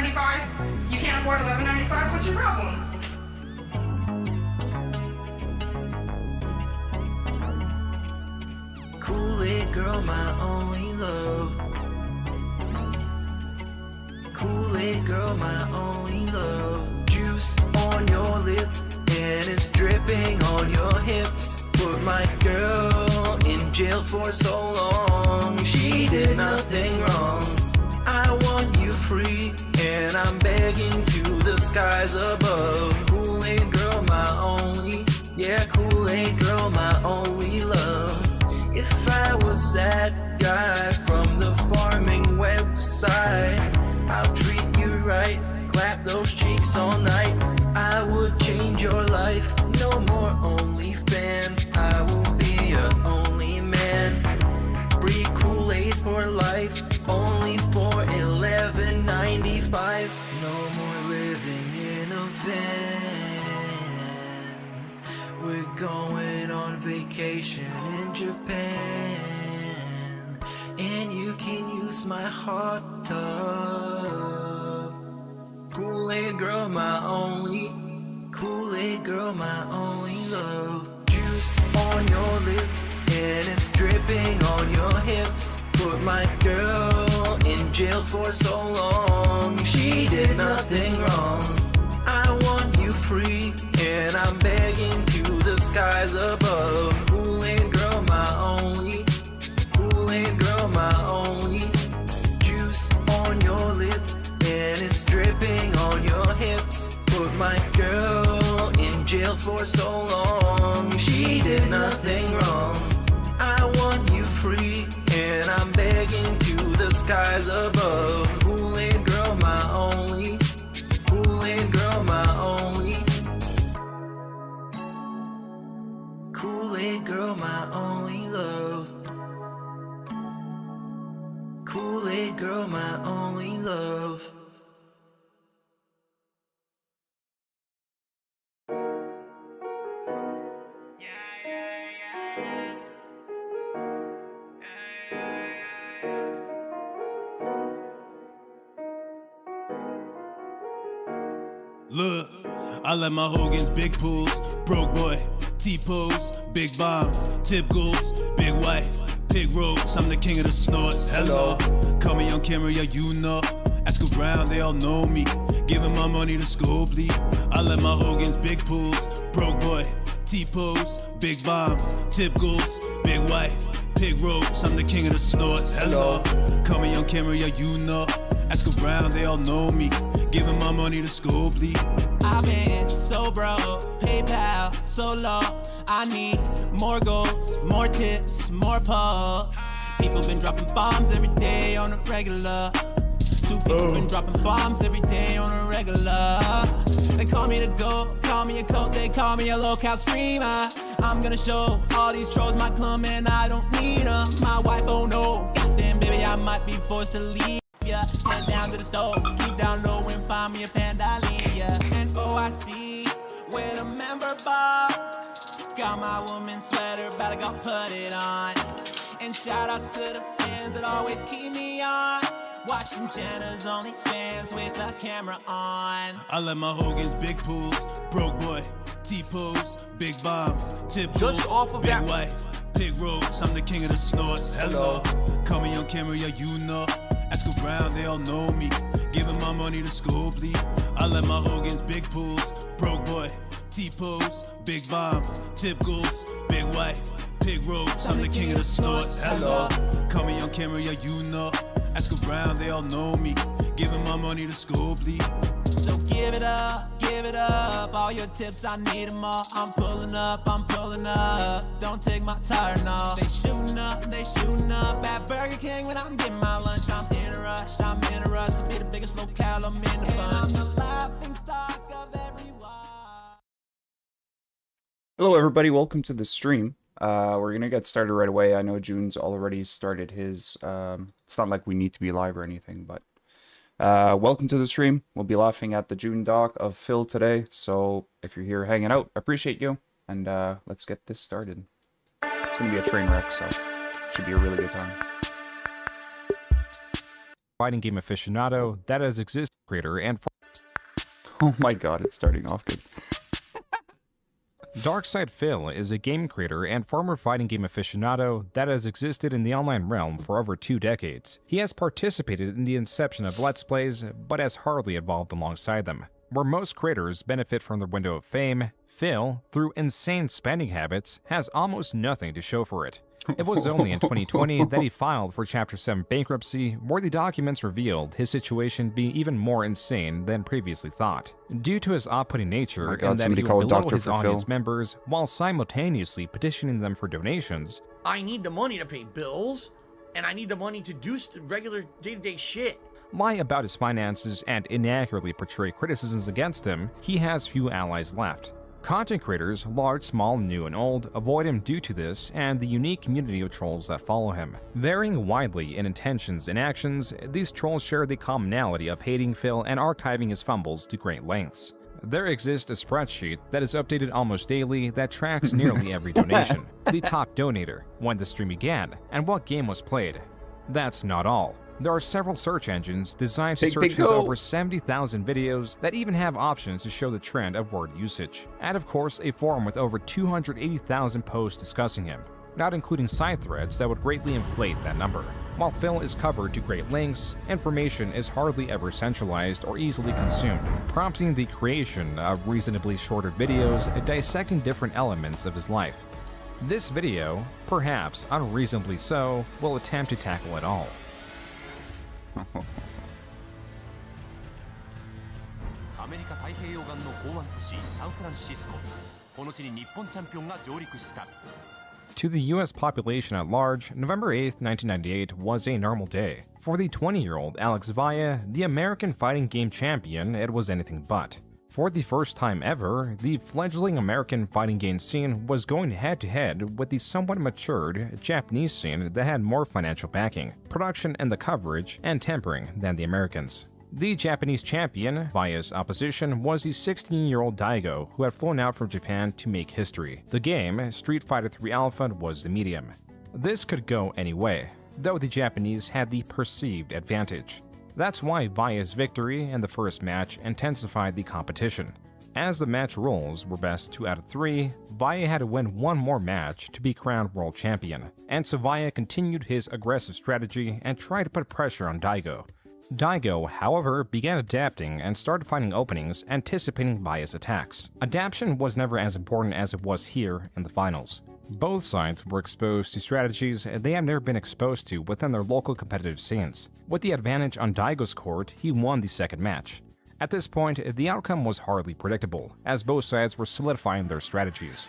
$11.95? You can't afford $11.95? What's your problem? Kool-Aid girl, my only love. Kool-Aid girl, my only love. Juice on your lip and it's dripping on your hips. Put my girl in jail for so long. She did nothing wrong. I want you free and I'm begging to the skies above. Kool-Aid girl, my only, yeah, Kool-Aid girl, my only love. If I was that guy from the farming website, I'll treat you right, clap those cheeks all night. I would change your life, no more OnlyFans. I will be your only man. Free Kool-Aid for life, only for $11.95. No more living in a van. We're going on vacation in Japan, and you can use my hot tub. Kool-Aid girl, my only, Kool-Aid girl, my only love. Juice on your lip and it's dripping on your hips. Put my girl in jail for so long. She did nothing wrong. I want you free and I'm begging to the skies above. Kool-Aid girl, my only, Kool-Aid girl, my only. Juice on your lip and it's dripping on your hips. Put my girl in jail for so long. She did nothing wrong. I want you free and I'm begging to the skies above. Kool-Aid girl, my only, Kool-Aid girl, my only. Kool-Aid girl, my only love. Kool-Aid girl, my only love. Look, I let my Hogan's big pools, broke boy, T-pose, big bombs, tip goals, big wife, pig roach, I'm the king of the snorts. Hello, call me on camera, yeah, you know. Ask around, they all know me. Giving my money to Scobly. I let my Hogan's big pools, broke boy, T-pose, big bombs, tip goals, big wife, pig roach, I'm the king of the snorts. Hello, call me on camera, yeah, you know. Ask around, they all know me. Giving my money to Scobly. I've been so broke, PayPal so low. I need more goals, more tips, more posts. People been dropping bombs every day on a regular. Two people been dropping bombs every day on a regular. They call me the GOAT, call me a coat, they call me a local screamer. I'm gonna show all these trolls my club and I don't need them. My wife, oh no, goddamn baby, I might be forced to leave. Head down to the stove, keep down low and find me a Pandalia. And oh, I see where the member bar got my woman's sweater, better go put it on. And shout outs to the fans that always keep me on. Watching Jenna's OnlyFans with the camera on. I let my Hogan's big pools, broke boy, T-pose, big bombs, tip goals, big wife, pig roach, I'm the king of the snorts. Hello, call me on camera, yeah, you know. Ask around, they all know me. Giving my money to Scobly. I let my Hogan's big pools, broke boy, T-pose, big bombs, tip goals, big wife, pig roach, I'm the king of the snorts. Hello, call me on camera, yeah, you know. Ask around, they all know me. Giving my money to Scobly. So give it up, all your tips, I need them all. I'm pulling up, don't take my tire, no. They shooting up at Burger King when I'm getting my lunch. I'm in a rush to be the biggest locale, I'm in the bunch. And I'm the laughing stock of everyone. Hello everybody, welcome to the stream. We're gonna get started right away. I know Joon's already started his, it's not like we need to be live or anything, but welcome to the stream. We'll be laughing at the Joon doc of Phil today, so if you're here hanging out, appreciate you, and let's get this started. It's gonna be a train wreck, so should be a really good time. fighting game aficionado that has existed creator and Oh my god, it's starting off good. Darksyde Phil is a game creator and former fighting game aficionado that has existed in the online realm for over 2 decades. He has participated in the inception of Let's Plays, but has hardly evolved alongside them. Where most creators benefit from their window of fame, Phil, through insane spending habits, has almost nothing to show for it. It was only in 2020 that he filed for Chapter 7 bankruptcy, where the documents revealed his situation being even more insane than previously thought. Due to his off-putting nature and that he would belittle his audience members while simultaneously petitioning them for donations, I need the money to pay bills, and I need the money to do regular day-to-day shit. lie about his finances, and inaccurately portray criticisms against him, he has few allies left. Content creators, large, small, new, and old, avoid him due to this and the unique community of trolls that follow him. Varying widely in intentions and actions, these trolls share the commonality of hating Phil and archiving his fumbles to great lengths. There exists a spreadsheet that is updated almost daily that tracks nearly every donation, the top donator, when the stream began, and what game was played. That's not all. There are several search engines designed to search his over 70,000 videos that even have options to show the trend of word usage. And of course, a forum with over 280,000 posts discussing him, not including side threads that would greatly inflate that number. While Phil is covered to great lengths, information is hardly ever centralized or easily consumed, prompting the creation of reasonably shorter videos dissecting different elements of his life. This video, perhaps unreasonably so, will attempt to tackle it all. To the US population at large, November 8, 1998 was a normal day. For the 20-year-old Alex Valle, the American fighting game champion, it was anything but. For the first time ever, the fledgling American fighting game scene was going head-to-head with the somewhat matured Japanese scene that had more financial backing, production and the coverage, and tempering than the Americans. The Japanese champion, Valle's opposition, was the 16-year-old Daigo, who had flown out from Japan to make history. The game, Street Fighter III Alpha, was the medium. This could go any way, though the Japanese had the perceived advantage. That's why Valle's victory in the first match intensified the competition. As the match rules were best 2 out of 3, Valle had to win one more match to be crowned world champion, and so Valle continued his aggressive strategy and tried to put pressure on Daigo. Daigo, however, began adapting and started finding openings, anticipating Valle's attacks. Adaptation was never as important as it was here in the finals. Both sides were exposed to strategies they have never been exposed to within their local competitive scenes. With the advantage on Daigo's court, he won the second match. At this point, the outcome was hardly predictable, as both sides were solidifying their strategies.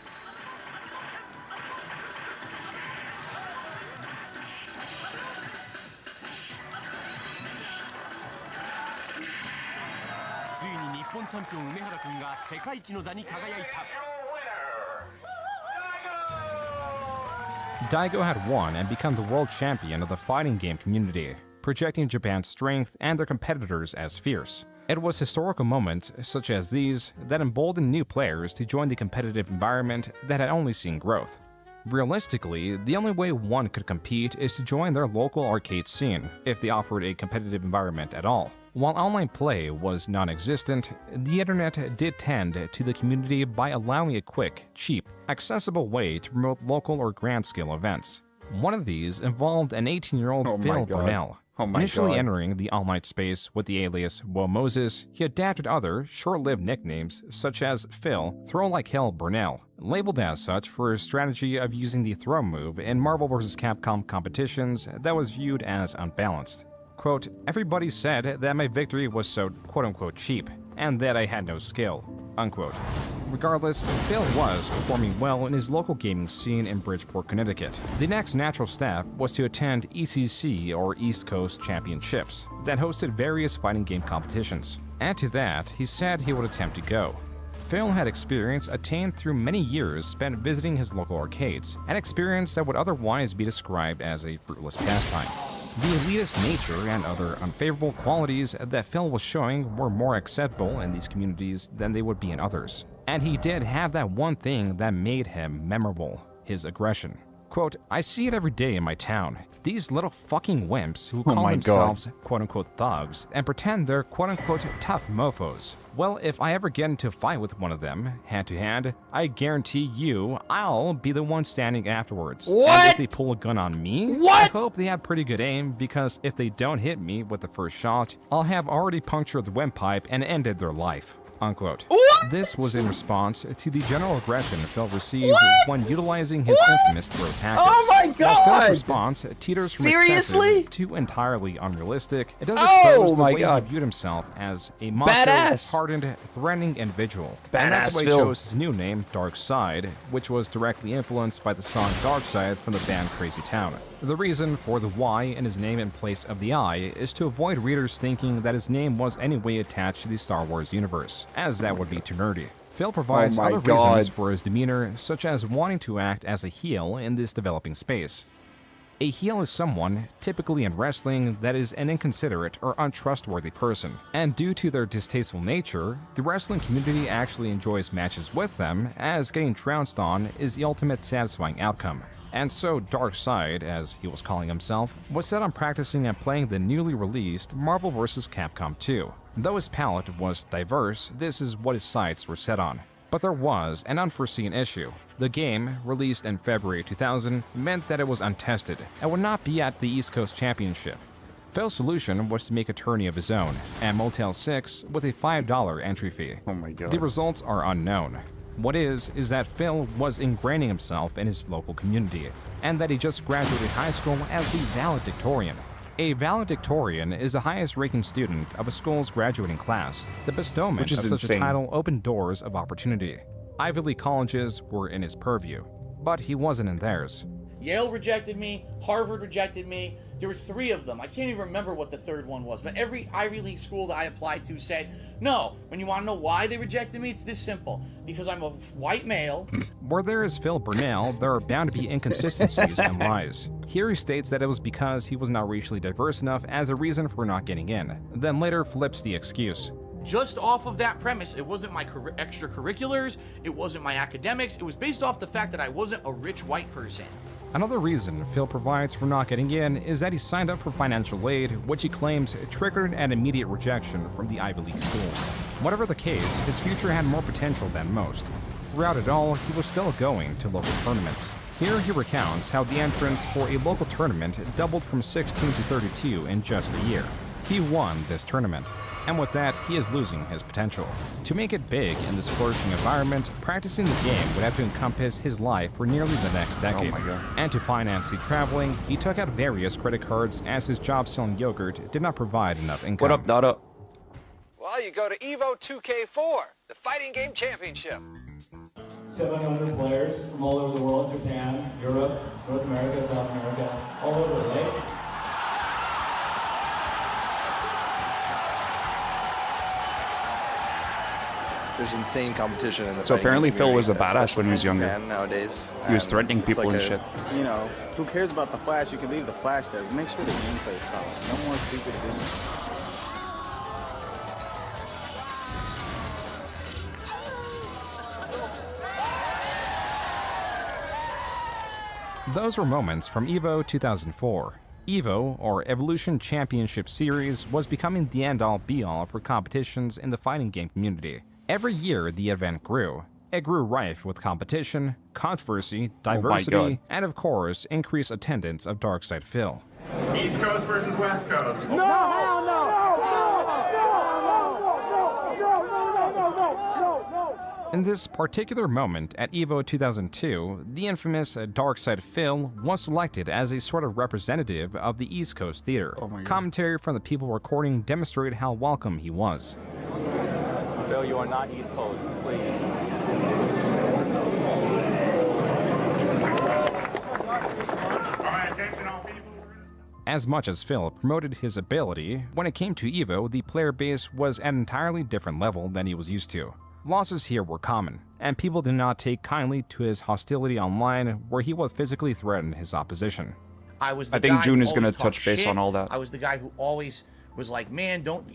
Daigo had won and become the world champion of the fighting game community, projecting Japan's strength and their competitors as fierce. It was historical moments such as these that emboldened new players to join the competitive environment that had only seen growth. Realistically, the only way one could compete is to join their local arcade scene, if they offered a competitive environment at all. While online play was non-existent, the internet did tend to the community by allowing a quick, cheap, accessible way to promote local or grand-scale events. One of these involved an 18-year-old Phil Burnell. Initially entering the online space with the alias Wo Moses, he adapted other, short-lived nicknames such as Phil Throw Like Hell Burnell, labeled as such for his strategy of using the throw move in Marvel vs. Capcom competitions that was viewed as unbalanced. Quote, everybody said that my victory was so quote-unquote cheap, and that I had no skill, unquote. Regardless, Phil was performing well in his local gaming scene in Bridgeport, Connecticut. The next natural step was to attend ECC, or East Coast Championships, that hosted various fighting game competitions. Add to that, he said he would attempt to go. Phil had experience attained through many years spent visiting his local arcades, an experience that would otherwise be described as a fruitless pastime. The elitist nature and other unfavorable qualities that Phil was showing were more acceptable in these communities than they would be in others. And he did have that one thing that made him memorable: his aggression. Quote, I see it every day in my town. These little fucking wimps who Oh call my themselves quote-unquote thugs and pretend they're quote-unquote tough mofos. Well, if I ever get into a fight with one of them, hand to hand, I guarantee you I'll be the one standing afterwards. What? And if they pull a gun on me, What? I hope they have pretty good aim, because if they don't hit me with the first shot, I'll have already punctured the windpipe and ended their life. Unquote. What? This was in response to the general aggression Phil received when utilizing his infamous throw tactics. Oh my While god! Phil's response teeters from Seriously? excessive to entirely unrealistic. It does Oh expose the my way god. he viewed himself as a macho, Badass. hardened, threatening individual. And that's Badass why he Phil. chose his new name, Darksyde, which was directly influenced by the song Darksyde from the band Crazy Town. The reason for the Y in his name in place of the I is to avoid readers thinking that his name was anyway attached to the Star Wars universe, as that would be too nerdy. Phil provides Oh my other God. reasons for his demeanor, such as wanting to act as a heel in this developing space. A heel is someone, typically in wrestling, that is an inconsiderate or untrustworthy person, and due to their distasteful nature, the wrestling community actually enjoys matches with them, as getting trounced on is the ultimate satisfying outcome. And so Darksyde, as he was calling himself, was set on practicing and playing the newly released Marvel vs. Capcom 2. Though his palette was diverse, this is what his sights were set on. But there was an unforeseen issue. The game, released in February 2000, meant that it was untested and would not be at the East Coast Championship. Phil's solution was to make a tourney of his own, at Motel 6, with a $5 entry fee. Oh my god. The results are unknown. What is that Phil was ingraining himself in his local community, and that he just graduated high school as the valedictorian. A valedictorian is the highest ranking student of a school's graduating class. The bestowment Which is of such insane. a title opened doors of opportunity. Ivy League colleges were in his purview, but he wasn't in theirs. Yale rejected me, Harvard rejected me. There were 3 of them. I can't even remember what the third one was, but every Ivy League school that I applied to said, no. When you want to know why they rejected me, it's this simple. Because I'm a white male. Where there is Phil Burnell, there are bound to be inconsistencies and lies. Here he states that it was because he was not racially diverse enough as a reason for not getting in, then later flips the excuse. Just off of that premise, it wasn't my extracurriculars, it wasn't my academics, it was based off the fact that I wasn't a rich white person. Another reason Phil provides for not getting in is that he signed up for financial aid, which he claims triggered an immediate rejection from the Ivy League schools. Whatever the case, his future had more potential than most. Throughout it all, he was still going to local tournaments. Here he recounts how the entrance for a local tournament doubled from 16 to 32 in just a year. He won this tournament, and with that, he is losing his potential. To make it big in this flourishing environment, practicing the game would have to encompass his life for nearly the next decade. Oh my God. And to finance the traveling, he took out various credit cards as his job selling yogurt did not provide enough income. What up, Dada? Well, you go to EVO 2K4, the fighting game championship. 700 players from all over the world, Japan, Europe, North America, South America, all over, right? There's insane competition in the So fighting apparently game Phil was a community, badass when he was especially in younger. Japan nowadays. He was And threatening it's people like and a- shit. You know, who cares about the flash? You can leave the flash there. Make sure the gameplay is solid. No more stupid business. Those were moments from EVO 2004. EVO, or Evolution Championship Series, was becoming the end-all be-all for competitions in the fighting game community. Every year, the event grew. It grew rife with competition, controversy, diversity, God. and of course, increased attendance of Darksyde Phil. East Coast versus West Coast. In this particular moment at EVO 2002, the infamous Darksyde Phil was selected as a sort of representative of the East Coast theater. Oh my God. Commentary from the people recording demonstrated how welcome he was. Phil, you are not East Coast, please. All right, attention all people. As much as Phil promoted his ability, when it came to EVO, the player base was at an entirely different level than he was used to. Losses here were common, and people did not take kindly to his hostility online where he would physically threaten his opposition. I was the I think guy Joon who is gonna always talked touch base shit. on all that. I was the guy who always was like, man, don't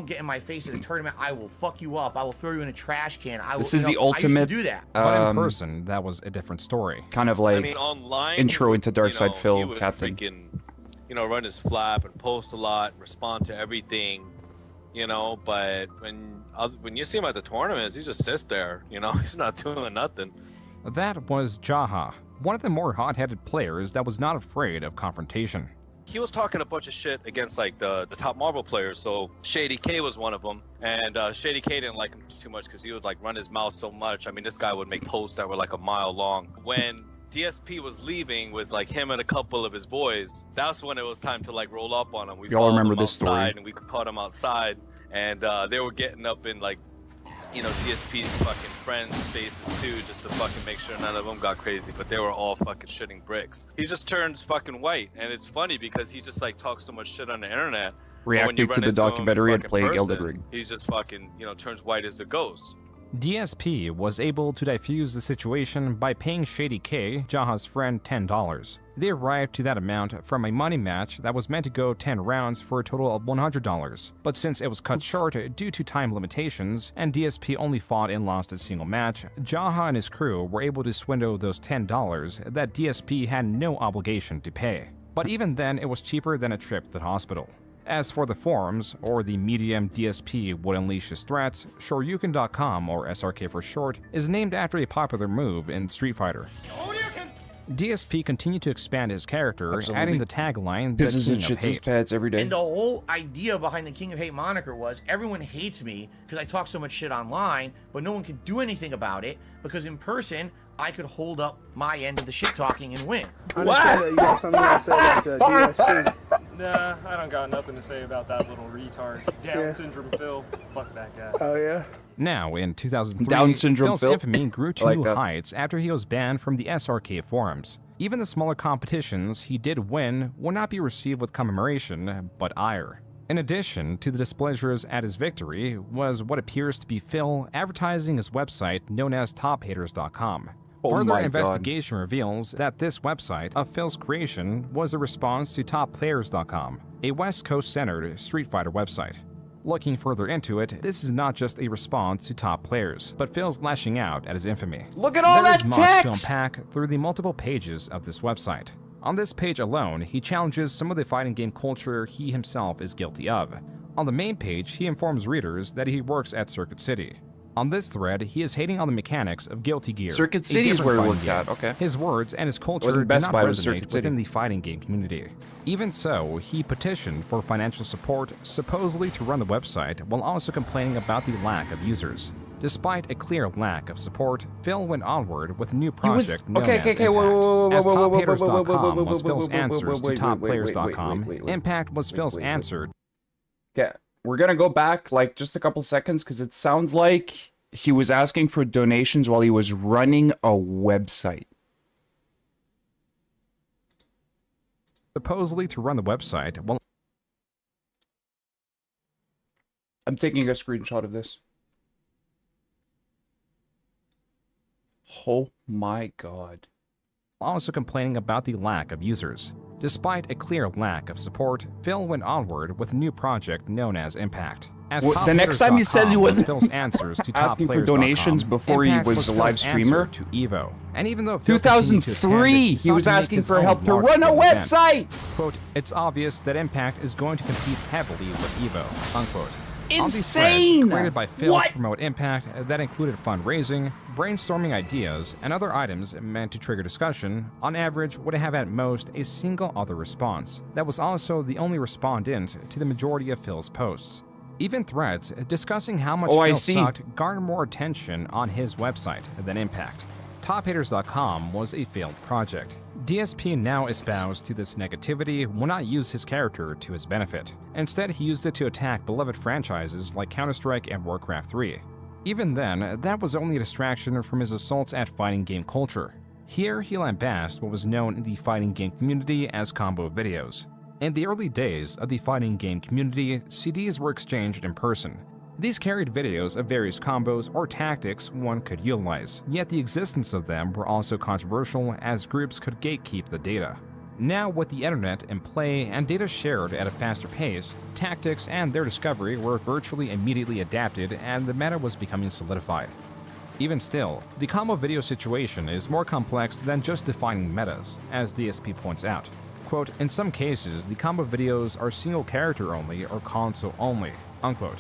get in my face at a tournament. I will fuck you up. I will throw you in a trash can. This is the I used to ultimate do that. But in person, that was a different story. kind of like I mean, online, intro into Darksyde he Phil, would Captain. freaking, run his flap and post a lot, respond to everything, but when you see him at the tournaments, he just sits there, he's not doing nothing. That was Jaha, one of the more hot-headed players that was not afraid of confrontation. He was talking a bunch of shit against like the top Marvel players, so Shady K was one of them, and Shady K didn't like him too much because he would like run his mouth so much. I mean, this guy would make posts that were like a mile long. When DSP was leaving with like him and a couple of his boys, that's when it was time to like roll up on him. We Y'all remember him this story? outside, and we caught him outside, and they were getting up in like DSP's fucking friends' faces too, just to fucking make sure none of them got crazy, but they were all fucking shitting bricks. He just turns fucking white, and it's funny because he just like talks so much shit on the internet. Reacting to the documentary and playing Elden Ring. He's just fucking, turns white as a ghost. DSP was able to diffuse the situation by paying Shady K, Jaha's friend, $10. They arrived to that amount from a money match that was meant to go 10 rounds for a total of $100. But since it was cut short due to time limitations, and DSP only fought and lost a single match, Jaha and his crew were able to swindle those $10 that DSP had no obligation to pay. But even then, it was cheaper than a trip to the hospital. As for the forums, or the medium DSP would unleash his threats, Shoryuken.com, or SRK for short, is named after a popular move in Street Fighter. DSP continued to expand his character, adding the tagline, "The Pisses King and of shits his Hate." pants every day. And the whole idea behind the King of Hate moniker was everyone hates me because I talk so much shit online, but no one can do anything about it because in person, I could hold up my end of the shit talking and win. I understand that you got something to say about DSP. Nah, I don't got nothing to say about that little retard. Down syndrome Phil. Fuck that guy. Oh, yeah? Now, in 2003, Down syndrome Phil's Phil. infamy grew to I like new that. heights after he was banned from the SRK forums. Even the smaller competitions he did win will not be received with commemoration, but ire. In addition to the displeasures at his victory was what appears to be Phil advertising his website known as TopHaters.com. Oh Further my God. investigation reveals that this website of Phil's creation was a response to TopPlayers.com, a West Coast-centered Street Fighter website. Looking further into it, this is not just a response to top players, but Phil's lashing out at his infamy. Look at all There is that much text! to unpack through the multiple pages of this website. On this page alone, he challenges some of the fighting game culture he himself is guilty of. On the main page, he informs readers that he works at Circuit City. On this thread, he is hating on the mechanics of Guilty Gear. Circuit a City is different where he fighting worked game. at, okay. His words and his culture Wasn't do Best not Buy, it was resonate Circuit City. within the fighting game community. Even so, he petitioned for financial support, supposedly to run the website, while also complaining about the lack of users. Despite a clear lack of support, Phil went onward with a new project known as Impact. As TopHaters.com was Phil's answers to TopPlayers.com, Impact was Phil's answer. Okay, we're gonna go back like just a couple seconds because it sounds like he was asking for donations while he was running a website. Supposedly to run the website, while I'm taking a screenshot of this. Oh my God. also complaining about the lack of users. Despite a clear lack of support, Phil went onward with a new project known as Impact. As The next time he says he wasn't Phil's answers to asking for TopPlayers.com, donations before he Impact was a Phil's live streamer. answer to Evo. And even though Phil continued to attend 2003, it, he was sought to make asking his for own help to run a large-scale event. website. Quote, "It's obvious that Impact is going to compete heavily with Evo," unquote. On these Insane! threads created by Phil What? to promote Impact that included fundraising, brainstorming ideas, and other items meant to trigger discussion, on average would have at most a single other response. That was also the only respondent to the majority of Phil's posts. Even threads discussing how much I Phil see. sucked garnered more attention on his website than Impact. TopHaters.com was a failed project. DSP now espoused to this negativity will not use his character to his benefit. Instead, he used it to attack beloved franchises like Counter-Strike and Warcraft 3. Even then, that was only a distraction from his assaults at fighting game culture. Here, he lambasted what was known in the fighting game community as combo videos. In the early days of the fighting game community, CDs were exchanged in person. These carried videos of various combos or tactics one could utilize, yet the existence of them were also controversial as groups could gatekeep the data. Now, with the internet in play and data shared at a faster pace, tactics and their discovery were virtually immediately adapted and the meta was becoming solidified. Even still, the combo video situation is more complex than just defining metas, as DSP points out. Quote, in some cases, the combo videos are single character only or console only, unquote.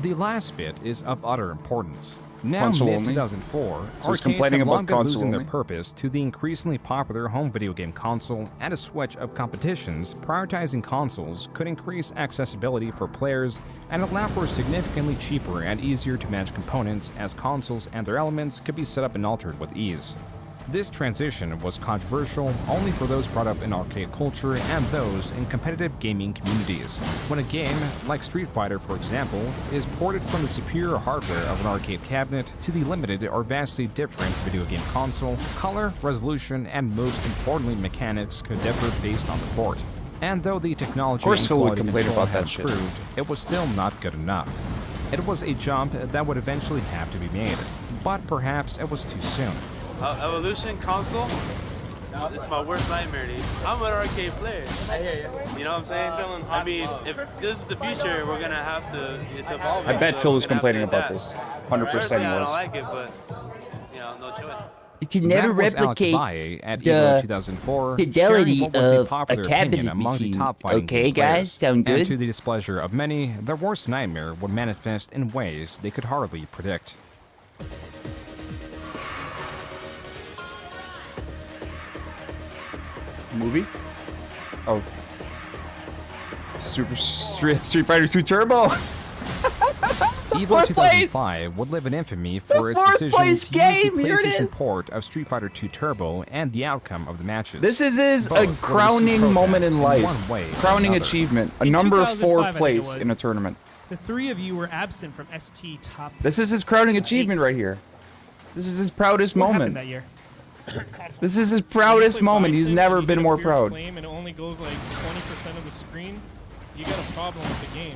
The last bit is of utter importance. Now, mid-2004, arcades have long been losing their purpose to the increasingly popular home video game console, and a switch of competitions prioritizing consoles could increase accessibility for players and allow for significantly cheaper and easier to manage components as consoles and their elements could be set up and altered with ease. This transition was controversial only for those brought up in arcade culture and those in competitive gaming communities. When a game, like Street Fighter for example, is ported from the superior hardware of an arcade cabinet to the limited or vastly different video game console, color, resolution, and most importantly mechanics could differ based on the port. And though the technology and quality control had improved, it was still not good enough. It was a jump that would eventually have to be made, but perhaps it was too soon. Evolution console? This is my worst nightmare, dude. I'm an arcade player. I hear you. You know what I'm saying? I mean, if this is the future, we're gonna have to evolve. I bet Phil was complaining about this. 100% he was. I don't like it, but you know, no choice. You can never replicate the fidelity of a cabinet machine. Okay, guys? Sound good? And to the displeasure of many, their worst nightmare would manifest in ways they could hardly predict. Movie? Oh. Street Fighter 2 Turbo? EVO 2005 would live in infamy for its decision to use the PlayStation port of Street Fighter 2 Turbo and the outcome of the matches. This is a crowning moment in life. Crowning achievement. A number 4 place in a tournament. The 3 of you were absent from ST Top. This is his crowning achievement right here. This is his proudest moment. That year? This is his proudest moment. He's never been more proud. And it only goes like 20% of the screen. You got a problem with the game.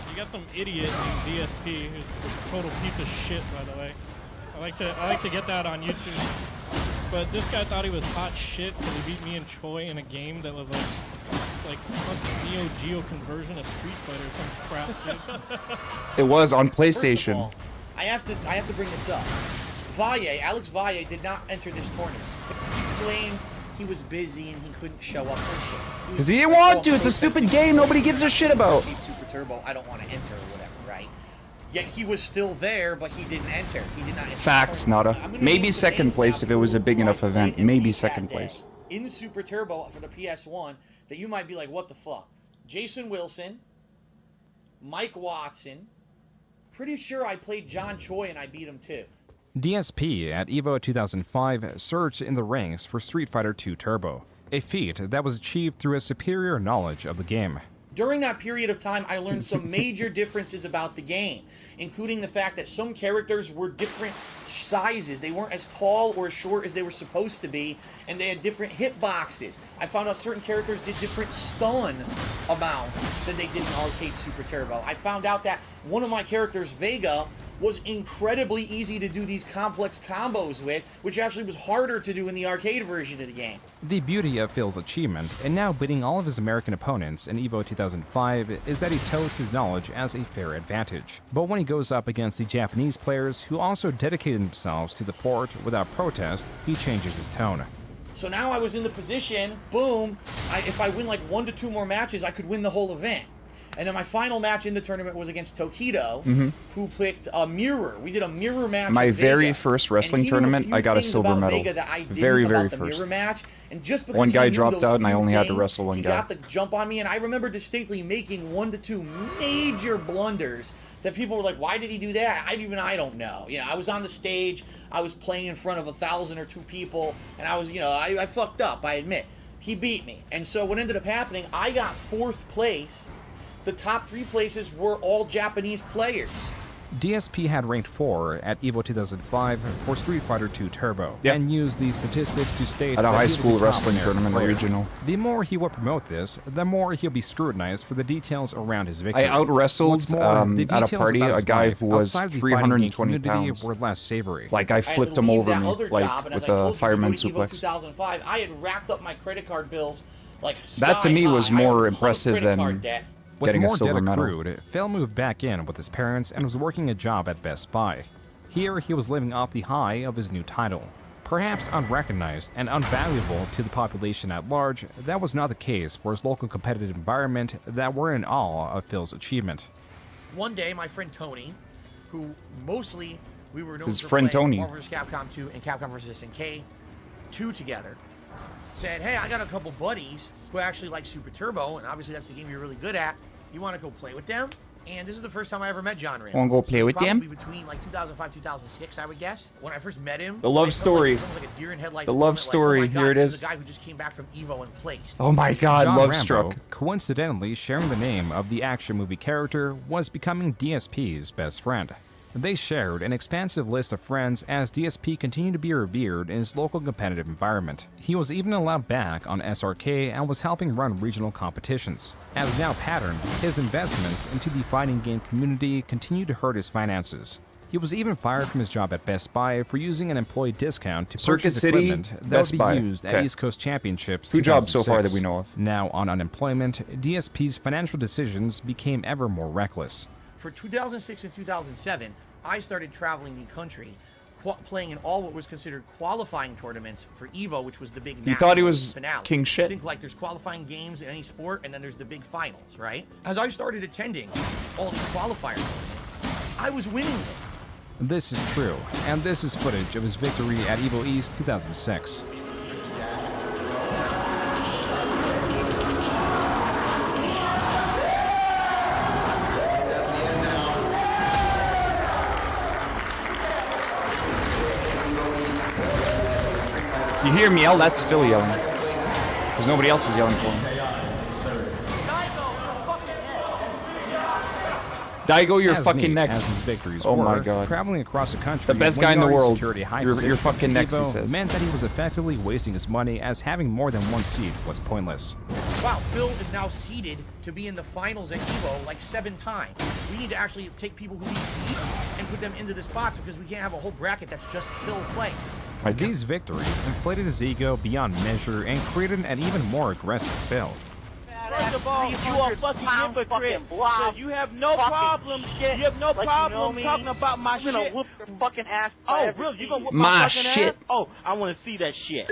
You got some idiot named DSP who's a total piece of shit, by the way. I like to get that on YouTube. But this guy thought he was hot shit because he beat me and Choi in a game that was like Neo Geo conversion of Street Fighter, some crap. It was on PlayStation. First of all, I have to bring this up. Alex Valle did not enter this tournament. He claimed he was busy and he couldn't show up for shit. Because he didn't want to. It's a stupid game nobody gives a shit about. Super Turbo, I don't want to enter or whatever, right? Yet he was still there, but he didn't enter. He did not enter. Facts, Nada. Maybe second place if it was a big enough event. Maybe second place. In the Super Turbo for the PS1, that you might be like, what the fuck? Jason Wilson, Mike Watson. Pretty sure I played John Choi and I beat him too. DSP at EVO 2005 surged in the ranks for Street Fighter 2 Turbo, a feat that was achieved through a superior knowledge of the game. During that period of time, I learned some major differences about the game, including the fact that some characters were different sizes. They weren't as tall or as short as they were supposed to be, and they had different hitboxes. I found out certain characters did different stun amounts than they did in Arcade Super Turbo. I found out that one of my characters, Vega, was incredibly easy to do these complex combos with, which actually was harder to do in the arcade version of the game. The beauty of Phil's achievement, and now beating all of his American opponents in EVO 2005, is that he touts his knowledge as a fair advantage. But when he goes up against the Japanese players who also dedicated themselves to the port without protest, he changes his tone. So now I was in the position, boom, if I win like 1 to 2 more matches, I could win the whole event. And then my final match in the tournament was against Tokido, who picked a mirror. We did a mirror match. My very first wrestling tournament, I got a silver medal. Very first. Mirror match. And just because one guy dropped out, and I only had to wrestle one guy. He got the jump on me, and I remember distinctly making 1 to 2 major blunders that people were like, "Why did he do that?" I don't know. You know, I was on the stage, I was playing in front of 1,000 or 2 people, and I was, you know, I fucked up. I admit. He beat me, and so what ended up happening? I got 4th place. The top 3 places were all Japanese players. DSP had ranked 4 at EVO 2005 for Street Fighter 2 Turbo, and used these statistics to state at a that high school wrestling tournament regional. The more he would promote this, the more he'll be scrutinized for the details around his victory. I out-wrestled at a party a guy who was 320 pounds. Were less savory. Like I flipped him over me, like with a fireman suplex. 2005, I had racked up my credit card bills Like That to me was sky high. I more have a ton of impressive credit than card debt. With getting a more silver debt medal. accrued, Phil moved back in with his parents and was working a job at Best Buy. Here, he was living off the high of his new title. Perhaps unrecognized and unvaluable to the population at large, that was not the case for his local competitive environment that were in awe of Phil's achievement. One day, my friend Tony, who mostly we were known His for friend playing Tony. Marvel vs. Capcom 2 and Capcom vs. SNK 2 together, said, hey, I got a couple buddies who actually like Super Turbo, and obviously that's the game you're really good at. You want to go play with them? And this is the first time I ever met John Ram. Want to go play with them? Probably between like 2005, 2006, I would guess. When I first met him, The love I felt story. Like, it was almost like a deer in headlights The love moment, story. Like, oh my God, Here it this is. the guy who just came back from Evo and placed. Oh my God, John Love Rambo, Struck. coincidentally sharing the name of the action movie character, was becoming DSP's best friend. They shared an expansive list of friends as DSP continued to be revered in his local competitive environment. He was even allowed back on SRK and was helping run regional competitions. As now patterned, his investments into the fighting game community continued to hurt his finances. He was even fired from his job at Best Buy for using an employee discount to Circuit purchase City, equipment that Best would be Buy. used at Okay. East Coast Championships. 2 jobs so far that 2006. we know of. Now on unemployment, DSP's financial decisions became ever more reckless. For 2006 and 2007, I started traveling the country, playing in all what was considered qualifying tournaments for EVO, which was the big He thought he national was finale. king shit. Think like there's qualifying games in any sport, and then there's the big finals, right? As I started attending all these qualifier tournaments, I was winning them. This is true, and this is footage of his victory at EVO East 2006. You hear him yell? That's Phil yelling. Because nobody else is yelling for him. Daigo, you're As fucking neat next. as his victories Oh my were, God. traveling across the country, The best when guy in the he already world. secured a high You're position fucking for next, he EVO says. meant that he was effectively wasting his money, as having more than one seat was pointless. Wow, Phil is now seeded to be in the finals at EVO like 7 times. We need to actually take people who we beat and put them into the spots, because we can't have a whole bracket that's just Phil playing. These victories inflated his ego beyond measure and created an even more aggressive Phil. First of all, you a fucking hypocrite. Because you have no problem. You have no problem talking about my shit. I'm gonna whoop your fucking ass. Oh, really? You gonna whoop My my fucking shit. ass? Oh, I want to see that shit.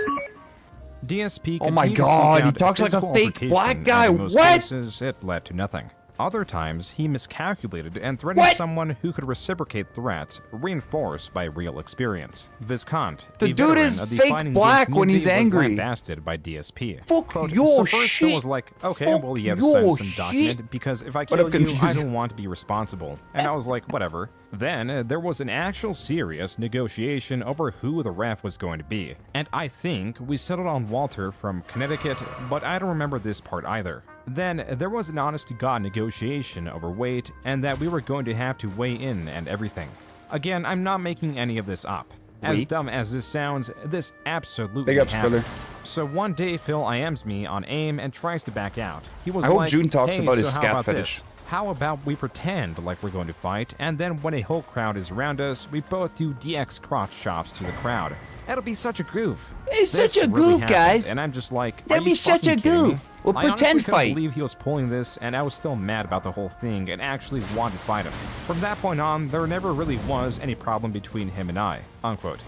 DSP Oh my continued to seek God, he out talks like a physical fake altercation, black and guy. in most What? cases, it led to nothing. Other times, he miscalculated and threatened What? someone who could reciprocate threats, reinforced by real experience. Viscount, The a dude veteran is of the fake fighting game black when he's community, was angry. lambasted by DSP. Fuck Quote, your so first shit. Phil was like, okay, Fuck well, you have to your sign some document, shit. because if I What up, kill you, I confused? don't want to be responsible. And I was like, whatever. Then, there was an actual serious negotiation over who the ref was going to be. And I think we settled on Walter from Connecticut, but I don't remember this part either. Then, there was an honest-to-God negotiation over weight, and that we were going to have to weigh in and everything. Again, I'm not making any of this up. As Wait. dumb as this sounds, this absolutely Big ups, happened. brother. So one day, Phil IMs me on AIM and tries to back out. He was I hope like, June talks hey, about his so how scat about fetish. this? How about we pretend like we're going to fight, and then when a whole crowd is around us, we both do DX crotch chops to the crowd. That'll be such a goof. It's This such a really goof, happened, guys. And I'm just like, That'd are be you such a fucking kidding me? goof. We'll I pretend honestly couldn't fight. believe he was pulling this, and I was still mad about the whole thing and actually wanted to fight him. From that point on, there never really was any problem between him and I, unquote.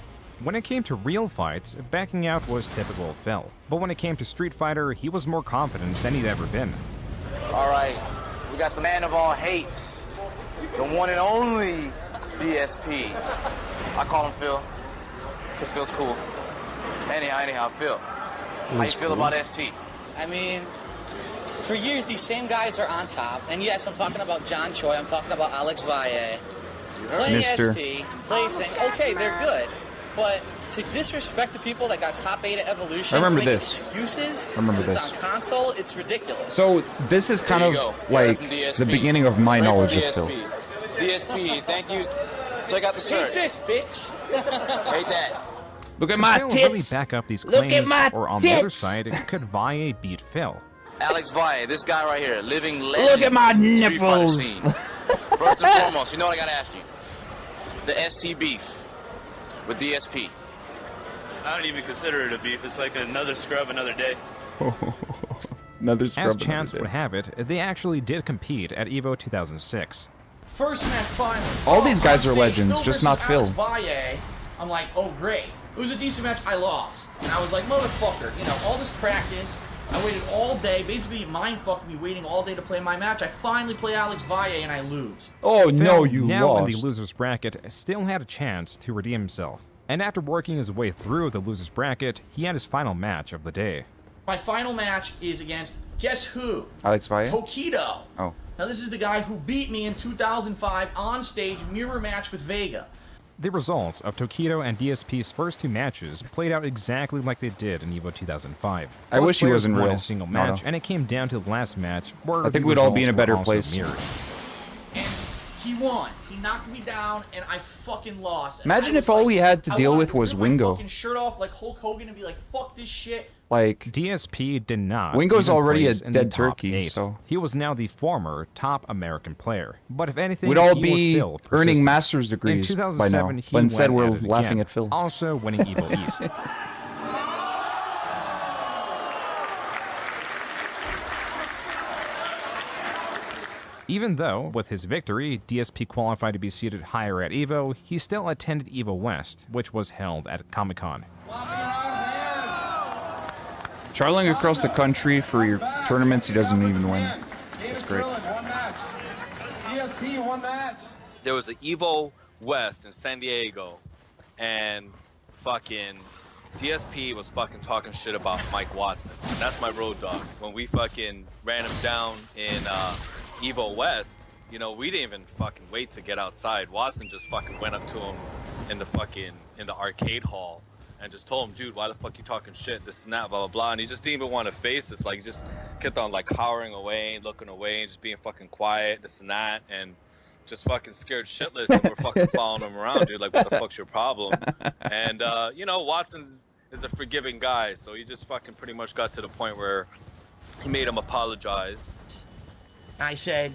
When it came to real fights, backing out was typical of Phil. But when it came to Street Fighter, he was more confident than he'd ever been. All right, we got the man of all hate, the one and only DSP. I call him Phil, because Phil's cool. Anyhow, Phil, how you feel about ST? I mean, for years, these same guys are on top. And yes, I'm talking about John Choi. I'm talking about Alex Valle. Playing Mister. ST, placing, okay, they're good. But to disrespect the people that got top 8 at Evolution, I remember to make this. excuses, I remember it's this. on console, it's ridiculous. So this is kind There of you go. like From DSP. the beginning of my Straight from knowledge of DSP. Phil. DSP, thank you. Check out the Hate shirt. this, bitch. Hate that. Look at Could my Phil tits. really back up these Look at claims, my or on the other tits. side, could Valle beat Phil? Alex Valle, this guy right here, living legend. Look at my in the Street Fighter nipples. scene. First and foremost, you know what I gotta ask you? The ST beef with DSP. I don't even consider it a beef. It's like another scrub, another day. Another scrub. As chance would have it, they actually did compete at EVO 2006. First match final. All these guys are on stage, legends, just not Phil. Alex Valle. I'm like, oh great. It was a decent match. I lost, and I was like, motherfucker. You know, all this practice. I waited all day. Basically, it mind fucked me waiting all day to play my match. I finally play Alex Valle, and I lose. Oh no, you now lost. In the losers bracket, still had a chance to redeem himself. And after working his way through the losers bracket, he had his final match of the day. My final match is against, guess who? Alex Valle? Tokido. Oh. Now, this is the guy who beat me in 2005 on stage, mirror match with Vega. The results of Tokido and DSP's first 2 matches played out exactly like they did in EVO 2005. I wish he wasn't won real. a single match, and it came down to the last match where I think the we'd all be in a results better were also place. mirrored. And he won. He knocked me down, and I fucking lost. And Imagine I if was all like, we had to I deal wanted with to was rip my Wingo. fucking shirt off like Hulk Hogan and be like, fuck this shit. Like, DSP did not. Wingo's even already a place in the dead top turkey, 8. so He was now the former top American player. But if anything, we'd all he was be still earning persistent. master's In degrees by 2007, now. he But instead, went we're it laughing again, at Phil. Also winning EVO East. Even though, with his victory, DSP qualified to be seated higher at EVO, he still attended EVO West, which was held at Comic-Con. Traveling across the country for your tournaments he doesn't even win. That's great. There was an EVO West in San Diego, and fucking DSP was fucking talking shit about Mike Watson. And that's my road dog. When we fucking ran him down in EVO West, you know, we didn't even fucking wait to get outside. Watson just fucking went up to him in the arcade hall and just told him, dude, why the fuck you talking shit, this and that, blah blah blah. And he just didn't even want to face this. Like, he just kept on like cowering away and looking away and just being fucking quiet, this and that, and just fucking scared shitless. And we're fucking following him around, dude, like, what the fuck's your problem? And you know, Watson is a forgiving guy, so he just fucking pretty much got to the point where he made him apologize. I said,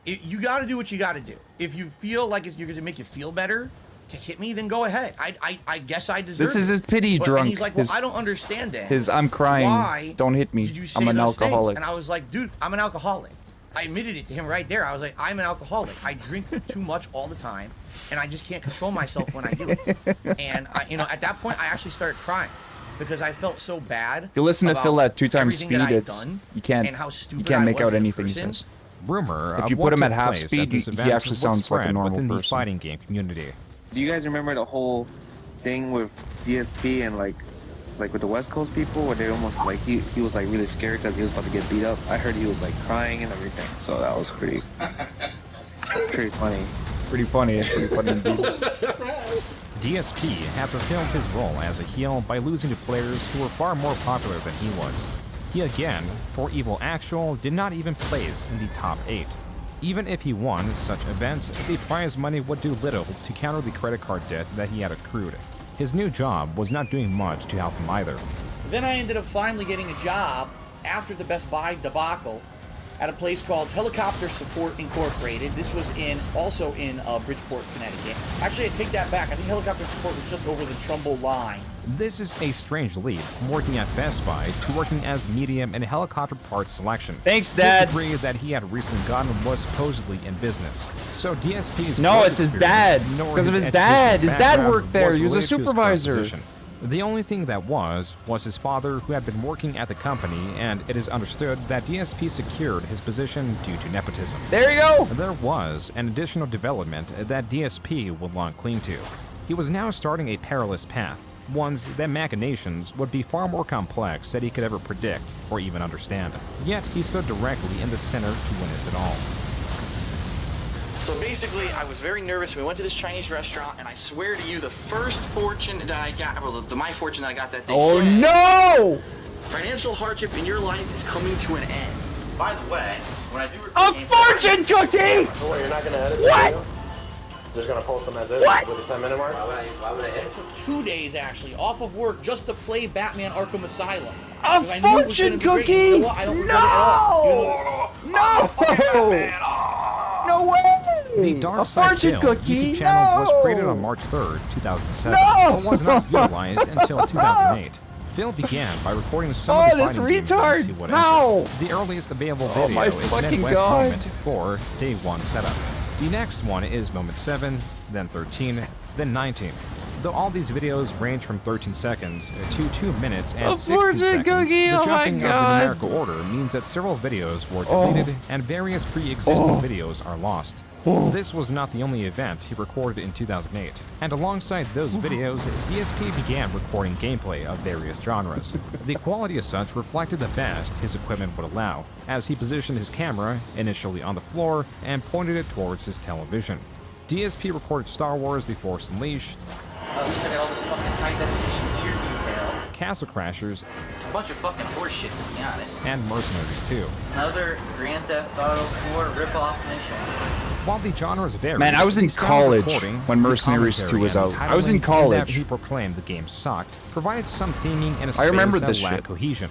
you got to do what you got to do. If you feel like you're going to make you feel better to hit me, then go ahead. I guess I deserve This is his pity but, drunk. And he's like, well, his, I don't understand that. His I'm crying. Why don't hit me. did you say I'm an those alcoholic. Things? And I was like, dude, I'm an alcoholic. I admitted it to him right there. I was like, I'm an alcoholic. I drink too much all the time, and I just can't control myself when I do it. And you know, at that point, I actually started crying because I felt so bad. If you listen to Phil at 2 times speed, it's you can't make out anything he says. Rumor if you put him at half speed, he actually sounds like a normal within person. The fighting game community. Do you guys remember the whole thing with DSP and like with the West Coast people, where they almost like he was like really scared because he was about to get beat up? I heard he was like crying and everything, so that was pretty funny. Pretty funny indeed. DSP had fulfilled his role as a heel by losing to players who were far more popular than he was. He again, for EVO Actual, did not even place in the top 8. Even if he won such events, the prize money would do little to counter the credit card debt that he had accrued. His new job was not doing much to help him either. Then I ended up finally getting a job after the Best Buy debacle at a place called Helicopter Support Incorporated. This was also in Bridgeport, Connecticut. Actually, I take that back. I think Helicopter Support was just over the Trumbull line. This is a strange leap from working at Best Buy to working as medium in helicopter parts selection. Thanks, Dad. His degree that he had recently gotten was supposedly in business. So DSP's No, it's his dad. It's because of his dad. His dad worked there. He was a supervisor. The only thing that was his father, who had been working at the company, and it is understood that DSP secured his position due to nepotism. There you go! There was an additional development that DSP would long cling to. He was now starting a perilous path, ones that machinations would be far more complex than he could ever predict or even understand. Yet he stood directly in the center to witness it all. So basically, I was very nervous. We went to this Chinese restaurant, and I swear to you, the first fortune that I got, well, my fortune that I got that day. Oh no! Financial hardship in your life is coming to an end. By the way, when I do a fortune cookie! So what, you're not gonna edit what? the video? Just gonna post them as is with the 10-minute mark? Why would I edit? It took 2 days actually off of work just to play Batman Arkham Asylum. A fortune cookie? You know what? I don't regret it at all. No! No way! The Darksyde YouTube channel was created on March 3rd, 2007, but was not utilized until 2008. Phil began by recording some of the this fighting games retard! he would How? enter. The earliest available Oh video my is fucking Midwest God. Moment 4, Day 1 setup. The next one is Moment 7, then 13, then 19. Though all these videos range from 13 seconds to 2 minutes and 16 seconds, cookie, the oh my jumping of the God. numerical order means that several videos were deleted and various pre-existing videos are lost. This was not the only event he recorded in 2008, and alongside those videos, DSP began recording gameplay of various genres. The quality as such reflected the best his equipment would allow, as he positioned his camera initially on the floor and pointed it towards his television. DSP recorded Star Wars The Force Unleashed, At least I got all this fucking high definition gear detail. Castle Crashers, It's a bunch of fucking horseshit, to be honest. and Mercenaries 2. Another Grand Theft Auto 4 ripoff mission. While the genres vary, Man, I was in the style of college recording, when the Mercenaries 2 commentary was and out. I was in titling, and that college. he proclaimed the game sucked, provided some theming and a I remember space this that lacked shit. cohesion.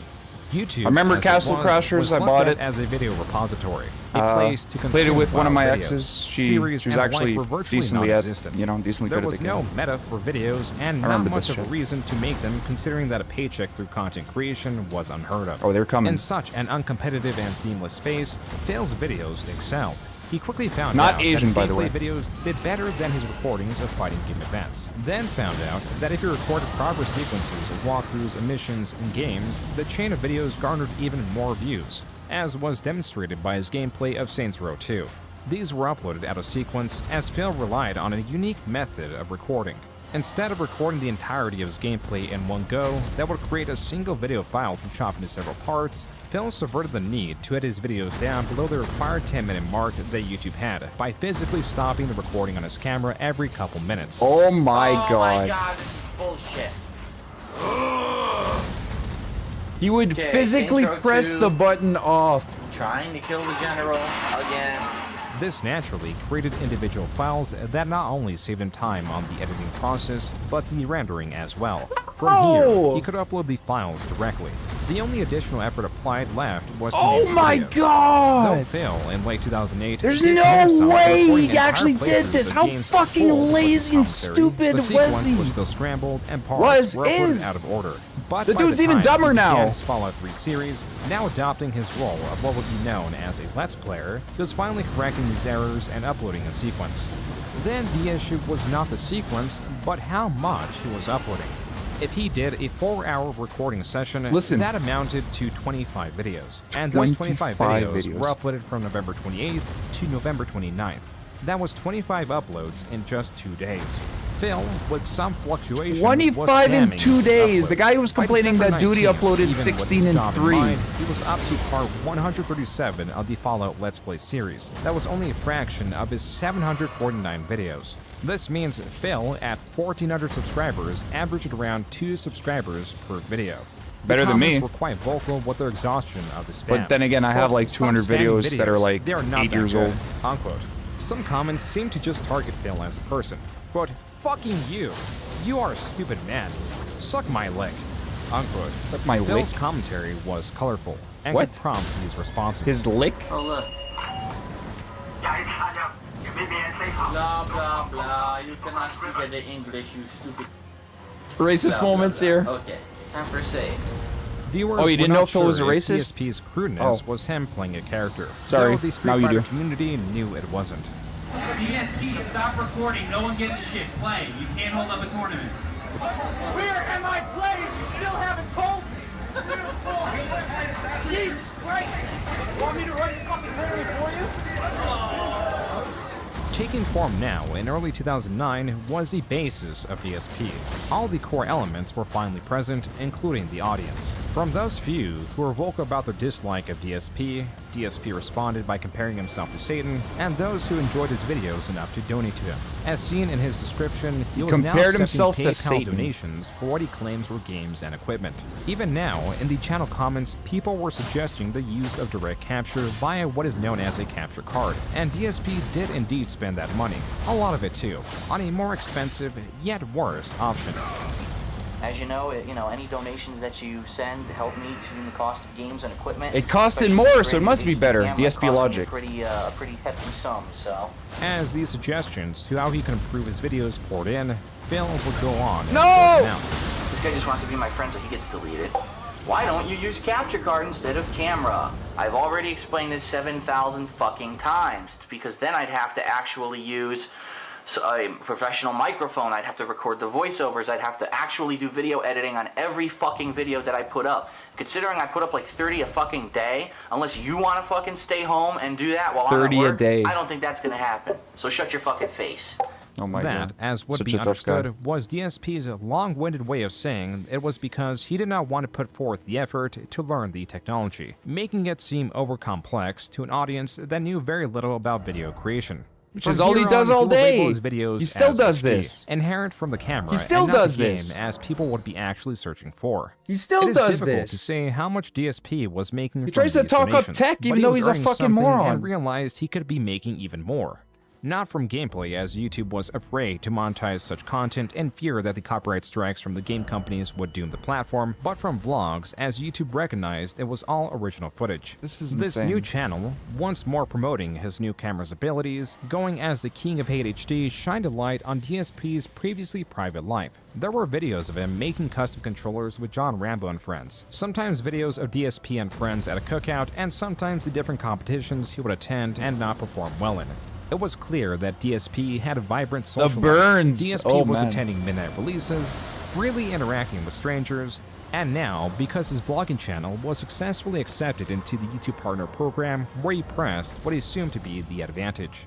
YouTube, I remember as it Castle was Crashers, I looked bought at it. as a video repository, a place to Played it consume with one of wild my videos. exes. She Series was and the actually like were virtually decently non-existent. decently There good at was the no game. meta for videos and I not remember much this of a shit. reason to make them, considering that a paycheck through content creation was unheard of. Oh, they're coming. In such an uncompetitive and themeless space, Phil's videos excelled. He quickly found Not out Asian, that by his the way. gameplay videos did better than his recordings of fighting game events. Then found out that if he recorded proper sequences of walkthroughs and missions in games, the chain of videos garnered even more views, as was demonstrated by his gameplay of Saints Row 2. These were uploaded out of sequence as Phil relied on a unique method of recording. Instead of recording the entirety of his gameplay in one go that would create a single video file to chop into several parts, Phil subverted the need to edit his videos down below the required 10-minute mark that YouTube had by physically stopping the recording on his camera every couple minutes. Oh my Oh God. my god, this is bullshit. He would Okay, physically intro press to- the button off. Trying to kill the general again. This naturally created individual files that not only saved him time on the editing process, but the rendering as well. From here, he could upload the files directly. The only additional effort applied left was to Oh make my videos. God! Though Phil, in late 2008, There's did no himself way recording he actually entire did playthroughs this. of How games fucking full with lazy and commentary, stupid the sequence was he? was still scrambled and parts were uploaded Is. out of order. But The by dude's the even time dumber he began now. his Fallout 3 series, now adopting his role of what would be known as a Let's Player, he was finally correcting these errors and uploading a sequence. Then the issue was not the sequence, but how much he was uploading. If he did a 4-hour recording session, Listen. that amounted to 25 videos. And those 25 videos, 25 were uploaded from November 28th to November 29th. That was 25 uploads in just 2 days. Phil, with some fluctuation, was 25 in spamming 2 his days. uploads. The guy who was By complaining December that Duty 19th, uploaded even with 16 his and job in 3. mind, he was up to part 137 of the Fallout Let's Play series. That was only a fraction of his 749 videos. This means Phil, at 1,400 subscribers, averaged around 2 subscribers per video. Better The than me. comments were quite vocal with their exhaustion of the spam. But then again, I have Quote, like "Stop 200 spamming videos that are like They are not 8 that years good," old. Unquote. Some comments seem to just target Phil as a person. Quote, "Fucking you. You are a stupid man. Suck my lick." Unquote. Suck my Phil's lick? commentary was colorful and What? could prompt these responses. His lick? Oh look. Blah blah blah. You cannot speak any English, you stupid. Racist Blah, blah, moments blah. here. Okay. Time for save. Viewers Oh, you were didn't not know Phil was sure a if racist? DSP's crudeness Oh. was him playing a character. Sorry, Though the Street now you Fighter do. community knew it wasn't. DSP, stop recording. No one gives a shit. Play. You can't hold up a tournament. Where am I playing? You still haven't told me. Jesus Christ! Want me to run your fucking tournament for you? Taking form now in early 2009 was the basis of DSP. All the core elements were finally present, including the audience. From those few who were vocal about their dislike of DSP, DSP responded by comparing himself to Satan, and those who enjoyed his videos enough to donate to him. As seen in his description, he was now compared accepting himself to PayPal Satan. donations for what he claims were games and equipment. Even now, in the channel comments, people were suggesting the use of direct capture via what is known as a capture card, and DSP did indeed spend that money, a lot of it too, on a more expensive, yet worse option. As you know, any donations that you send help me to the cost of games and equipment. It costed especially more, for so it must be HD better. camera, DSP it cost me logic. a pretty hefty sum, so. As these suggestions to how he can improve his videos poured in, Phil would go on and No! point them out. His This guy just wants to be my friend so he gets deleted. Why don't you use capture card instead of camera? I've already explained this 7,000 fucking times. It's because then I'd have to actually use a professional microphone. I'd have to record the voiceovers. I'd have to actually do video editing on every fucking video that I put up. Considering I put up like 30 a fucking day, unless you want to fucking stay home and do that while I'm at 30 a work, day. I don't think that's gonna happen. So shut your fucking face. Oh my That, god. as would Such be a tough guy. understood, was DSP's long-winded way of saying it was because he did not want to put forth the effort to learn the technology, making it seem over-complex to an audience that knew very little about video creation. Which From is all he here does on, all will label day. his videos He still as does HP, this. Inherent from the camera. He still and not does the game, this. as people would be actually searching for. He still it is does difficult this. to say how much DSP was making. He from tries to these talk up donations, tech but even he though was he's a earning fucking something moron. And realized he could be making even more. Not from gameplay, as YouTube was afraid to monetize such content and fear that the copyright strikes from the game companies would doom the platform, but from vlogs, as YouTube recognized it was all original footage. This is This insane. new channel, once more promoting his new camera's abilities, going as the king of hate HD, shined a light on DSP's previously private life. There were videos of him making custom controllers with John Rambo and friends, sometimes videos of DSP and friends at a cookout, and sometimes the different competitions he would attend and not perform well in. It was clear that DSP had a vibrant social burns! life. DSP Oh, was man. attending midnight releases, freely interacting with strangers, and now, because his vlogging channel was successfully accepted into the YouTube Partner Program, where he pressed what he assumed to be the advantage.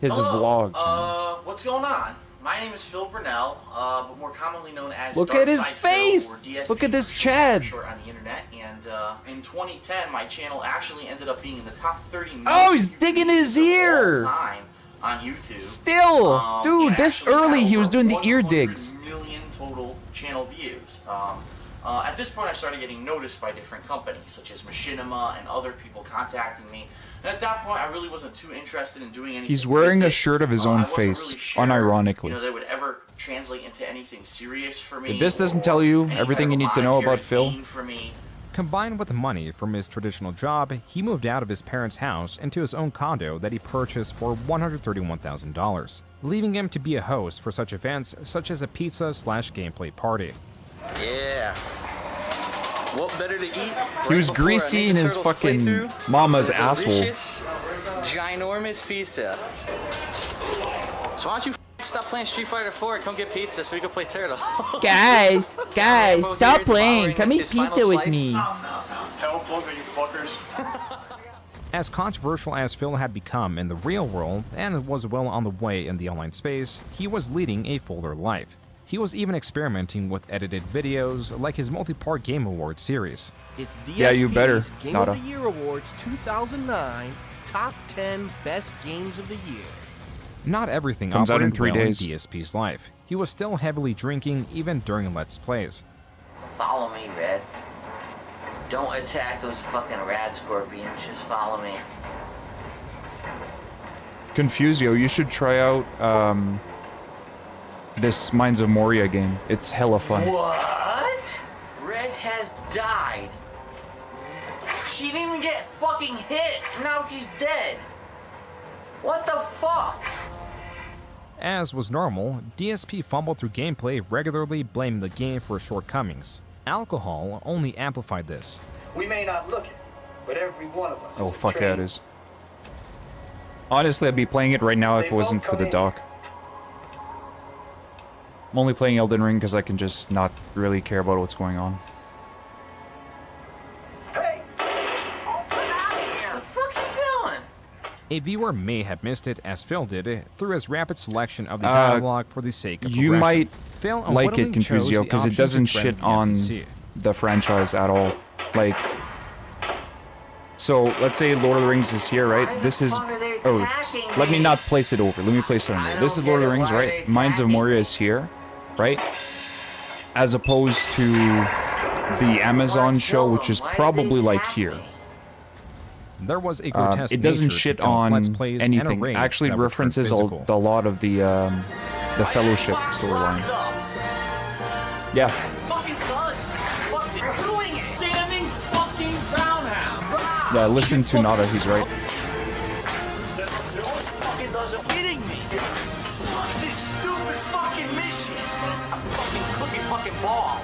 His Hello, vlog. What's going on? My name is Phil Brunel, but more commonly known as Look at his Darksyde Phil, face! or DSP Look at this for Chad! short on the internet. And in 2010, my channel actually ended up being in the top 30 Oh, most he's digging his ear! of all time on YouTube. Still! Dude, and this actually early had he was over doing the ear 100 digs. million total channel views. At this point, I started getting noticed by different companies, such as Machinima and other people contacting me. And at that point, I really wasn't too interested in doing anything. He's wearing with a it. shirt of his I own wasn't face, really sure, unironically. You know, that would ever translate into anything serious for me. If this doesn't tell you any everything you kind of need to know monetary about Phil, gain for me. Combined with the money from his traditional job, he moved out of his parents' house into his own condo that he purchased for $131,000, leaving him to be a host for such events such as a pizza/gameplay party. Yeah. What better to eat? he was greasy in his fucking mama's asshole. Ginormous pizza. So why don't you stop playing Street Fighter 4 and come get pizza so we can play Turtle? Guys, stop playing. Come eat pizza with me. Help, look at you fuckers. As controversial as Phil had become in the real world and was well on the way in the online space, he was leading a fuller life. He was even experimenting with edited videos like his multi-part Game Awards series. It's DSP's Yeah, you better, Game Nada. of the Year Awards 2009 Top 10 Best Games of the Year. Not everything Comes out in operated 3 well days. in DSP's life. He was still heavily drinking even during Let's Plays. Follow me, Red. Don't attack those fucking rad scorpions. Just follow me. Confusio, you should try out this Mines of Moria game. It's hella fun. What? Red has died. She didn't even get fucking hit. Now she's dead. What the fuck? As was normal, DSP fumbled through gameplay, regularly blaming the game for its shortcomings. Alcohol only amplified this. We may not look it, but every one of us Oh, is a fuck yeah, trained it is. Honestly, I'd be playing it right now if it wasn't for the doc. I'm only playing Elden Ring because I can just not really care about what's going on. A viewer may have missed it as Phil did through his rapid selection of the dialogue for the sake of You progression. might Phil like it, unwittingly chose Confusio, the because it options doesn't to trend shit the on NPC. the franchise at all. Like, so let's say Lord of the Rings is here, right? This is, oh, let me not place it over. Let me place it on there. This is Lord of the Rings, right? Mines of Moria is here, right? As opposed to the Amazon show, which is probably like here. There was a grotesque It doesn't nature to shit Phil's on Let's Plays and a anything. rage Actually that would turn references a physical. lot of the Fellowship storyline. Yeah. Fucking does. What they're doing it. Standing fucking roundhouse. Yeah, listen to Nada, he's right. Fucking doesn't kidding me. This stupid fucking mission. I'm fucking cooking fucking balls balls.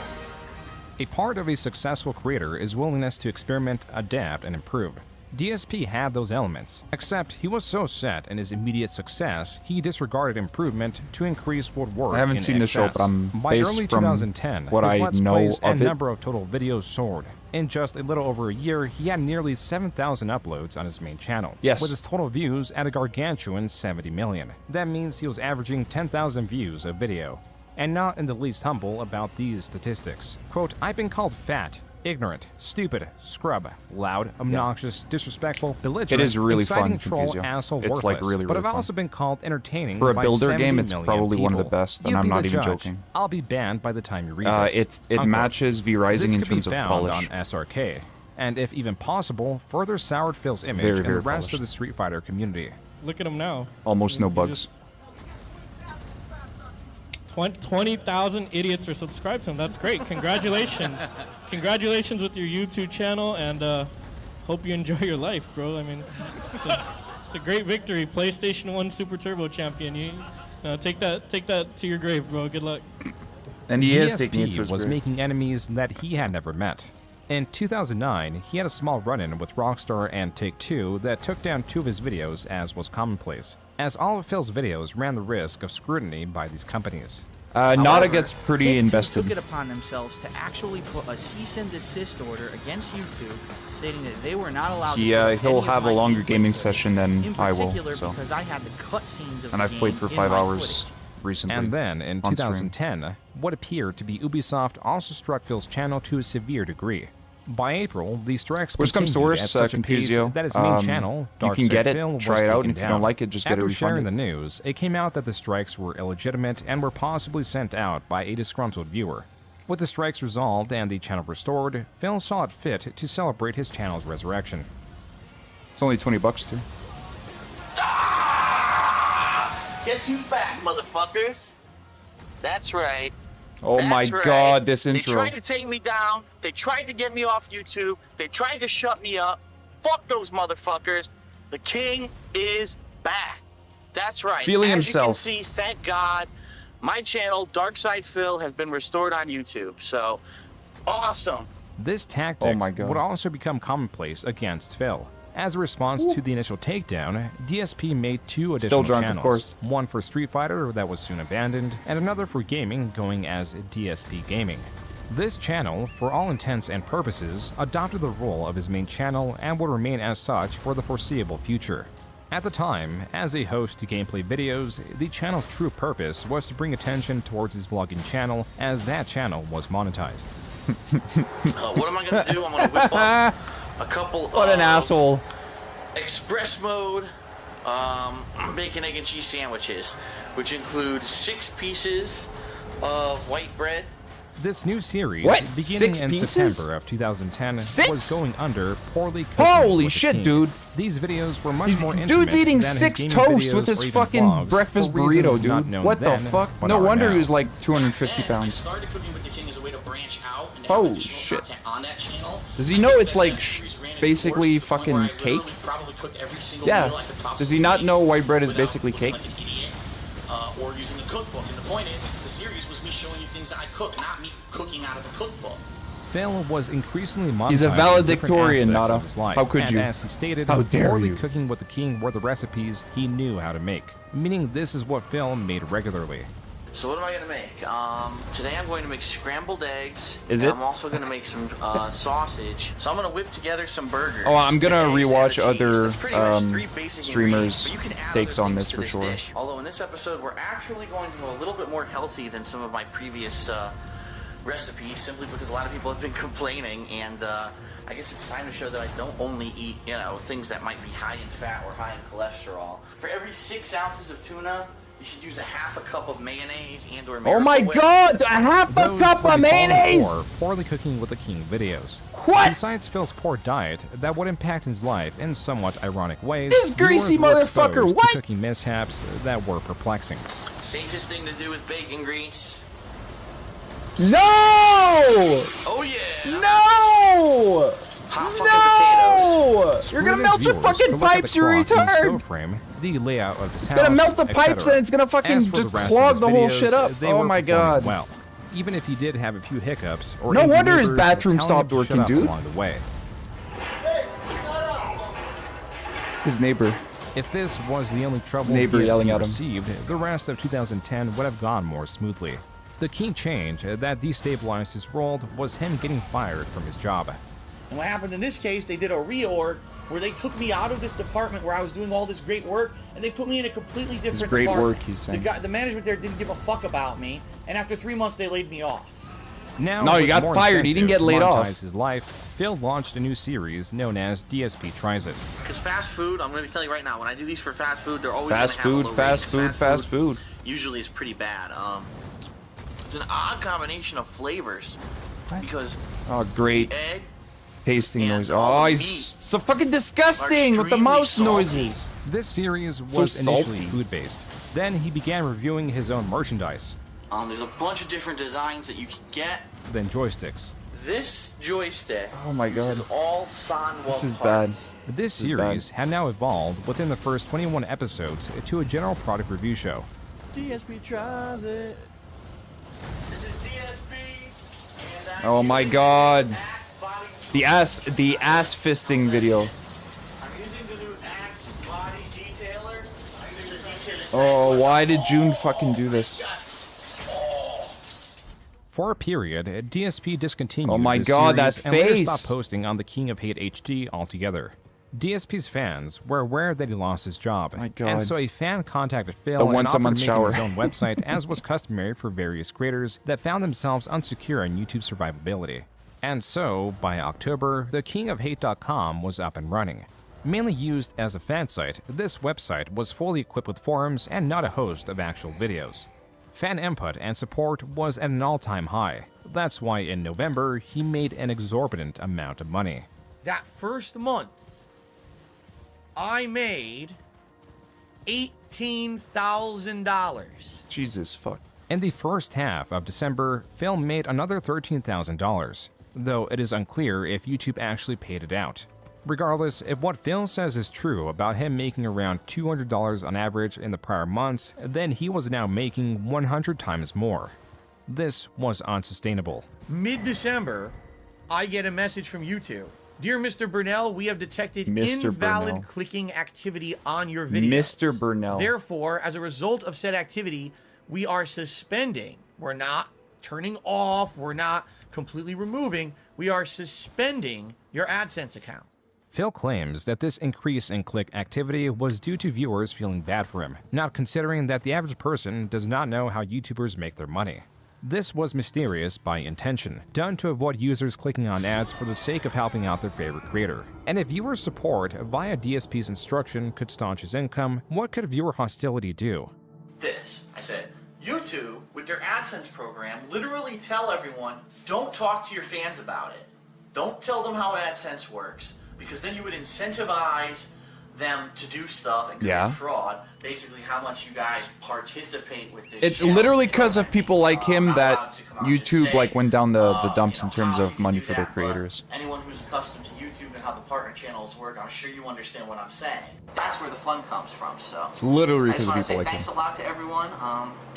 A part of a successful creator is willingness to experiment, adapt, and improve. DSP had those elements, except he was so set in his immediate success, he disregarded improvement to increase what worked. I haven't seen the show, but I'm by based early from 2010, what his I Let's know Plays and of it. number of total videos soared. In just a little over a year, he had nearly 7,000 uploads on his main channel, Yes. with his total views at a gargantuan 70 million. That means he was averaging 10,000 views a video, and not in the least humble about these statistics. Quote, I've been called fat, ignorant, stupid, scrub, loud, obnoxious, disrespectful, belligerent, It is really fun, inciting troll, Confusio. asshole, It's, like, worthless. really, But really I've fun. also been called entertaining For a by builder 70 game, it's million probably one of the people. best, and You I'm be not the even judge. joking. I'll be banned by the time you read this. It Unquote. matches V Rising This in could be terms of found polish. on SRK, and if even possible, further soured Phil's image Very, and very the rest polished. of the Street Fighter community. Look at him now. Almost no He bugs. 20,000 idiots are subscribed to him. That's great. Congratulations. Congratulations with your YouTube channel, and hope you enjoy your life, bro. I mean, it's a great victory. PlayStation 1 Super Turbo Champion. You take that to your grave, bro. Good luck. And he is DSP taking it to his was grave. making enemies that he had never met. In 2009, he had a small run-in with Rockstar and Take-Two that took down 2 of his videos, as was commonplace, as all of Phil's videos ran the risk of scrutiny by these companies. Nada However, gets pretty Take-Two invested. took it upon themselves to actually put a cease and desist order against YouTube, stating that they were not allowed to He, put any he'll of have a my longer gameplay gaming footage, session than in I will, particular so. because I had the cutscenes of And the I've played game for in 5 my hours footage. recently. And then, in on stream. 2010, what appeared to be Ubisoft also struck Phil's channel to a severe degree. By April, the strikes Worst comes to continued worst, at such a pace Confusio. that his main channel, You can Darksyde get it, Phil, was try it out, taken and if you down. don't like it, just get it After sharing refunded. the news, it came out that the strikes were illegitimate and were possibly sent out by a disgruntled viewer. With the strikes resolved and the channel restored, Phil saw it fit to celebrate his channel's resurrection. It's only 20 bucks too. Guess who's back, motherfuckers? That's right. Oh my That's right. god, this They intro. tried to take me down. They tried to get me off YouTube. They tried to shut me up. Fuck those motherfuckers. The king is back. That's right. Feeling As himself. you can see, thank God, my channel, Darksyde Phil, has been restored on YouTube. So, awesome. This tactic Oh my God. would also become commonplace against Phil. As a response to the initial takedown, DSP made 2 additional drunk, of channels. course. One for Street Fighter that was soon abandoned, and another for gaming going as DSP Gaming. This channel, for all intents and purposes, adopted the role of his main channel and will remain as such for the foreseeable future. At the time, as a host to gameplay videos, the channel's true purpose was to bring attention towards his vlogging channel, as that channel was monetized. What am I going to do? I'm going to whip up a couple What an asshole. express mode bacon, egg, and cheese sandwiches, which include 6 pieces of white bread. This new series, What? beginning 6 in pieces? September of 2010, 6? was going under poorly cooking Holy with the shit, King. dude. These videos were much He's- more intimate dude's eating than his 6 gaming toast with videos his or even fucking vlogs, breakfast for reasons burrito, not dude. known What the then, fuck? but No are wonder now. he was like 250 I pounds. started cooking with the king as a way to branch out and Holy have additional shit. content on that channel. Does he know it's like basically fucking cake? Probably cooked every single Yeah. meal I could possibly Does he not eat know white bread is without basically looking cake? like an idiot, or using the cookbook. And the point is, the series was me showing you things that I cook, not me cooking out of a cookbook. Phil was increasingly monetized He's a in different valedictorian, aspects Nada. of his life, How could and you? as he stated, How dare poorly you? cooking with the King were the recipes he knew how to make, meaning this is what Phil made regularly. So what am I going to make? Today I'm going to make scrambled eggs. Is and it? I'm also going to make some sausage. So I'm going to whip together some burgers. Oh, I'm gonna the eggs and rewatch the cheese. other That's pretty much 3 basic streamers' ingredients, but you can add takes other on things this to for sure. dish. Although in this episode we're actually going to go a little bit more healthy than some of my previous recipes, simply because a lot of people have been complaining, and I guess it's time to show that I don't only eat, you know, things that might be high in fat or high in cholesterol. For every 6 ounces of tuna, you should use a half a cup of mayonnaise and or Oh my Miracle Whip. god, a half a Those cup were of the following mayonnaise! 4 poorly cooking with the King videos. What? Besides Phil's poor diet that would impact his life in somewhat ironic ways, This greasy viewers were motherfucker, exposed to what? cooking mishaps that were perplexing. Safest thing to do with bacon grease. No! Oh yeah! No! Hot fucking potatoes. No! You're gonna Screw melt these your viewers fucking to look at pipes, the you clock in the retard! stove frame, the layout of this It's gonna melt the pipes and it's gonna fucking just clog the whole shit up. Oh my god. Well, even if he did have a few hiccups or No angry wonder his neighbors bathroom telling him stopped to shut working, up dude. along the way. His neighbor. If this was the only trouble Neighbor yelling DSP at him. received, the rest of 2010 would have gone more smoothly. The key change that destabilized his world was him getting fired from his job. And what happened in this case, they did a reorg where they took me out of this department where I was doing all this great work, and they put me in a completely different great department. work, he's saying. The management there didn't give a fuck about me, and after 3 months, they laid me off. Now, No, you with got more fired. He didn't incentive get laid to off. monetize his life, Phil launched a new series known as DSP Tries It. Because fast food, I'm going to tell you right now, when I do these for fast food, they're always Fast going to have food, a low fast rating, 'cause food, fast food. Usually it's pretty bad. It's an odd combination of flavors because Oh, great. egg, Tasting and noise. all Oh, the he's meat so fucking disgusting with the extremely mouse salty. noises. This series So was initially salty. food-based. Then he began reviewing his own merchandise, there's a bunch of different designs that you can get. then joysticks. This joystick Oh my god. is all Sanwa This is parts. bad. This This is bad. series had now evolved within the first 21 episodes to a general product review show. DSP tries it. This is DSP. And Oh my god. The ass fisting video. I'm using the new Axe body detailer. I'm using the detailer. Oh, why did Joon fucking do this? For a period, DSP discontinued Oh my this god, series that and later face. stopped posting on the King of Hate HD altogether. DSP's fans were aware that he lost his job, My god. and so a fan contacted Phil The and once a offered month to make him shower. his own website, as was customary for various creators that found themselves unsecure in YouTube survivability. And so, by October, the kingofhate.com was up and running. Mainly used as a fan site, this website was fully equipped with forums and not a host of actual videos. Fan input and support was at an all-time high. That's why in November, he made an exorbitant amount of money. That first month, I made $18,000. Jesus fuck. In the first half of December, Phil made another $13,000, though it is unclear if YouTube actually paid it out. Regardless, if what Phil says is true about him making around $200 on average in the prior months, then he was now making 100 times more. This was unsustainable. Mid-December, I get a message from YouTube. Dear Mr. Burnell, we have detected Mr. invalid Burnell. clicking activity on your video. Mr. Burnell. Therefore, as a result of said activity, we are suspending. We're not turning off. We're not completely removing. We are suspending your AdSense account. Phil claims that this increase in click activity was due to viewers feeling bad for him, not considering that the average person does not know how YouTubers make their money. This was mysterious by intention, done to avoid users clicking on ads for the sake of helping out their favorite creator. And if viewer support via DSP's instruction could staunch his income, what could viewer hostility do? This. I said, YouTube, with their AdSense program, literally tell everyone, don't talk to your fans about it. Don't tell them how AdSense works, because then you would incentivize them to do stuff and commit fraud. Basically, how much you guys participate with this. It's channel. literally because of people like him that YouTube like went down the dumps in terms of money for their creators. Anyone who's accustomed to YouTube and how the partner channels work, I'm sure you understand what I'm saying. That's where the fun comes from. So It's literally I just because of want to people say like thanks him. a lot to everyone.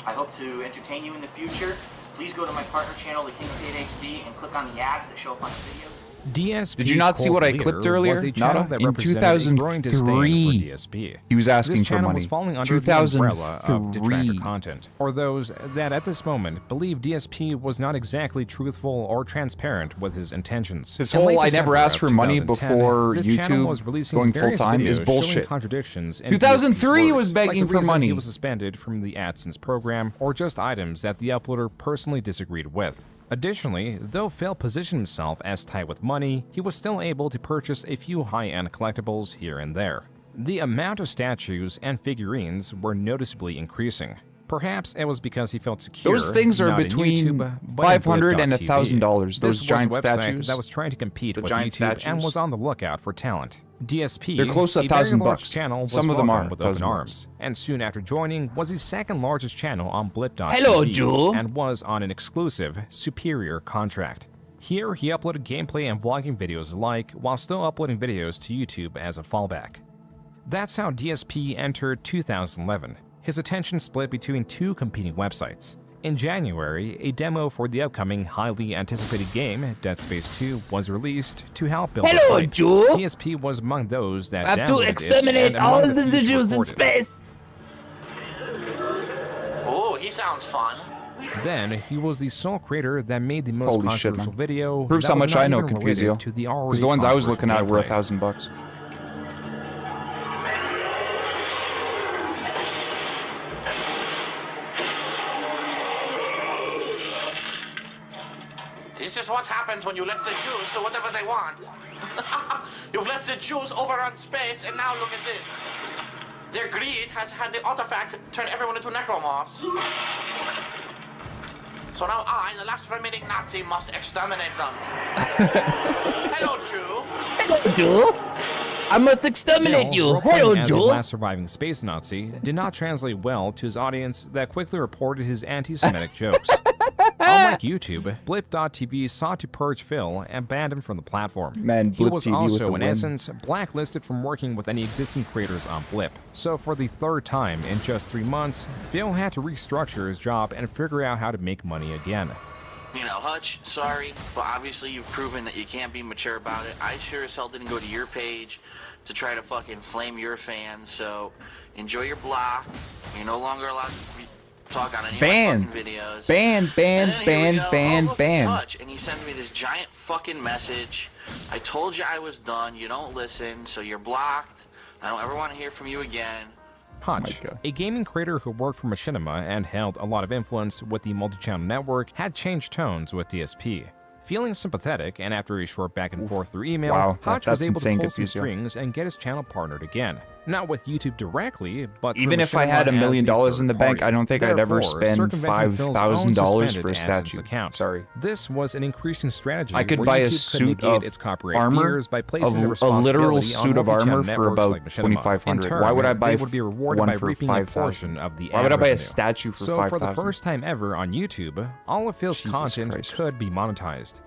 I hope to entertain you in the future. Please go to my partner channel, the King of Hate HD, and click on the ads that show up on the video. DSP Did you not see what I clipped earlier? was a channel Nada? that In represented a growing disdain for 2003, DSP. he was asking This for channel money. was falling under the umbrella of detractor 2003. content, or those that at this moment believe DSP was not exactly truthful or transparent with his intentions. His In whole late "I never December asked of for money 2010, before this channel was YouTube releasing going various full-time" is videos bullshit. showing contradictions in 2003 DSP's was words, begging like the for reason money. He was suspended from the AdSense program, or just items that the uploader personally disagreed with. Additionally, though Phil positioned himself as tight with money, he was still able to purchase a few high-end collectibles here and there. The amount of statues and figurines were noticeably increasing. Perhaps it was because he felt secure. Those things are not in between YouTube, but in $500 and Blip.tv. $1,000, those This was giant a website statues. that was trying to compete The with giant YouTube and statues. was on the lookout for talent. DSP, They're close to a very $1,000 large bucks. channel, was Some of them welcomed are with open $1,000 arms, and soon after joining was the second largest channel on Blip.tv. Hello, Joe. And was on an exclusive, superior contract. Here, he uploaded gameplay and vlogging videos alike, while still uploading videos to YouTube as a fallback. That's how DSP entered 2011. His attention split between two competing websites. In January, a demo for the upcoming highly anticipated game, Dead Space 2, was released to help build the fight. Joe. DSP was among those that I have to downloaded exterminate it, and all among the few Jews in recorded. space. Oh, he sounds fun. Then, he was the sole creator that made the most Holy shit, controversial man. video. Proves that how was much not I know even related Confusio. to the Because the ones I was looking at were controversial $1,000. This is what happens when you let the Jews do whatever they want. You've let the Jews overrun space, and now look at this. Their greed has had the artifact turn everyone into necromorphs. So now I, the last remaining Nazi, must exterminate them. Hello, Jew. Hello, Joe. I must exterminate you. Role-playing Hello, as the Joe. last surviving space Nazi did not translate well to his audience that quickly reported his anti-Semitic jokes. Unlike YouTube, Blip.tv sought to purge Phil and banned him from the platform. Man, he Blip was TV with also, the in win. essence, blacklisted from working with any existing creators on Blip. So for the third time in just 3 months, Phil had to restructure his job and figure out how to make money again. You know, Hutch, sorry, but obviously you've proven that you can't be mature about it. I sure as hell didn't go to your page to try to fucking flame your fans, so enjoy your block. You're no longer allowed to talk on any of my fucking videos. Ban. Hutch, and he sends me this giant fucking message. I told you I was done. You don't listen, so you're blocked. I don't ever want to hear from you again. Hutch, a gaming creator who worked for Machinima and held a lot of influence with the multi-channel network, had changed tones with DSP. Feeling sympathetic, and after a short back and forth through email, Wow, Hutch was that's able to insane, pull some Confusio. strings and get his channel partnered again. Not with YouTube directly, but Even through if I Machinima had $1 as million the in third the bank, party. I don't think I'd ever Therefore, spend circumventing Phil's own $5,000 suspended for a AdSense statue. account. Sorry. This was an increasing strategy I could where buy a YouTube could suit negate of its copyright armor, fears by placing the a literal responsibility suit on of multi-channel armor for networks about like Machinima. $2,500. In turn, Why would I buy they would be rewarded one by for reaping a $5,000? portion of the Why would I buy a revenue. statue for So for the $5,000? first time ever on YouTube, all of Phil's Jesus content Christ. could be monetized.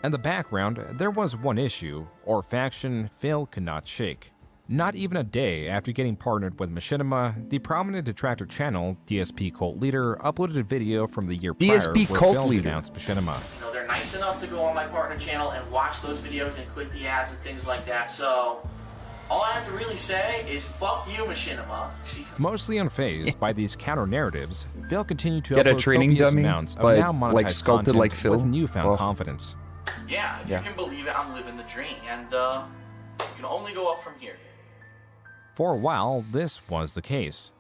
In the background, there was one issue, or faction, Phil could not shake. Not even a day after getting partnered with Machinima, the prominent detractor channel, DSP Cult Leader, uploaded a video from the year DSP prior Cult where Phil Leader. denounced Machinima. You know, they're nice enough to go on my partner channel and watch those videos and click the ads and things like that, so all I have to really say is fuck you, Machinima. Mostly unfazed by these counter-narratives, Phil continued to Get a upload training copious dummy, amounts of but, now monetized like, sculpted content like Phil? with newfound Oh. confidence. Yeah, if Yeah. you can believe it, I'm living the dream, and you can only go up from here. For a while, this was the case.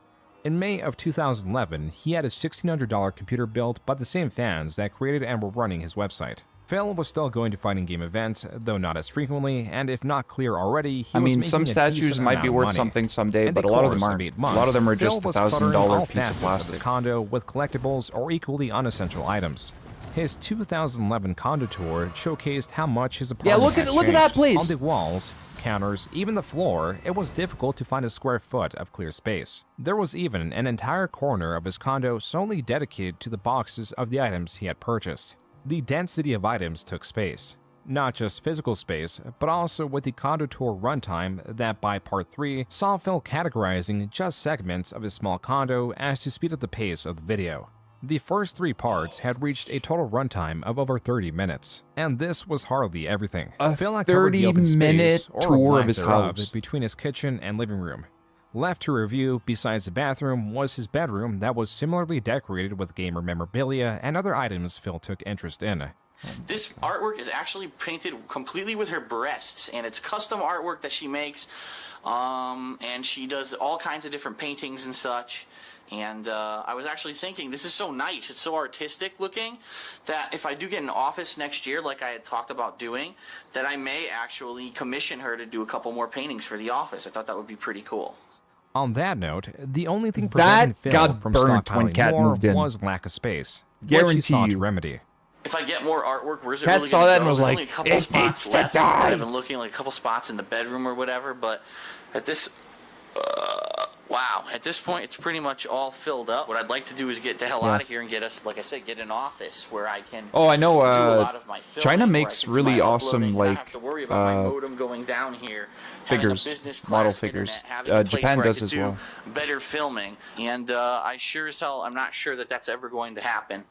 In May of 2011, he had a $1,600 computer built by the same fans that created and were running his website. Phil was still going to fighting game events, though not as frequently, and if not clear already, he I was mean, making some a statues decent might amount be of worth money. something someday, In but the a lot of course them aren't. 8 A lot of them are Phil just was $1,000 cluttering all piece of facets his plastic. condo with collectibles or equally unessential items. His 2011 condo tour showcased how much his apartment look had at that changed. place. On the walls, counters, even the floor, it was difficult to find a square foot of clear space. There was even an entire corner of his condo solely dedicated to the boxes of the items he had purchased. The density of items took space. Not just physical space, but also with the condo tour runtime that by part 3 saw Phil categorizing just segments of his small condo as to speed up the pace of the video. The first 3 parts had reached a total runtime of over 30 minutes, and this was hardly everything. A Phil uncovered the open 30-minute space, or tour lack of his thereof, house. between his kitchen and living room. Left to review, besides the bathroom, was his bedroom that was similarly decorated with gamer memorabilia and other items Phil took interest in. This artwork is actually painted completely with her breasts, and it's custom artwork that she makes, and she does all kinds of different paintings and such. And I was actually thinking, this is so nice, it's so artistic looking, that if I do get an office next year, like I had talked about doing, that I may actually commission her to do a couple more paintings for the office. I thought that would be pretty cool. On that note, the only thing That preventing Phil got from burnt when stockpiling Cat more moved in. was lack of space, which Guarantee he sought you. to remedy. If I get more artwork, where's it Cat really saw gonna that go? and was There's like, only a couple "It spots needs to left. die." I've been looking like a couple spots in the bedroom or whatever, but at this Wow, at this point, it's pretty much all filled up. What I'd like to do is get the hell out of here and get us, like I said, get an office where I can Oh, I know. do a lot of my filming, China where I makes can do my really uploading, awesome not like have to worry about my modem going down here, having a figures, business model class figures. internet, having a place Japan where I does could as do well. better filming, and I sure as hell, I'm not sure that that's ever going to happen.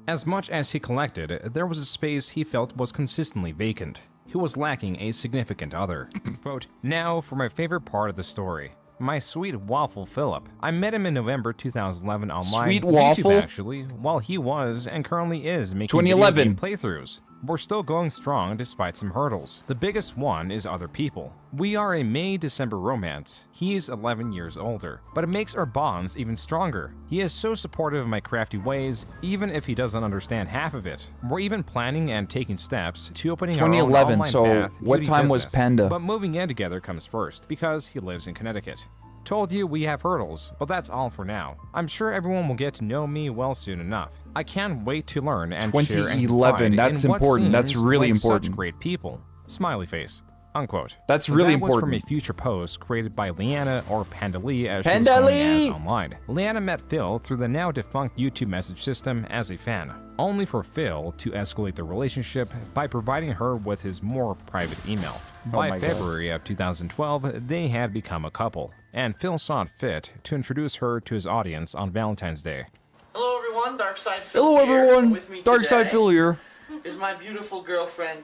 As much as he collected, there was a space he felt was consistently vacant. He was lacking a significant other. Quote, now for my favorite part of the story. My sweet waffle Philip. I met him in November 2011 online. Sweet YouTube, waffle? actually, while he was and currently is making 2011 video game playthroughs. We're still going strong despite some hurdles. The biggest one is other people. We are a May-December romance. He is 11 years older, but it makes our bonds even stronger. He is so supportive of my crafty ways, even if he doesn't understand half of it. We're even planning and taking steps to opening our own 2011, online so bath what beauty time was business. Panda? But moving in together comes first, because he lives in Connecticut. Told you we have hurdles, but that's all for now. I'm sure everyone will get to know me well soon enough. I can't wait to learn and share and 2011, confide that's in what important. That's seems really like important. Such great people. Smiley face. Unquote. That's really that was from important. a future post created by Leanna, or Panda Lee as she was Panda known Lee! as online. Leanna met Phil through the now defunct YouTube message system as a fan, only for Phil to escalate the relationship by providing her with his more private email. By my God. February of 2012, they had become a couple, and Phil saw it fit to introduce her to his audience on Valentine's Day. Hello, everyone. Darksyde Phil Hello, here. everyone. With me Darksyde today Phil here. is my beautiful girlfriend,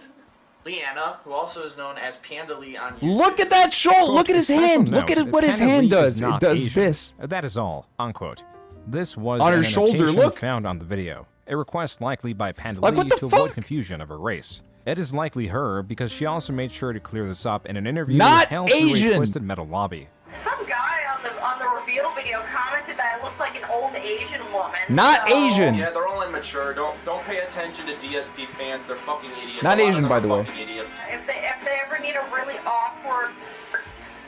Leanna, who also is known as Panda Lee on YouTube. Look at that show. Quote, Look at his "A special hand. Look note, at what his Panda hand Lee is does. It not does Asian. this. That is all." Unquote. This was On her an shoulder, annotation look. found on the video. A request likely by Panda Like, Lee what the to avoid fuck? confusion of her race. It is likely her because she also made sure to clear this up in an interview Not held through a Asian. Twisted Metal lobby. Some guy on the reveal video commented that I looked like an old Asian woman. Not so- Asian. Yeah, they're all immature. Don't pay attention to DSP fans. They're fucking idiots. Not A lot of Asian, them by are the way. fucking idiots. If they ever need a really awkward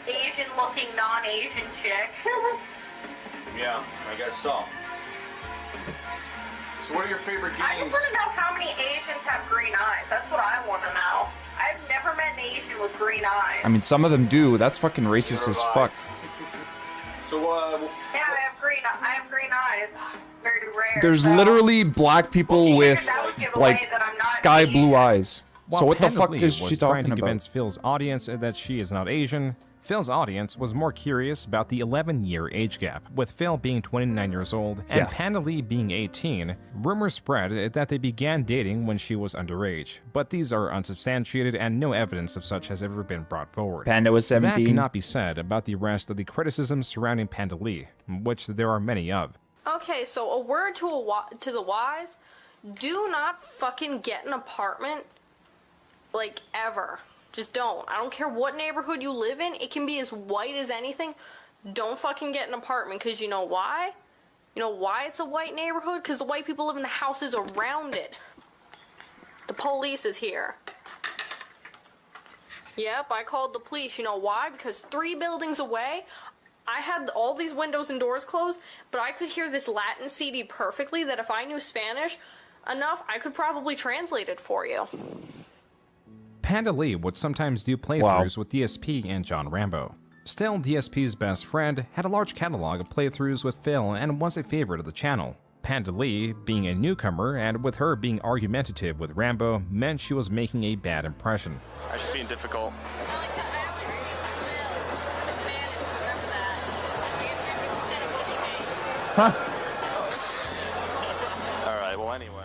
Asian-looking non-Asian chick. Yeah, I guess so. So what are your favorite I just games? want to know how many Asians have green eyes. That's what I want to know. I've never met an Asian with green eyes. I mean, some of them do. That's fucking racist as fuck. So Yeah, I have green eyes. Very rare. There's so- literally black people with like sky blue eyes. So While what the Panda fuck Lee is was she trying talking to about? convince Phil's audience that she is not Asian, Phil's audience was more curious about the 11-year age gap, with Phil being 29 years old and Yeah. Panda Lee being 18. Rumors spread that they began dating when she was underage, but these are unsubstantiated and no evidence of such has ever been brought forward. Panda was That 17. cannot be said about the rest of the criticisms surrounding Panda Lee, which there are many of. Okay, so a word to the wise: do not fucking get an apartment, like, ever. Just don't. I don't care what neighborhood you live in. It can be as white as anything. Don't fucking get an apartment, because you know why? You know why it's a white neighborhood? Because the white people live in the houses around it. The police is here. Yep, I called the police. You know why? Because 3 buildings away, I had all these windows and doors closed, but I could hear this Latin CD perfectly that if I knew Spanish enough, I could probably translate it for you. Panda Lee would sometimes do playthroughs with DSP and John Rambo. Still, DSP's best friend had a large catalog of playthroughs with Phil and was a favorite of the channel. Panda Lee, being a newcomer and with her being argumentative with Rambo, meant she was making a bad impression. I'm just being difficult. Huh. Alright, well anyway.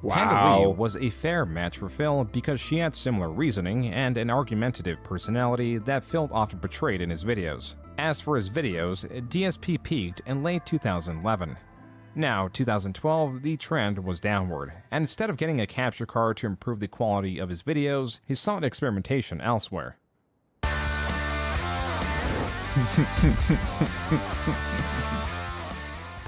Panda Lee was a fair match for Phil because she had similar reasoning and an argumentative personality that Phil often portrayed in his videos. As for his videos, DSP peaked in late 2011. Now, 2012, the trend was downward, and instead of getting a capture card to improve the quality of his videos, he sought experimentation elsewhere.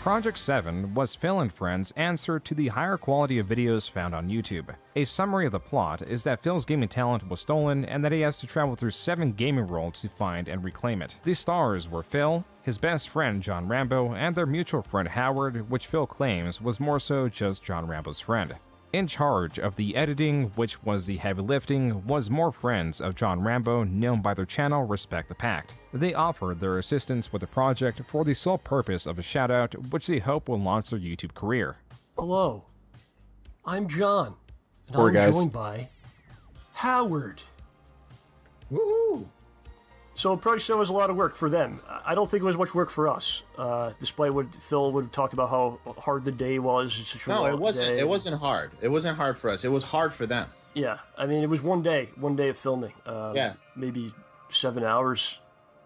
Project 7 was Phil and Friends' answer to the higher quality of videos found on YouTube. A summary of the plot is that Phil's gaming talent was stolen and that he has to travel through 7 gaming worlds to find and reclaim it. The stars were Phil, his best friend John Rambo, and their mutual friend Howard, which Phil claims was more so just John Rambo's friend. In charge of the editing, which was the heavy lifting, was more friends of John Rambo known by their channel Respect the Pact. They offered their assistance with the project for the sole purpose of a shoutout, which they hope will launch their YouTube career. Hello, I'm John, and Poor I'm guys. joined by Howard. Woohoo! So Project 7 was a lot of work for them. I don't think it was much work for us, despite what Phil would talk about how hard the day was. It's such a No, long it wasn't. day. It wasn't hard. It wasn't hard for us. It was hard for them. Yeah, I mean, it was one day of filming. Yeah. Maybe 7 hours.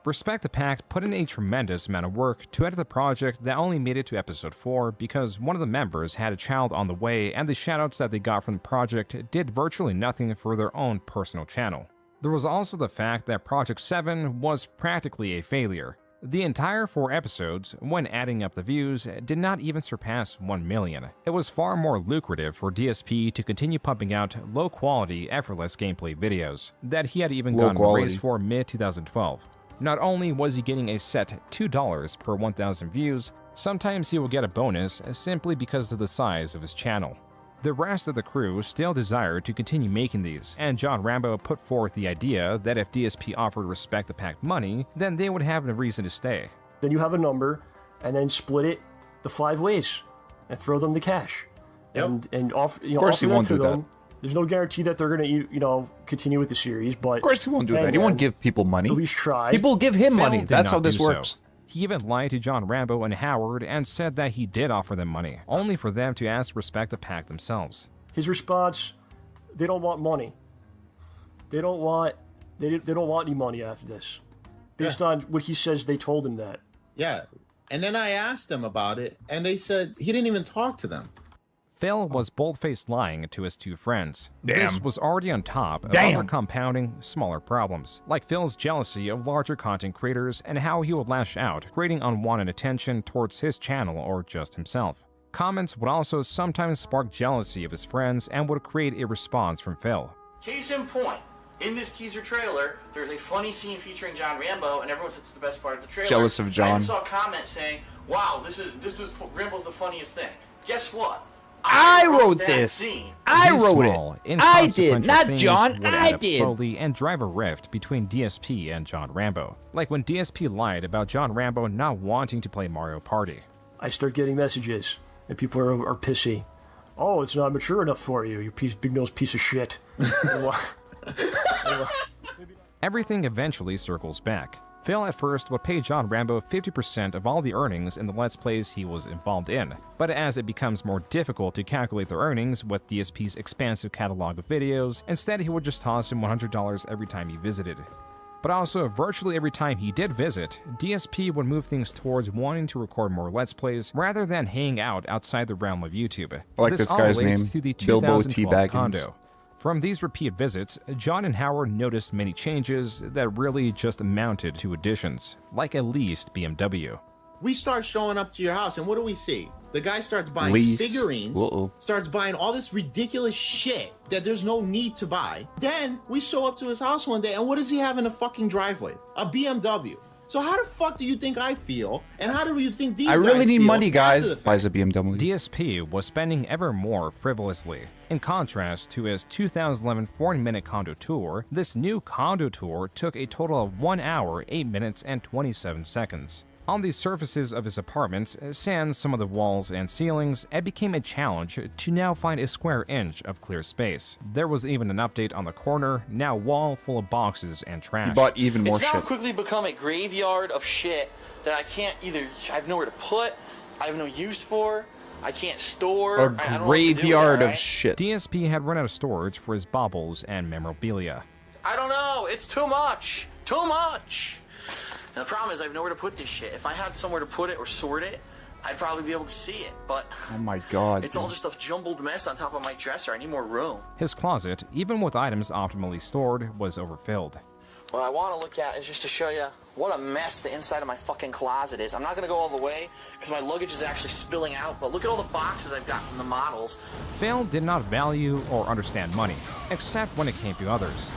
Respect the Pact put in a tremendous amount of work to edit the project that only made it to episode 4 because one of the members had a child on the way and the shoutouts that they got from the project did virtually nothing for their own personal channel. There was also the fact that Project 7 was practically a failure. The entire 4 episodes, when adding up the views, did not even surpass 1 million. It was far more lucrative for DSP to continue pumping out low-quality, effortless gameplay videos that he had even gotten raised for mid-2012. Not only was he getting a set $2 per 1,000 views, sometimes he will get a bonus simply because of the size of his channel. The rest of the crew still desired to continue making these, and John Rambo put forth the idea that if DSP offered Respect the Pact money, then they would have a reason to stay. Then you have a number, and then split it the 5 ways, and throw them the cash. Yep. And offer, Of course offer he that won't to do them. that. There's no guarantee that they're going to, continue with the series, but... Of course he won't do hey, that. He won't man, give people money. At least try. People give him Phil money. did That's not how this do so. works. He even lied to John Rambo and Howard and said that he did offer them money, only for them to ask Respect the Pact themselves. His response, they don't want money. They don't want any money after this. Based on what he says, they told him that. Yeah. And then I asked them about it, and they said he didn't even talk to them. Phil was bold-faced lying to his 2 friends. Damn. This was already on top of Damn. other compounding, smaller problems, like Phil's jealousy of larger content creators and how he would lash out, creating unwanted attention towards his channel or just himself. Comments would also sometimes spark jealousy of his friends and would create a response from Phil. Case in point, in this teaser trailer, there's a funny scene featuring John Rambo, and everyone says it's the best part of the trailer. Jealous of John. I even saw a comment saying, "Wow, this is Rambo's the funniest thing." Guess what? I wrote that this. scene. I These wrote small, it. I did, inconsequential not things John. would I add up did. slowly and drive a rift between DSP and John Rambo. Like when DSP lied about John Rambo not wanting to play Mario Party. I start getting messages, and people are pissy. Oh, it's not mature enough for you, you big-nosed piece of shit. Everything eventually circles back. Phil at first would pay John Rambo 50% of all the earnings in the Let's Plays he was involved in, but as it becomes more difficult to calculate their earnings with DSP's expansive catalog of videos, instead he would just toss him $100 every time he visited. But also, virtually every time he did visit, DSP would move things towards wanting to record more Let's Plays rather than hang out outside the realm of YouTube. I like this all guy's relates name, to the Bilbo 2012 T. Baggins. condo. From these repeat visits, John and Howard noticed many changes that really just amounted to additions, like at least BMW. We start showing up to your house, and what do we see? The guy starts buying Lease. figurines, Uh-oh. starts buying all this ridiculous shit that there's no need to buy. Then we show up to his house one day, and what does he have in the fucking driveway? A BMW. So how the fuck do you think I feel? And how do you think these I guys really need feel money, after guys. the fact? Buys a BMW. DSP was spending ever more frivolously. In contrast to his 2011 40-minute condo tour, this new condo tour took a total of 1 hour, 8 minutes, and 27 seconds. On the surfaces of his apartments, sans some of the walls and ceilings, it became a challenge to now find a square inch of clear space. There was even an update on the corner, now wall full of boxes and trash. He bought even more It's now shit. quickly become a graveyard of shit that I can't either. I have nowhere to put. I have no use for. I can't store. A I don't know what to do with it, graveyard of right? shit. DSP had run out of storage for his baubles and memorabilia. I don't know. It's too much. Too much. And the problem is I have nowhere to put this shit. If I had somewhere to put it or sort it, I'd probably be able to see it. But Oh my god. it's all just a jumbled mess on top of my dresser. I need more room. His closet, even with items optimally stored, was overfilled. What I want to look at is just to show you what a mess the inside of my fucking closet is. I'm not going to go all the way because my luggage is actually spilling out, but look at all the boxes I've got from the models. Phil did not value or understand money, except when it came to others.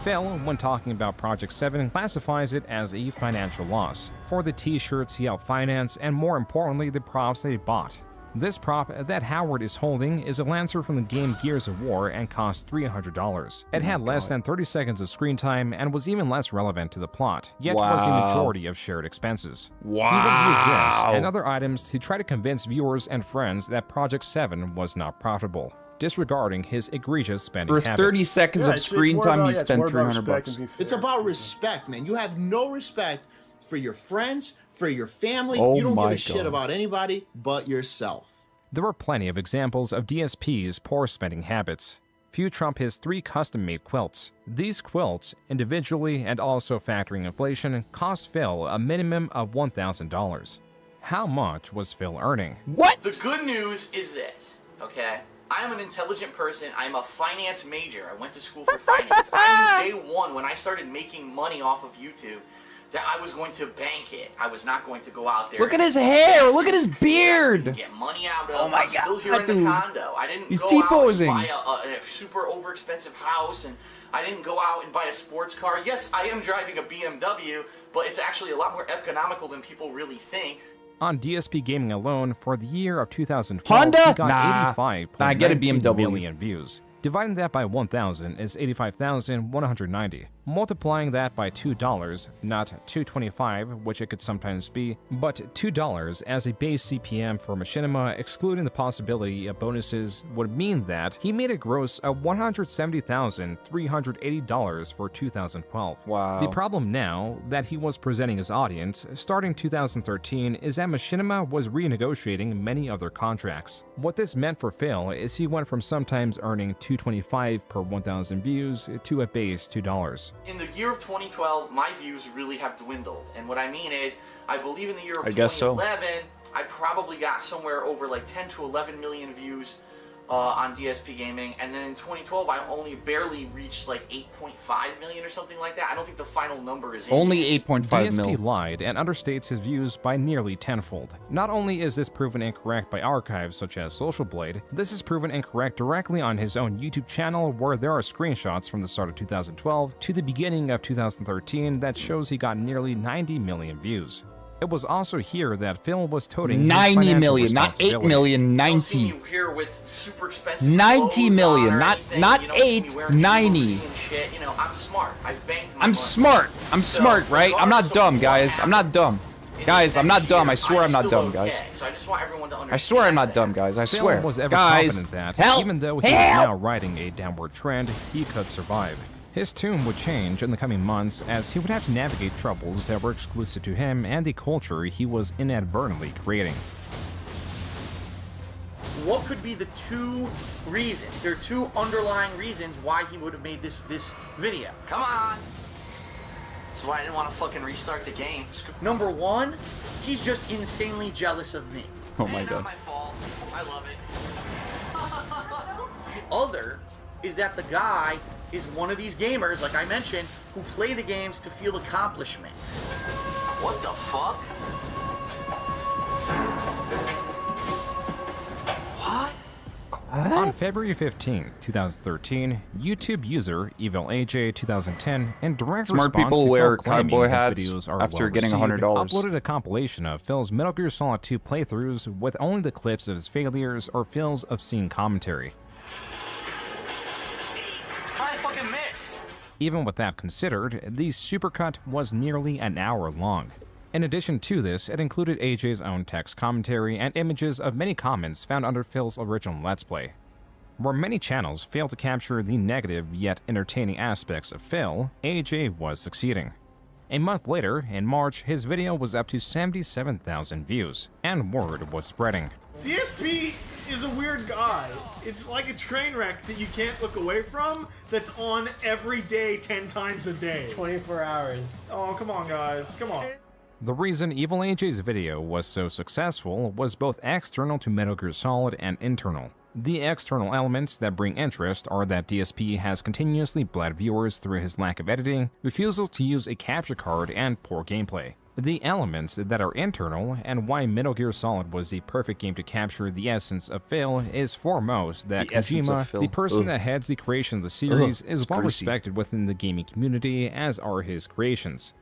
Phil, when talking about Project 7, classifies it as a financial loss for the t-shirts he helped finance and, more importantly, the props that he bought. This prop that Howard is holding is a Lancer from the game Gears of War and cost $300. It had less than 30 seconds of screen time and was even less relevant to the plot, yet was the majority of shared expenses. Wow. He would use this and other items to try to convince viewers and friends that Project 7 was not profitable, disregarding his egregious spending For habits. 30 seconds of screen time, you spend $300. It's about respect, man. You have no respect for your friends, for your family. Oh You don't give my a shit God. about anybody but yourself. There were plenty of examples of DSP's poor spending habits. Few trump his 3 custom-made quilts. These quilts, individually and also factoring inflation, cost Phil a minimum of $1,000. How much was Phil earning? What? The good news is this, okay? I'm an intelligent person. I'm a finance major. I went to school for finance. I knew day one when I started making money off of YouTube that I was going to bank it. I was not going to go out there. Look at his hair. Look at his beard. Get money out of. Oh my I'm still here God, in the dude. condo. I didn't He's go T-posing. out and buy a super over expensive house, and I didn't go out and buy a sports car. Yes, I am driving a BMW, but it's actually a lot more economical than people really think. On DSP Gaming alone, for the year of 2012, Honda? he got Nah, get a 85.19 BMW. million views. Dividing that by 1,000 is 85,190. Multiplying that by $2, not $2.25, which it could sometimes be, but $2 as a base CPM for Machinima, excluding the possibility of bonuses, would mean that he made a gross of $170,380 for 2012. Wow. The problem now that he was presenting his audience, starting 2013, is that Machinima was renegotiating many of their contracts. What this meant for Phil is he went from sometimes earning $2.25 per 1,000 views to a base $2. In the year of 2012, my views really have dwindled. And what I mean is, I believe in the year of I guess so. 2011, I probably got somewhere over like 10 to 11 million views on DSP Gaming. And then in 2012, I only barely reached like 8.5 million or something like that. I don't think the final number is in Only yet. 8.5 DSP mil. lied and understates his views by nearly tenfold. Not only is this proven incorrect by archives such as Social Blade, this is proven incorrect directly on his own YouTube channel, where there are screenshots from the start of 2012 to the beginning of 2013 that shows he got nearly 90 million views. It was also here that Phil was toting his 90 financial million, not 8 responsibility. million, Don't see 90. me here with super expensive 90 clothes million, on or not anything. not You don't see me 8, wearing 90. jewelry and shit. You know, I'm smart. I've banked my I'm money. smart. I'm So, smart, right? I'm not regardless of dumb, what guys. I'm not dumb. Guys, I'm not dumb. I swear I'm not still dumb, guys. okay. So I just want everyone to understand. I swear I'm not dumb, guys. I Phil swear. was ever Guys, confident that, help! even though he was now riding a downward trend, he could survive. His tune would change in the coming months as he would have to navigate troubles that were exclusive to him and the culture he was inadvertently creating. What could be the 2 reasons? There are 2 underlying reasons why he would have made this video. Come on. That's why I didn't want to fucking restart the game. Number 1, he's just insanely jealous of me. Oh my Not god. my fault. I love it. The other is that the guy is one of these gamers, like I mentioned, who play the games to feel accomplishment. What the fuck? What? On February 15, 2013, YouTube user EvilAJ2010, in direct Smart response people to wear Phil claiming cowboy his hats videos are after well getting received, $100. uploaded a compilation of Phil's Metal Gear Solid 2 playthroughs with only the clips of his failures or Phil's obscene commentary. How did I fucking miss? Even with that considered, the supercut was nearly an hour long. In addition to this, it included AJ's own text commentary and images of many comments found under Phil's original Let's Play. Where many channels failed to capture the negative yet entertaining aspects of Phil, AJ was succeeding. A month later, in March, his video was up to 77,000 views, and word was spreading. DSP is a weird guy. It's like a train wreck that you can't look away from, that's on every day 10 times a day. 24 hours. Oh, come on, guys. Come on. The reason Evil AJ's video was so successful was both external to Metal Gear Solid and internal. The external elements that bring interest are that DSP has continuously bled viewers through his lack of editing, refusal to use a capture card, and poor gameplay. The elements that are internal, and why Metal Gear Solid was the perfect game to capture the essence of Phil, is foremost that The essence of Kojima, Phil. the person Ugh. that heads the creation of the series, Ugh, is it's well greasy. respected within the gaming community, as are his creations.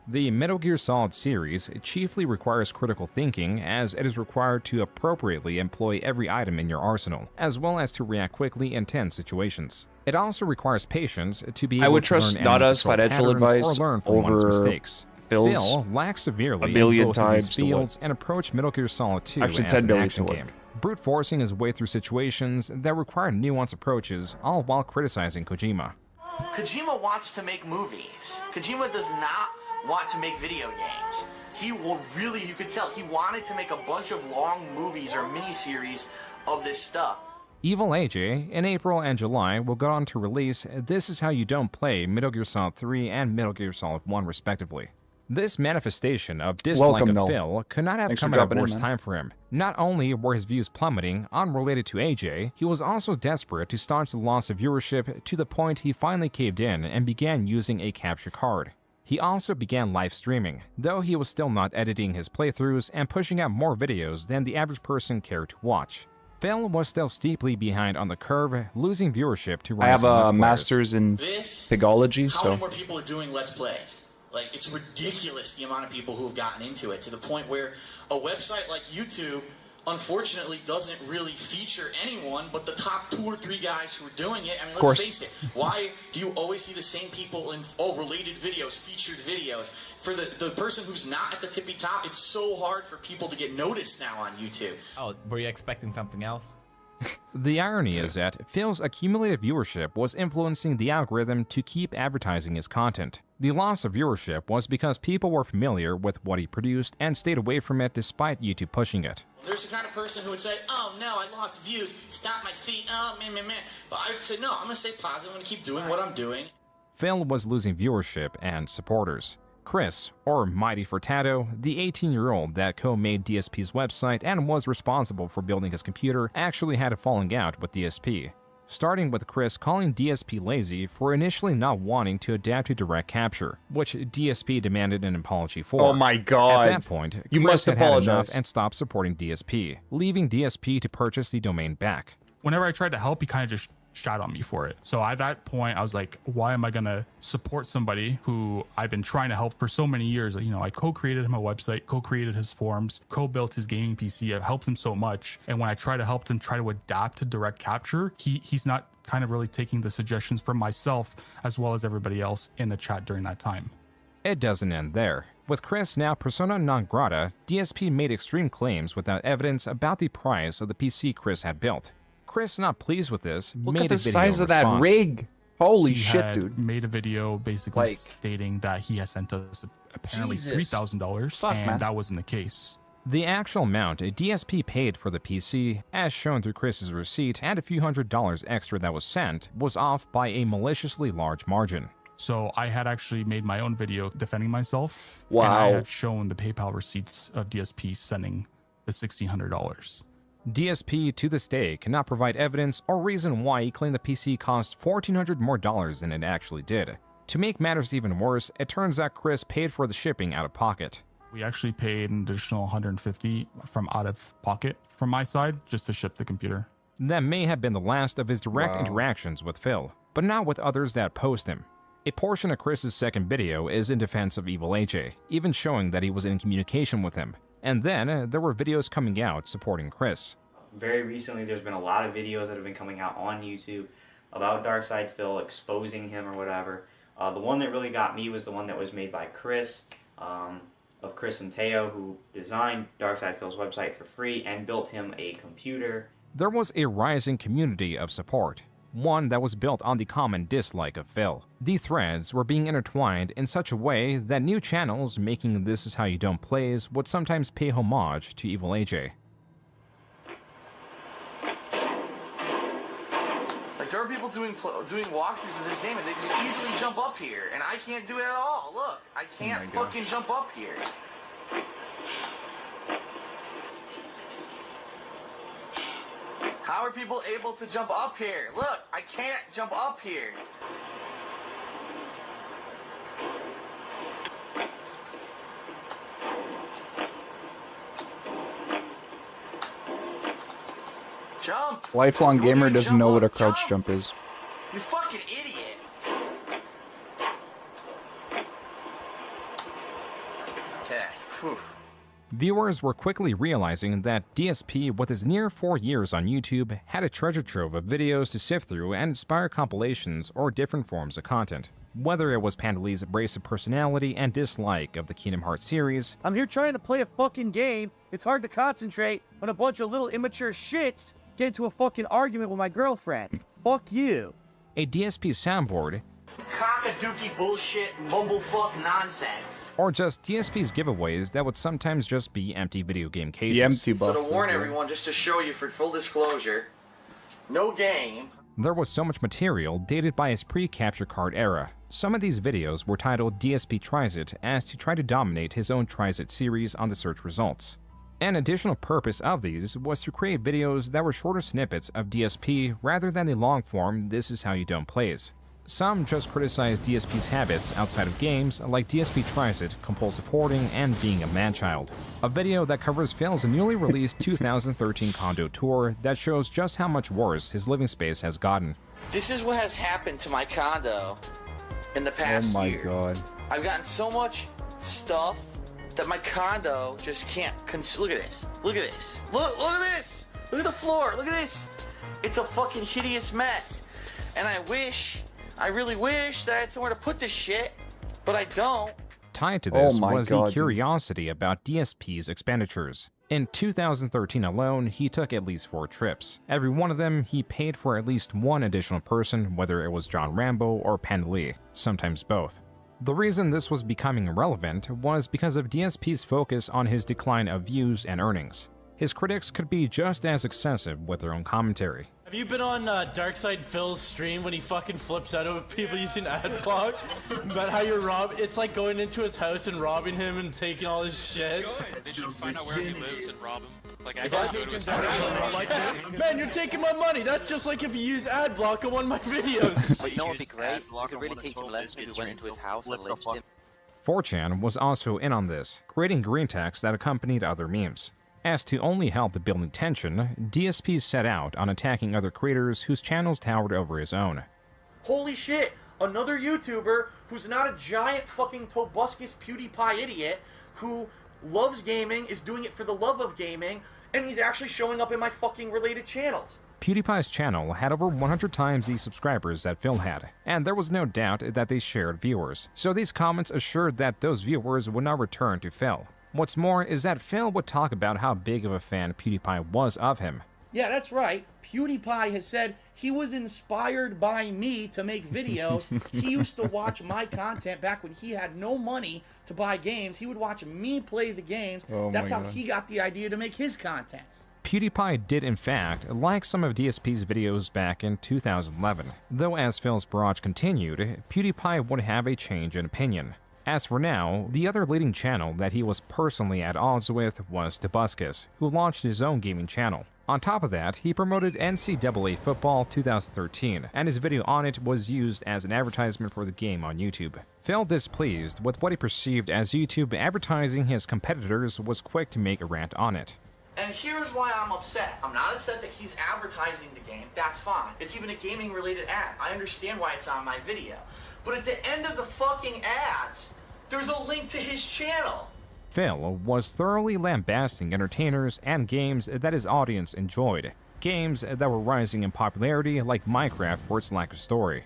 The Metal Gear Solid series chiefly requires critical thinking, as it is required to appropriately employ every item in your arsenal, as well as to react quickly in tense situations. It also requires patience to be able I would to trust learn Dada's enemy financial control patterns advice or learn from one's over mistakes. Phil lacks severely a million in both of times these to what? fields and approached Metal Gear Solid 2 Actually, as 10 an billion action to what? game, brute forcing his way through situations that require nuanced approaches, all while criticizing Kojima. Kojima wants to make movies. Kojima does not want to make video games. He will really, you could tell, he wanted to make a bunch of long movies or miniseries of this stuff. Evil AJ, in April and July, will go on to release This Is How You Don't Play Metal Gear Solid 3 and Metal Gear Solid 1 respectively. This manifestation of dislike of Phil could not have come at a worse time for him. Not only were his views plummeting, unrelated to AJ, he was also desperate to staunch the loss of viewership to the point he finally caved in and began using a capture card. He also began live streaming, though he was still not editing his playthroughs and pushing out more videos than the average person cared to watch. Phil was still steeply behind on the curve, losing viewership to I have rising a master's in pigology, How so many more people are doing Let's Plays? Like, it's ridiculous the amount of people who have gotten into it, to the point where a website like YouTube, unfortunately, doesn't really feature anyone but the top 2 or 3 guys who are doing it. I mean, let's face it. Why do you always see the same people in related videos, featured videos? For the person who's not at the tippy top, it's so hard for people to get noticed now on YouTube. Oh, were you expecting something else? The irony is that Phil's accumulated viewership was influencing the algorithm to keep advertising his content. The loss of viewership was because people were familiar with what he produced and stayed away from it despite YouTube pushing it. There's the kind of person who would say, oh no, I lost views, stop my feet, oh man. But I would say, no, I'm going to stay positive, I'm going to keep doing what I'm doing. Phil was losing viewership and supporters. Chris, or Mighty Furtado, the 18-year-old that co-made DSP's website and was responsible for building his computer, actually had a falling out with DSP. Starting with Chris calling DSP lazy for initially not wanting to adapt to direct capture, which DSP demanded an apology for. Oh my god. At that point, you Chris must had apologize. had enough and stopped supporting DSP, leaving DSP to purchase the domain back. Whenever I tried to help, he kind of just shot on me for it. So at that point, I was like, why am I going to support somebody who I've been trying to help for so many years? You know, I co-created him a website, co-created his forums, co-built his gaming PC. I've helped him so much. And when I try to help him try to adapt to direct capture, he's not kind of really taking the suggestions from myself as well as everybody else in the chat during that time. It doesn't end there. With Chris now persona non grata, DSP made extreme claims without evidence about the price of the PC Chris had built. Chris, not pleased with this, Look made at the a video size of that response. rig. Holy He shit, had dude. made a video basically stating that he has sent us apparently $3,000, and that wasn't the case. The actual amount a DSP paid for the PC, as shown through Chris's receipt, and a few $100s extra that was sent, was off by a maliciously large margin. So I had actually made my own video defending myself. Wow. And I had shown the PayPal receipts of DSP sending the $1,600. DSP to this day cannot provide evidence or reason why he claimed the PC cost $1,400 more than it actually did. To make matters even worse, it turns out Chris paid for the shipping out of pocket. We actually paid an additional $150 from out of pocket from my side just to ship the computer. That may have been the last of his direct Wow. interactions with Phil, but not with others that opposed him. A portion of Chris's second video is in defense of Evil AJ, even showing that he was in communication with him. And then there were videos coming out supporting Chris. Very recently, there's been a lot of videos that have been coming out on YouTube about Darksyde Phil, exposing him or whatever. The one that really got me was the one that was made by Chris, of Chris and Teo, who designed Darksyde Phil's website for free and built him a computer. There was a rising community of support, one that was built on the common dislike of Phil. The threads were being intertwined in such a way that new channels making This Is How You Don't Plays would sometimes pay homage to Evil AJ. Like, there are people doing walkthroughs of this game, and they just easily jump up here, and I can't do it at all. Look, I can't fucking jump up here. How are people able to jump up here? Look, I can't jump up here. Jump! Lifelong gamer doesn't know what a crouch jump is. You fucking idiot! Viewers were quickly realizing that DSP, with his near 4 years on YouTube, had a treasure trove of videos to sift through and inspire compilations or different forms of content. Whether it was Pandalee's abrasive personality and dislike of the Kingdom Hearts series, I'm here trying to play a fucking game. It's hard to concentrate when a bunch of little immature shits get into a fucking argument with my girlfriend. Fuck you. a DSP soundboard, Cock-a-dookie bullshit, mumblefuck nonsense. or just DSP's giveaways that would sometimes just be empty video game cases. The empty So boxes. to warn everyone, just to show you for full disclosure, no game. There was so much material dated by his pre-capture card era. Some of these videos were titled DSP Tries It as to try to dominate his own Tries It series on the search results. An additional purpose of these was to create videos that were shorter snippets of DSP rather than the long-form This Is How You Don't plays. Some just criticized DSP's habits outside of games, like DSP Tries It, compulsive hoarding, and being a man-child. A video that covers Phil's newly released 2013 condo tour that shows just how much worse his living space has gotten. This is what has happened to my condo in the past year. Oh my god. I've gotten so much stuff that my condo just can't look at this. Look at this. Look at this. Look at the floor. Look at this. It's a fucking hideous mess. And I really wish that I had somewhere to put this shit, but I don't. Tied to this was the curiosity about DSP's expenditures. In 2013 alone, he took at least 4 trips. Every one of them, he paid for at least one additional person, whether it was John Rambo or Pandalee, sometimes both. The reason this was becoming relevant was because of DSP's focus on his decline of views and earnings. His critics could be just as excessive with their own commentary. Have you been on Darksyde Phil's stream when he fucking flips out of people using adblock? About how you're it's like going into his house and robbing him and taking all his shit. They should find out where he lives and rob him. Like, actually go to his house. Man, you're taking my money. That's just like if you use adblock on one of my videos. But you know what would be great? You could really teach him lessons if you went into his house and lynched him. 4chan was also in on this, creating green text that accompanied other memes. As to only help the building tension, DSP set out on attacking other creators whose channels towered over his own. Holy shit, another YouTuber who's not a giant fucking Tobuscus PewDiePie idiot who loves gaming, is doing it for the love of gaming, and he's actually showing up in my fucking related channels. PewDiePie's channel had over 100 times the subscribers that Phil had, and there was no doubt that they shared viewers, so these comments assured that those viewers would not return to Phil. What's more is that Phil would talk about how big of a fan PewDiePie was of him. Yeah, that's right. PewDiePie has said he was inspired by me to make videos. He used to watch my content back when he had no money to buy games. He would watch me play the games. That's how he got the idea to make his content. PewDiePie did in fact like some of DSP's videos back in 2011, though as Phil's barrage continued, PewDiePie would have a change in opinion. As for now, the other leading channel that he was personally at odds with was Tobuscus, who launched his own gaming channel. On top of that, he promoted NCAA Football 2013, and his video on it was used as an advertisement for the game on YouTube. Phil, displeased with what he perceived as YouTube advertising his competitors, was quick to make a rant on it. And here's why I'm upset. I'm not upset that he's advertising the game. That's fine. It's even a gaming-related ad. I understand why it's on my video. But at the end of the fucking ads, there's a link to his channel. Phil was thoroughly lambasting entertainers and games that his audience enjoyed. Games that were rising in popularity like Minecraft for its lack of story.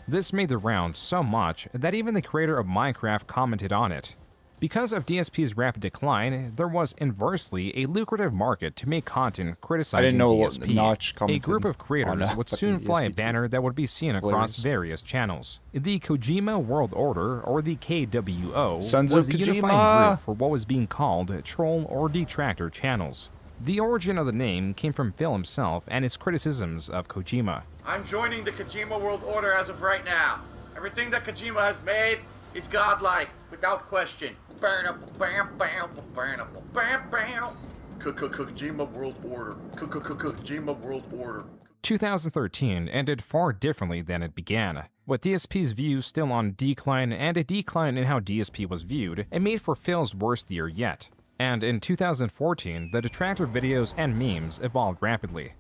This made the rounds so much that even the creator of Minecraft commented on it. Because of DSP's rapid decline, there was inversely a lucrative market to make content criticizing DSP. A group of creators would soon fly a banner that would be seen across various channels. The Kojima World Order, or the KWO, was the unifying group for what was being called troll or detractor channels. The origin of the name came from Phil himself and his criticisms of Kojima. I'm joining the Kojima World Order as of right now. Everything that Kojima has made is godlike, without question. Kojima World Order. Kojima World Order. 2013 ended far differently than it began, with DSP's views still on decline and a decline in how DSP was viewed. It made for Phil's worst year yet. And in 2014, the detractor videos and memes evolved rapidly.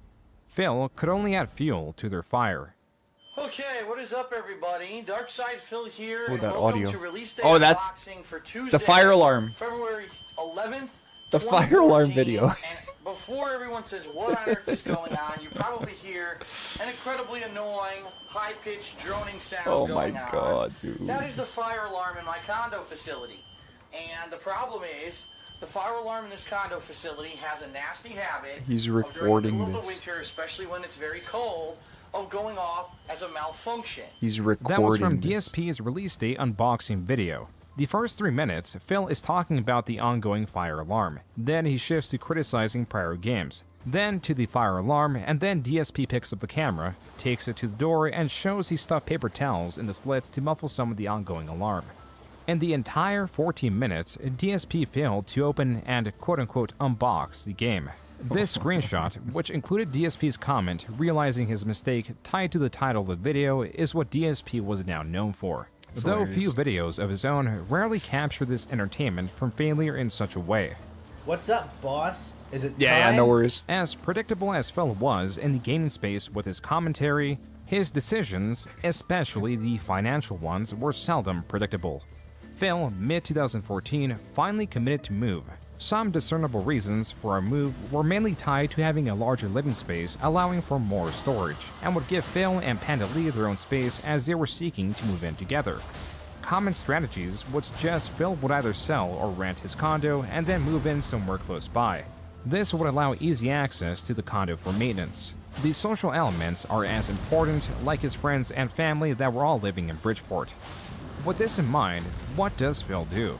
Phil could only add fuel to their fire. Okay, what is up, everybody? Darksyde Phil here. Oh, and that welcome audio. To release day Oh, that's unboxing for Tuesday, the fire alarm. February 11th. The fire alarm video. And before everyone says what on earth is going on, you probably hear an incredibly annoying, high-pitched droning sound Oh going my on. god, dude. That is the fire alarm in my condo facility. And the problem is, the fire alarm in this condo facility has a nasty habit He's of recording during the middle this. of winter, especially when it's very cold, of going off as a malfunction. He's recording That was from this. DSP's release day unboxing video. The first 3 minutes, Phil is talking about the ongoing fire alarm. Then he shifts to criticizing prior games. Then to the fire alarm, and then DSP picks up the camera, takes it to the door, and shows he stuffed paper towels in the slits to muffle some of the ongoing alarm. In the entire 14 minutes, DSP failed to open and quote-unquote unbox the game. This screenshot, which included DSP's comment realizing his mistake tied to the title of the video, is what DSP was now known for. That's Though hilarious. few videos of his own rarely capture this entertainment from failure in such a way. What's up, boss? Is it Yeah, time? no worries. As predictable as Phil was in the gaming space with his commentary, his decisions, especially the financial ones, were seldom predictable. Phil, mid-2014, finally committed to move. Some discernible reasons for a move were mainly tied to having a larger living space allowing for more storage, and would give Phil and Panda Lee their own space as they were seeking to move in together. Common strategies would suggest Phil would either sell or rent his condo and then move in somewhere close by. This would allow easy access to the condo for maintenance. The social elements are as important, like his friends and family that were all living in Bridgeport. With this in mind, what does Phil do?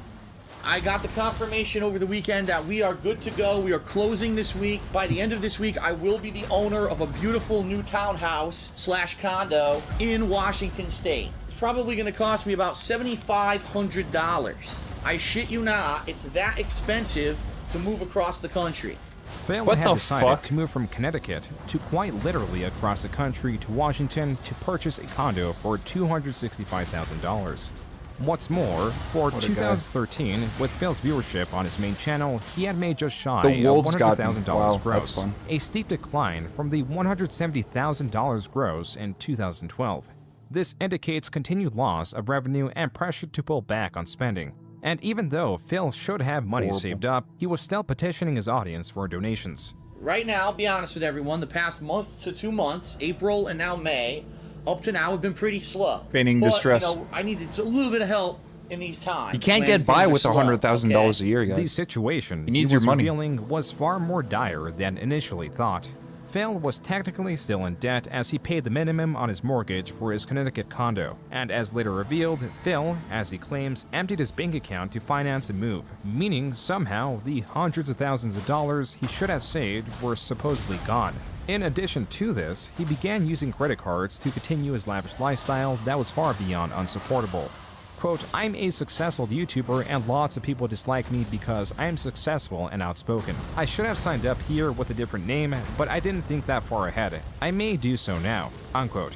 I got the confirmation over the weekend that we are good to go. We are closing this week. By the end of this week, I will be the owner of a beautiful new townhouse / condo in Washington State. It's probably going to cost me about $7,500. I shit you not, it's that expensive to move across the country. Phil What had the decided fuck? to move from Connecticut to quite literally across the country to Washington to purchase a condo for $265,000. What's more, for What a guy. 2013, with Phil's viewership on his main channel, he had made just shy The of wolves got me. $100,000 Wow, gross, that's fun. a steep decline from the $170,000 gross in 2012. This indicates continued loss of revenue and pressure to pull back on spending. And even though Phil should have money Horrible. saved up, he was still petitioning his audience for donations. Right now, I'll be honest with everyone, the past month to 2 months, April and now May, up to now have been pretty slow. Feigning But, distress. You know, I needed a little bit of help in these times. You can't when get by things are with slow, $100,000 a year, guys. The situation He needs was your money. revealing was far more dire than initially thought. Phil was technically still in debt as he paid the minimum on his mortgage for his Connecticut condo, and as later revealed, Phil, as he claims, emptied his bank account to finance the move, meaning somehow the hundreds of thousands of dollars he should have saved were supposedly gone. In addition to this, he began using credit cards to continue his lavish lifestyle that was far beyond unsupportable. Quote, I'm a successful YouTuber and lots of people dislike me because I am successful and outspoken. I should have signed up here with a different name, but I didn't think that far ahead. I may do so now. Unquote.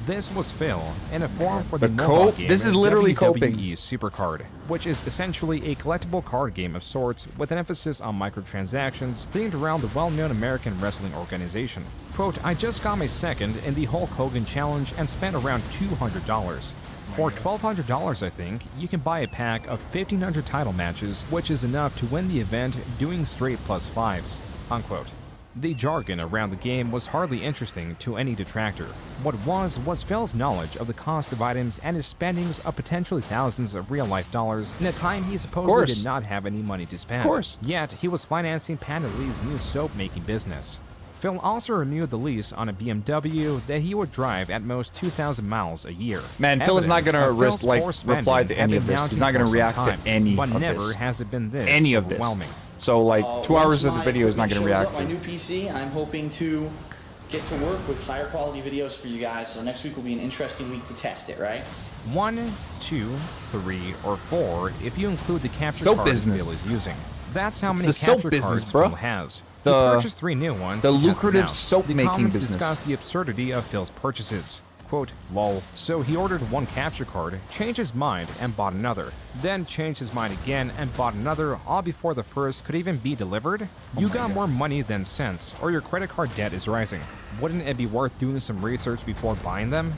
This was Phil in a form for the But mobile game this is literally WWE coping. Supercard, which is essentially a collectible card game of sorts with an emphasis on microtransactions themed around the well-known American wrestling organization. Quote, I just got my second in the Hulk Hogan Challenge and spent around $200. For $1,200, I think, you can buy a pack of 1,500 title matches, which is enough to win the event doing straight +5s. Unquote. The jargon around the game was hardly interesting to any detractor. What was Phil's knowledge of the cost of items and his spendings of potentially thousands of real-life dollars in a time he supposedly did not have any money to spend. Of course. Yet, he was financing Panda Lee's new soap-making business. Phil also renewed the lease on a BMW that he would drive at most 2,000 miles a year. Man, Phil is not Evidence gonna of Phil's reply poor spending to had any been of this. He's not mounting gonna for react some to time, any but of never this. has it been this Any of this. overwhelming. So, like, 2 Once hours of the my video is not going to equipment react shows up, to. my new PC, I'm hoping to get to work with higher quality videos for you guys. So next week will be an interesting week to test it, right? 1, 2, 3, or 4 if you include the capture Soap cards business. Phil is using. That's how It's many the soap capture business, cards bro. Phil has. The- He purchased 3 new ones. the to test them lucrative out. soap-making The comments business. discuss the absurdity of Phil's purchases. Quote, lol. So he ordered 1 capture card, changed his mind, and bought another. Then changed his mind again and bought another, all before the first could even be delivered? You got more money than sense, or your credit card debt is rising. Wouldn't it be worth doing some research before buying them?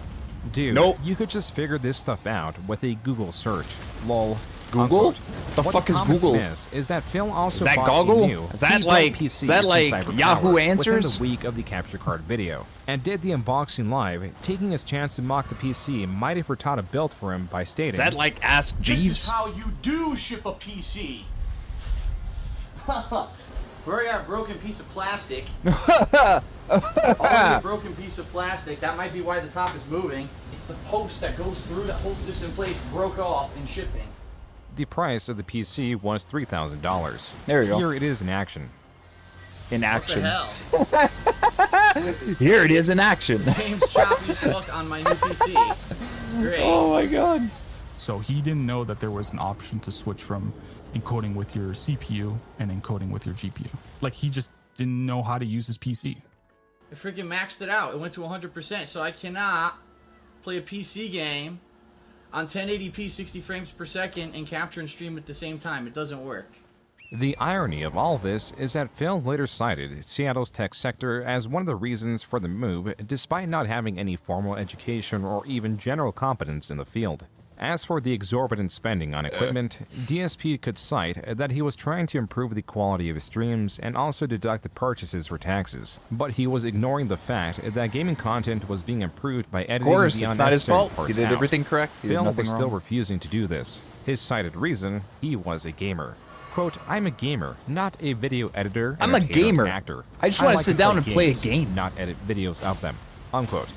Dude, Nope. you could just figure this stuff out with a Google search. Lol. Google? Unquote. The What fuck is comments Google? Is that Phil also Is that bought Goggle? a new Is that P-Built like- PC is that from like Cyberpower Yahoo within Answers? the week of the capture card video, and did the unboxing live, taking his chance to mock the PC Mighty Frittata built for him by stating, Is that like Ask This is Jeeves? how you do ship a PC. We already got a broken piece of plastic. Already a broken piece of plastic. That might be why the top is moving. It's the post that goes through that holds this in place broke off in shipping. the price of the PC was $3,000. There you go. Here it is in action. In action. What the hell? Here it is in action. Game's choppy as fuck on my new PC. Great. Oh my god. So he didn't know that there was an option to switch from encoding with your CPU and encoding with your GPU. Like, he just didn't know how to use his PC. I freaking maxed it out. It went to 100%, so I cannot play a PC game on 1080p 60 frames per second and capture and stream at the same time. It doesn't work. The irony of all this is that Phil later cited Seattle's tech sector as one of the reasons for the move, despite not having any formal education or even general competence in the field. As for the exorbitant spending on equipment, DSP could cite that he was trying to improve the quality of his streams and also deduct the purchases for taxes. But he was ignoring the fact that gaming content was being improved by editing Of course, the it's not his unnecessary fault. He parts did out. everything correct. He did Phil nothing was still wrong. refusing to do this. His cited reason, he was a gamer. Quote, I'm a gamer, not a video editor, I'm a entertainer, gamer. and actor. I just wanna like sit down and play a games, game. not edit videos of them. Unquote.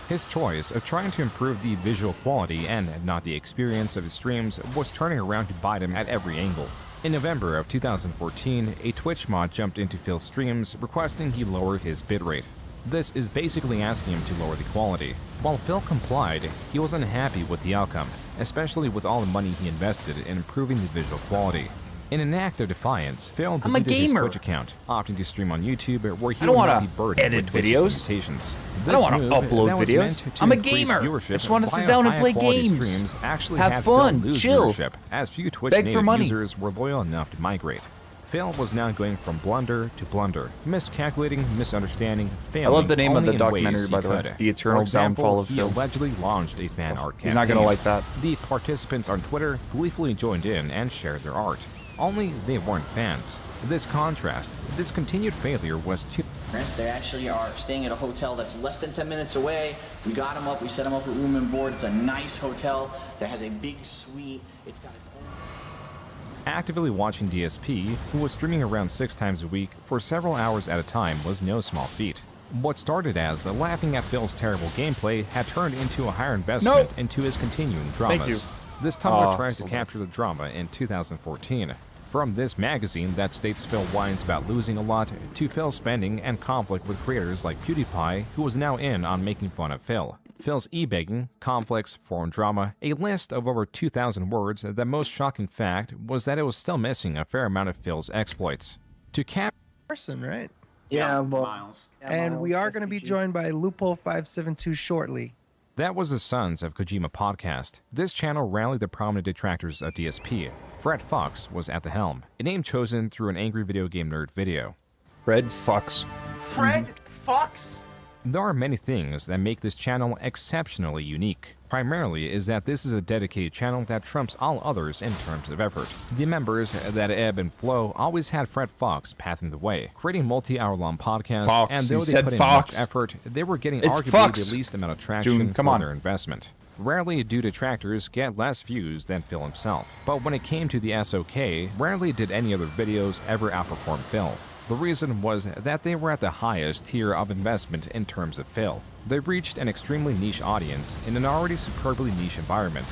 His choice of trying to improve the visual quality and not the experience of his streams was turning around to bite him at every angle. In November of 2014, a Twitch mod jumped into Phil's streams requesting he lower his bitrate. This is basically asking him to lower the quality. While Phil complied, he was unhappy with the outcome, especially with all the money he invested in improving the visual quality. In an act of defiance, Phil I'm a deleted his gamer. Twitch account, opting to stream on YouTube where he I don't would not wanna be burdened edit with Twitch's videos. limitations. I don't This wanna move upload that was videos. meant to I'm a increase gamer. viewership I just wanna sit via down and play higher-quality games. streams actually Have had fun, Phil lose chill. viewership, as few Twitch Beg for native money. users were loyal enough to migrate. Phil was now going from blunder to blunder, miscalculating, misunderstanding, failing. I love the name of only the in documentary, ways by he the way. could. The Eternal For example, Downfall of he Phil. allegedly launched a fan art campaign. He's not gonna like that. The participants on Twitter gleefully joined in and shared their art. Only they weren't fans. This contrast, this continued failure was too... They actually are staying at a hotel that's less than 10 minutes away. We got them up, we set them up with room and board. It's a nice hotel that has a big suite. It's got its own... Actively watching DSP, who was streaming around 6 times a week for several hours at a time, was no small feat. What started as laughing at Phil's terrible gameplay had turned into a higher investment into his continuing dramas. Thank you. This Tumblr Oh, tries so to capture the drama in 2014. From this magazine that states Phil whines about losing a lot, to Phil spending and conflict with creators like PewDiePie, who was now in on making fun of Phil. Phil's e-begging, conflicts, forum drama, a list of over 2,000 words. The most shocking fact was that it was still missing a fair amount of Phil's exploits. To cap... Person, right? Yeah, but Miles. and we are going to be joined by Lupo572 shortly. That was the Sons of Kojima podcast. This channel rallied the prominent detractors of DSP. Fred Fox was at the helm, a name chosen through an angry video game nerd video. Fred Fox. Fred Fox? There are many things that make this channel exceptionally unique. Primarily is that this is a dedicated channel that trumps all others in terms of effort. The members that ebb and flow always had Fred Fox pathing the way, creating multi-hour-long podcasts, Fox. and He though they said put in Fox. much effort, they were getting It's arguably Fox. the least amount of traction Joon, come for on. their investment. Rarely do detractors get less views than Phil himself, but when it came to the SOK, rarely did any other videos ever outperform Phil. The reason was that they were at the highest tier of investment in terms of Phil. They reached an extremely niche audience in an already superbly niche environment.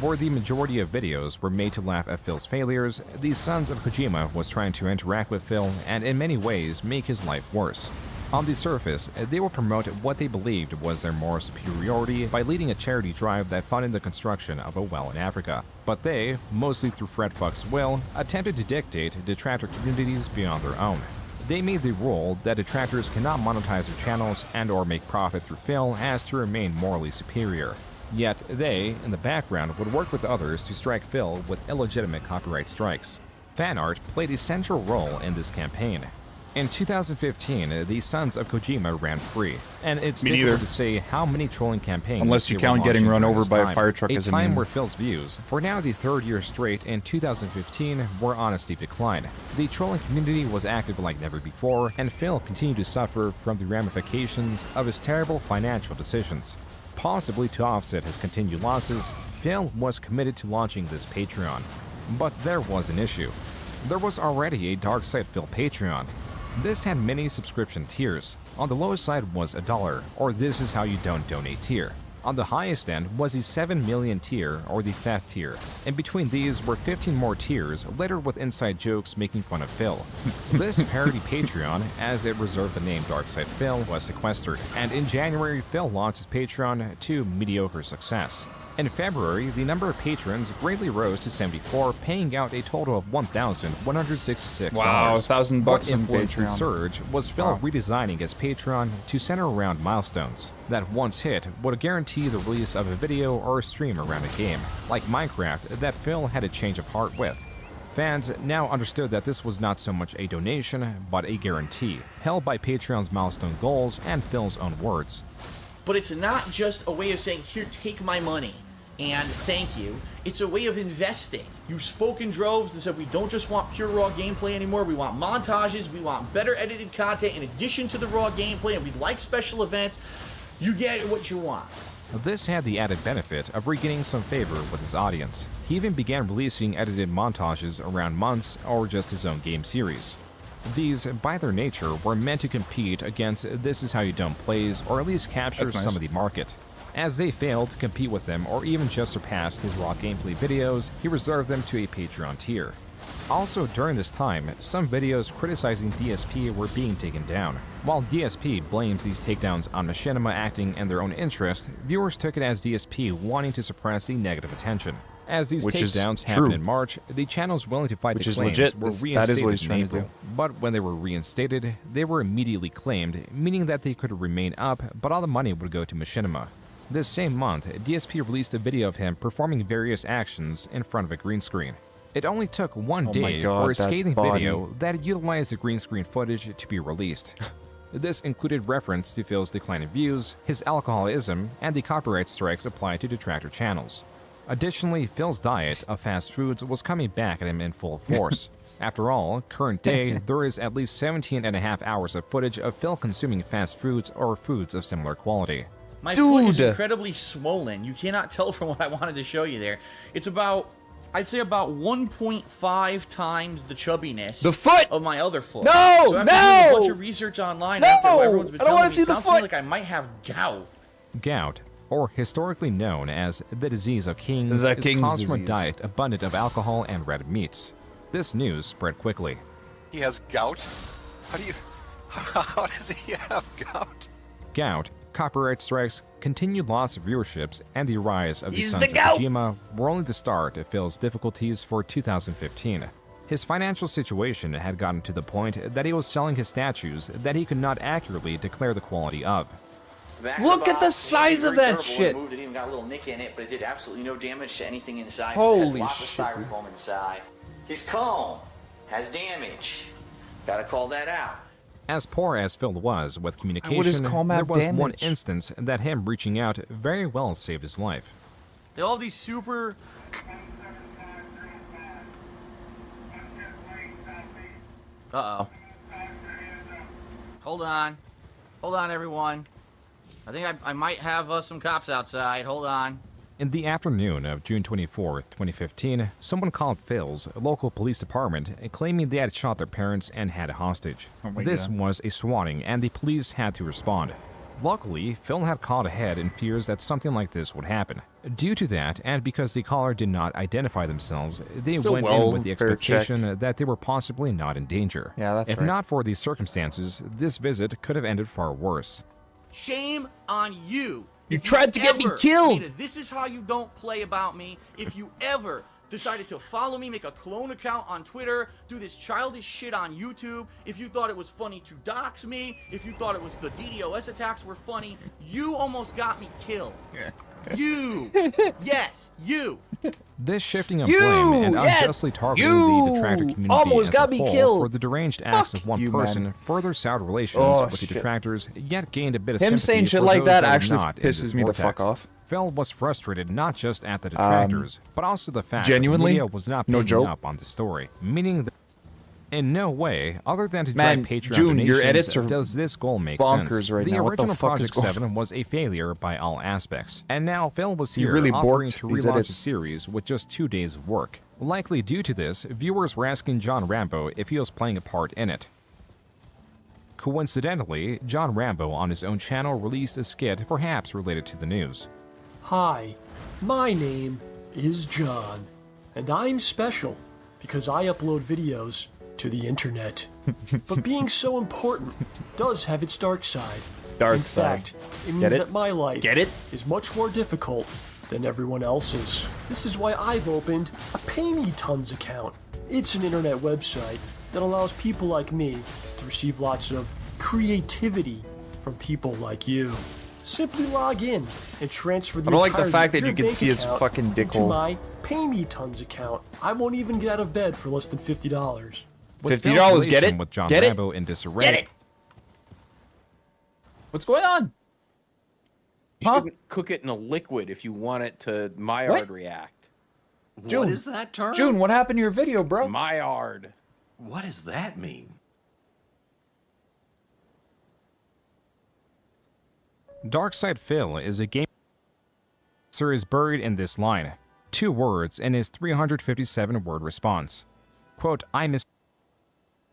Where the majority of videos were made to laugh at Phil's failures, the Sons of Kojima was trying to interact with Phil and in many ways make his life worse. On the surface, they would promote what they believed was their moral superiority by leading a charity drive that funded the construction of a well in Africa. But they, mostly through Fred Fox's will, attempted to dictate detractor communities beyond their own. They made the rule that detractors cannot monetize their channels and or make profit through Phil as to remain morally superior. Yet they, in the background, would work with others to strike Phil with illegitimate copyright strikes. Fan art played a central role in this campaign. In 2015, the Sons of Kojima ran free, and it's Me difficult neither. to say how many trolling campaigns Unless you they were count getting launching run during over this by a time. fire truck as a time meme. where Phil's views, for now the third year straight in 2015, were on a steep decline. The trolling community was active like never before, and Phil continued to suffer from the ramifications of his terrible financial decisions. Possibly to offset his continued losses, Phil was committed to launching this Patreon. But there was an issue. There was already a Darksyde Phil Patreon. This had many subscription tiers. On the lowest side was $1, or This Is How You Don't Donate tier. On the highest end was the 7 million tier, or the theft tier. In between these were 15 more tiers, littered with inside jokes making fun of Phil. This parody Patreon, as it reserved the name Darksyde Phil, was sequestered, and in January, Phil launched his Patreon to mediocre success. In February, the number of patrons greatly rose to 74, paying out a total of $1,166. Wow, $1,000 What on influenced the Patreon. surge was Phil redesigning his Patreon to center around milestones that once hit would guarantee the release of a video or a stream around a game, like Minecraft, that Phil had a change of heart with. Fans now understood that this was not so much a donation, but a guarantee, held by Patreon's milestone goals and Phil's own words. But it's not just a way of saying, here, take my money, and thank you. It's a way of investing. You spoke in droves and said we don't just want pure raw gameplay anymore. We want montages. We want better edited content in addition to the raw gameplay, and we like special events. You get what you want. This had the added benefit of regaining some favor with his audience. He even began releasing edited montages around months or just his own game series. These, by their nature, were meant to compete against This Is How You Don't plays, or at least capture That's nice. some of the market. As they failed to compete with them or even just surpassed his raw gameplay videos, he reserved them to a Patreon tier. Also during this time, some videos criticizing DSP were being taken down. While DSP blames these takedowns on machinima acting and their own interest, viewers took it as DSP wanting to suppress the negative attention. As these Which is takedowns true. happened in March, the channels willing to fight Which the is claims legit. were That is reinstated what he's in trying to April. do. But when they were reinstated, they were immediately claimed, meaning that they could remain up, but all the money would go to machinima. This same month, DSP released a video of him performing various actions in front of a green screen. It only took one Oh my day God, for a that scathing body. video that utilized the green screen footage to be released. This included reference to Phil's decline in views, his alcoholism, and the copyright strikes applied to detractor channels. Additionally, Phil's diet of fast foods was coming back at him in full force. After all, current day, there is at least 17.5 hours of footage of Phil consuming fast foods or foods of similar quality. My foot is incredibly swollen. You cannot tell from what I wanted to show you there. It's about, I'd say about 1.5 times the chubbiness of my other foot. No, so after doing a bunch no! of research online No! after what everyone's been I don't telling wanna me, see the sounds to me foot! like I might have gout. Gout, or historically known as the disease of kings, The is king's caused from a disease. diet abundant of alcohol and red meats. This news spread quickly. He has gout? How does he have gout? Gout, copyright strikes, continued loss of viewerships, and the rise of the He's Sons the of goat! Kojima were only the start of Phil's difficulties for 2015. His financial situation had gotten to the point that he was selling his statues that he could not accurately declare the quality of. Look at the size of that shit. It moved, it even got a little nick in it, but it did absolutely no damage to anything inside. Holy It has lots shit, of styrofoam inside. His comb has damage. Gotta call that out. As poor as Phil was with his communication, comb there have was one damage? instance that him reaching out very well saved his life. They all have these super... Uh-oh. Hold on. Hold on, everyone. I think I might have some cops outside. Hold on. In the afternoon of June 24, 2015, someone called Phil's local police department claiming they had shot their parents and had a hostage. my This God. was a swatting, and the police had to respond. Luckily, Phil had called ahead in fears that something like this would happen. Due to that, and because the caller did not identify themselves, they It's a went in with the welfare expectation that they were possibly not in danger. Yeah, that's If right. not for these circumstances, this visit could have ended far worse. Shame on you. You If tried to get me ever killed. made a This Is How You Don't Play about me. If you ever decided to follow me, make a clone account on Twitter, do this childish shit on YouTube. If you thought it was funny to dox me, if you thought it was the DDoS attacks were funny, you almost got me killed. You! Yes, you! This shifting of blame and unjustly targeting the detractor community almost as got a me whole killed. for the deranged acts of one you, person man. further soured relations Oh, with the shit. detractors, yet gained a bit of Him sympathy saying shit for like those that are actually not in pisses this me the vortex. fuck off. Phil was frustrated not just at the detractors, but also the fact Genuinely? that media was not No picking joke? up on the story, meaning that in no way, other than to Man, drive Patreon June, your donations, edits are does this goal make bonkers sense. right the now. What the original fuck is Project going 7 was a failure by all aspects, and now Phil was You here really offering borked to these relaunch edits. the series with just 2 days of work. Likely due to this, viewers were asking John Rambo if he was playing a part in it. Coincidentally, John Rambo on his own channel released a skit perhaps related to the news. Hi, my name is John, and I'm special because I upload videos to the internet. But being so important does have its dark side. Dark In side. fact, it means Get it? that my life Get it? is much more difficult than everyone else's. This is why I've opened a Pay Me Tons account. It's an internet website that allows people like me to receive lots of creativity from people like you. Simply log in and transfer the I don't like the entirety fact of that your you can bank see his account fucking dick into hole. my Pay Me Tons account. I won't even get out of bed for less than $50. With $50, Phil's get it? relation with John Get it? Rambo in disarray, Get it? What's going on? You shouldn't cook it in a liquid if you want it to Maillard react. June, What is that term? June, what happened to your video, bro? Maillard. What does that mean? Darksyde Phil is a game answer is buried in this line. 2 words in his 357-word response. Quote, I miss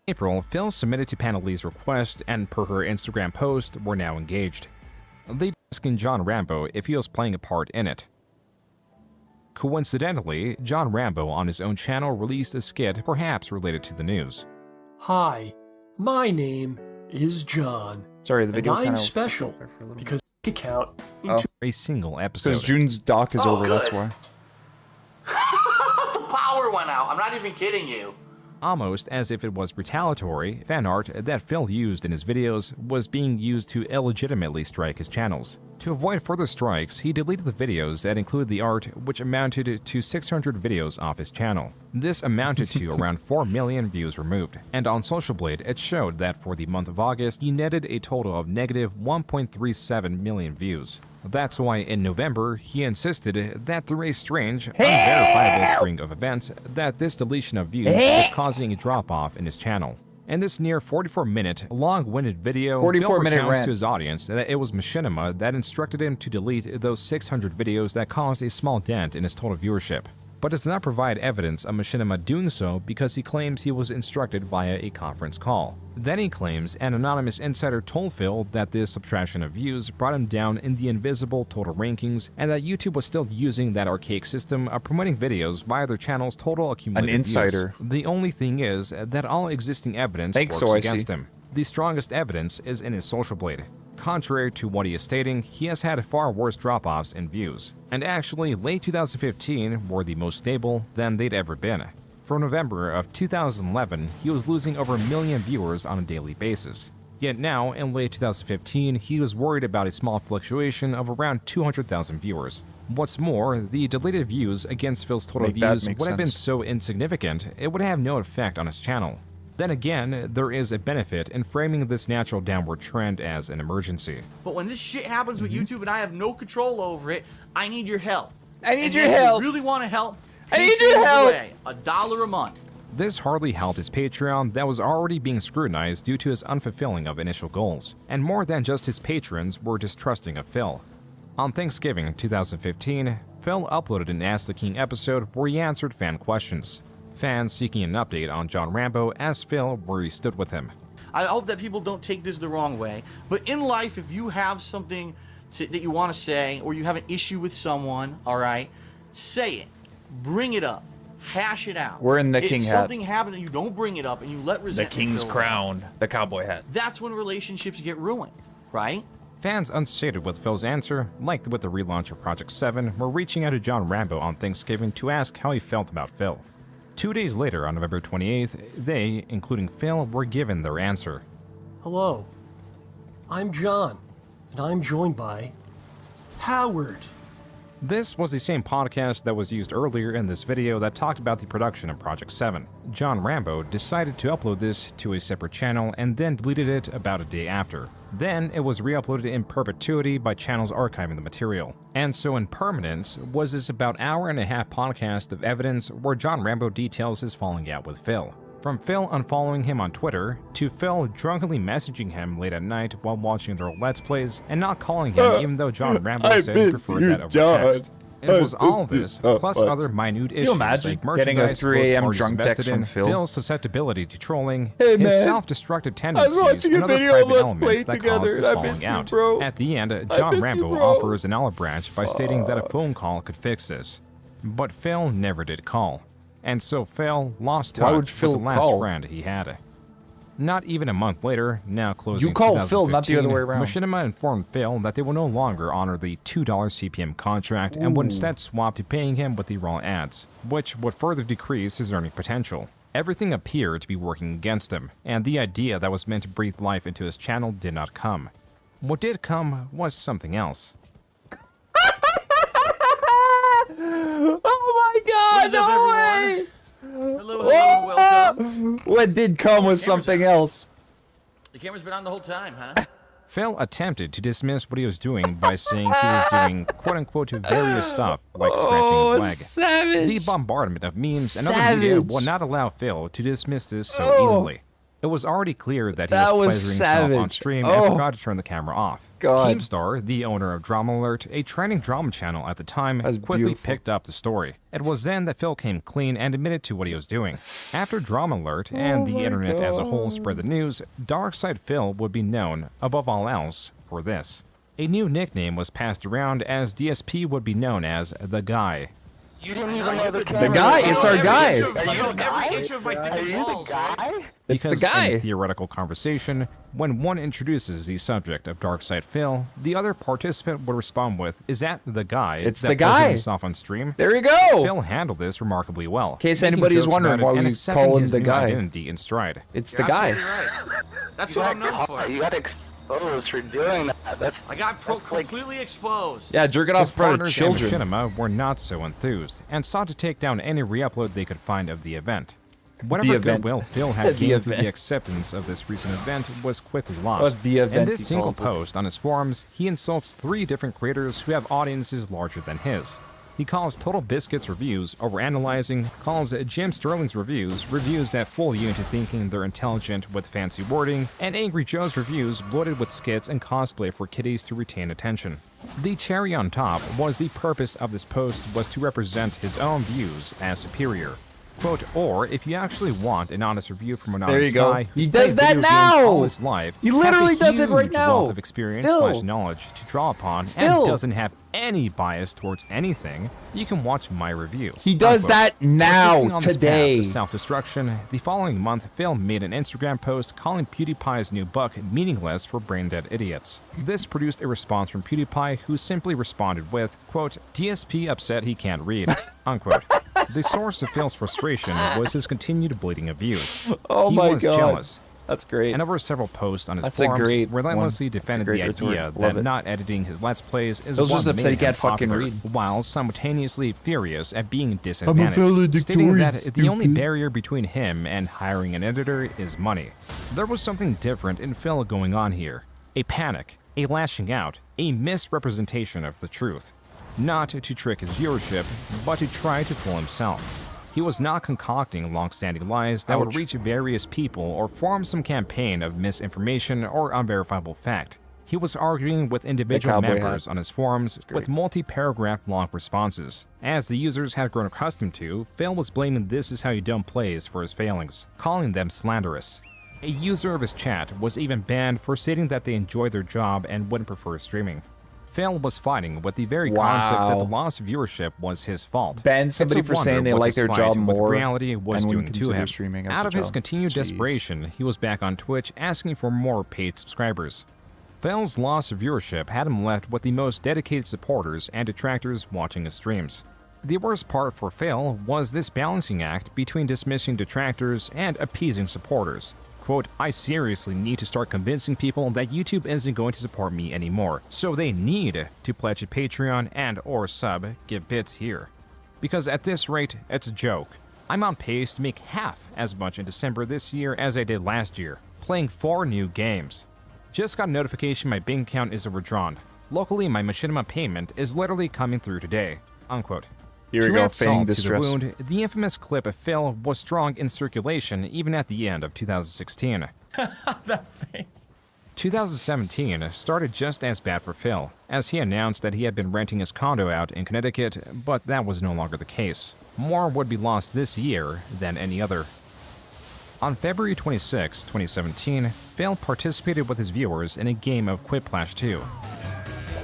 April, Phil submitted to Panellee's request, and per her Instagram post, were now engaged. They asking John Rambo if he was playing a part in it. Coincidentally, John Rambo on his own channel released a skit perhaps related to the news. Hi, my name is John. Sorry, the and video I'm kinda special because my account Oh. into A single episode. Because June's doc is over, that's why. The power went out. I'm not even kidding you. Almost as if it was retaliatory, fan art that Phil used in his videos was being used to illegitimately strike his channels. To avoid further strikes, he deleted the videos that included the art, which amounted to 600 videos off his channel. This amounted to around 4 million views removed, and on Social Blade it showed that for the month of August he netted a total of negative 1.37 million views. That's why in November, he insisted that through a strange, unverifiable string of events, that this deletion of views was causing a drop-off in his channel. In this near 44-minute, long-winded video, 44-minute Phil recounts rant. to his audience that it was Machinima that instructed him to delete those 600 videos that caused a small dent in his total viewership, but does not provide evidence of Machinima doing so because he claims he was instructed via a conference call. Then he claims an anonymous insider told Phil that this subtraction of views brought him down in the invisible total rankings, and that YouTube was still using that archaic system of promoting videos via their channel's total accumulated An insider. views. The only thing is that all existing evidence Thanks, works OIC. against him. The strongest evidence is in his Social Blade. Contrary to what he is stating, he has had far worse drop-offs in views, and actually late 2015 were the most stable than they'd ever been. From November of 2011, he was losing over 1 million viewers on a daily basis. Yet now, in late 2015, he was worried about a small fluctuation of around 200,000 viewers. What's more, the deleted views against Phil's total Make that views make would have been sense. so insignificant, it would have no effect on his channel. Then again, there is a benefit in framing this natural downward trend as an emergency. But when this shit happens with YouTube and I have no control over it, I need your help. I need And your if help. you really want to help, I pay need your Steve help. away, $1 a month. This hardly helped his Patreon that was already being scrutinized due to his unfulfilling of initial goals, and more than just his patrons were distrusting of Phil. On Thanksgiving 2015, Phil uploaded an Ask the King episode where he answered fan questions. Fans seeking an update on John Rambo asked Phil where he stood with him. I hope that people don't take this the wrong way, but in life, if you have something that you want to say, or you have an issue with someone, all right, say it, bring it up, hash it out. We're in the king if hat. something happens and you don't bring it up and you let The resentment king's build up, crown, the cowboy hat. that's when relationships get ruined, right? Fans unsated with Phil's answer, like with the relaunch of Project 7, were reaching out to John Rambo on Thanksgiving to ask how he felt about Phil. 2 days later, on November 28th, they, including Phil, were given their answer. Hello, I'm John, and I'm joined by Howard. This was the same podcast that was used earlier in this video that talked about the production of Project 7. John Rambo decided to upload this to a separate channel and then deleted it about a day after. Then it was re-uploaded in perpetuity by channels archiving the material. And so in permanence was this about hour-and-a-half podcast of evidence where John Rambo details his falling out with Phil. From Phil unfollowing him on Twitter, to Phil drunkenly messaging him late at night while watching their Let's Plays and not calling him even though John Rambo said he preferred that over text. It was all of this, plus other minute issues like merchandise getting a 3 a.m. both drunk parties text invested from in, Phil? Phil's susceptibility to trolling, Hey, his man. self-destructive tendencies, watching a and other video of private us elements playing that together, caused his and I falling miss you, out. bro. At the end, I John miss you, Rambo bro. offers an olive branch by stating that a phone call could fix this. But Phil never did call. And so Phil lost Why touch would Phil with the last call? friend he had. Not even a month later, now closing You call Phil, not the other 2015, way around. Machinima informed Phil that they will no longer honor the $2 CPM contract and would Ooh. instead swap to paying him with the raw ads, which would further decrease his earning potential. Everything appeared to be working against him, and the idea that was meant to breathe life into his channel did not come. What did come was something else. Oh my god, What is up, no everyone? way! Hello, welcome. What did come was something else. The camera's been on the whole time, huh? Phil attempted to dismiss what he was doing by saying he was doing quote-unquote various stuff, like scratching his leg. Savage. The bombardment of memes and other media Savage. would not allow Phil to dismiss this so Oh. easily. It was already clear that he That was was pleasuring himself on savage. stream Oh. and forgot to turn the camera off. God. Keemstar, the owner of Drama Alert, a trending drama channel at the time, quickly beautiful. picked up the story. It was then that Phil came clean and admitted to what he was doing. After Drama Alert and the internet as a whole spread the news, Darksyde Phil would be known, above all else, for this. A new nickname was passed around as DSP would be known as The Guy. You didn't even know the guy, it's our guy. Every inch of my dick and balls, right? It's the Because guy. in theoretical conversation, when one introduces the subject of Darksyde Phil, the other participant would respond with, "Is that the guy?" It's that the pleasured guy. himself on stream. There you go. Phil handled this remarkably well. In case anybody is wondering why we call him the guy. Identity in stride. It's the guy. That's what I'm known for. You got exposed for doing that. That's I got completely exposed. Yeah, jerking off His in front of partners children. and Machinima were not so enthused and sought to take down any re-upload they could find of the event. Whatever event. goodwill Phil had The gained through event. the acceptance of this recent event was quickly Was lost. the event, In this he single calls it. post on his forums, he insults 3 different creators who have audiences larger than his. He calls Total Biscuit's reviews overanalyzing, calls Jim Sterling's reviews that fool you into thinking they're intelligent with fancy wording, and Angry Joe's reviews bloated with skits and cosplay for kiddies to retain attention. The cherry on top was the purpose of this post was to represent his own views as superior. Quote, or if you actually want an honest review from an There you honest go. guy who's He does played that video games now! all his life, He has literally a does it right huge now. wealth of experience Still. / knowledge to draw upon, Still. and doesn't have any bias towards anything, you can watch my review. He does Unquote. that now, Persisting on this path today. of self-destruction, the following month, Phil made an Instagram post calling PewDiePie's new book meaningless for brain-dead idiots. This produced a response from PewDiePie, who simply responded with, quote, DSP upset he can't read, unquote. The source of Phil's frustration was his continued bleeding of views. Oh he my was God. jealous. That's great. And over several posts on his That's a forums, great relentlessly one. That's a defended great the retort. idea Love that it. not editing his Let's Plays is I was what just upset he made him can't fucking popular, read. while simultaneously furious at being disadvantaged, stating valedictorian, that the only stupid. barrier between him and hiring an editor is money. There was something different in Phil going on here. A panic, a lashing out, a misrepresentation of the truth. Not to trick his viewership, but to try to fool himself. He was not concocting long-standing lies that would Ouch. reach various people or form some campaign of misinformation or unverifiable fact. He was arguing with individual cowboy members hat. on his forums with multi-paragraph long responses. As the users had grown accustomed to, Phil was blaming "this is how you don't plays" for his failings, calling them slanderous. A user of his chat was even banned for stating that they enjoyed their job and wouldn't prefer streaming. Phil was fighting with the very concept that the loss of viewership was his fault. Ban It's somebody a for wonder saying they what like this their fight job with more reality was and doing wouldn't to consider him. streaming as Out a of his job. continued Jeez. desperation, he was back on Twitch asking for more paid subscribers. Phil's loss of viewership had him left with the most dedicated supporters and detractors watching his streams. The worst part for Phil was this balancing act between dismissing detractors and appeasing supporters. Quote, I seriously need to start convincing people that YouTube isn't going to support me anymore, so they need to pledge a Patreon and or sub, give bits here. Because at this rate, it's a joke. I'm on pace to make half as much in December this year as I did last year, playing 4 new games. Just got a notification my bank account is overdrawn. Luckily, my machinima payment is literally coming through today. Unquote. Here we go, add feigning salt to the distress. wound, the infamous clip of Phil was strong in circulation even at the end of 2016. That face. 2017 started just as bad for Phil, as he announced that he had been renting his condo out in Connecticut, but that was no longer the case. More would be lost this year than any other. On February 26, 2017, Phil participated with his viewers in a game of Quiplash 2.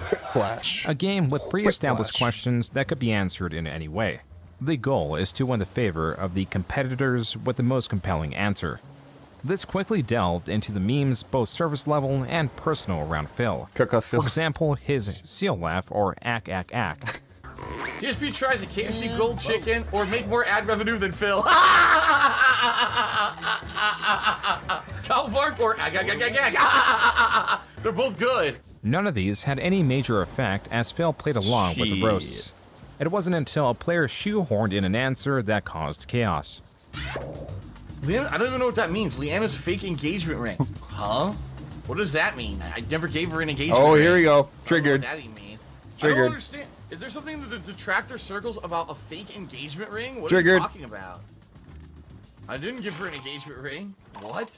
Quiplash. A game with pre-established questions that could be answered in any way. The goal is to win the favor of the competitors with the most compelling answer. This quickly delved into the memes, both surface level and personal, around Phil. For example, his seal laugh or ack ack ack. DSP tries a KFC Gold Chicken or make more ad revenue than Phil. Calvark or ag ag ag ag ag. They're both good. None of these had any major effect as Phil played along with the roasts. It wasn't until a player shoehorned in an answer that caused chaos. Leanna, I don't even know what that means. Leanna's fake engagement ring. Huh? What does that mean? I never gave her an engagement ring. Oh, here we go. Triggered. Triggered. I don't know what that means. I Triggered. don't understand. Is there something in the detractor circles about a fake engagement ring? What are Triggered. you talking about? I didn't give her an engagement ring. What?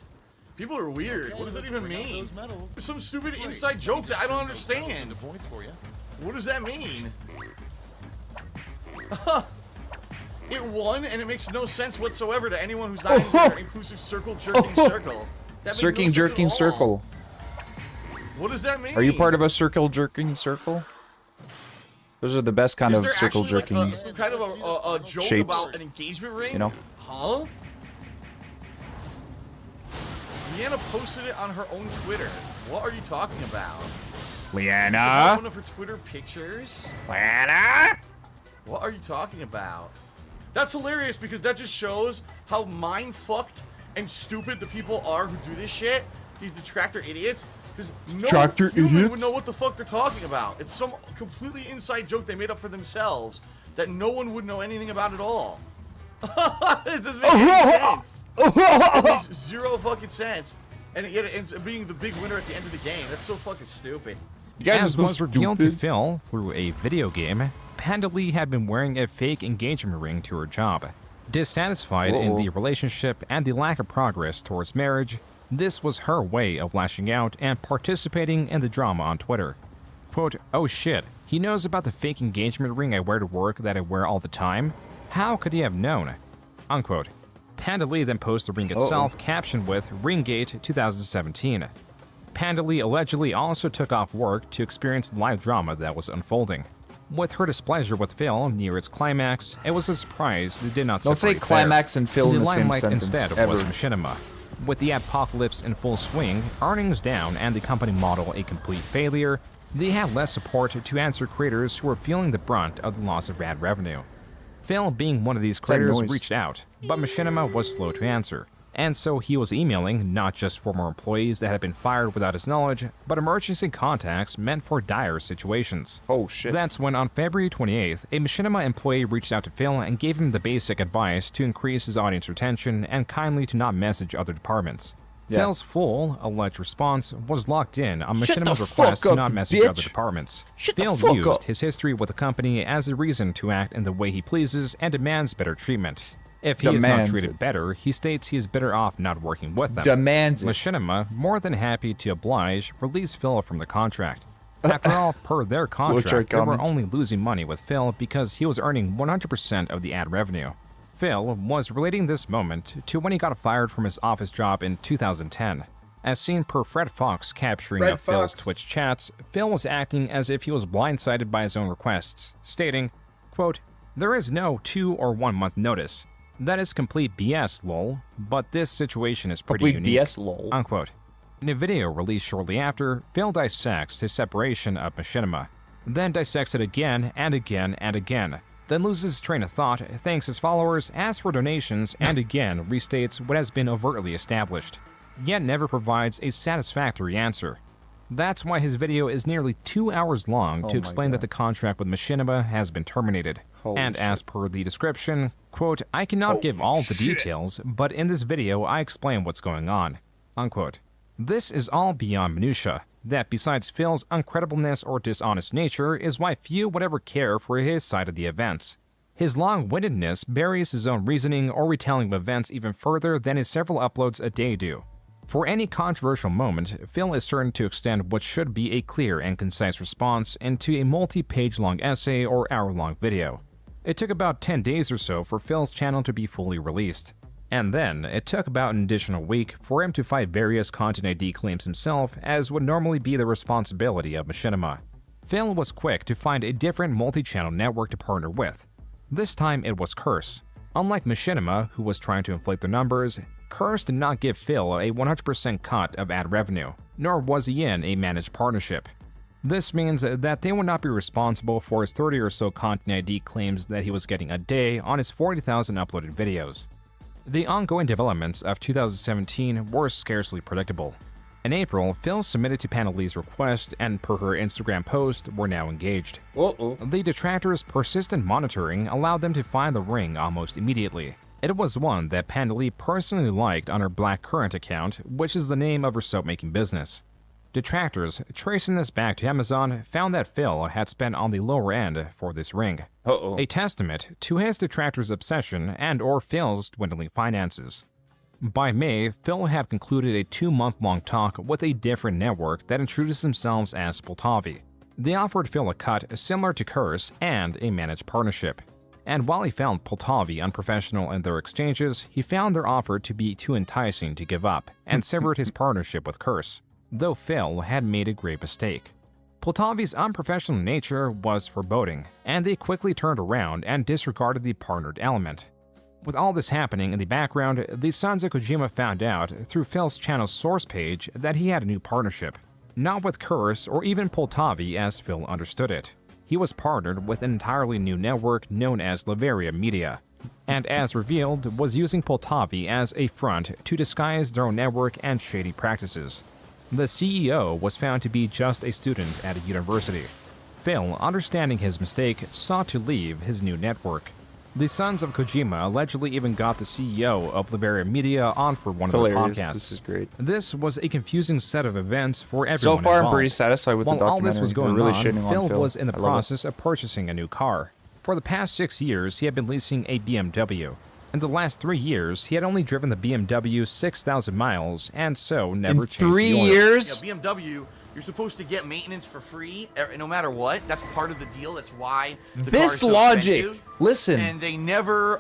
People are weird. What does that even mean? There's some stupid inside joke that I don't understand. What does that mean? It won, and it makes no sense whatsoever to anyone who's not in their inclusive circle jerking circle. That makes no sense at jerking all. circle. What does that mean? Are you part of a circle jerking circle? Those are the best kind Is of there circle actually, jerking like, some kind of a joke shapes. about an engagement ring? You know? Huh? Leanna posted it on her own Twitter. What are you talking about? Leanna? One of her Twitter pictures? Leanna? What are you talking about? That's hilarious because that just shows how mind-fucked and stupid the people are who do this shit. These detractor idiots. Because no human would know what the fuck they're talking about. It's some completely inside joke they made up for themselves that no one would know anything about at all. It doesn't make any sense. It makes zero fucking sense. And yet it ends up being the big winner at the end of the game. That's so fucking stupid. You guys As are so was revealed to stupid. Phil through a video game, Panda Lee had been wearing a fake engagement ring to her job. Dissatisfied in the relationship and the lack of progress towards marriage, this was her way of lashing out and participating in the drama on Twitter. Quote, oh shit, he knows about the fake engagement ring I wear to work that I wear all the time? How could he have known? Unquote. Panda Lee then posts the ring itself, captioned with Ringgate 2017. Panda Lee allegedly also took off work to experience the live drama that was unfolding. With her displeasure with Phil near its climax, it was a surprise that did not Don't say separate climax there. and Phil in the same limelight sentence, instead ever. was Machinima. With the apocalypse in full swing, earnings down, and the company model a complete failure, they had less support to answer creators who were feeling the brunt of the loss of ad revenue. Phil, being one of these creators, noise? reached out, but Machinima was slow to answer. And so he was emailing not just former employees that had been fired without his knowledge, but emergency contacts meant for dire situations. Oh shit. That's when on February 28th, a Machinima employee reached out to Phil and gave him the basic advice to increase his audience retention and kindly to not message other departments. Yeah. Phil's full, alleged response was locked in on Shut the Machinima's fuck request to up, not message bitch. other departments. Shut the Phil fuck used up. his history with the company as a reason to act in the way he pleases and demands better treatment. If he is not Demands treated it. better, he states he is better off not working with them. Demands it. Machinima, more than happy to oblige, released Phil from the contract. After all, per their contract, they were comments. only losing money with Phil because he was earning 100% of the ad revenue. Phil was relating this moment to when he got fired from his office job in 2010. As seen per Fred Fox capturing Fred of Phil's Fox. Twitch chats, Phil was acting as if he was blindsided by his own requests, stating, quote, there is no 2 or 1 month notice. That is complete BS, lol, but this situation is pretty Complete unique. BS, lol. Unquote. In a video released shortly after, Phil dissects his separation of Machinima, then dissects it again and again and again, then loses his train of thought, thanks his followers, asks for donations, and again restates what has been overtly established, yet never provides a satisfactory answer. That's why his video is nearly 2 hours long to explain that the contract with Machinima has been terminated. And as per the description, quote, I cannot give all the details, but in this video I explain what's going on, unquote. This is all beyond minutia. That besides Phil's uncreditableness or dishonest nature is why few would ever care for his side of the events. His long-windedness buries his own reasoning or retelling of events even further than his several uploads a day do. For any controversial moment, Phil is certain to extend what should be a clear and concise response into a multi-page long essay or hour-long video. It took about 10 days or so for Phil's channel to be fully released. And then, it took about an additional week for him to fight various Content ID claims himself, as would normally be the responsibility of Machinima. Phil was quick to find a different multi-channel network to partner with. This time it was Curse. Unlike Machinima, who was trying to inflate their numbers, Curse did not give Phil a 100% cut of ad revenue, nor was he in a managed partnership. This means that they would not be responsible for his 30 or so Content ID claims that he was getting a day on his 40,000 uploaded videos. The ongoing developments of 2017 were scarcely predictable. In April, Phil submitted to Panalee's request, and per her Instagram post, were now engaged. The detractors' persistent monitoring allowed them to find the ring almost immediately. It was one that Panalee personally liked on her Black Currant account, which is the name of her soap-making business. Detractors, tracing this back to Amazon, found that Phil had spent on the lower end for this ring. A testament to his detractors' obsession and or Phil's dwindling finances. By May, Phil had concluded a 2-month-long talk with a different network that introduced themselves as Poltavi. They offered Phil a cut similar to Curse and a managed partnership. And while he found Poltavi unprofessional in their exchanges, he found their offer to be too enticing to give up, and severed his partnership with Curse, though Phil had made a great mistake. Poltavi's unprofessional nature was foreboding, and they quickly turned around and disregarded the partnered element. With all this happening in the background, the sons of Kojima found out through Phil's channel's source page that he had a new partnership. Not with Curse or even Poltavi as Phil understood it. He was partnered with an entirely new network known as Leveria Media, and as revealed, was using Poltavi as a front to disguise their own network and shady practices. The CEO was found to be just a student at a university. Phil, understanding his mistake, sought to leave his new network. The sons of Kojima allegedly even got the CEO of Leveria Media on for one of their podcasts. This is great. This was a confusing set of events for everyone So far, involved. I'm pretty satisfied with the While documentary. all this was going They're really on, shitting on Phil was in the I love it. process of purchasing a new car. For the past 6 years, he had been leasing a BMW. In the last 3 years, he had only driven the BMW 6,000 miles, and so never changed the oil. Yeah, BMW, you're supposed to get maintenance for free, no matter what. That's part of the deal. That's why the car is This so logic. expensive. Listen. And they never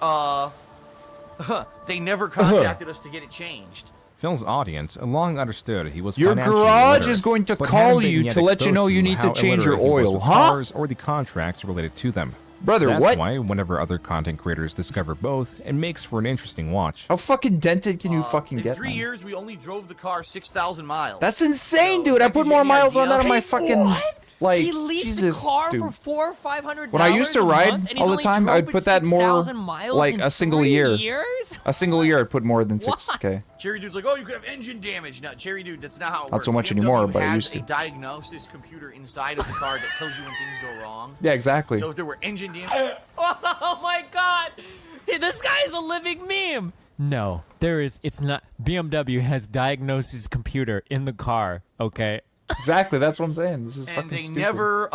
contacted us to get it changed. Phil's audience long understood he was Your financially garage illiterate, is going to but call hadn't been you yet to let you exposed know you need to how change your illiterate he was oil, with huh? cars or the contracts related to them. Brother, That's what? why whenever other content creators discover both, it makes for an interesting watch. How fucking dented can you fucking In get, 3 man? years, we only drove the car 6,000 miles. That's insane, dude. I put more miles on that on my fucking... Like, He leased Jesus, a car dude. for $400 or $500 When I used to a ride month, and he's all the only time, drove I'd it put that more 6,000 miles like in a single 3 year. years? A single year, I'd put more than 6K. Cherry Dude's like, oh, you could have engine damage. No, Cherry Dude, that's not how it Not works. so much BMW anymore, but I has used a to. diagnosis computer inside of the car that tells you when things go wrong. Yeah, exactly. So if there were engine damage... Oh my god! Hey, this guy is a living meme! No, there is. It's not. BMW has diagnosis computer in the car, okay? Exactly, that's what I'm saying. This is And fucking they stupid. never,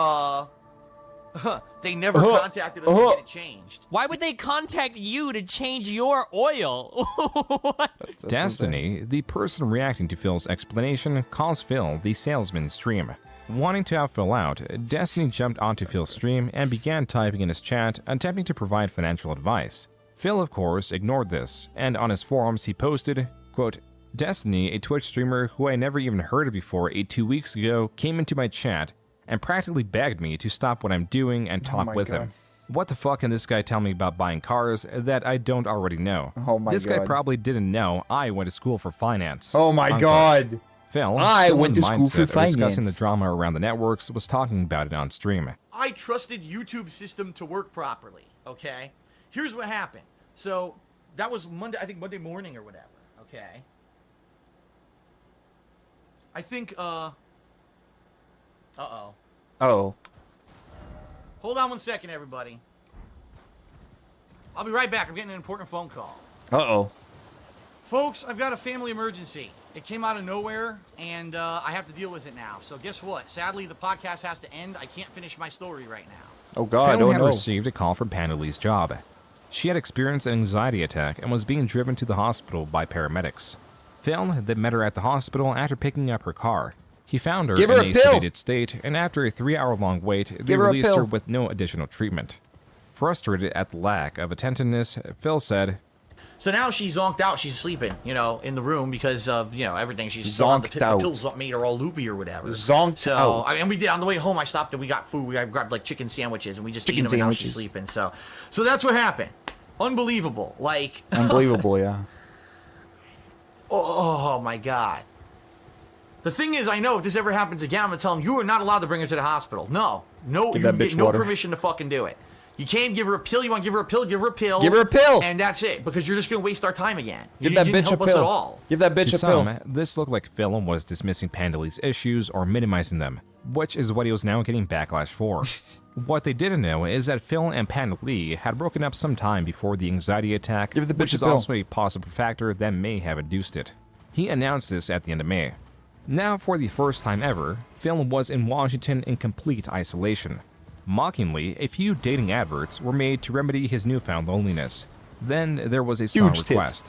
they never contacted us to get it changed. Why would they contact you to change your oil? What? Destiny, the person reacting to Phil's explanation, calls Phil the salesman stream. Wanting to help Phil out, Destiny jumped onto Phil's stream and began typing in his chat, attempting to provide financial advice. Phil, of course, ignored this, and on his forums he posted, quote, Destiny, a Twitch streamer who I never even heard of before 2 weeks ago, came into my chat and practically begged me to stop what I'm doing and talk my with God. him. What the fuck can this guy tell me about buying cars that I don't already know? Oh my This guy God. probably didn't know I went to school for finance. Oh my Unquote. God. Phil, I still went in to school mindset for of discussing finance. the drama around the networks, was talking about it on stream. I trusted YouTube's system to work properly, okay? Here's what happened. So, that was Monday, I think Monday morning or whatever, okay? I think, uh-oh. Oh. Hold on one second, everybody. I'll be right back. I'm getting an important phone call. Uh-oh. Folks, I've got a family emergency. It came out of nowhere, and I have to deal with it now. So guess what? Sadly, the podcast has to end. I can't finish my story right now. Oh, God. Phil Oh, had no. received a call from Pandalee's job. She had experienced an anxiety attack and was being driven to the hospital by paramedics. Phil then met her at the hospital after picking up her car. He found her Give her in a a pill. sedated state, and after a 3-hour-long wait, they Give her a released her pill. with no additional treatment. Frustrated at the lack of attentiveness, Phil said, So now she's zonked out. She's sleeping, you know, in the room because of, you know, everything. She's Zonked the out. pills made her all loopy or whatever. Zonked so, out. I mean, we did on the way home. I stopped and we got food. We grabbed like chicken sandwiches and we just ate Chicken them. And now she's sandwiches. sleeping. So that's what happened. Unbelievable. Like Unbelievable, yeah. Oh my God. The thing is, I know if this ever happens again, I'm gonna tell him you are not allowed to bring her to the hospital. No, Give you that get bitch no water. permission to fucking do it. You can't give her a pill. You want to give her a pill? Give her a pill. Give her a pill. And that's it, because you're just gonna waste our time again. Give you that didn't bitch a help us at pill. all. Give that bitch to a pill. some, this looked like Phil was dismissing Pandalee's issues or minimizing them, which is what he was now getting backlash for. What they didn't know is that Phil and Pandalee had broken up some time before the anxiety attack, Give the bitch which a is pill. also a possible factor that may have induced it. He announced this at the end of May. Now, for the first time ever, Phil was in Washington in complete isolation. Mockingly, a few dating adverts were made to remedy his newfound loneliness. Then there was a song Huge tits. request.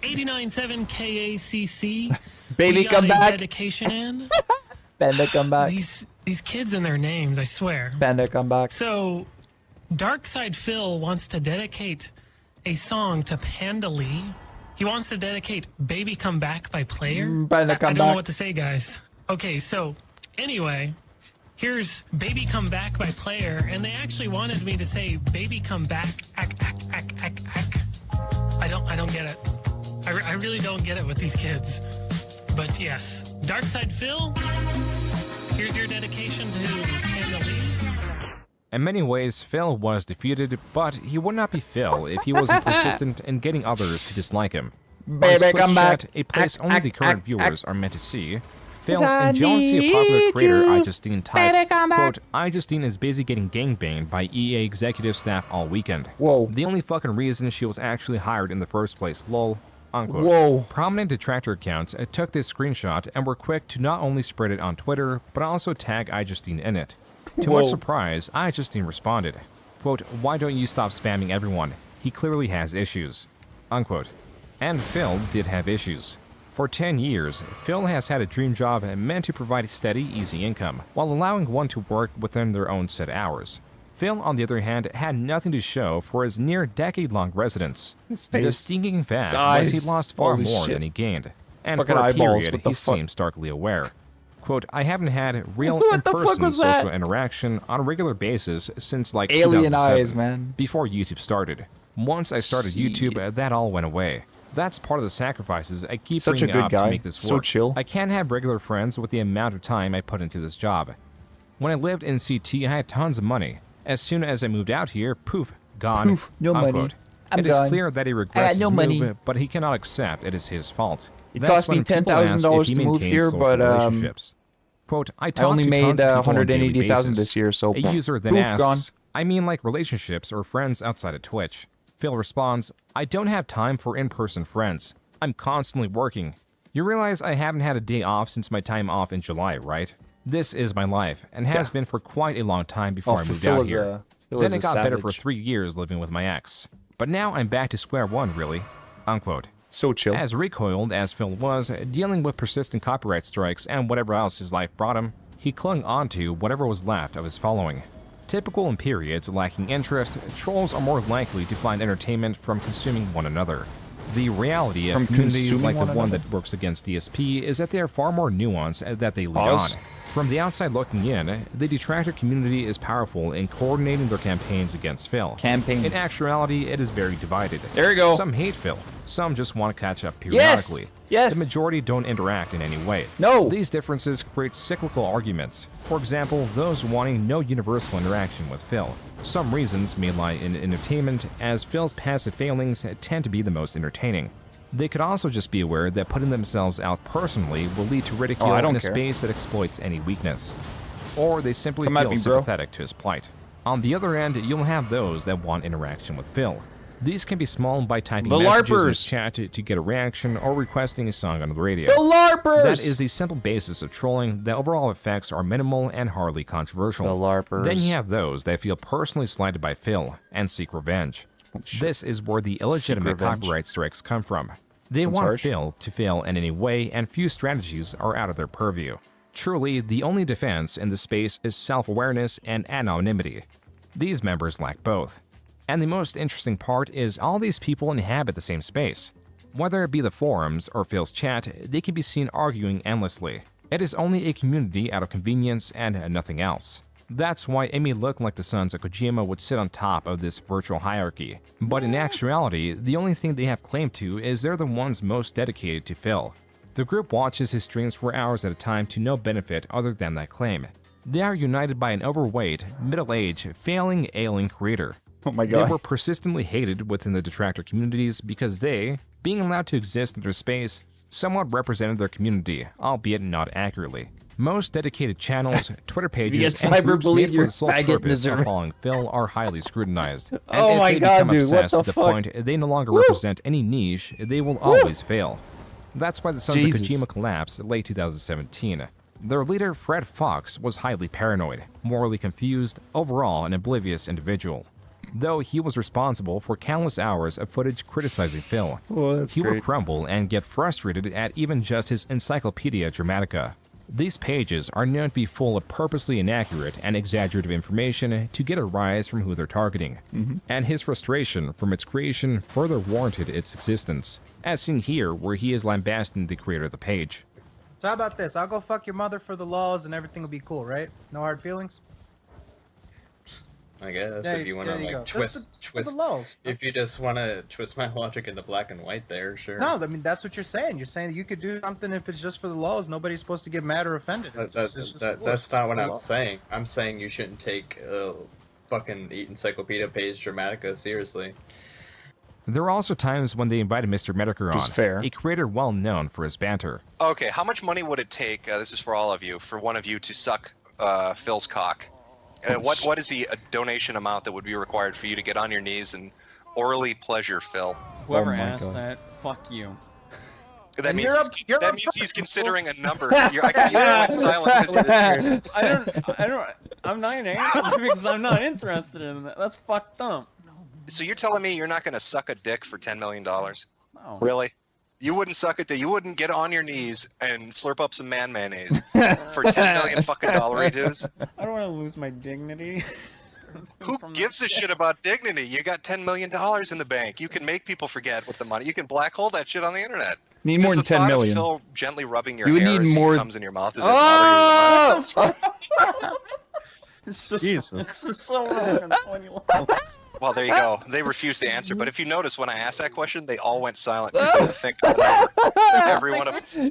89.7 KACC. Baby, We got come a back. Dedication in. Panda, come back. These kids and their names, I swear. Panda, come back. So, Darksyde Phil wants to dedicate a song to Pandalee. He wants to dedicate "Baby Come Back" by Player. Panda, I come don't know back. what to say, guys. Okay, so anyway, here's "Baby Come Back" by Player, and they actually wanted me to say "Baby Come Back." I don't get it. I really don't get it with these kids. But yes, Darksyde Phil, here's your dedication to Pandalee. In many ways, Phil was defeated, but he would not be Phil if he wasn't persistent in getting others to dislike him. On his Baby, Twitch come back. chat, a place only the current viewers are meant to see, Phil, 'Cause I in jealousy of popular need creator you. iJustine typed, Baby, come back. quote, iJustine is busy getting gangbanged by EA executive staff all weekend. Whoa. The only fucking reason she was actually hired in the first place, lol. Unquote. Whoa. Prominent detractor accounts took this screenshot and were quick to not only spread it on Twitter, but also tag iJustine in it. To Whoa. much surprise, iJustine responded, quote, why don't you stop spamming everyone? He clearly has issues. Unquote. And Phil did have issues. For 10 years, Phil has had a dream job meant to provide steady, easy income, while allowing one to work within their own set hours. Phil, on the other hand, had nothing to show for his near-decade-long residence. His The face. stinking fact His was he eyes. lost far Holy more shit. than he gained. And Fucking for a eyeballs, period, what the he fuck? seemed starkly aware. Quote, I haven't had real What the fuck in-person was social that? interaction on a regular basis since like Alien 2007, eyes, man. before YouTube started. Once I started YouTube, that all went away. That's part of the sacrifices I keep Such a bringing good up guy. to make this So work. chill. I can't have regular friends with the amount of time I put into this job. When I lived in CT, I had tons of money. As soon as I moved out here, poof, gone. Poof, no money. Unquote. I'm It is gone. clear that he I regrets got no his money. move, but he cannot accept it is his fault. It That's cost me when people $10,000 ask if he to move maintains here, social but relationships. Quote, I talk only to made tons of people on a daily 180,000 basis. this year, so A user then poof, asks, gone. I mean like relationships or friends outside of Twitch. Phil responds, I don't have time for in-person friends. I'm constantly working. You realize I haven't had a day off since my time off in July, right? This is my life, and has been for quite a long time before I moved Phil out is here. Phil Then is it a got better for savage. 3 years living with my ex. But now I'm back to square one, really. Unquote. So chill. As recoiled as Phil was, dealing with persistent copyright strikes and whatever else his life brought him, he clung onto whatever was left of his following. Typical in periods lacking interest, trolls are more likely to find entertainment from consuming one another. The reality of From communities consuming like the one one another? that works against DSP is that they are far more nuanced that they lead Pause. on. From the outside looking in, the detractor community is powerful in coordinating their campaigns against Phil. Campaigns. In actuality, it is very divided. There you go. Some hate Phil, Some just want to catch up Yes! periodically. Yes! The majority don't interact in any way. No! These differences create cyclical arguments. For example, those wanting no universal interaction with Phil. Some reasons may lie in entertainment, as Phil's passive failings tend to be the most entertaining. They could also just be aware that putting themselves out personally will lead to ridicule in a space that exploits any weakness. Or they simply feel sympathetic to his plight. On the other end, you'll have those that want interaction with Phil. These can be small by typing messages in the chat to get a reaction or requesting a song on the radio. The LARPers! That is the simple basis of trolling. The overall effects are minimal and hardly controversial. The LARPers. Then you have those that feel personally slighted by Phil and seek revenge. This is where the illegitimate copyright strikes come from. They want Phil to fail in any way, and few strategies are out of their purview. Truly, the only defense in the space is self-awareness and anonymity. These members lack both. And the most interesting part is all these people inhabit the same space. Whether it be the forums or Phil's chat, they can be seen arguing endlessly. It is only a community out of convenience and nothing else. That's why it may look like the sons of Kojima would sit on top of this virtual hierarchy. But in actuality, the only thing they have claim to is they're the ones most dedicated to Phil. The group watches his streams for hours at a time to no benefit other than that claim. They are united by an overweight, middle-aged, failing, ailing creator. Oh my god. They were persistently hated within the detractor communities because they, being allowed to exist in their space, somewhat represented their community, albeit not accurately. Most dedicated channels, Twitter pages, and groups made for the sole purpose of following Phil are highly scrutinized. And oh if my they god, become dude, what obsessed the to the fuck? point they no longer represent any niche, they will always fail. That's why the Sons of Kojima collapsed in late 2017. Their leader, Fred Fox, was highly paranoid, morally confused, overall an oblivious individual. Though he was responsible for countless hours of footage criticizing Phil, he would crumble and get frustrated at even just his Encyclopedia Dramatica. These pages are known to be full of purposely inaccurate and exaggerative information to get a rise from who they're targeting. And his frustration from its creation further warranted its existence, as seen here where he is lambasting the creator of the page. So how about this? I'll go fuck your mother for the laws and everything will be cool, right? No hard feelings? I guess Yeah, if you want to there you like go. twist, For the laws. if you just want to twist my logic into black and white, there, sure. No, I mean, that's what you're saying. You're saying that you could do something if it's just for the laws. Nobody's supposed to get mad or offended. That's not what I'm saying. I'm saying you shouldn't take fucking Encyclopedia page Dramatica seriously. There are also times when they invited Mr. Medicare Which is on, fair. a creator well known for his banter. Okay, how much money would it take, this is for all of you, for one of you to suck Phil's cock? What is the donation amount that would be required for you to get on your knees and orally pleasure Phil? Whoever asked that, fuck you. That means he's considering a number. You went silent because I'm not gonna answer because I'm not interested in that. That's fucked up. So you're telling me you're not going to suck a dick for $10 million? No. Really? You wouldn't suck a dick? You wouldn't get on your knees and slurp up some man mayonnaise for $10 million fucking dollary dues? I don't want to lose my dignity. Who gives a shit about dignity? You got $10 million in the bank. You can make people forget with the money. You can black hole that shit on the internet. Need more than 10 million. Phil gently rubbing your You would hair need as more. he comes in your mouth. Does it bother you? It's just, Jesus. It's just so wrong on 20 levels. Well, there you go. They refused to answer. But if you notice, when I asked that question, they all went silent because they were thinking of the number. Every one of them.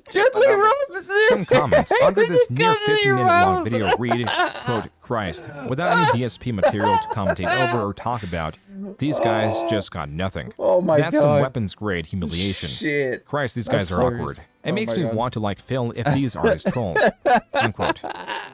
Some comments under this near 15-minute long video read, quote, Christ, without any DSP material to commentate over or talk about, these guys just got nothing. Oh my That's some God. weapons-grade humiliation. Shit. Christ, these guys That's are hilarious. awkward. It Oh makes my me God. want to like Phil if these are his trolls. Unquote.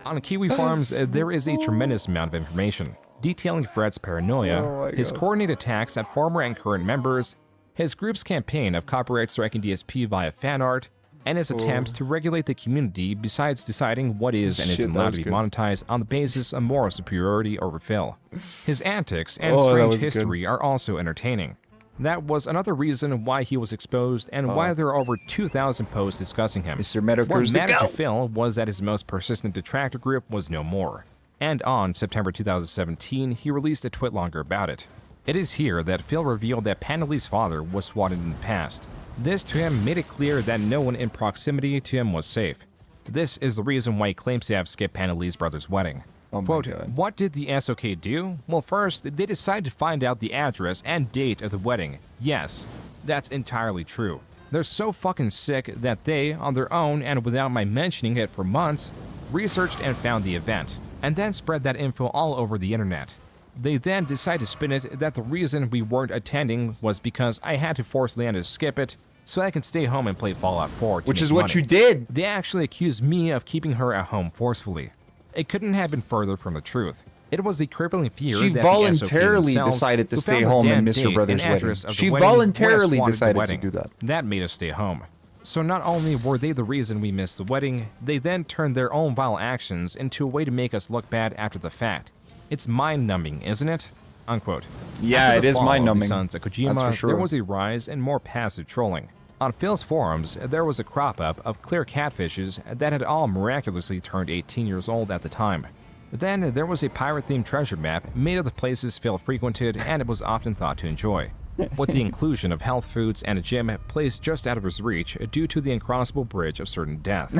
On Kiwi Farms, there is a tremendous amount of information detailing Fred's paranoia, Oh my his God. coordinated attacks at former and current members, his group's campaign of copyright striking DSP via fan art, and his attempts to regulate the community besides deciding what is and Shit, isn't that allowed was to be good. monetized on the basis of moral superiority over Phil. His antics and Oh, that strange was good. history are also entertaining. That was another reason why he was exposed and why there are over 2,000 posts discussing him. Mr. Medicare What is the mattered to go. Phil was that his most persistent detractor group was no more. And on September 2017, he released a tweet longer about it. It is here that Phil revealed that Panelli's father was swatted in the past. This to him made it clear that no one in proximity to him was safe. This is the reason why he claims to have skipped Panelli's brother's wedding. Oh my Quote, God. what did the SOK do? Well, first, they decided to find out the address and date of the wedding. Yes, that's entirely true. They're so fucking sick that they, on their own and without my mentioning it for months, researched and found the event, and then spread that info all over the internet. They then decided to spin it that the reason we weren't attending was because I had to force Leanna to skip it so I can stay home and play Fallout 4. Which is what you did. They actually accused me of keeping her at home forcefully. It couldn't have been further from the truth. It was the crippling fear She that voluntarily the SOK decided to who stay found the home and damn miss her date brother's and wedding. address of the She wedding voluntarily Wes wanted the decided to wedding. do that. That made us stay home. So not only were they the reason we missed the wedding, they then turned their own vile actions into a way to make us look bad after the fact. It's mind-numbing, isn't it? Unquote. Yeah, After it the is fall of the mind-numbing. Sons of Kojima, That's for sure. there was a rise in more passive trolling. On Phil's forums, there was a crop-up of clear catfishes that had all miraculously turned 18 years old at the time. Then there was a pirate-themed treasure map made of the places Phil frequented and it was often thought to enjoy, with the inclusion of health foods and a gym placed just out of his reach due to the uncrossable bridge of certain death.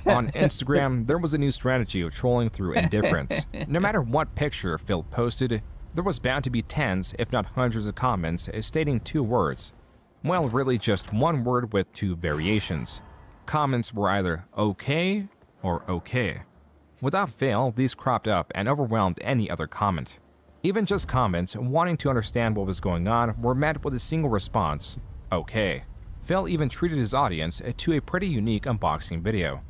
On Instagram, there was a new strategy of trolling through indifference. No matter what picture Phil posted, there was bound to be tens, if not hundreds of comments stating two words. Well, really just one word with two variations. Comments were either okay or okay. Without fail, these cropped up and overwhelmed any other comment. Even just comments wanting to understand what was going on were met with a single response, okay. Phil even treated his audience to a pretty unique unboxing video.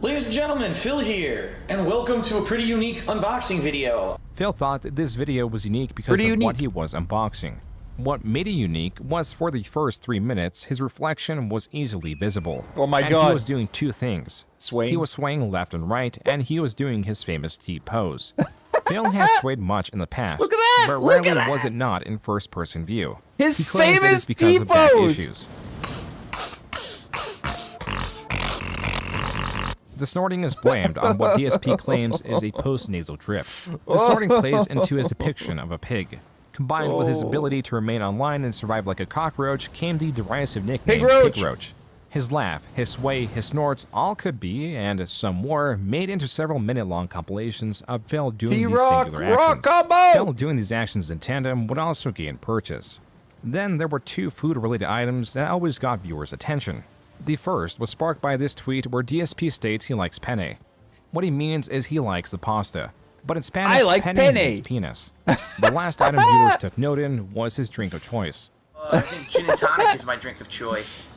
Ladies and gentlemen, Phil here, and welcome to a pretty unique unboxing video. Phil thought that this video was unique because of what he was unboxing. What made it unique was for the first 3 minutes, his reflection was easily visible. Oh my and God. He was doing two things. Swaying. He was swaying left and right, and he was doing his famous T-pose. Phil had swayed much in the past, Look at that! but Look rarely at was it not in first-person view. His He claims it is famous because of back T-pose! issues. The snorting is blamed on what DSP claims is a post-nasal drip. The snorting plays into his depiction of a pig. Combined with his ability to remain online and survive like a cockroach came the derisive nickname Pig Roach. His laugh, his sway, his snorts all could be, and some more, made into several minute-long compilations of Phil doing these T-Rock, singular rock actions. combo! Phil doing these actions in tandem would also gain purchase. Then there were two food-related items that always got viewers' attention. The first was sparked by this tweet where DSP states he likes penne. What he means is he likes the pasta. But in Spanish, I like penne. means penis. The last item viewers took note in was his drink of choice. I think gin and tonic is my drink of choice.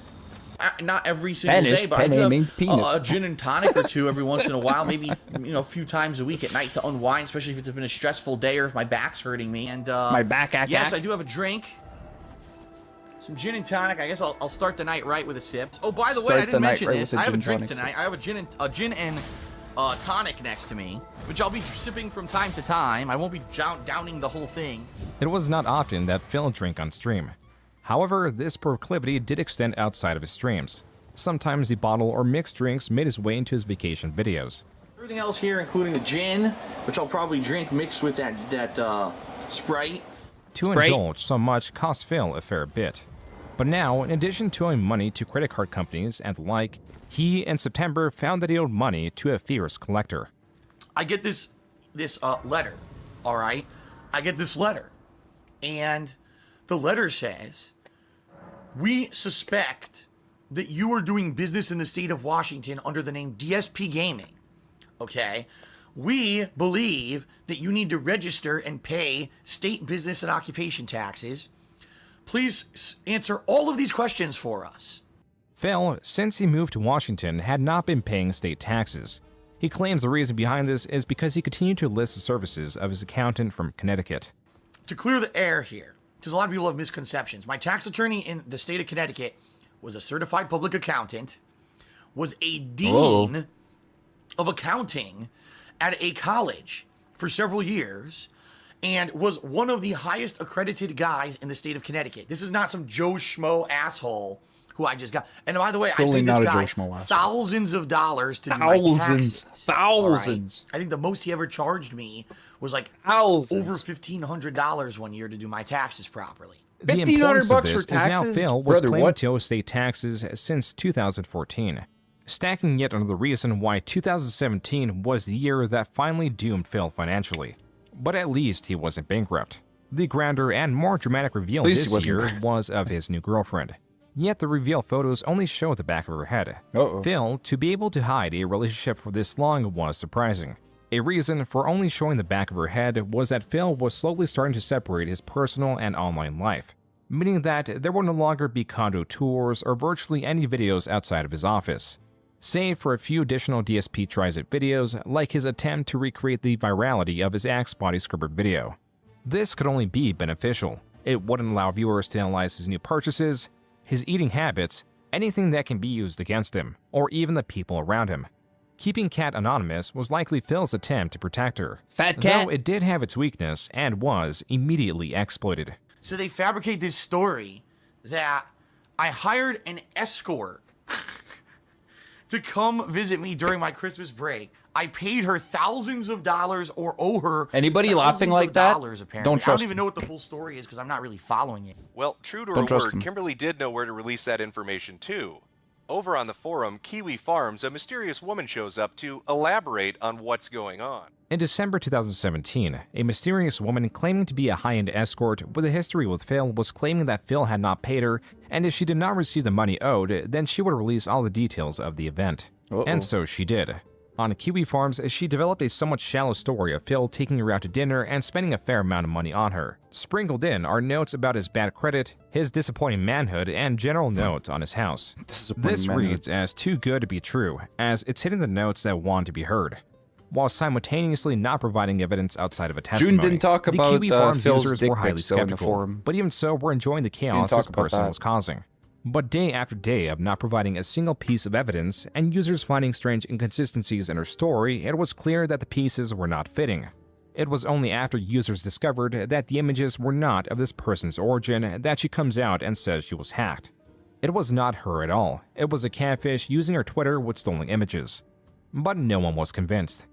Not every single Spanish, day, but I penne do have means penis. a gin and tonic or two every once in a while, maybe a few times a week at night to unwind, especially if it's been a stressful day or if my back's hurting me. And My back, yes, I do have a drink. Some gin and tonic. I guess I'll start the night right with a sip. Oh, by the way, I didn't mention this. I have a drink tonight. I have a gin and tonic next to me, which I'll be sipping from time to time. I won't be downing the whole thing. It was not often that Phil drank on stream. However, this proclivity did extend outside of his streams. Sometimes the bottle or mixed drinks made his way into his vacation videos. Everything else here, including the gin, which I'll probably drink mixed with that Sprite. To indulge so much cost Phil a fair bit. But now, in addition to owing money to credit card companies and the like, he, in September, found that he owed money to a fierce collector. I get this letter, all right? I get this letter, and the letter says, we suspect that you are doing business in the state of Washington under the name DSP Gaming, okay? We believe that you need to register and pay state business and occupation taxes. Please answer all of these questions for us. Phil, since he moved to Washington, had not been paying state taxes. He claims the reason behind this is because he continued to list the services of his accountant from Connecticut. To clear the air here, because a lot of people have misconceptions, my tax attorney in the state of Connecticut was a certified public accountant, was a dean of accounting at a college for several years, and was one of the highest accredited guys in the state of Connecticut. This is not some Joe Schmo asshole who I just got. And by the way, Totally I not paid a this Joe guy Schmo asshole. thousands of dollars to do my Thousands. taxes. Thousands. All right? I think the most he ever charged me was like Thousands. over $1,500 one year to do my taxes properly. The importance of $1,500 this for is now taxes? Phil was Brother, claiming what? to owe state taxes since 2014. stacking yet another reason why 2017 was the year that finally doomed Phil financially. But at least he wasn't bankrupt. The grander and more dramatic reveal this year was of his new girlfriend. Yet the reveal photos only show the back of her head. Phil, to be able to hide a relationship for this long was surprising. A reason for only showing the back of her head was that Phil was slowly starting to separate his personal and online life, meaning that there would no longer be condo tours or virtually any videos outside of his office, save for a few additional DSP Trizit videos like his attempt to recreate the virality of his Axe body scrubber video. This could only be beneficial. It wouldn't allow viewers to analyze his new purchases, his eating habits, anything that can be used against him, or even the people around him. Keeping Kat anonymous was likely Phil's attempt to protect her, though it did have its weakness and was immediately exploited. So they fabricate this story that I hired an escort to come visit me during my Christmas break. I paid her thousands of dollars or owe her Anybody laughing like that? Apparently. Don't trust I don't even know what the full story is because I'm not really following it. Well, true to her word, Kimberly did know where to release that information too. Over on the forum, Kiwi Farms, a mysterious woman shows up to elaborate on what's going on. In December 2017, a mysterious woman claiming to be a high-end escort with a history with Phil was claiming that Phil had not paid her, and if she did not receive the money owed, then she would release all the details of the event. And so she did. On Kiwi Farms, she developed a somewhat shallow story of Phil taking her out to dinner and spending a fair amount of money on her. Sprinkled in are notes about his bad credit, his disappointing manhood, and general notes on his house. This reads as too good to be true, as it's hitting the notes that want to be heard, while simultaneously not providing evidence outside of a testimony. June didn't talk about the Kiwi Farms Phil's users dick were highly pics, though, in the skeptical, forum. but even so, were enjoying the chaos this person was causing. But day after day of not providing a single piece of evidence and users finding strange inconsistencies in her story, it was clear that the pieces were not fitting. It was only after users discovered that the images were not of this person's origin that she comes out and says she was hacked. It was not her at all. It was a catfish using her Twitter with stolen images. But no one was convinced.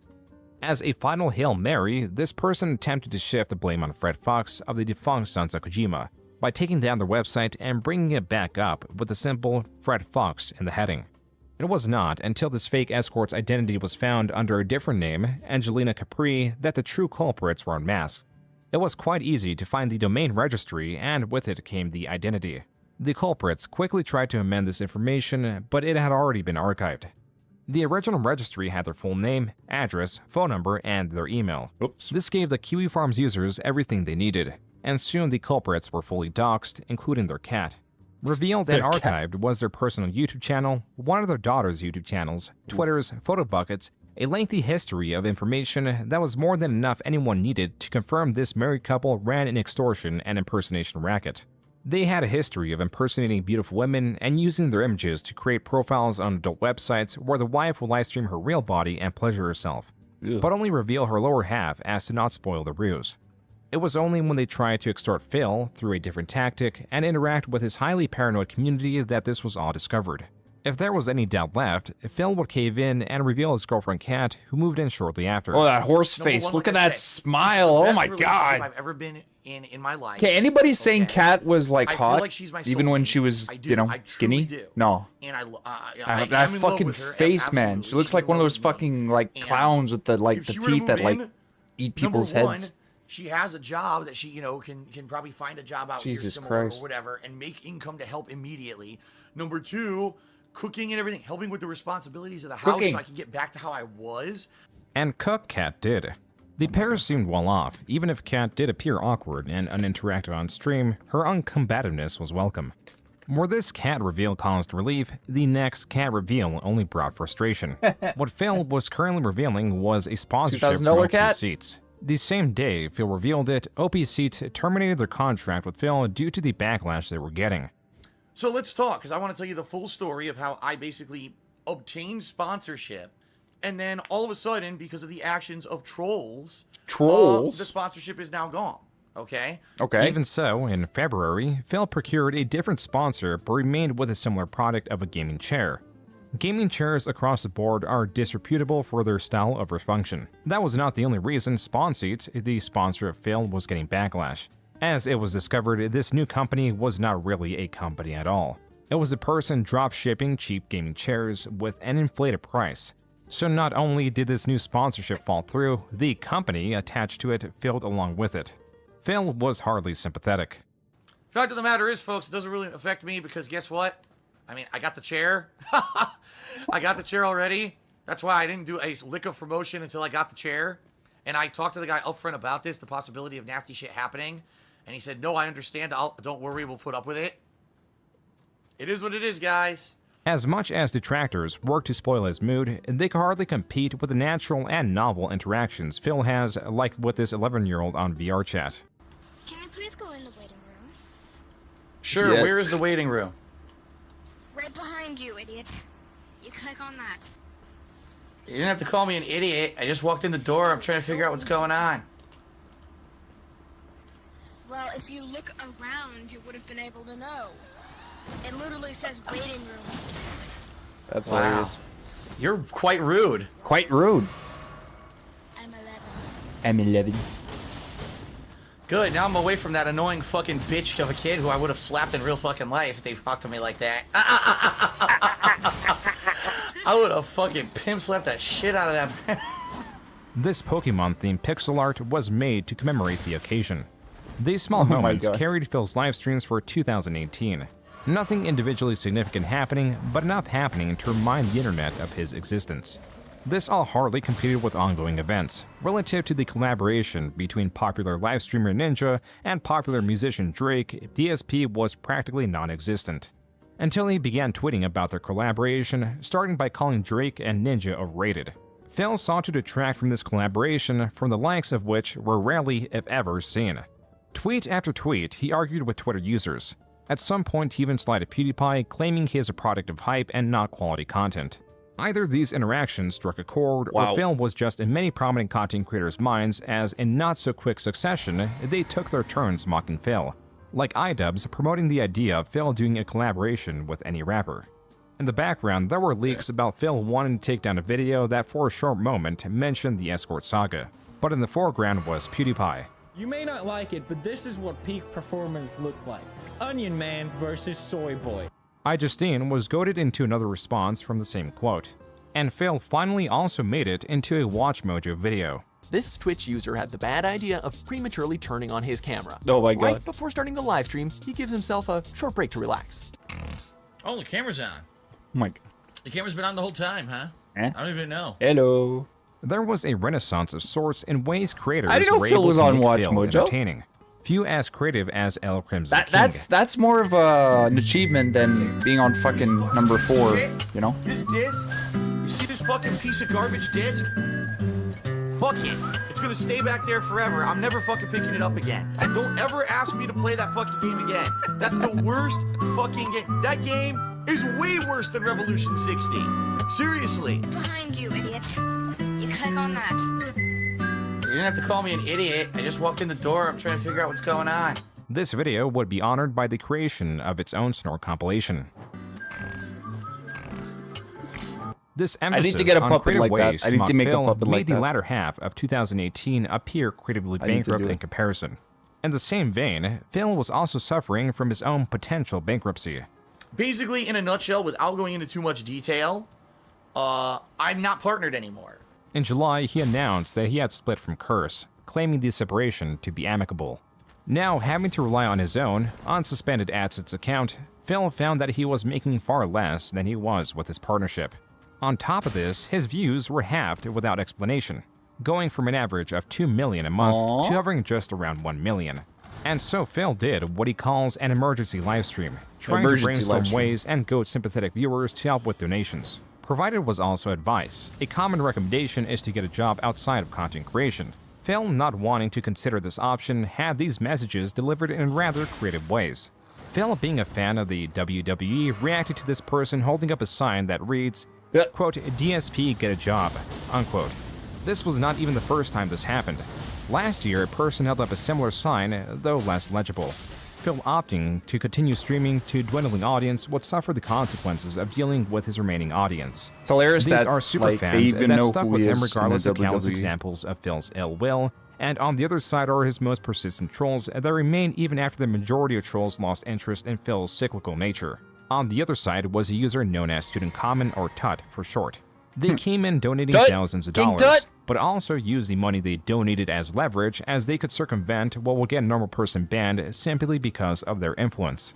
As a final Hail Mary, this person attempted to shift the blame on Fred Fox of the defunct Sons of Kojima by taking down their website and bringing it back up with the simple Fred Fox in the heading. It was not until this fake escort's identity was found under a different name, Angelina Capri, that the true culprits were unmasked. It was quite easy to find the domain registry, and with it came the identity. The culprits quickly tried to amend this information, but it had already been archived. The original registry had their full name, address, phone number, and their email. This gave the Kiwi Farms users everything they needed, and soon the culprits were fully doxxed, including their cat. Revealed and archived was their personal YouTube channel, one of their daughter's YouTube channels, Twitter's photo buckets, a lengthy history of information that was more than enough anyone needed to confirm this married couple ran an extortion and impersonation racket. They had a history of impersonating beautiful women and using their images to create profiles on adult websites where the wife would livestream her real body and pleasure herself, but only reveal her lower half as to not spoil the ruse. It was only when they tried to extort Phil through a different tactic and interact with his highly paranoid community that this was all discovered. If there was any doubt left, Phil would cave in and reveal his girlfriend Kat, who moved in shortly after. Oh, that horse face. Look at that smile. Oh my god. I've ever been in my life. Okay, anybody saying Kat was like I feel hot, like she's my even when soulmate. she was, I do. you know, I skinny? truly do. No. And that I'm in love fucking with her, face, man. She looks like one of those fucking like clowns with the like if the she were to teeth that move like in, eat people's number heads. one, she has a job that she, can probably find a job out here Jesus similar Christ. or whatever and make income to help immediately. Number two, cooking and everything, helping with the responsibilities of the house so I can get back to how I was. And cook Kat did. The pair seemed well off. Even if Kat did appear awkward and uninteractive on stream, her uncombativeness was welcome. Where this Kat reveal caused relief, the next Kat reveal only brought frustration. What Phil was currently revealing was a sponsorship from OP Kat? Seats. The same day Phil revealed it, OP Seats terminated their contract with Phil due to the backlash they were getting. So let's talk, because I want to tell you the full story of how I basically obtained sponsorship, and then all of a sudden, because of the actions of trolls, the sponsorship is now gone. Okay? Even so, in February, Phil procured a different sponsor but remained with a similar product of a gaming chair. Gaming chairs across the board are disreputable for their style of function. That was not the only reason SpawnSeats, the sponsor of Phil, was getting backlash. As it was discovered, this new company was not really a company at all. It was a person drop shipping cheap gaming chairs with an inflated price. So not only did this new sponsorship fall through, the company attached to it failed along with it. Phil was hardly sympathetic. Fact of the matter is, folks, it doesn't really affect me because guess what? I mean, I got the chair. I got the chair already. That's why I didn't do a lick of promotion until I got the chair. And I talked to the guy up front about this, the possibility of nasty shit happening. And he said, no, I understand. Don't worry, we'll put up with it. It is what it is, guys. As much as detractors work to spoil his mood, they can hardly compete with the natural and novel interactions Phil has, like with this 11-year-old on VR chat. Can you please go in the waiting room? Sure, Yes. Where is the waiting room? Right behind you, idiot. You click on that. You didn't have to call me an idiot. I just walked in the door. I'm trying to figure out what's going on. Well, if you look around, you would have been able to know. It literally says waiting room. That's Wow. hilarious. You're quite rude. Quite rude. I'm 11. I'm 11. Good, now I'm away from that annoying fucking bitch of a kid who I would have slapped in real fucking life if they talked to me like that. I would have fucking pimp slapped that shit out of that. This Pokemon-themed pixel art was made to commemorate the occasion. These small Oh my moments God. carried Phil's live streams for 2018. Nothing individually significant happening, but enough happening to remind the internet of his existence. This all hardly competed with ongoing events, relative to the collaboration between popular live streamer Ninja and popular musician Drake. DSP was practically non-existent. Until he began tweeting about their collaboration, starting by calling Drake and Ninja overrated. Phil sought to detract from this collaboration, from the likes of which were rarely, if ever, seen. Tweet after tweet, he argued with Twitter users. At some point, he even slighted PewDiePie, claiming he is a product of hype and not quality content. Either these interactions struck a chord, Wow. or Phil was just in many prominent content creators' minds, as in not-so-quick succession, they took their turns mocking Phil. Like iDubbbz promoting the idea of Phil doing a collaboration with any rapper. In the background, there were leaks about Phil wanting to take down a video that for a short moment mentioned the Escort saga. But in the foreground was PewDiePie. You may not like it, but this is what peak performance looked like. Onion Man versus Soy Boy. iJustine was goaded into another response from the same quote. And Phil finally also made it into a Watch Mojo video. This Twitch user had the bad idea of prematurely turning on his camera. Oh my God. Right before starting the live stream, he gives himself a short break to relax. Oh, the camera's on. Oh my God. The camera's been on the whole time, huh? Eh? I don't even know. Hello. There was a renaissance of sorts in ways creators I didn't know were Phil able was to on make Watch Phil Mojo. entertaining. Few as creative as El Crimson King. That's more of an achievement than being on fucking number 4, you know? This disc, you see this fucking piece of garbage disc? Fuck it. It's gonna stay back there forever. I'm never fucking picking it up again. Don't ever ask me to play that fucking game again. That's the worst fucking game. That game is way worse than Revolution 60. Seriously. Behind you, idiot. You click on that. You didn't have to call me an idiot. I just walked in the door. I'm trying to figure out what's going on. This video would be honored by the creation of its own snore compilation. This I emphasis need to get a on puppet creative like that. ways I need mock to make a Phil puppet made like the that. latter half of 2018 appear creatively I need to bankrupt do in it. comparison. In the same vein, Phil was also suffering from his own potential bankruptcy. Basically, in a nutshell, without going into too much detail, I'm not partnered anymore. In July, he announced that he had split from Curse, claiming the separation to be amicable. Now, having to rely on his own, unsuspended AdSense account, Phil found that he was making far less than he was with his partnership. On top of this, his views were halved without explanation, going from an average of 2 million a month to hovering just around 1 million. And so Phil did what he calls an emergency livestream, trying to Emergency brainstorm livestream. ways and goad sympathetic viewers to help with donations. Provided was also advice. A common recommendation is to get a job outside of content creation. Phil, not wanting to consider this option, had these messages delivered in rather creative ways. Phil, being a fan of the WWE, reacted to this person holding up a sign that reads, quote, DSP get a job, unquote. This was not even the first time this happened. Last year, a person held up a similar sign, though less legible. Phil opting to continue streaming to dwindling audience would suffer the consequences of dealing with his remaining audience. It's hilarious These that, are super like, they fans even that know stuck who with he him is in regardless the of countless WWE. examples of Phil's ill will, and on the other side are his most persistent trolls that remain even after the majority of trolls lost interest in Phil's cyclical nature. On the other side was a user known as Student Common, or TUT for short. They came in donating thousands of dollars, but also used the money they donated as leverage, as they could circumvent what will get a normal person banned simply because of their influence.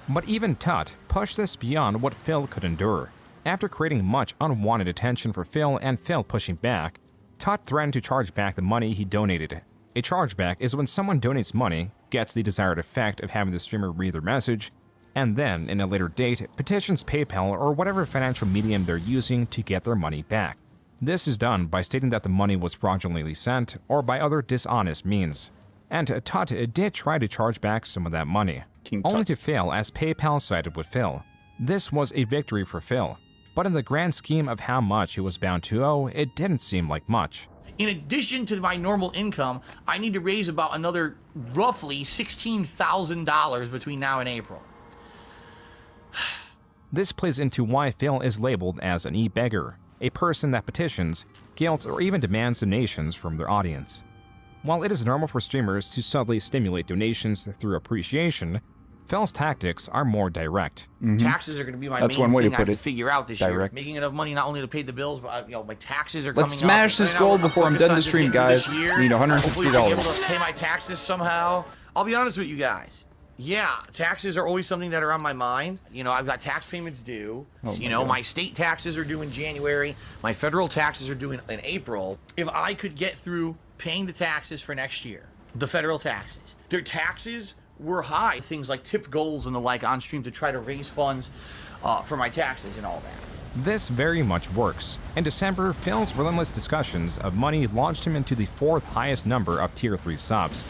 But even Tut pushed this beyond what Phil could endure. After creating much unwanted attention for Phil and Phil pushing back, Tut threatened to charge back the money he donated. A chargeback is when someone donates money, gets the desired effect of having the streamer read their message, and then, in a later date, petitions PayPal or whatever financial medium they're using to get their money back. This is done by stating that the money was fraudulently sent or by other dishonest means. And Tut did try to charge back some of that money, only to fail as PayPal sided with Phil. This was a victory for Phil, but in the grand scheme of how much he was bound to owe, it didn't seem like much. In addition to my normal income, I need to raise about another roughly $16,000 between now and April. This plays into why Phil is labeled as an e-beggar, a person that petitions, guilts, or even demands donations from their audience. While it is normal for streamers to subtly stimulate donations through appreciation, Phil's tactics are more direct. Taxes are going to be my main thing I have to figure out this year. Making enough money not only to pay the bills, but my taxes are coming up. Let's smash this goal before I'm done the stream, guys. Need $150. Hopefully I'll be able to pay my taxes somehow. I'll be honest with you guys. Yeah, taxes are always something that are on my mind. I've got tax payments due. My state taxes are due in January. My federal taxes are due in April. If I could get through paying the taxes for next year, the federal taxes, their taxes were high. Things like tip goals and the like on stream to try to raise funds for my taxes and all that. This very much works. In December, Phil's relentless discussions of money launched him into the 4th highest number of Tier 3 subs.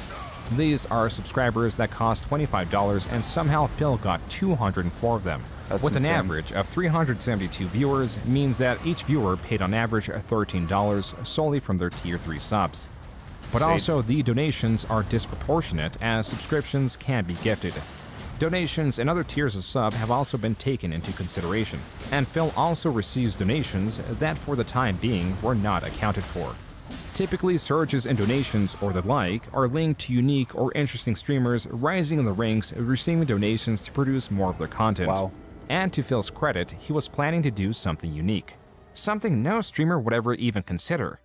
These are subscribers that cost $25, and somehow Phil got 204 of them. With an average of 372 viewers, means that each viewer paid on average $13 solely from their Tier 3 subs. But also, the donations are disproportionate, as subscriptions can be gifted. Donations and other tiers of sub have also been taken into consideration, and Phil also receives donations that for the time being were not accounted for. Typically, surges in donations or the like are linked to unique or interesting streamers rising in the ranks, receiving donations to produce more of their content. Wow. And to Phil's credit, he was planning to do something unique. Something no streamer would ever even consider.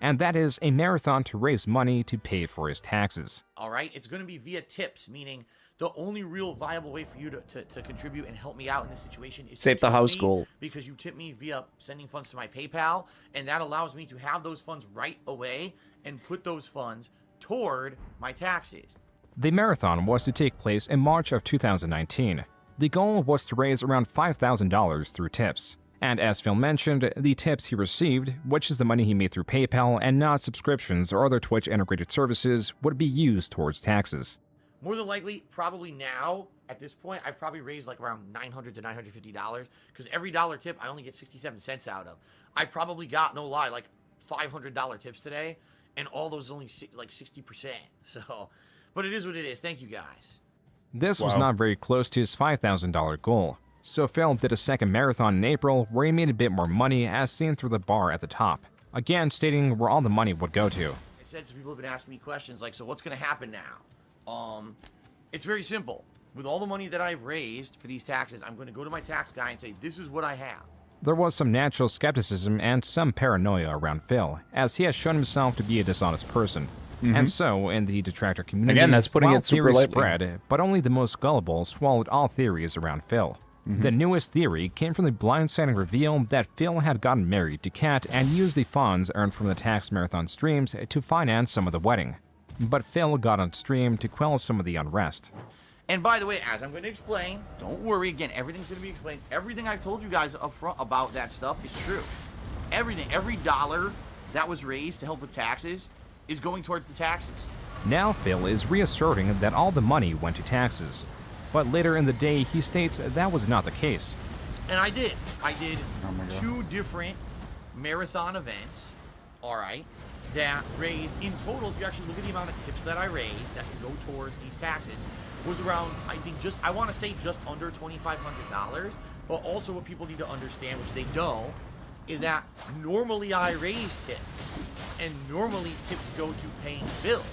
And that is a marathon to raise money to pay for his taxes. All right, it's going to be via tips, meaning the only real viable way for you to contribute and help me out in this situation is save the house goal. Because you tip me via sending funds to my PayPal, and that allows me to have those funds right away and put those funds toward my taxes. The marathon was to take place in March of 2019. The goal was to raise around $5,000 through tips. And as Phil mentioned, the tips he received, which is the money he made through PayPal and not subscriptions or other Twitch integrated services, would be used towards taxes. More than likely, probably now, at this point, I've probably raised like around $900 to $950, because every dollar tip I only get 67 cents out of. I probably got, no lie, like $500 tips today, and all those only like 60%. So, but it is what it is. Thank you, guys. This was not very close to his $5,000 goal. So Phil did a second marathon in April where he made a bit more money as seen through the bar at the top, again stating where all the money would go to. I said some people have been asking me questions like, so what's going to happen now? It's very simple. With all the money that I've raised for these taxes, I'm going to go to my tax guy and say, this is what I have. There was some natural skepticism and some paranoia around Phil, as he has shown himself to be a dishonest person. And so, in the detractor community, again, that's putting it super lightly. Spread, but only the most gullible swallowed all theories around Phil. The newest theory came from the blindsiding reveal that Phil had gotten married to Kat and used the funds earned from the tax marathon streams to finance some of the wedding. But Phil got on stream to quell some of the unrest. And by the way, as I'm going to explain, don't worry, again, everything's going to be explained. Everything I've told you guys up front about that stuff is true. Everything, every dollar that was raised to help with taxes is going towards the taxes. Now Phil is reasserting that all the money went to taxes. But later in the day, he states that was not the case. And I did. I did 2 different marathon events, all right, that raised, in total, if you actually look at the amount of tips that I raised that can go towards these taxes, was around, I think, I want to say just under $2,500. But also what people need to understand, which they don't, is that normally I raise tips, and normally tips go to paying bills.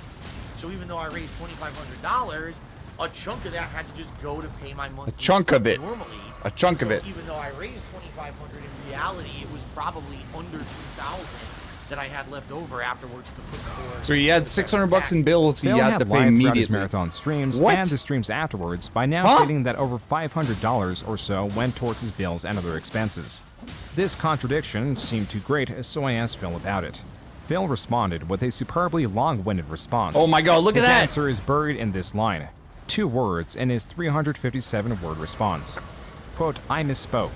So even though I raised $2,500, a chunk of that had to just go to pay my monthly. A chunk of it. Normally, A chunk of it. Even though I raised 2,500, in reality, it was probably under 2,000 that I had left over afterwards to put for. So he had $600 in bills he Phil had to pay lied throughout immediately. his marathon streams What? and the streams afterwards by now stating that over $500 or so went towards his bills and other expenses. This contradiction seemed too great, so I asked Phil about it. Phil responded with a superbly long-winded response. Oh my god, look at his that! His answer is buried in this line. 2 words in his 357-word response. Quote, I misspoke.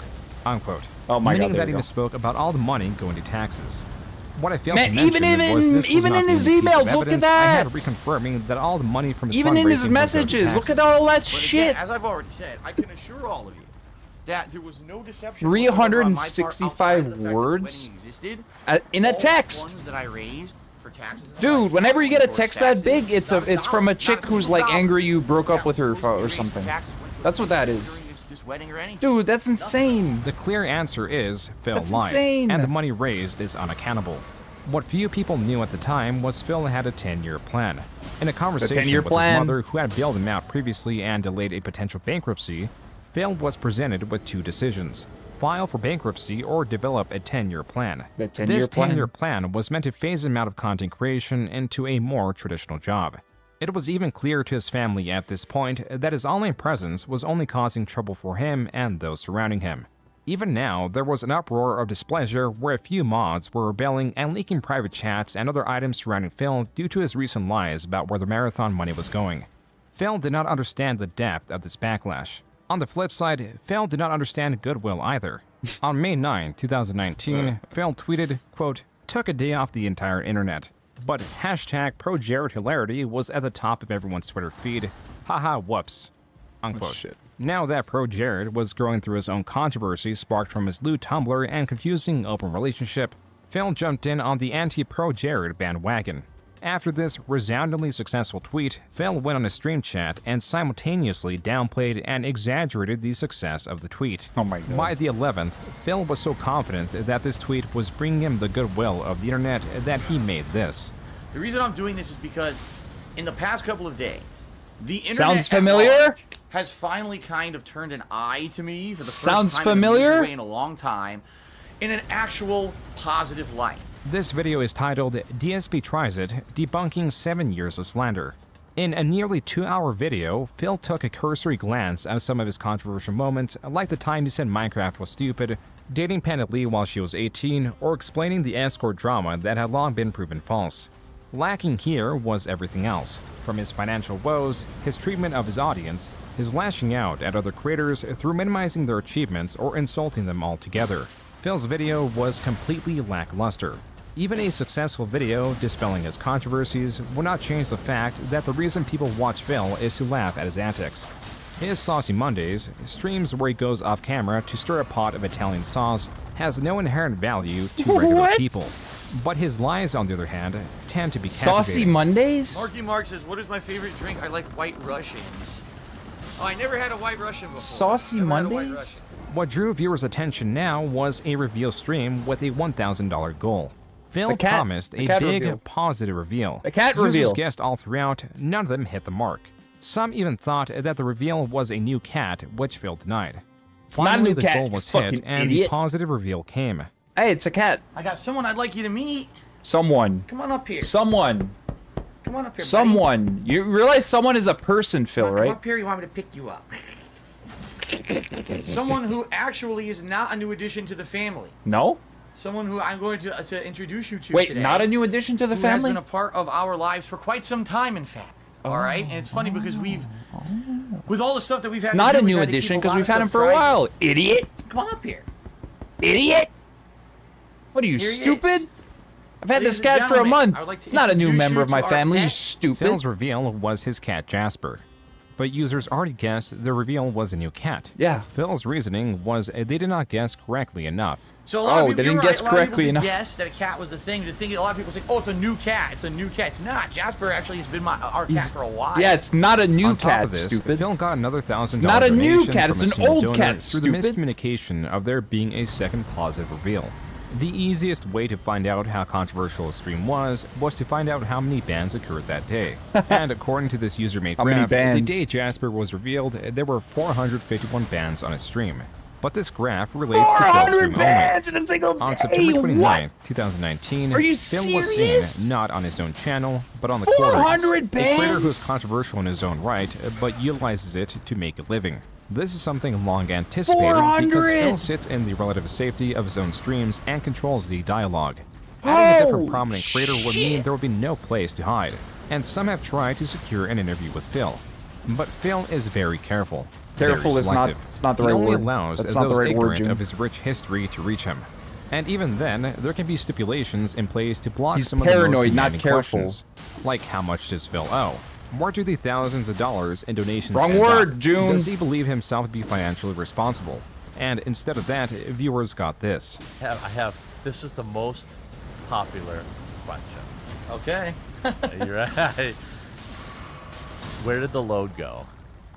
Unquote. Oh my Meaning god, that there he we go. misspoke about all the money going to taxes. What I failed Man, to mention was this was even not in the his only piece of emails, look at evidence. I that! had reconfirming that all the money from his Even in his fundraising would go to messages, look taxes. at all that But shit. again, as I've already said, I can assure all of you that there was no deception. 365 words in a text. Funds that I raised for taxes. Dude, whenever you get a text that big, it's from a chick who's like angry you broke up with her or something. That's what that is. Dude, that's insane. The clear answer is Phil That's lied, insane. and the money raised is unaccountable. What few people knew at the time was Phil had a 10-year plan. In a conversation 10-year with plan. his mother, who had bailed him out previously and delayed a potential bankruptcy, Phil was presented with 2 decisions: file for bankruptcy or develop a 10-year plan. The 10-year This plan. 10-year plan was meant to phase him out of content creation into a more traditional job. It was even clear to his family at this point that his online presence was only causing trouble for him and those surrounding him. Even now, there was an uproar of displeasure where a few mods were rebelling and leaking private chats and other items surrounding Phil due to his recent lies about where the marathon money was going. Phil did not understand the depth of this backlash. On the flip side, Phil did not understand goodwill either. On May 9, 2019, Phil tweeted, quote, took a day off the entire internet. But hashtag ProJaredHilarity was at the top of everyone's Twitter feed. Haha, whoops. Unquote. shit. Now that ProJared was growing through his own controversy sparked from his lewd Tumblr and confusing open relationship, Phil jumped in on the anti-ProJared bandwagon. After this resoundingly successful tweet, Phil went on a stream chat and simultaneously downplayed and exaggerated the success of the tweet. Oh my god. By the 11th, Phil was so confident that this tweet was bringing him the goodwill of the internet that he made this. The reason I'm doing this is because in the past couple of days, the internet Sounds at familiar? large has finally kind of turned an eye to me for the Sounds first time familiar? in a major way in a long time, in an actual positive light. This video is titled DSP Tries It, Debunking 7 Years of Slander. In a nearly 2-hour video, Phil took a cursory glance at some of his controversial moments, like the time he said Minecraft was stupid, dating Panda Lee while she was 18, or explaining the escort drama that had long been proven false. Lacking here was everything else, from his financial woes, his treatment of his audience, his lashing out at other creators through minimizing their achievements or insulting them altogether. Phil's video was completely lackluster. Even a successful video dispelling his controversies would not change the fact that the reason people watch Phil is to laugh at his antics. His Saucy Mondays, streams where he goes off camera to stir a pot of Italian sauce, has no inherent value to regular What? people. But his lies, on the other hand, tend to be Saucy captivating. Mondays? Marky Mark says, what is my favorite drink? I like White Russians. Oh, I never had a White Russian before. Saucy Never had a White Mondays? Russian. What drew viewers' attention now was a reveal stream with a $1,000 goal. Phil The cat- promised the a cat big reveal. positive reveal. The cat Users reveal. guessed all throughout, none of them hit the mark. Some even thought that the reveal was a new cat, which Phil denied. It's not a Finally, new the cat, goal you was hit, fucking and idiot. the positive reveal came. Hey, it's a cat. I got someone I'd like you to meet. Someone. Come on up here. Someone. Come on up here, buddy. Someone. You realize someone is a person, Phil, Come right? up here, you want me to pick you up. Someone who actually is not a new addition to the family. No? Someone who I'm going to introduce you to Wait, today. not a new addition to the who family? has been a part of our lives for quite some time, in fact. All right? And it's funny because with all the stuff that we've had It's to not do, a we've new had to addition keep because lot we've of had him stuff for a private. while. Idiot. Come on up here. Idiot. What are you, Here he stupid? is. I've had Ladies this and cat for a gentlemen, month. I would like to It's not a new introduce member you of my to our family, you pet. stupid. Phil's reveal was his cat Jasper. But users already guessed the reveal was a new cat. Yeah. Phil's reasoning was they did not guess correctly enough. So a lot of people, they didn't you're guess right, a lot of correctly people enough. Guess that a cat was the thing. A lot of people say, "Oh, it's a new cat. It's a new cat." It's not. Jasper actually has been our cat for a while. Yeah, it's not a new On top cat, of this, stupid. Phil got another $1,000 It's not a new donation cat, from it's a an single old donor cat, through the stupid. miscommunication of there being a second positive reveal. The easiest way to find out how controversial a stream was to find out how many bans occurred that day. And according to this user-made How many graph, the bans? day Jasper was revealed, there were 451 bans on his stream. But this graph relates to Phil's stream bans only. in a single On day? September 29th, What? 2019, Are you Phil was serious? seen not on his own channel, but on the 400 quarters. A creator who is bans? controversial in his own right, but utilizes it to make a living. This is something long anticipated 400! because Phil sits in the relative safety of his own streams and controls the dialogue. Adding a different prominent creator would mean there would be no place to hide, and some have tried to secure an interview with Phil. But Phil is very careful. Careful very is not- selective. it's not the He right only word. allows That's those not the right word, ignorant June. of his rich history to reach him. And even then, there can be stipulations in place to block He's some of the most paranoid, not demanding careful. questions. Like, how much does Phil owe? Where do the thousands of dollars in donations Wrong end word, up? June. Does he believe himself to be financially responsible? And instead of that, viewers got this. This is the most popular question. Okay. Are you ready? Where did the load go?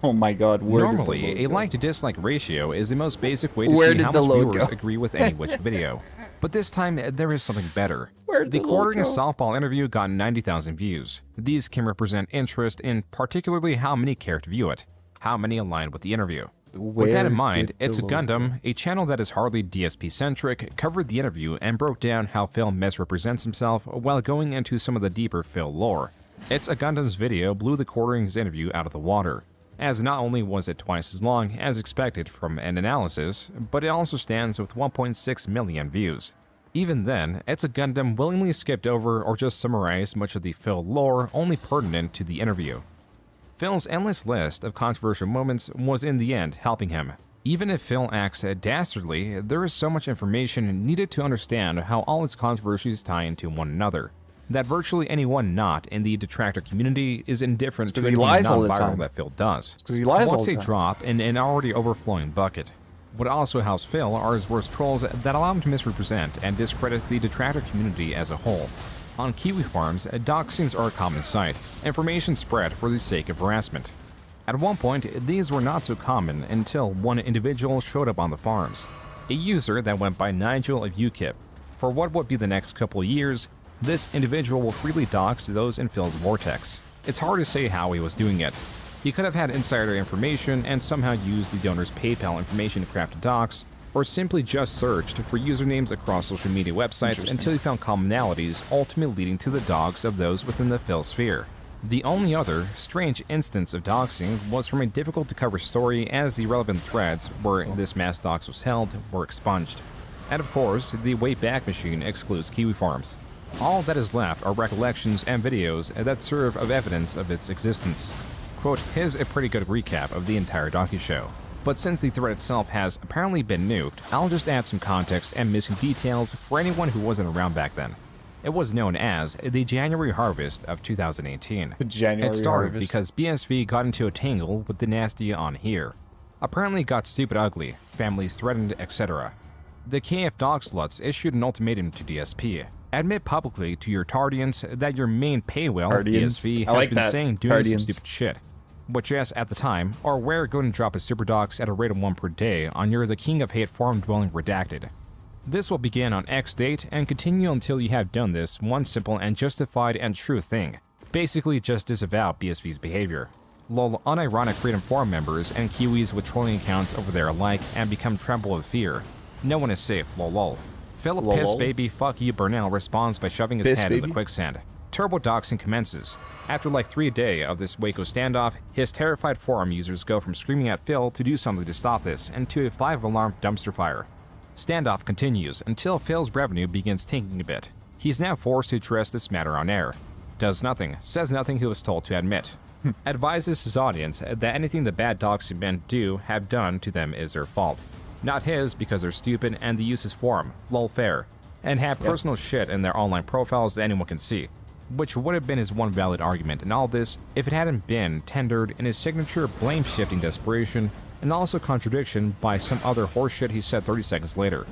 Oh my god, where Normally, did the a load go? like to dislike ratio is the most basic way to Where see did how the much load viewers go? agree with any which video. But this time, there is something better. Where'd The the load quartering a go? softball interview got 90,000 views. These can represent interest in particularly how many care to view it, how many align with the interview. With that Where in mind, did the It's a load Gundam, a channel that is hardly DSP-centric, covered the interview and broke down how Phil misrepresents himself while going into some of the deeper Phil lore. It's a Gundam's video blew the quartering's interview out of the water, as not only was it twice as long as expected from an analysis, but it also stands with 1.6 million views. Even then, It's a Gundam willingly skipped over or just summarized much of the Phil lore only pertinent to the interview. Phil's endless list of controversial moments was in the end helping him. Even if Phil acts dastardly, there is so much information needed to understand how all its controversies tie into one another, that virtually anyone not in the detractor community is indifferent to It's 'cause he anything lies all the non-viral time. that Phil does. It's 'cause he lies all Wants the a time. drop in an already overflowing bucket. What also helps Phil are his worst trolls that allow him to misrepresent and discredit the detractor community as a whole. On Kiwi farms, doxings are a common sight, information spread for the sake of harassment. At one point, these were not so common until one individual showed up on the farms, a user that went by Nigel of UKIP. For what would be the next couple of years, this individual will freely dox those in Phil's vortex. It's hard to say how he was doing it. He could have had insider information and somehow used the donor's PayPal information to craft a dox, or simply just searched for usernames across social media websites until he found commonalities, ultimately leading to the dogs of those within the Phil sphere. The only other strange instance of doxing was from a difficult-to-cover story, as the relevant threads where this mass dox was held were expunged. And of course, the Wayback Machine excludes Kiwi Farms. All that is left are recollections and videos that serve of evidence of its existence. Quote, here's a pretty good recap of the entire docu-show. But since the thread itself has apparently been nuked, I'll just add some context and missing details for anyone who wasn't around back then. It was known as the January Harvest of 2018. The January It started Harvest. because BSV got into a tangle with the nasty on here. Apparently it got stupid ugly, families threatened, etc. The KF Dog Sluts issued an ultimatum to DSP. Admit publicly to your Tardians that your main paywall, Tardians. DSV, I has like been that. saying doing some Tardians. stupid shit. Which, yes, at the time, are aware going to drop a super dox at a rate of 1 per day on your The King of Hate forum dwelling redacted. This will begin on X date and continue until you have done this one simple and justified and true thing. Basically just disavow BSV's behavior. Lol, unironic Freedom Forum members and Kiwis with trolling accounts over there alike and become tremble with fear. No one is safe, lol. Philip Lol. Piss Baby Fuck You Burnell responds by shoving his Piss head in the Baby? quicksand. Turbo doxing commences. After like 3 days of this Waco standoff, his terrified forum users go from screaming at Phil to do something to stop this and to a 5-alarm dumpster fire. Standoff continues until Phil's revenue begins tanking a bit. He's now forced to address this matter on air. Does nothing, says nothing he was told to admit. Advises his audience that anything the bad doxing men have done to them is their fault. Not his because they're stupid and they use his forum, lol fair, and have personal shit in their online profiles that anyone can see. Which would have been his one valid argument in all this if it hadn't been tendered in his signature blame-shifting desperation and also contradiction by some other horseshit he said 30 seconds later.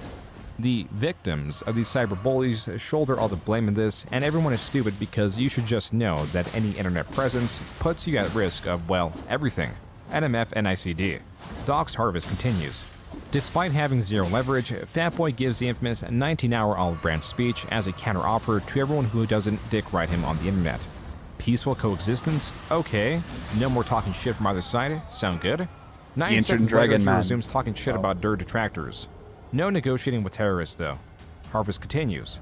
The victims of these cyberbullies shoulder all the blame in this, and everyone is stupid because you should just know that any internet presence puts you at risk of, well, everything. NMF NICD. Dox Harvest continues. Despite having zero leverage, Fatboy gives the infamous 19-hour olive branch speech as a counteroffer to everyone who doesn't dick ride him on the internet. Peaceful coexistence? Okay. No more talking shit from either side? Sound good? 9 seconds later, he resumes talking shit about dirt detractors. No negotiating with terrorists, though. Harvest continues.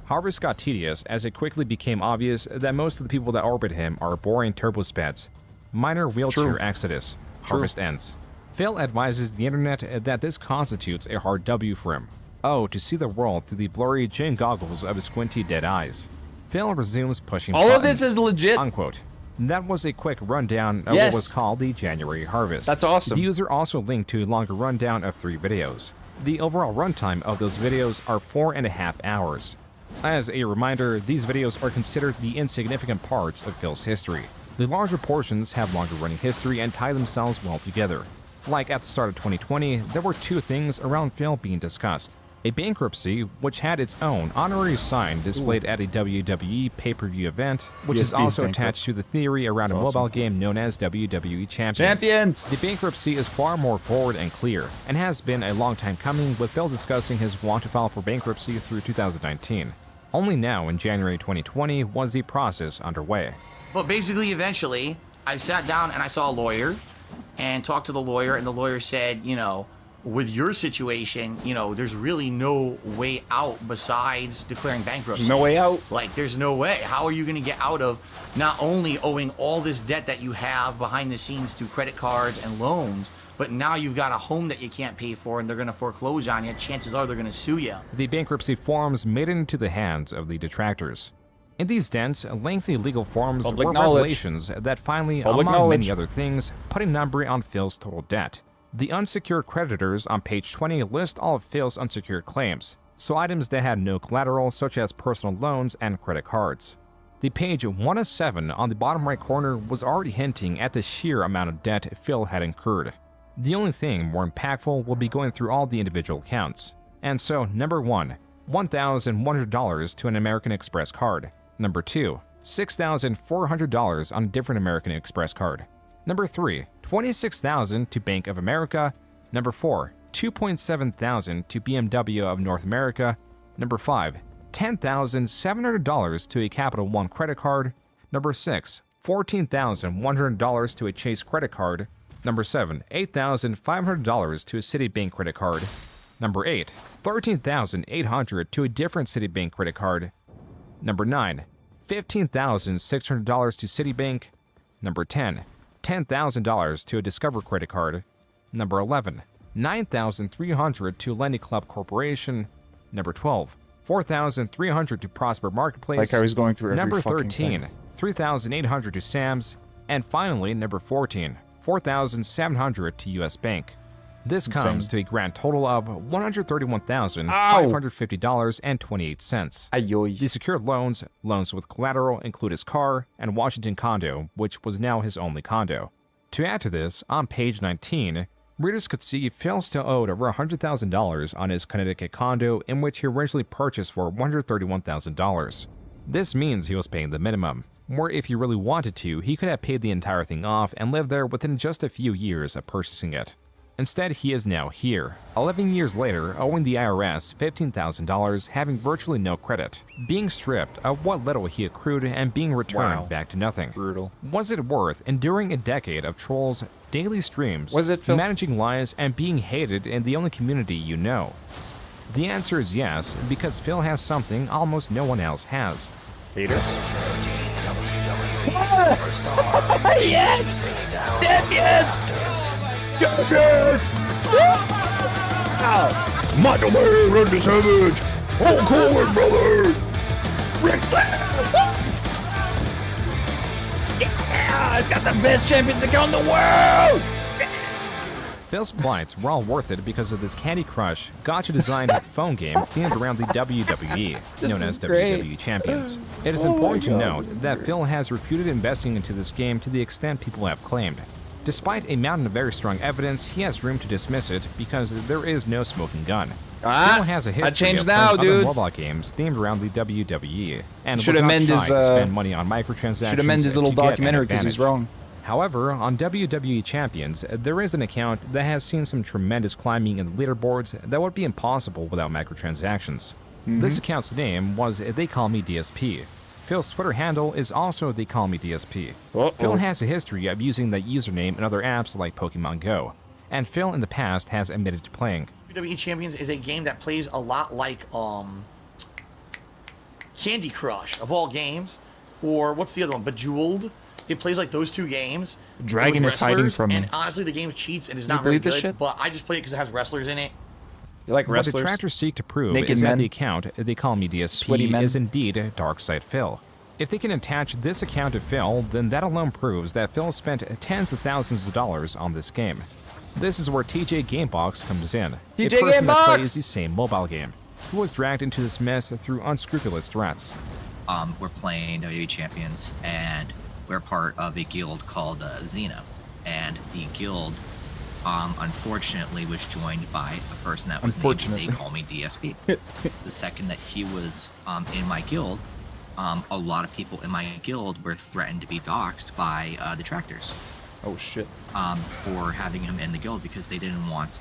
Harvest got tedious as it quickly became obvious that most of the people that orbit him are boring turbospeds. Minor wheelchair exodus. Harvest ends. Phil advises the internet that this constitutes a hard W for him. Oh, to see the world through the blurry gin goggles of his squinty dead eyes. Phil resumes pushing All buttons, of this is legit. Unquote. That was a quick rundown of what was called the January Harvest. That's awesome. The user also linked to a longer rundown of 3 videos. The overall runtime of those videos are 4.5 hours. As a reminder, these videos are considered the insignificant parts of Phil's history. The larger portions have longer running history and tie themselves well together. Like at the start of 2020, there were 2 things around Phil being discussed. A bankruptcy, which had its own honorary sign displayed at a WWE pay-per-view event, which is also attached to the theory around a mobile game known as WWE Champions. The bankruptcy is far more forward and clear, and has been a long time coming, with Phil discussing his want to file for bankruptcy through 2019. Only now, in January 2020, was the process underway. But basically, eventually, I sat down and I saw a lawyer and talked to the lawyer, and the lawyer said, you know, with your situation, you know, there's really no way out besides declaring bankruptcy. No way out. Like, there's no way. How are you going to get out of not only owing all this debt that you have behind the scenes through credit cards and loans, but now you've got a home that you can't pay for and they're going to foreclose on you. Chances are they're going to sue you. The bankruptcy forms made it into the hands of the detractors. In these dense, lengthy legal forms were revelations that finally, among many other things, put a number on Phil's total debt. The unsecured creditors on page 20 list all of Phil's unsecured claims, so items that had no collateral such as personal loans and credit cards. The page 1 of 7 on the bottom right corner was already hinting at the sheer amount of debt Phil had incurred. The only thing more impactful will be going through all the individual accounts. And so, number 1, $1,100 to an American Express card. Number 2, $6,400 on a different American Express card. Number 3, $26,000 to Bank of America. Number 4, $2,700 to BMW of North America. Number 5, $10,700 to a Capital One credit card. Number 6, $14,100 to a Chase credit card. Number 7, $8,500 to a Citibank credit card. Number 8, $13,800 to a different Citibank credit card. Number 9, $15,600 to Citibank. Number 10, $10,000 to a Discover credit card. Number 11, $9,300 to Lenny Club Corporation. Number 12, $4,300 to Prosper Marketplace. Like I was going through every Number fucking 13, thing. $3,800 to Sam's. And finally, number 14, $4,700 to US Bank. This comes to a grand total of $131,550.28. The secured loans with collateral include his car and Washington condo, which was now his only condo. To add to this, on page 19, readers could see Phil still owed over $100,000 on his Connecticut condo, in which he originally purchased for $131,000. This means he was paying the minimum, where if he really wanted to, he could have paid the entire thing off and lived there within just a few years of purchasing it. Instead, he is now here, 11 years later, owing the IRS $15,000, having virtually no credit, being stripped of what little he accrued and being returned back to nothing. Brutal. Was it worth enduring a decade of trolls, daily streams, Phil? managing lies, and being hated in the only community you know? The answer is yes, because Phil has something almost no one else has. Haters? Yes! Champions! Champions! Macho Man, Randy Savage! Hulk Hogan, brother! Ric Flair! Yeah! It's got the best champions in the world! Phil's plights were all worth it because of this Candy Crush, gotcha-designed phone game themed around the WWE, known as WWE Champions. It is important to note that Phil has refuted investing into this game to the extent people have claimed. Despite a mountain of very strong evidence, he has room to dismiss it because there is no smoking gun. Phil has a history of playing other mobile games themed around the WWE, and was not shy to spend money on microtransactions. Should amend his little documentary because he's wrong. However, on WWE Champions, there is an account that has seen some tremendous climbing in the leaderboards that would be impossible without microtransactions. This account's name was They Call Me DSP. Phil's Twitter handle is also They Call Me DSP. Phil has a history of using that username in other apps like Pokemon Go, and Phil in the past has admitted to playing. WWE Champions is a game that plays a lot like Candy Crush, of all games, or what's the other one, Bejeweled. It plays like those two games. Dragon is hiding from me. And honestly, the game cheats and is You not very believe this good, shit? but I just play it because it has wrestlers in it. You like What wrestlers? detractors seek to prove Naked is that men? the account They Call Me Sweaty DSP men? is indeed Darksyde Phil. If they can attach this account to Phil, then that alone proves that Phil spent tens of thousands of dollars on this game. This is where TJ Gamebox comes in, a TJ person that Gamebox! plays the same mobile game, who was dragged into this mess through unscrupulous threats. We're playing WWE Champions, and we're part of a guild called Xena. And the guild, unfortunately, was joined by a person that was named They Call Me DSP. The second that he was in my guild, a lot of people in my guild were threatened to be doxxed by detractors. Oh shit. For having him in the guild because they didn't want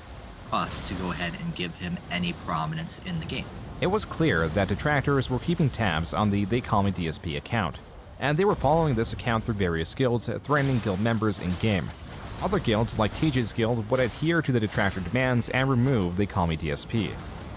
us to go ahead and give him any prominence in the game. It was clear that detractors were keeping tabs on the They Call Me DSP account, and they were following this account through various guilds, threatening guild members in-game. Other guilds, like TJ's guild, would adhere to the detractor demands and remove They Call Me DSP.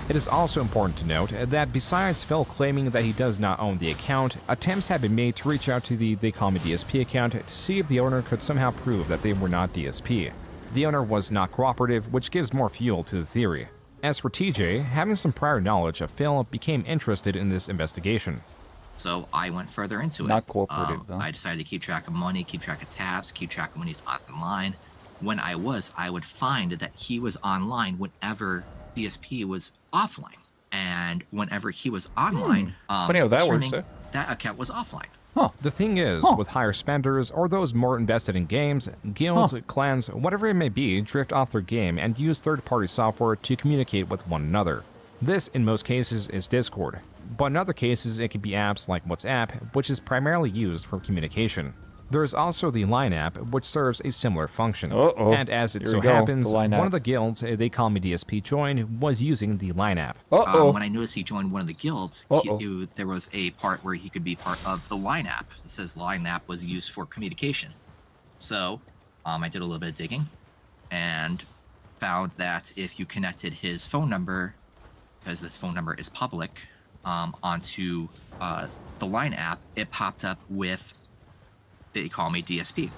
It is also important to note that besides Phil claiming that he does not own the account, attempts have been made to reach out to the They Call Me DSP account to see if the owner could somehow prove that they were not DSP. The owner was not cooperative, which gives more fuel to the theory. As for TJ, having some prior knowledge of Phil became interested in this investigation. So I went further into it. Not cooperative, though. I decided to keep track of money, keep track of tabs, keep track of when he's online. When I would find that he was online whenever DSP was offline. And whenever he was online, Funny how that works, streaming, that account was offline. The thing is, with higher spenders or those more invested in games, guilds, clans, whatever it may be, drift off their game and use third-party software to communicate with one another. This, in most cases, is Discord, but in other cases it can be apps like WhatsApp, which is primarily used for communication. There is also the Line app, which serves a similar function. And as it so happens, one of the guilds They Call Me DSP joined was using the Line app. When I noticed he joined one of the guilds, there was a part where he could be part of the Line app. It says Line app was used for communication. So I did a little bit of digging and found that if you connected his phone number, because this phone number is public, onto the Line app, it popped up with They Call Me DSP.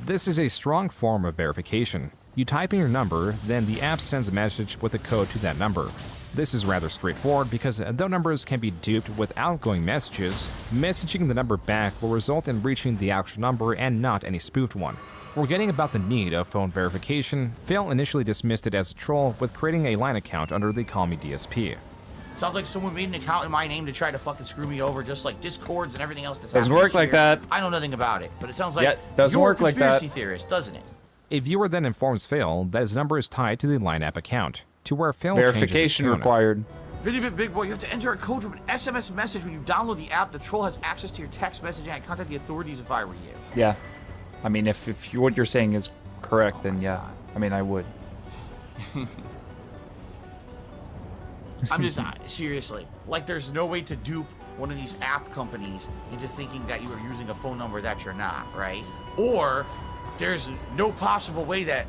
This is a strong form of verification. You type in your number, then the app sends a message with a code to that number. This is rather straightforward because though numbers can be duped with outgoing messages, messaging the number back will result in reaching the actual number and not any spoofed one. Forgetting about the need of phone verification, Phil initially dismissed it as a troll with creating a Line account under They Call Me DSP. Sounds like someone made an account in my name to try to fucking screw me over, just like Discords and everything else that's Doesn't happening work like here. that. I know nothing about it, but it sounds like Yeah, doesn't you're work a like that. conspiracy theorist, doesn't it? A viewer then informs Phil that his number is tied to the Line app account, to where Phil Verification changes his tune. required. Really big boy, you have to enter a code from an SMS message when you download the app. The troll has access to your text messaging. I contact the authorities if I were you. Yeah. I mean, if what you're saying is correct, then yeah. I mean, I would. I'm just seriously, like, there's no way to dupe one of these app companies into thinking that you are using a phone number that you're not, right? Or there's no possible way that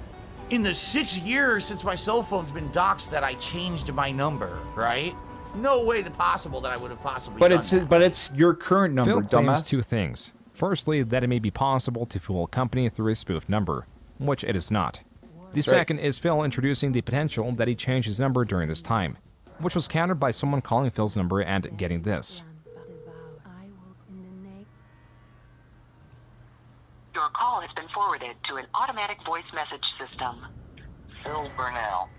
in the 6 years since my cell phone's been doxxed that I changed my number, right? No way possible that I would have possibly But done it's your current number, Phil claims dumbass. two things. Firstly, that it may be possible to fool a company through a spoof number, which it is not. The That's right. second is Phil introducing the potential that he changed his number during this time, which was countered by someone calling Phil's number and getting this. Your call has been forwarded to an automatic voice message system. Phil Burnell.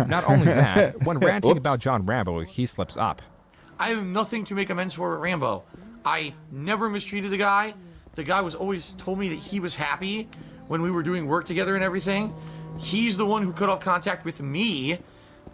Not only that, when ranting about John Rambo, he slips up. I have nothing to make amends for with Rambo. I never mistreated the guy. The guy was always told me that he was happy when we were doing work together and everything. He's the one who cut off contact with me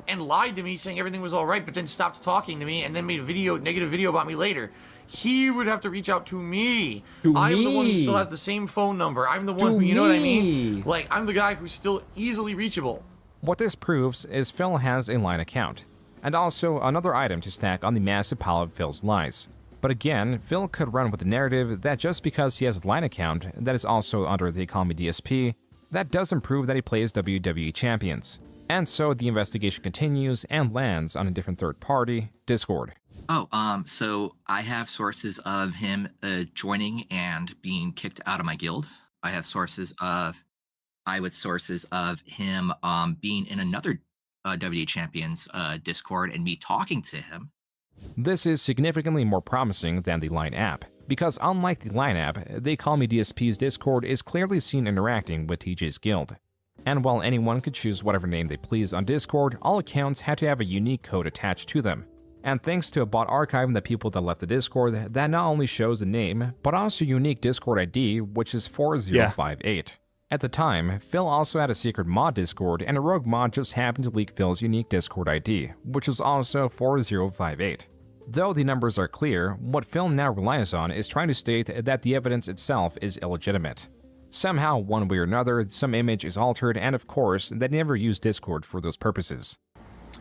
and lied to me saying everything was all right, but then stopped talking to me and then made a negative video about me later. he would have to reach out to me. To I'm the one who me. still has the same phone number. I'm the one To who, you know what I me. mean? Like, I'm the guy who's still easily reachable. What this proves is Phil has a line account, and also another item to stack on the massive pile of Phil's lies. But again, Phil could run with the narrative that just because he has a line account that is also under the Call Me DSP, that doesn't prove that he plays WWE champions. And so the investigation continues and lands on a different third party, Discord. So I have sources of him joining and being kicked out of my guild. I have sources of him being in another WWE Champions Discord and me talking to him. This is significantly more promising than the Line app, because unlike the Line app, They Call Me DSP's Discord is clearly seen interacting with TJ's guild. And while anyone could choose whatever name they please on Discord, all accounts had to have a unique code attached to them. And thanks to a bot archiving the people that left the Discord, that not only shows the name, but also unique Discord ID, which is 4058. At the time, Phil also had a secret mod Discord, and a rogue mod just happened to leak Phil's unique Discord ID, which was also 4058. Though the numbers are clear, what Phil now relies on is trying to state that the evidence itself is illegitimate. Somehow, one way or another, some image is altered, and of course, they never used Discord for those purposes.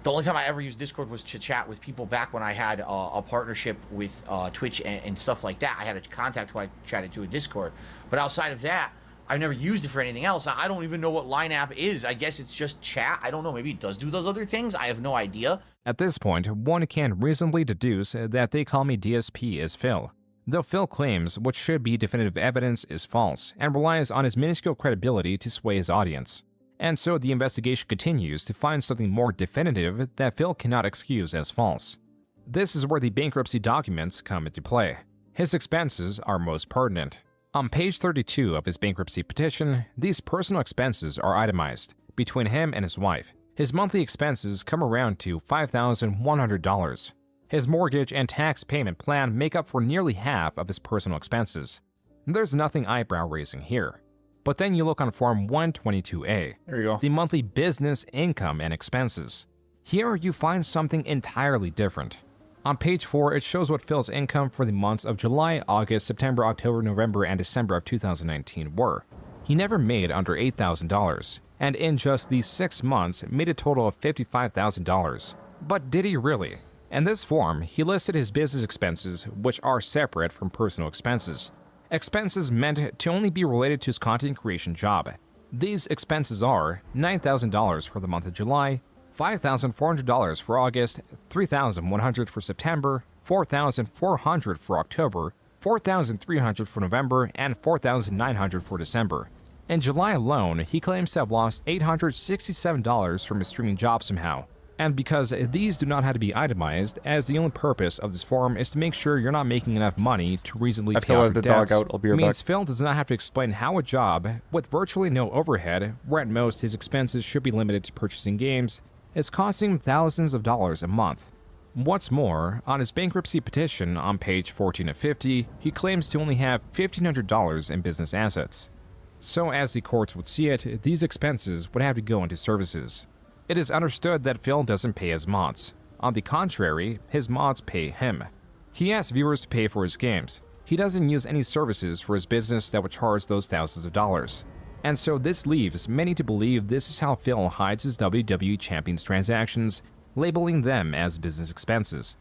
The only time I ever used Discord was to chat with people back when I had a partnership with Twitch and stuff like that. I had a contact who I chatted to in Discord. But outside of that, I've never used it for anything else. I don't even know what Line app is. I guess it's just chat. I don't know. Maybe it does do those other things. I have no idea. At this point, one can reasonably deduce that They Call Me DSP is Phil. Though Phil claims what should be definitive evidence is false, and relies on his minuscule credibility to sway his audience. And so the investigation continues to find something more definitive that Phil cannot excuse as false. This is where the bankruptcy documents come into play. His expenses are most pertinent. On page 32 of his bankruptcy petition, these personal expenses are itemized between him and his wife. His monthly expenses come around to $5,100. His mortgage and tax payment plan make up for nearly half of his personal expenses. There's nothing eyebrow-raising here. But then you look on Form 122A, there you go. The monthly business income and expenses. Here you find something entirely different. On page 4, it shows what Phil's income for the months of July, August, September, October, November, and December of 2019 were. He never made under $8,000, and in just these 6 months made a total of $55,000. But did he really? In this form, he listed his business expenses, which are separate from personal expenses. Expenses meant to only be related to his content creation job. These expenses are $9,000 for the month of July, $5,400 for August, $3,100 for September, $4,400 for October, $4,300 for November, and $4,900 for December. In July alone, he claims to have lost $867 from his streaming job somehow. And because these do not have to be itemized, as the only purpose of this form is to make sure you're not making enough money to reasonably pay off your debts, means Phil does not have to explain how a job, with virtually no overhead, where at most his expenses should be limited to purchasing games, is costing him thousands of dollars a month. What's more, on his bankruptcy petition on page 14 of 50, he claims to only have $1,500 in business assets. So as the courts would see it, these expenses would have to go into services. It is understood that Phil doesn't pay his mods. On the contrary, his mods pay him. He asks viewers to pay for his games. He doesn't use any services for his business that would charge those thousands of dollars. And so this leaves many to believe this is how Phil hides his WWE Champions transactions, labeling them as business expenses.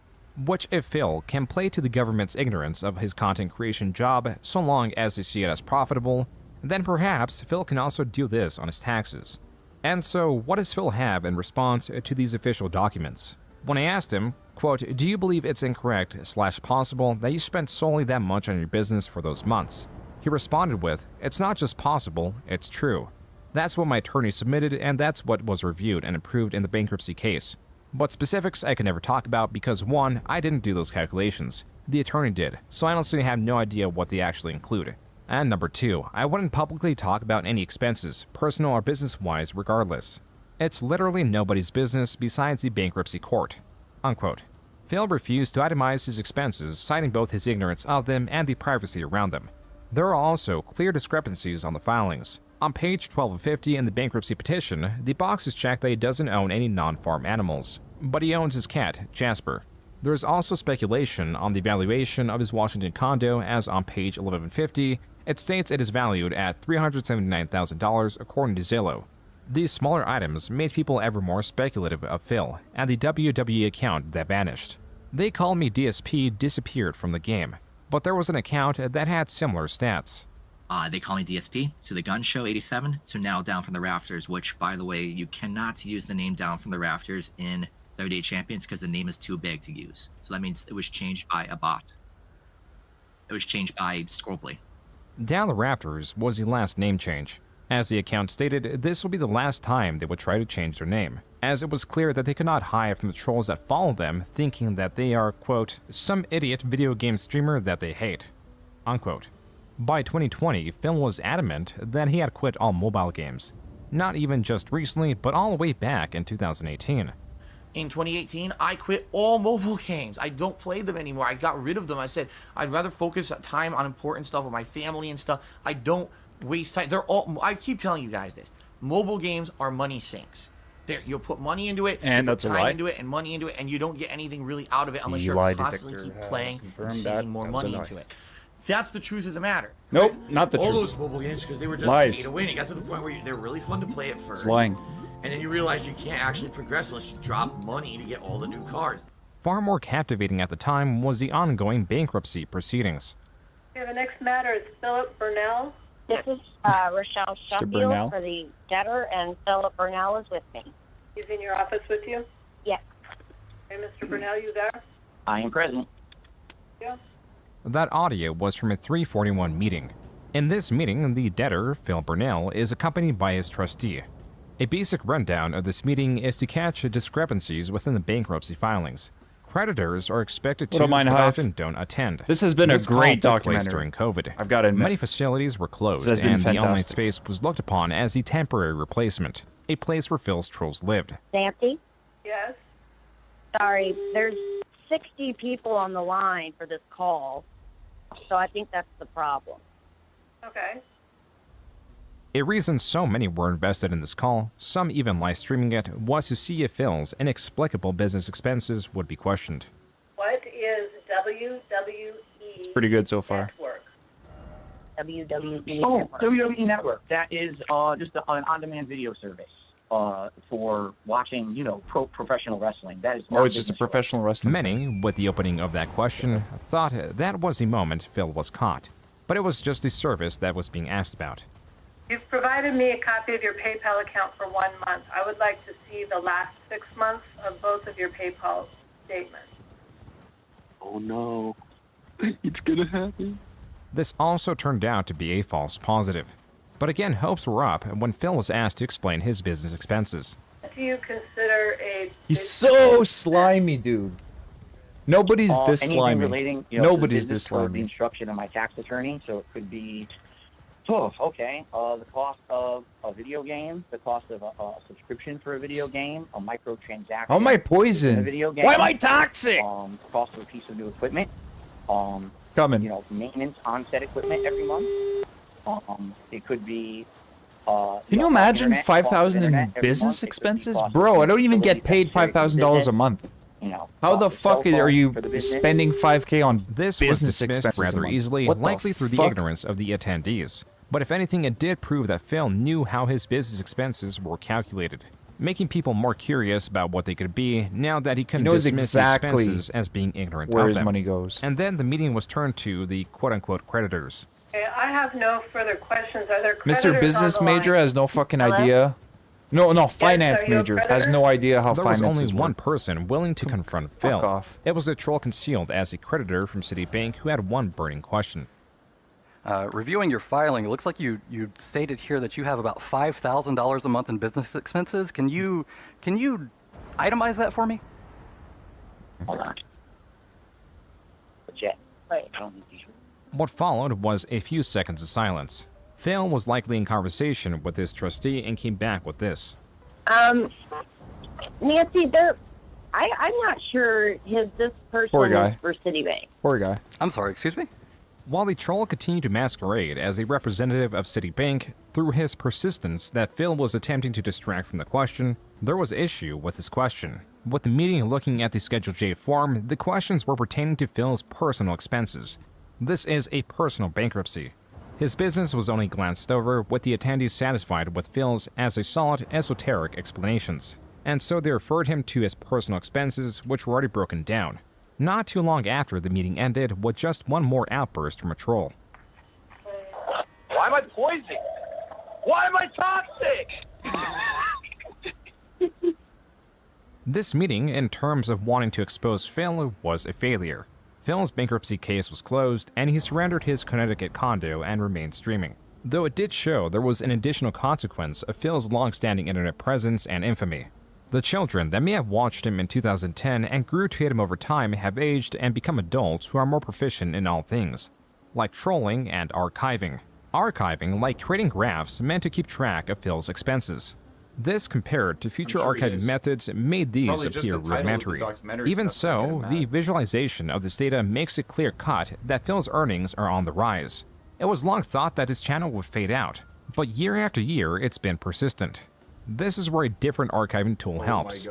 Which, if Phil can play to the government's ignorance of his content creation job so long as they see it as profitable, then perhaps Phil can also do this on his taxes. And so, what does Phil have in response to these official documents? When I asked him, quote, "Do you believe it's incorrect/possible that you spent solely that much on your business for those months?" He responded with, "It's not just possible, it's true. That's what my attorney submitted, and that's what was reviewed and approved in the bankruptcy case. But specifics I can never talk about because 1, I didn't do those calculations. The attorney did, so I honestly have no idea what they actually include. And number 2, I wouldn't publicly talk about any expenses, personal or business-wise regardless. It's literally nobody's business besides the bankruptcy court." Unquote. Phil refused to itemize his expenses, citing both his ignorance of them and the privacy around them. There are also clear discrepancies on the filings. On page 12 of 50 in the bankruptcy petition, the box is checked that he doesn't own any non-farm animals, but he owns his cat, Jasper. There's also speculation on the valuation of his Washington condo, as on page 1150, it states it is valued at $379,000 according to Zillow. These smaller items made people ever more speculative of Phil and the WWE account that vanished. They Call Me DSP disappeared from the game, but there was an account that had similar stats. They Call Me DSP, so the Gun Show 87, so now Down from the Rafters, which, by the way, you cannot use the name Down from the Rafters in WWE Champions because the name is too big to use. So that means it was changed by a bot. It was changed by Scrollplay. Down the Raptors was the last name change. As the account stated, this will be the last time they would try to change their name, as it was clear that they could not hide from the trolls that follow them, thinking that they are, quote, some idiot video game streamer that they hate, unquote. By 2020, Phil was adamant that he had quit all mobile games. Not even just recently, but all the way back in 2018. In 2018, I quit all mobile games. I don't play them anymore. I got rid of them. I said, I'd rather focus time on important stuff with my family and stuff. I don't waste time. They're all, I keep telling you guys this. Mobile games are money sinks. You'll put money into it, and that's time a lie. into it, and money into it, and you don't get anything really out of it unless The you're lie constantly detector keep playing and sinking more money into it. That's the truth of the matter. Nope, not the all truth. All those mobile games, because they were just Lies. pay to win. It got to the point where they're really fun to play at first. It's lying. And then you realize you can't actually progress unless you drop money to get all the new cards. Far more captivating at the time was the ongoing bankruptcy proceedings. Okay, the next matter is Philip Burnell. This is Rochelle Sheffield for the debtor, and Philip Burnell is with me. He's in your office with you? Yes. Okay, Mr. Burnell, you there? I am present. Yeah. That audio was from a 341 meeting. In this meeting, the debtor, Phil Burnell, is accompanied by his trustee. A basic rundown of this meeting is to catch discrepancies within the bankruptcy filings. Creditors are expected to, but often don't attend. This has been a This call great took place documentary. during COVID. I've got to admit. Many facilities were closed, This has been and the online fantastic. space was looked upon as the temporary replacement, a place where Phil's trolls lived. Nancy? Yes? Sorry, there's 60 people on the line for this call, so I think that's the problem. Okay. A reason so many were invested in this call, some even live streaming it, was to see if Phil's inexplicable business expenses would be questioned. What is WWE It's pretty good so far. Network? WWE Oh, Network. WWE Network. That is just an on-demand video service for watching, professional wrestling. That is. Oh, it's just a professional wrestling. Many, with the opening of that question, thought that was the moment Phil was caught. But it was just the service that was being asked about. You've provided me a copy of your PayPal account for 1 month. I would like to see the last 6 months of both of your PayPal statements. Oh no, it's gonna happen. This also turned out to be a false positive. But again, hopes were up when Phil was asked to explain his business expenses. What do you consider a... He's so slimy, dude. Nobody's this anything slimy. Relating, Nobody's to the this business or the slimy. instruction of my tax attorney, so it could be, the cost of a video game, the cost of a subscription for a video game, a microtransaction. How am I poison? in a video game, Why am I toxic? The cost of a piece of new equipment. Coming. Maintenance on set equipment every month. It could be. Can you imagine internet, 5,000 in internet every business month. It could be expenses? cost Bro, I don't even utility get paid tax $5,000 a month. How the fuck are you spending $5K on This was business dismissed expenses a rather month? easily, What the likely through the fuck? ignorance of the attendees. But if anything, it did prove that Phil knew how his business expenses were calculated, making people more curious about what they could be now that he couldn't knows dismiss exactly the expenses as being ignorant where of his them. money goes. And then the meeting was turned to the quote-unquote creditors. Okay, I have no further questions. Are there creditors Mr. Business on the line? Major has no fucking Hello? idea. No, finance are you a major has creditor? no idea how There was finances only one work. person willing to confront Phil. off. It was a troll concealed as a creditor from Citibank who had one burning question. Reviewing your filing, it looks like you stated here that you have about $5,000 a month in business expenses. Can you itemize that for me? Hold on. Jet. Right. I don't need these. What followed was a few seconds of silence. Phil was likely in conversation with his trustee and came back with this. Nancy, I'm not sure this person Poor guy. is for Citibank. Poor guy. I'm sorry, excuse me? While the troll continued to masquerade as a representative of Citibank, through his persistence that Phil was attempting to distract from the question, there was issue with his question. With the meeting looking at the Schedule J form, the questions were pertaining to Phil's personal expenses. This is a personal bankruptcy. His business was only glanced over, with the attendees satisfied with Phil's as a solid, esoteric explanations, and so they referred him to his personal expenses, which were already broken down. Not too long after the meeting ended, with just one more outburst from a troll. Why am I poisoned? Why am I toxic? This meeting, in terms of wanting to expose Phil, was a failure. Phil's bankruptcy case was closed, and he surrendered his Connecticut condo and remained streaming. Though it did show there was an additional consequence of Phil's long-standing internet presence and infamy. The children that may have watched him in 2010 and grew to hate him over time have aged and become adults who are more proficient in all things, like trolling and archiving. Archiving, like creating graphs meant to keep track of Phil's expenses. This, compared to future archiving methods, made these Probably just appear the title of the rudimentary. documentary Even stuff's not so, getting the mad. visualization of this data makes it clear-cut that Phil's earnings are on the rise. It was long thought that his channel would fade out, but year after year, it's been persistent. This is where a different archiving tool helps.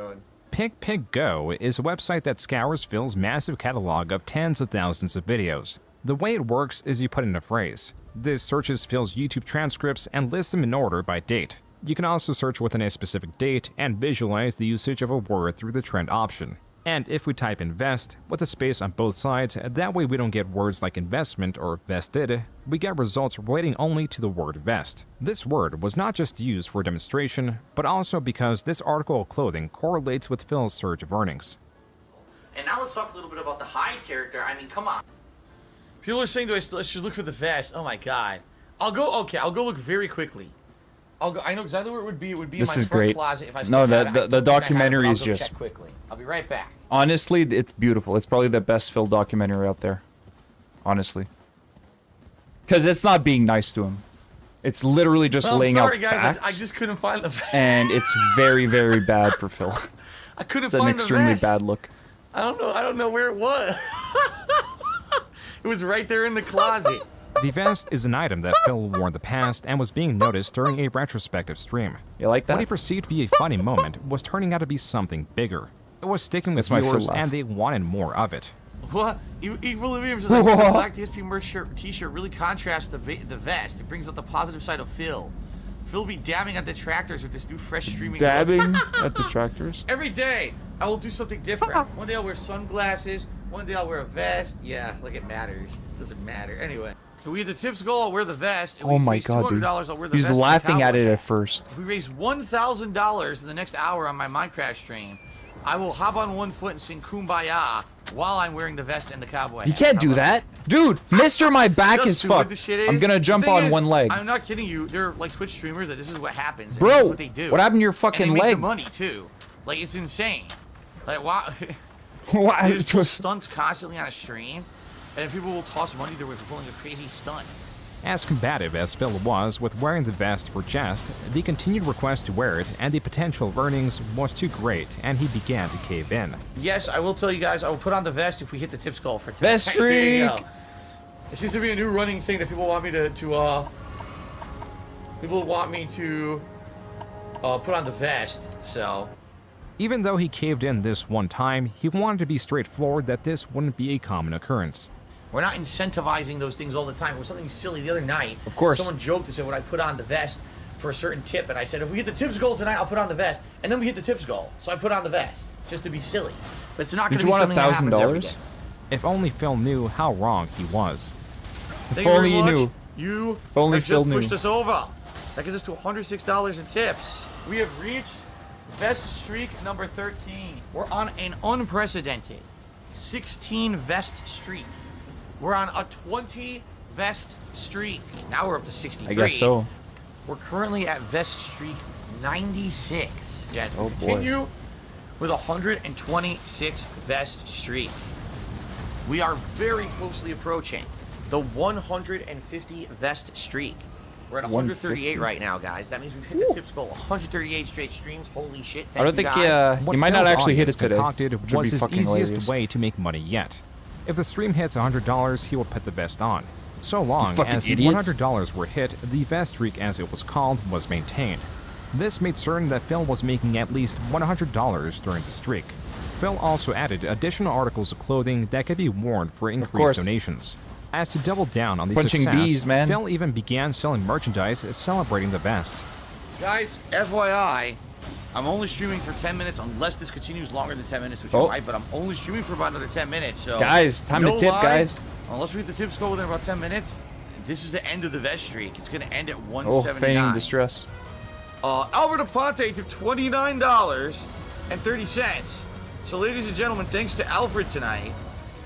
PicPicGo is a website that scours Phil's massive catalog of tens of thousands of videos. The way it works is you put in a phrase. This searches Phil's YouTube transcripts and lists them in order by date. You can also search within a specific date and visualize the usage of a word through the trend option. And if we type invest with a space on both sides, that way we don't get words like investment or vested, we get results relating only to the word vest. This word was not just used for demonstration, but also because this article of clothing correlates with Phil's surge of earnings. And now let's talk a little bit about the Hyde character. I mean, come on. People are saying, I should look for the vest. Oh my god. I'll go look very quickly. I know exactly where it would be. It would be in my front closet if I still No, have it. the documentary is I'll go just... check quickly. I'll be right back. Honestly, it's beautiful. It's probably the best Phil documentary out there. Honestly. Because it's not being nice to him. It's literally just laying out guys, facts. I just couldn't find the vest. And it's very, very bad for Phil. I couldn't It's an find the extremely vest. bad look. I don't know where it was. It was right there in the closet. The vest is an item that Phil wore in the past and was being noticed during a retrospective stream. You like that? What he perceived to be a funny moment was turning out to be something bigger. It was sticking with That's my viewers full laugh. and they wanted more of it. What? Evil Williams says, I think the black DSP merch t-shirt really contrasts the vest. It brings out the positive side of Phil. Phil will be dabbing at detractors with this new fresh streaming Dabbing at detractors? Every day, I will do something different. One day I'll wear sunglasses. One day I'll wear a vest. Yeah, like it matters. It doesn't matter. Anyway. If we get the tips goal, I'll wear the vest. If Oh we my raise god, dude. $200, I'll wear the He's vest and the laughing at cowboy it hat. at first. If we raise $1,000 in the next hour on my Minecraft stream, I will hop on one foot and sing Kumbaya while I'm wearing the vest and the cowboy hat. You can't do that. Dude, Mister, my back You know how is stupid fucked. this shit is? I'm gonna The jump thing on is, one leg. I'm not kidding you. They're like Twitch streamers that this is what happens. and Bro, this is what they do. what happened to your And fucking they make leg? the money too. Like it's insane. Like wow. Why- They just pull stunts constantly on a stream, and people will toss money their way for pulling a crazy stunt. As combative as Phil was with wearing the vest for jest, the continued request to wear it and the potential of earnings was too great, and he began to cave in. Yes, I will tell you guys, I will put on the vest if we hut the tips goal for today. Vest There you streak! go. It seems to be a new running thing that people want me to put on the vest, so. Even though he caved in this one time, he wanted to be straightforward that this wouldn't be a common occurrence. We're not incentivizing those things all the time. It was something silly the other night. Of course. Someone joked and said, would I put on the vest for a certain tip? And I said, if we hit the tips goal tonight, I'll put on the vest. And then we hit the tips goal. So I put on the vest, just to be silly. But it's not going to be something that happens every day. If only Phil knew how wrong he was. If only you knew. You If only have Phil just knew. pushed us over. That gives us to $106 in tips. We have reached vest streak number 13. We're on an unprecedented 16 vest streak. We're on a 20 vest streak. Now we're up to 63. I guess so. We're currently at vest streak 96. Yeah, Oh, boy. continue with a 126 vest streak. We are very closely approaching the 150 vest streak. We're at 138 right now, guys. That means we've hit the tips goal. 138 straight streams. Holy shit! I don't Thank think you guys. What you might not Phil's actually hit it audience today, concocted which would was be his fucking easiest hilarious. way to make money yet. If the stream hits $100, he will put the vest on. So long fucking as idiots. $100 were hit, the vest streak, as it was called, was maintained. This made certain that Phil was making at least $100 during the streak. Phil also added additional articles of clothing that could be worn for increased donations. As to double down on the Punching success, bees, man. Phil even began selling merchandise celebrating the vest. Guys, FYI, I'm only streaming for 10 minutes unless this continues longer than 10 minutes, which it might, but I'm only streaming for about another 10 minutes. So Guys, time to tip, guys. Unless we get the tips go within about 10 minutes, this is the end of the vest streak. It's going to end at 179. feigning distress. Albert Aponte to $29.30. So, ladies and gentlemen, thanks to Alfred tonight,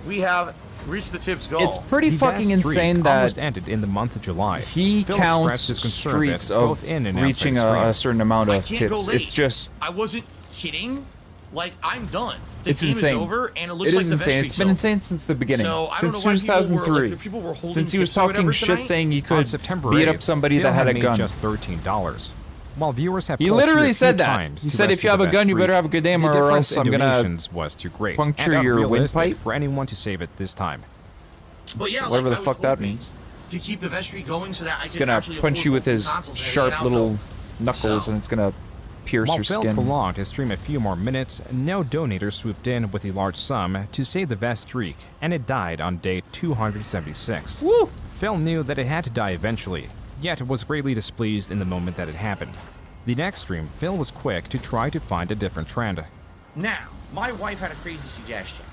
we have reached the tips goal. It's pretty The fucking vest streak insane that almost ended in the month of July. he Phil counts expressed his concern of it, streaks both of in and reaching outside the a certain amount I of can't go tips. late. It's just, I wasn't kidding. Like, I'm done. The it's game insane. is over, and it looks It like is the vest insane. It's streak's been over. insane since the beginning. So, I don't Since know why people were, 2003. like, people were holding Since he was tips or talking whatever shit tonight. saying he On could September beat 8th, up somebody Phil that had a made gun. just $13. While viewers have He pulled through literally a said few that. times He to said, if you rescue have the a gun, vest you better streak, have a good name the or difference else in I'm gonna donations was too great puncture and your unrealistic windpipe. for anyone to save it this time. But yeah, Whatever like, the I fuck was that hoping means. to keep the vest streak going so that I He's could gonna actually punch afford you with both his consoles and sharp everything else. little knuckles, and it's gonna pierce While your Phil skin. prolonged his stream a few more minutes, no donator swooped in with a large sum to save the vest streak, and it died on day 276. Woo! Phil knew that it had to die eventually, yet was greatly displeased in the moment that it happened. The next stream, Phil was quick to try to find a different trend. Now, my wife had a crazy suggestion.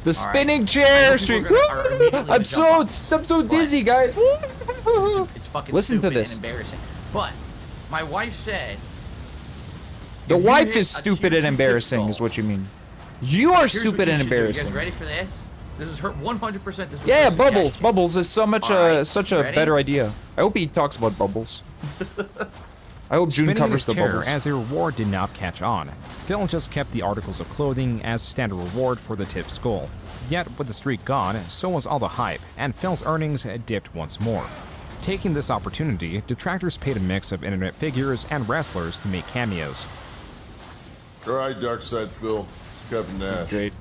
The spinning chair streak. I'm so dizzy, guys. It's fucking Listen to stupid this. and embarrassing. But my wife said The if you wife hit is a stupid tier and 2 embarrassing, tip is goal, what you mean. You are here's what stupid you and should do. You embarrassing. guys ready for this? This is her 100%. This was Yeah, her Bubbles. suggestion. Bubbles is so much such a ready? better idea. I hope he talks about Bubbles. I hope June Spinning covers his the chair Bubbles. as a reward did not catch on. Phil just kept the articles of clothing as standard reward for the tip's goal. Yet, with the streak gone, so was all the hype, and Phil's earnings dipped once more. Taking this opportunity, detractors paid a mix of internet figures and wrestlers to make cameos. Alright, Darksyde Phil. It's Kevin Nash. Great.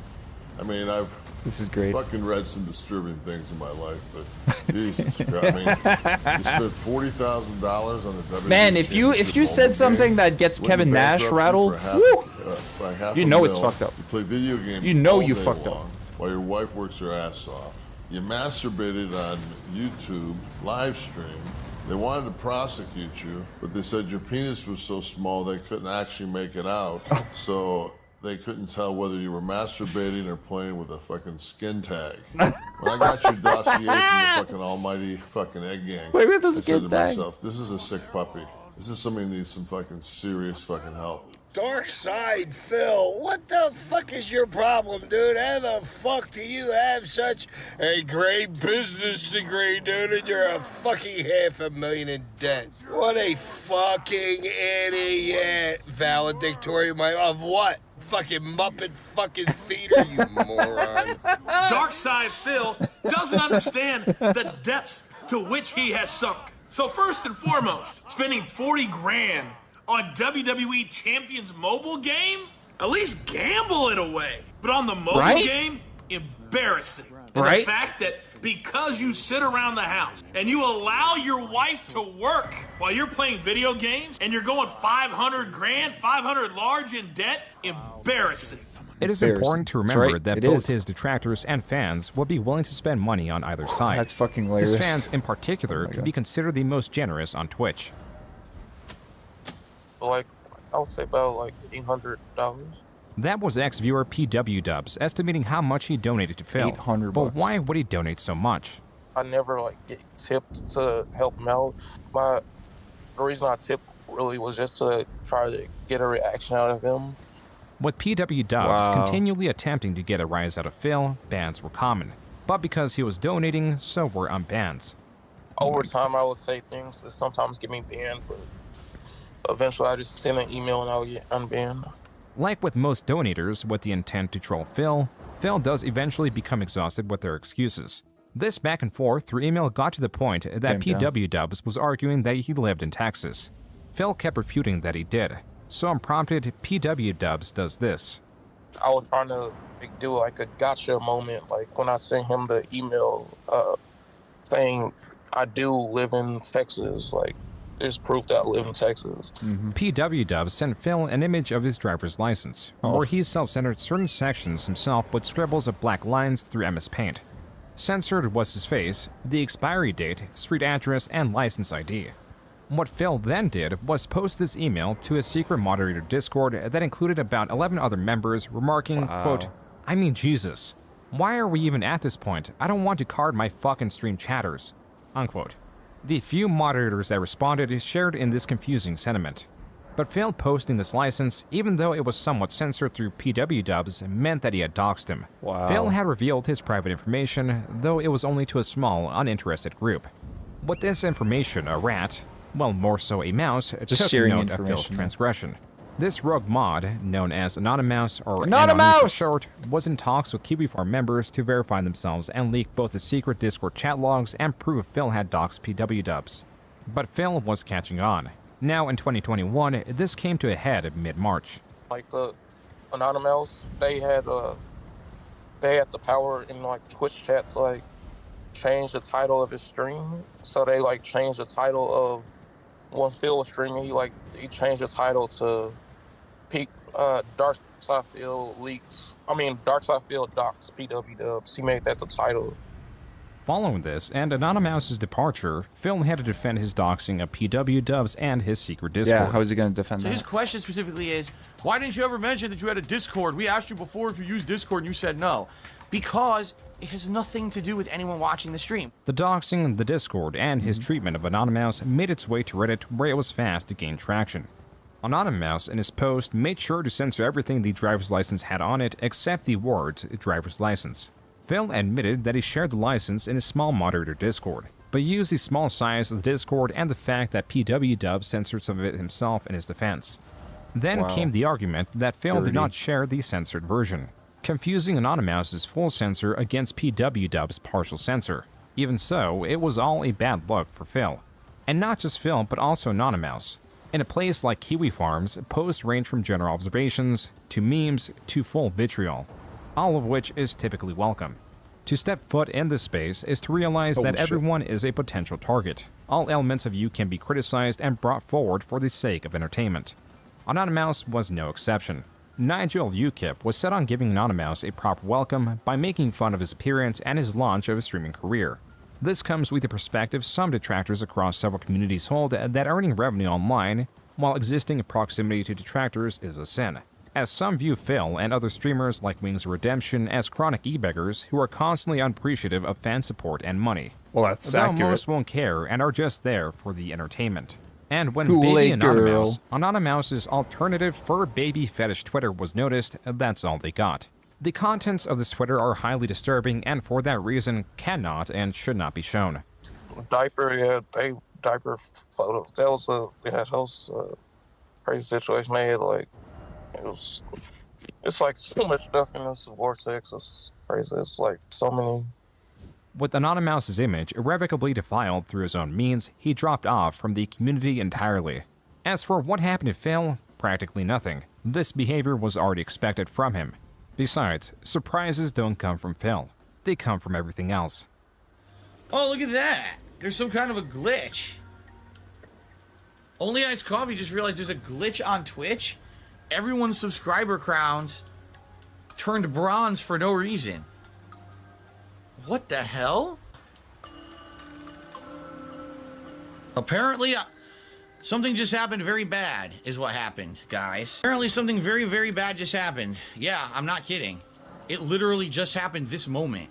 I mean, I've fucking read some disturbing things in my life, but Jesus Christ, I mean, you spent $40,000 on the WWE Man, if you said something that gets went Kevin into Nash bankruptcy rattled, for woo, half you a know it's mil. fucked up. You play video games You know all you day fucked up. long while your wife works her ass off. You masturbated on YouTube live stream. They wanted to prosecute you, but they said your penis was so small they couldn't actually make it out. So they couldn't tell whether you were masturbating or playing with a fucking skin tag. When I got your dossier from the fucking almighty fucking egg gang, Play with a I skin said to tag. myself, this is a sick puppy. This is somebody who needs some fucking serious fucking help. Darksyde Phil, what the fuck is your problem, dude? How the fuck do you have such a great business degree, dude, and you're a fucking $500,000 in debt? What a fucking idiot. Valedictorian of what? Fucking Muppet fucking theater, you moron. Darksyde Phil doesn't understand the depths to which he has sunk. So first and foremost, spending 40 grand on WWE Champions mobile game? At least gamble it away. But on the mobile game, embarrassing. And the fact that because you sit around the house and you allow your wife to work while you're playing video games and you're going 500 grand, 500 large in debt, embarrassing. It is Embarrassing. important to That's remember right, that it both is. his detractors and fans will be willing to spend money on either side. That's fucking His hilarious. fans, in particular, can be considered the most generous on Twitch. Like, I would say about like $800. That was ex-viewer PW Dubs estimating how much he donated to Phil. $800 But why would he donate so much? I never like get tipped to help him out. The reason I tipped really was just to try to get a reaction out of him. With PW Dubs Wow. continually attempting to get a rise out of Phil, bans were common. But because he was donating, so were unbans. Over time, I would say things that sometimes get me banned, but eventually I just send an email and I'll get unbanned. Like with most donators with the intent to troll Phil, Phil does eventually become exhausted with their excuses. This back and forth through email got to the point that Damn, PW Dubs was arguing that he lived in Texas. Phil kept refuting that he did. So unprompted, PW Dubs does this. I was trying to do like a gotcha moment, like when I sent him the email saying I do live in Texas. Like, it's proof that I live in Texas. PW Dubs sent Phil an image of his driver's license, where he self-centered certain sections himself with scribbles of black lines through MS Paint. Censored was his face, the expiry date, street address, and license ID. What Phil then did was post this email to a secret moderator Discord that included about 11 other members, remarking, quote, "I mean Jesus, why are we even at this point? I don't want to card my fucking stream chatters," unquote. The few moderators that responded shared in this confusing sentiment. But Phil posting this license, even though it was somewhat censored through PW Dubs, meant that he had doxed him. Phil had revealed his private information, though it was only to a small, uninterested group. With this information, a rat, well, more so a mouse, took note of Phil's transgression. This rogue mod, known as Anonymous or Anonymous for short, was in talks with Kiwi Farm members to verify themselves and leak both the secret Discord chat logs and prove Phil had doxed PW Dubs. But Phil was catching on. Now in 2021, this came to a head mid-March. Like the Anonymous, they had the power in like Twitch chats, like change the title of his stream. So they like changed the title of when Phil was streaming. He changed the title to Darksyde leaks. Darksyde docs PW Dubs. He made that the title. Following this, and Anonymous's departure, Phil had to defend his doxing of PW Dubs and his secret Discord. Yeah, how is he going to defend So that? his question specifically is, why didn't you ever mention that you had a Discord? We asked you before if you used Discord and you said no. Because it has nothing to do with anyone watching the stream. The doxing, the Discord, and his treatment of Anonymous made its way to Reddit, where it was fast to gain traction. Anonymous, in his post, made sure to censor everything the driver's license had on it except the words driver's license. Phil admitted that he shared the license in a small moderator Discord, but used the small size of the Discord and the fact that PW Dubs censored some of it himself in his defense. Then came the argument that Phil did not share the censored version, confusing Anonymous's full censor against PW Dubs' partial censor. Even so, it was all a bad look for Phil. And not just Phil, but also Anonymous. In a place like Kiwi Farms, posts range from general observations, to memes, to full vitriol, all of which is typically welcome. To step foot in this space is to realize that everyone is a potential target. All elements of you can be criticized and brought forward for the sake of entertainment. Anonymous was no exception. Nigel UKIP was set on giving Anonymous a proper welcome by making fun of his appearance and his launch of his streaming career. This comes with the perspective some detractors across several communities hold that earning revenue online while existing in proximity to detractors is a sin, as some view Phil and other streamers like Wings of Redemption as chronic e-beggars who are constantly unappreciative of fan support and money. Well, that's Though accurate. most won't care and are just there for the entertainment. And when Kool-Aid Baby girl. Anonymous's alternative fur baby fetish Twitter was noticed, that's all they got. The contents of this Twitter are highly disturbing and for that reason cannot and should not be shown. Diaper photos. That was a crazy situation. They had it's like so much stuff in this vortex. It's crazy. It's like so many. With Anonymous's image irrevocably defiled through his own means, he dropped off from the community entirely. As for what happened to Phil, practically nothing. This behavior was already expected from him. Besides, surprises don't come from Phil. They come from everything else. Oh, look at that. There's some kind of a glitch. Only Iced Coffee just realized there's a glitch on Twitch. Everyone's subscriber crowns turned bronze for no reason. What the hell? Apparently, something just happened very bad, is what happened, guys. Apparently, something very, very bad just happened. Yeah, I'm not kidding. It literally just happened this moment.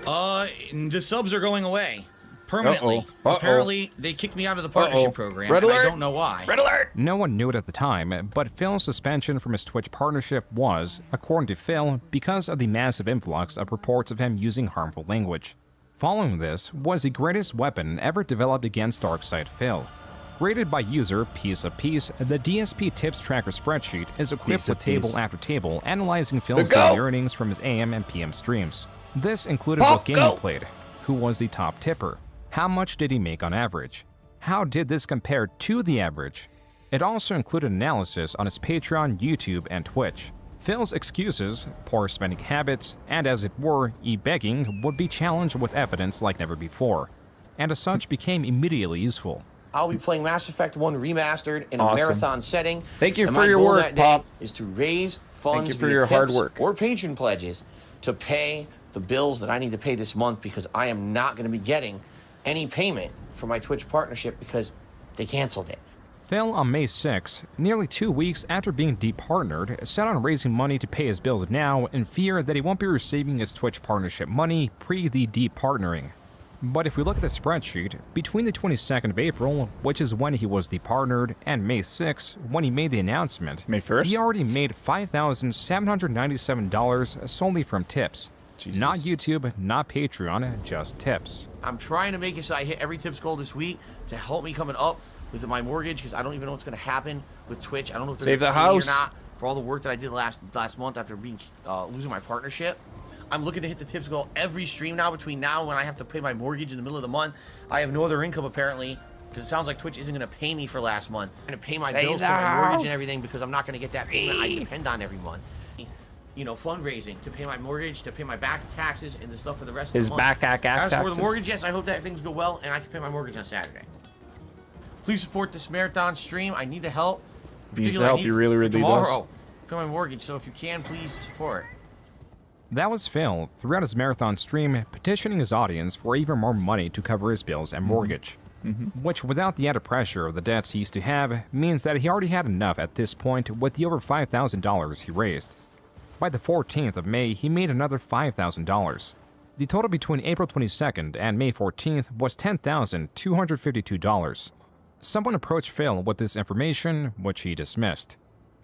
The subs are going away. Permanently. Apparently, they kicked me out of the partnership program, and I don't know why. Red alert! No one knew it at the time, but Phil's suspension from his Twitch partnership was, according to Phil, because of the massive influx of reports of him using harmful language. Following this was the greatest weapon ever developed against Darksyde Phil. Rated by user Piece of Peace, the DSP Tips Tracker spreadsheet is equipped with table after table analyzing Phil's daily earnings from his AM and PM streams. This included what game he played, who was the top tipper, how much did he make on average, how did this compare to the average. It also included analysis on his Patreon, YouTube, and Twitch. Phil's excuses, poor spending habits, and as it were, e-begging would be challenged with evidence like never before, and as such became immediately useful. I'll be playing Mass Effect 1 Remastered in a Awesome. marathon setting. Thank you and for my your goal work, that day Pop. is to raise funds Thank you for via your hard tips work. or patron pledges to pay the bills that I need to pay this month, because I am not going to be getting any payment for my Twitch partnership because they canceled it. Phil, on May 6, nearly 2 weeks after being departnered, set on raising money to pay his bills now in fear that he won't be receiving his Twitch partnership money pre the departnering. But if we look at the spreadsheet, between the 22nd of April, which is when he was departnered, and May 6, when he made the announcement, May 1st? he already made $5,797 solely from tips. Jesus. Not YouTube, not Patreon, just tips. I'm trying to make it so I hit every tips goal this week to help me coming up with my mortgage, because I don't even know what's going to happen with Twitch. I don't know if they're Save the gonna pay me house. or not for all the work that I did last month after being losing my partnership. I'm looking to hit the tips goal every stream now between now and when I have to pay my mortgage in the middle of the month. I have no other income apparently, because it sounds like Twitch isn't going to pay me for last month. I'm going to pay my Save bills the for my mortgage house. and everything because I'm not going to get that payment I depend on every month. You know, fundraising to pay my mortgage, to pay my back taxes, and the stuff for the rest of the month. As for taxes. the mortgage, yes, I hope that things go well and I can pay my mortgage on Saturday. Please support this marathon stream. I need the help. Needs the Particularly, I help. need You really, really tomorrow. Pay my mortgage. So if you can, please support. That was Phil, throughout his marathon stream, petitioning his audience for even more money to cover his bills and mortgage. Which, without the added pressure of the debts he used to have, means that he already had enough at this point with the over $5,000 he raised. By the 14th of May, he made another $5,000. The total between April 22nd and May 14th was $10,252. Someone approached Phil with this information, which he dismissed.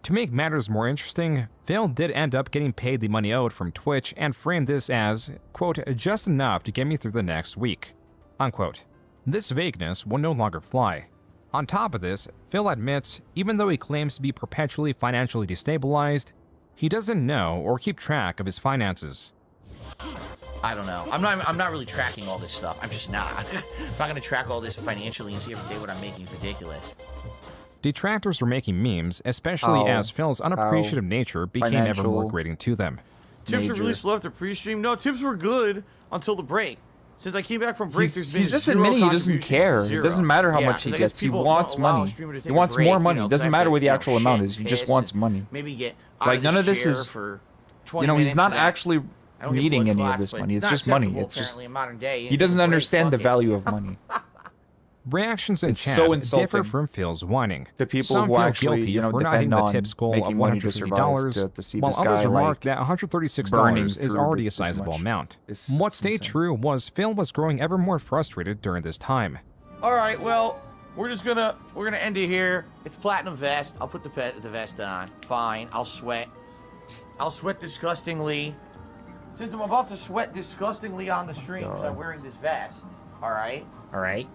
To make matters more interesting, Phil did end up getting paid the money owed from Twitch and framed this as, quote, just enough to get me through the next week, unquote. This vagueness will no longer fly. On top of this, Phil admits, even though he claims to be perpetually financially destabilized, he doesn't know or keep track of his finances. I don't know. I'm not really tracking all this stuff. I'm just not. I'm not going to track all this financially and see every day what I'm making. It's ridiculous. Detractors were making memes, especially as Phil's unappreciative nature became ever more grating to them. Tips were really slow after pre-stream. No, tips were good until the break. Since I came back from break, there's been He's just zero admitting he doesn't contribution. care. Zero. It doesn't matter how Yeah, much he 'cause I guess gets. He people wants don't allow a money. streamer to take He a wants break, more you money. know, It 'cause I doesn't have matter to, what the you know, actual amount shit, is. He just piss, wants and money. Maybe get out Like of none the of this chair is, for 20 you know, he's minutes not and actually I don't get needing blood any of clots, this but money. It's not just money. acceptable, It's just apparently, in modern day. he doesn't Break, understand the fuck it. value of money. Reactions in It's chat so differ insulting from Phil's whining. to people Some who feel actually, guilty you know, for not hitting depend the on tips goal of making money to survive. $150, To see while this others guy remarked like that $136 burning is through already a this sizable much. amount. It's What stayed insane. true was Phil was growing ever more frustrated during this time. All right, well, we're gonna end it here. It's platinum vest. I'll put the vest on. Fine. I'll sweat. I'll sweat disgustingly. Since I'm about to sweat disgustingly on the stream because I'm wearing this vest. All right. All right.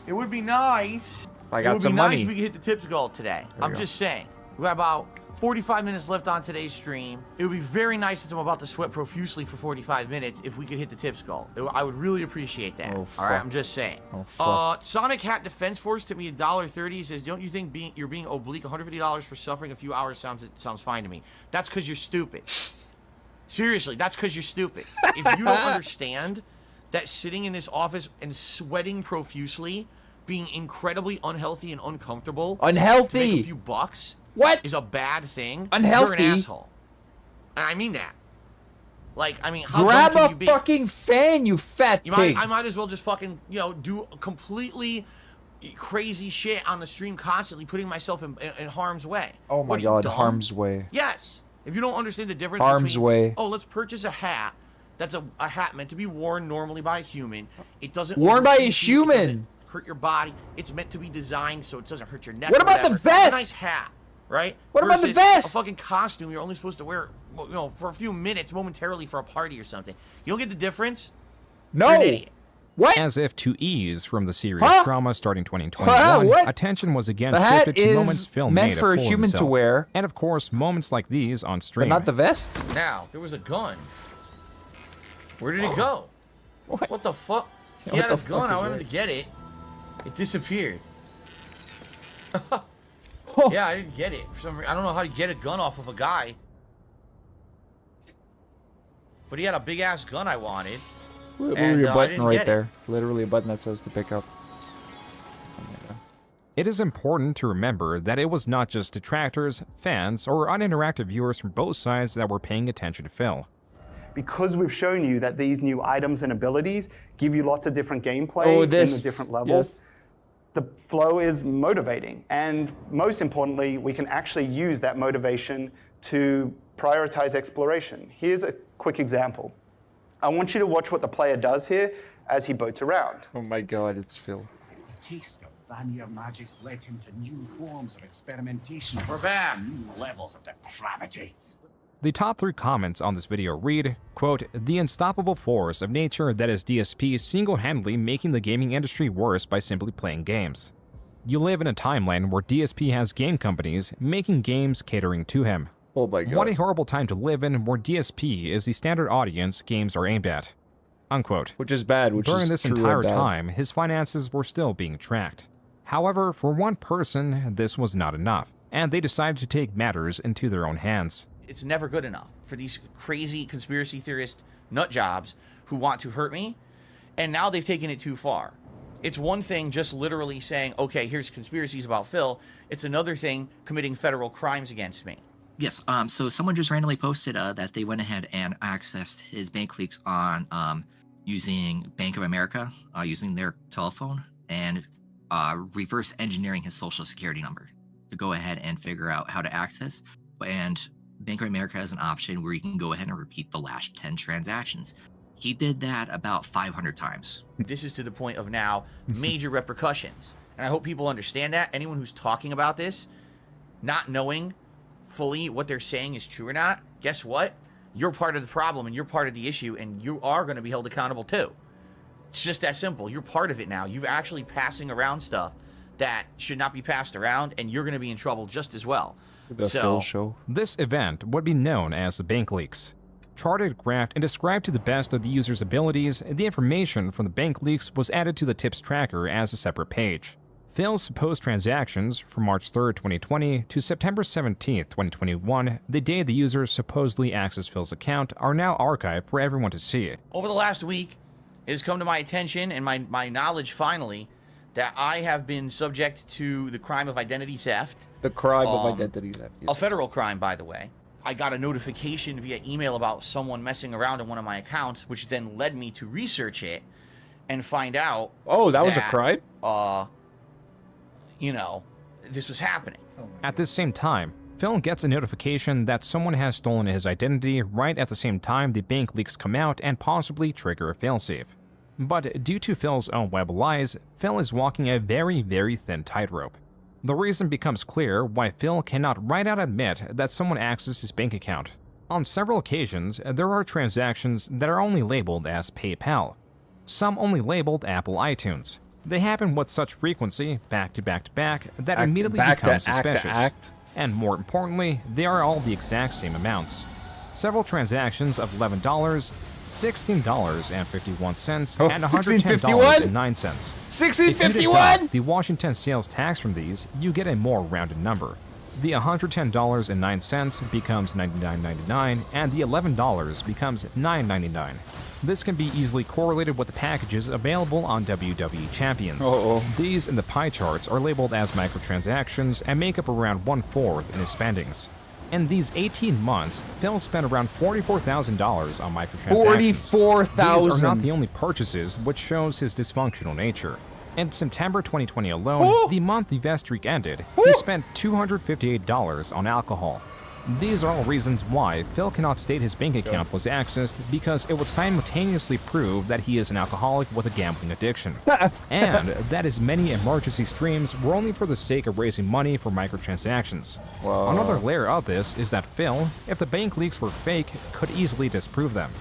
It would be nice. I got it would some be money. nice if we could hit the tips goal today. There we I'm go. just saying. We got about 45 minutes left on today's stream. It would be very nice since I'm about to sweat profusely for 45 minutes if we could hit the tips goal. I would really appreciate that. Oh, All right, fuck. I'm just saying. Oh, fuck. Sonic Hat Defense Force to me $1.30. He says, don't you think you're being oblique? $150 for suffering a few hours sounds fine to me. That's because you're stupid. Seriously, that's because you're stupid. If you don't understand that sitting in this office and sweating profusely, being incredibly unhealthy and uncomfortable, to Unhealthy. make a few bucks, What? is a bad thing. Unhealthy. You're an asshole. And I mean that. Like, I mean, how Grab dumb can a you be? fucking fan, you fat pig. I might as well just fucking, do completely crazy shit on the stream constantly, putting myself in harm's way. Oh What my are you, god, dumb? harm's way. Yes. If you don't understand the difference Harm's between, way. oh, let's purchase a hat. That's a hat meant to be worn normally by a human. It doesn't Worn by a overheat you, it human. doesn't hurt your body. It's meant to be designed so it doesn't hurt your neck. What or about the whatever. vest? A nice hat, right? What about the Versus vest? A fucking costume you're only supposed to wear, for a few minutes momentarily for a party or something. You don't get the difference? No. You're an idiot. What? As if to ease from the serious Huh? drama starting 2021, What? attention was again The hat shifted to is moments Phil meant made for a fool of human to himself. wear. And of course, moments like these on stream. But not the vest? Now, there was a gun. Where did it go? What the fuck? He What had the a fuck gun. is I wanted that? to get it. It disappeared. Yeah, I didn't get it. For some reason, I don't know how to get a gun off of a guy. but he had a big ass gun I wanted. Literally a button right there. Literally a button that says to pick up. It is important to remember that it was not just detractors, fans, or uninteractive viewers from both sides that were paying attention to Phil. Because we've shown you that these new items and abilities give you lots of different gameplay in the different levels, the flow is motivating. And most importantly, we can actually use that motivation to prioritize exploration. Here's a quick example. I want you to watch what the player does here as he boats around. Oh my god, it's Phil. The taste of vanilla magic led him to new forms of experimentation. We're back. New levels of depravity. The top 3 comments on this video read, quote, "The unstoppable force of nature that is DSP single-handedly making the gaming industry worse by simply playing games. You live in a timeline where DSP has game companies making games catering to him. Oh my god. What a horrible time to live in where DSP is the standard audience games are aimed at." Unquote. Which is bad, which During is this true entire and bad. time, his finances were still being tracked. However, for one person, this was not enough, and they decided to take matters into their own hands. It's never good enough for these crazy conspiracy theorist nut jobs who want to hurt me, and now they've taken it too far. It's one thing just literally saying, okay, here's conspiracies about Phil. It's another thing committing federal crimes against me. Yes, so someone just randomly posted that they went ahead and accessed his bank leaks on using Bank of America, using their telephone, and reverse engineering his social security number to go ahead and figure out how to access. And Bank of America has an option where you can go ahead and repeat the last 10 transactions. He did that about 500 times. This is to the point of now major repercussions. And I hope people understand that. Anyone who's talking about this, not knowing fully what they're saying is true or not, guess what? You're part of the problem and you're part of the issue, and you are going to be held accountable too. It's just that simple. You're part of it now. You're actually passing around stuff that should not be passed around, and you're going to be in trouble just as well. The Phil show. This event would be known as the bank leaks. Charted, graphed, and described to the best of the user's abilities, the information from the bank leaks was added to the tips tracker as a separate page. Phil's supposed transactions from March 3rd, 2020 to September 17th, 2021, the day the user supposedly accessed Phil's account, are now archived for everyone to see it. Over the last week, it has come to my attention and my knowledge finally that I have been subject to the crime of identity theft. The crime of identity theft. A federal crime, by the way. I got a notification via email about someone messing around in one of my accounts, which then led me to research it and find out. Oh, that was a crime? You know, this was happening. At this same time, Phil gets a notification that someone has stolen his identity right at the same time the bank leaks come out and possibly trigger a failsafe. But due to Phil's own web lies, Phil is walking a very, very thin tightrope. The reason becomes clear why Phil cannot right out admit that someone accessed his bank account. On several occasions, there are transactions that are only labeled as PayPal. Some only labeled Apple iTunes. They happen with such frequency, back to back to back, that immediately become suspicious. And more importantly, they are all the exact same amounts. Several transactions of $11, $16.51, and $110.09. $16.51? If you deduct the Washington sales tax from these, you get a more rounded number. The $110.09 becomes $99.99, and the $11 becomes $9.99. This can be easily correlated with the packages available on WWE Champions. These in the pie charts are labeled as microtransactions and make up around 1/4 in his spendings. In these 18 months, Phil spent around $44,000 on microtransactions. $44,000! These are not the only purchases, which shows his dysfunctional nature. In September 2020 alone, the month the vet streak ended, he spent $258 on alcohol. These are all reasons why Phil cannot state his bank account was accessed, because it would simultaneously prove that he is an alcoholic with a gambling addiction, and that his many emergency streams were only for the sake of raising money for microtransactions. Another layer of this is that Phil, if the bank leaks were fake, could easily disprove them.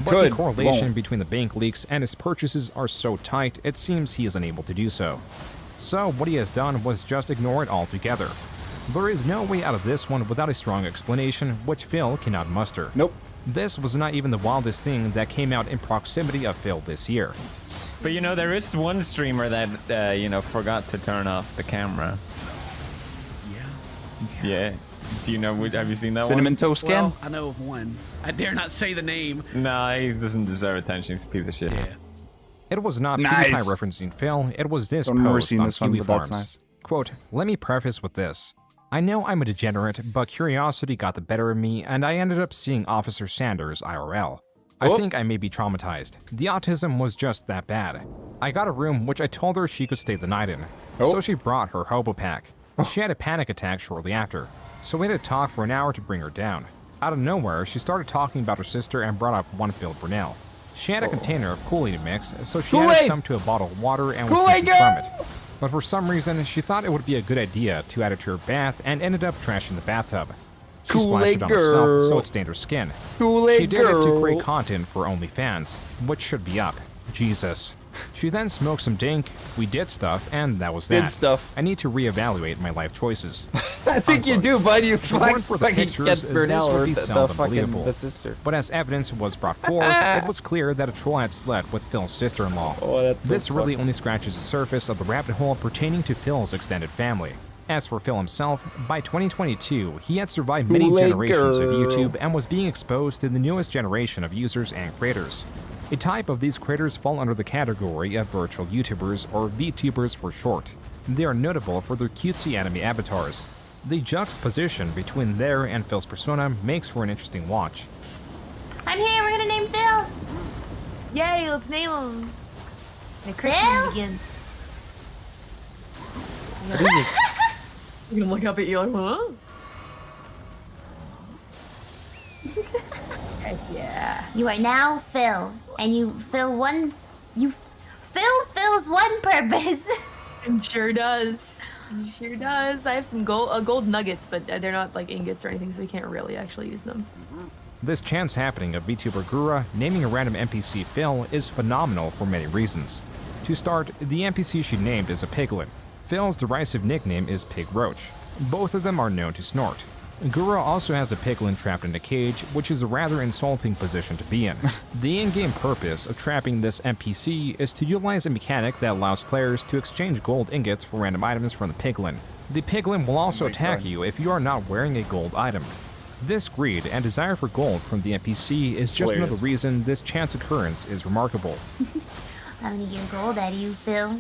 But the correlation between the bank leaks and his purchases are so tight, it seems he is unable to do so. So what he has done was just ignore it altogether. There is no way out of this one without a strong explanation, which Phil cannot muster. Nope. This was not even the wildest thing that came out in proximity of Phil this year. But you know, there is one streamer that, forgot to turn off the camera. Yeah. Do you know? Have you seen that Cinnamon one? Toast Can? Well, I know of one. I dare not say the name. Nah, he doesn't deserve attention. He's a piece of shit. Yeah. It was not Nice. PewDiePie referencing Phil, it was this I've never post seen on this one, Kiwi but that's Farms. nice. Quote, let me preface with this. I know I'm a degenerate, but curiosity got the better of me, and I ended up seeing Officer Sanders IRL. I think I may be traumatized. The autism was just that bad. I got a room which I told her she could stay the night in, so she brought her hobo pack. She had a panic attack shortly after, so we had to talk for an hour to bring her down. Out of nowhere, she started talking about her sister and brought up one Bill Brunel. She had a container of Kool-Aid mix, so she added some to a bottle of water and was drinking from it. But for some reason, she thought it would be a good idea to add it to her bath and ended up trashing the bathtub. She splashed it on herself, so it stained her skin. She did it to create content for OnlyFans, which should be up. Jesus. She then smoked some dink, we did stuff, and that was that. Did stuff. I need to reevaluate my life choices. I think you do, bud. You If it weren't for the fucking pictures, get Brunel this would or be the seldom fucking believable. the sister. But as evidence was brought forward, it was clear that a troll had slept with Phil's sister-in-law. Oh, that's so This really funny. only scratches the surface of the rabbit hole pertaining to Phil's extended family. As for Phil himself, by 2022, he had survived many Kool-Aid generations of girl. YouTube and was being exposed to the newest generation of users and creators. A type of these creators fall under the category of virtual YouTubers, or VTubers for short. They are notable for their cutesy anime avatars. The juxtaposition between their and Phil's persona makes for an interesting watch. I'm here. We're gonna name Phil. Yay, let's name him. The Phil? Christmas begins. What is this? You're gonna look up at you like, huh? Heck yeah. You are now Phil, and you fill one. You Phil fills one purpose. It sure does. It sure does. I have some gold nuggets, but they're not like ingots or anything, so we can't really actually use them. This chance happening of VTuber Gura naming a random NPC Phil is phenomenal for many reasons. To start, the NPC she named is a piglin. Phil's derisive nickname is Pig Roach. Both of them are known to snort. Gura also has a piglin trapped in a cage, which is a rather insulting position to be in. The in-game purpose of trapping this NPC is to utilize a mechanic that allows players to exchange gold ingots for random items from the piglin. The piglin will also attack you if you are not wearing a gold item. This greed and desire for gold from the NPC is just another reason this chance occurrence is remarkable. I'm gonna get gold out of you, Phil.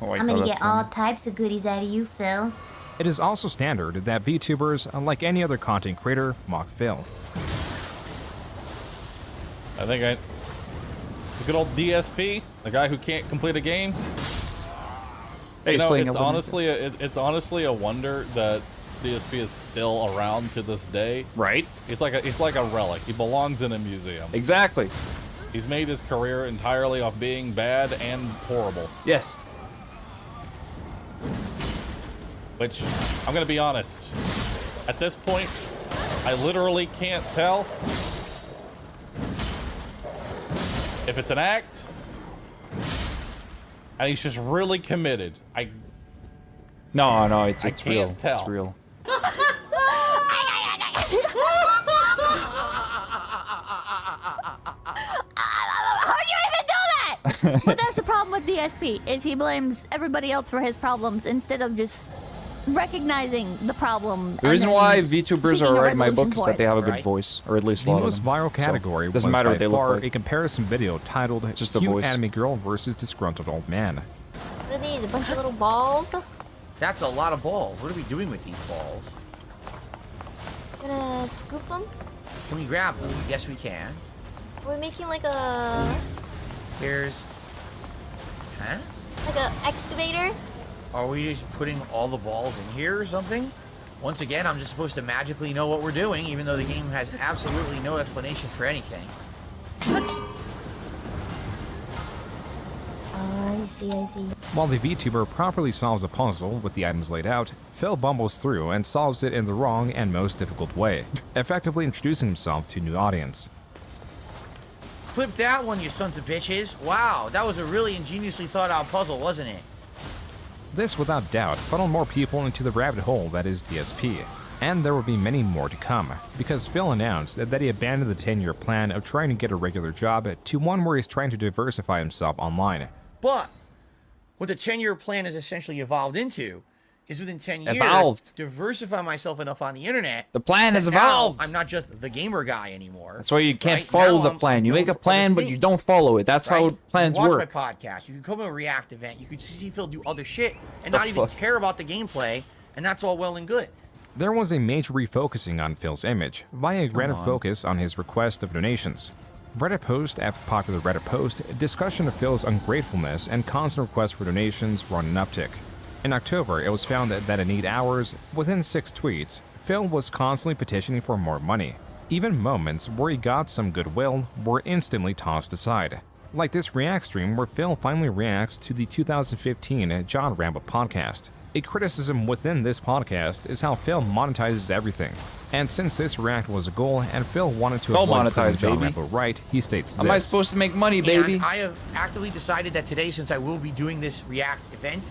Oh, I'm gonna get all types of goodies out of you, Phil. It is also standard that VTubers, like any other content creator, mock Phil. I think the good old DSP, the guy who can't complete a game. Hey, You he's know, playing it's Elden honestly a wonder that DSP is still around to this day. Right. He's like a relic. He belongs in a museum. Exactly. He's made his career entirely off being bad and horrible. Yes. Which, I'm gonna be honest, at this point, I literally can't tell if it's an act and he's just really committed. No, it's can't real. tell. It's real. How'd you even do that? But that's the problem with DSP, is he blames everybody else for his problems instead of just recognizing the problem. The reason why VTubers seeking are a writing my resolution book is for that it. they have a good voice, or at least a The lot of most them. viral category So, doesn't was matter by what they far look like. a comparison video titled Just the Cute voice. Anime Girl versus Disgruntled Old Man. What are these? A bunch of little balls? That's a lot of balls. What are we doing with these balls? Gonna scoop them? Can we grab them? Yes, we can. Are we making like a Here's... Huh? excavator? Are we just putting all the balls in here or something? Once again, I'm just supposed to magically know what we're doing, even though the game has absolutely no explanation for anything. Oh, I see. While the VTuber properly solves a puzzle with the items laid out, Phil bumbles through and solves it in the wrong and most difficult way, effectively introducing himself to a new audience. Clip that one, you sons of bitches. Wow, that was a really ingeniously thought out puzzle, wasn't it? This, without doubt, funneled more people into the rabbit hole that is DSP. And there will be many more to come, because Phil announced that he abandoned the 10-year plan of trying to get a regular job to one where he's trying to diversify himself online. But what the 10-year plan has essentially evolved into is within 10 years, Evolved. diversify myself enough on the internet. The plan has that now evolved. I'm not just the gamer guy anymore. That's why you can't right? follow Now the plan. You known make a for other plan, but you things, don't follow it. That's right? how plans you watch work. my podcast. You can come to a React event. You could see Phil do other shit and not even care about the gameplay, and that's all well and good. There was a major refocusing on Phil's image via a Reddit focus on his request of donations. Reddit post after popular Reddit post, discussion of Phil's ungratefulness and constant requests for donations were on an uptick. In October, it was found that in 8 hours, within 6 tweets, Phil was constantly petitioning for more money. Even moments where he got some goodwill were instantly tossed aside. Like this React stream where Phil finally reacts to the 2015 John Rambo podcast. A criticism within this podcast is how Phil monetizes everything. And since this React was a goal and Phil wanted to avoid proving John Rambo right, he states this. Am I supposed to make money, baby? And I have actively decided that today, since I will be doing this React event,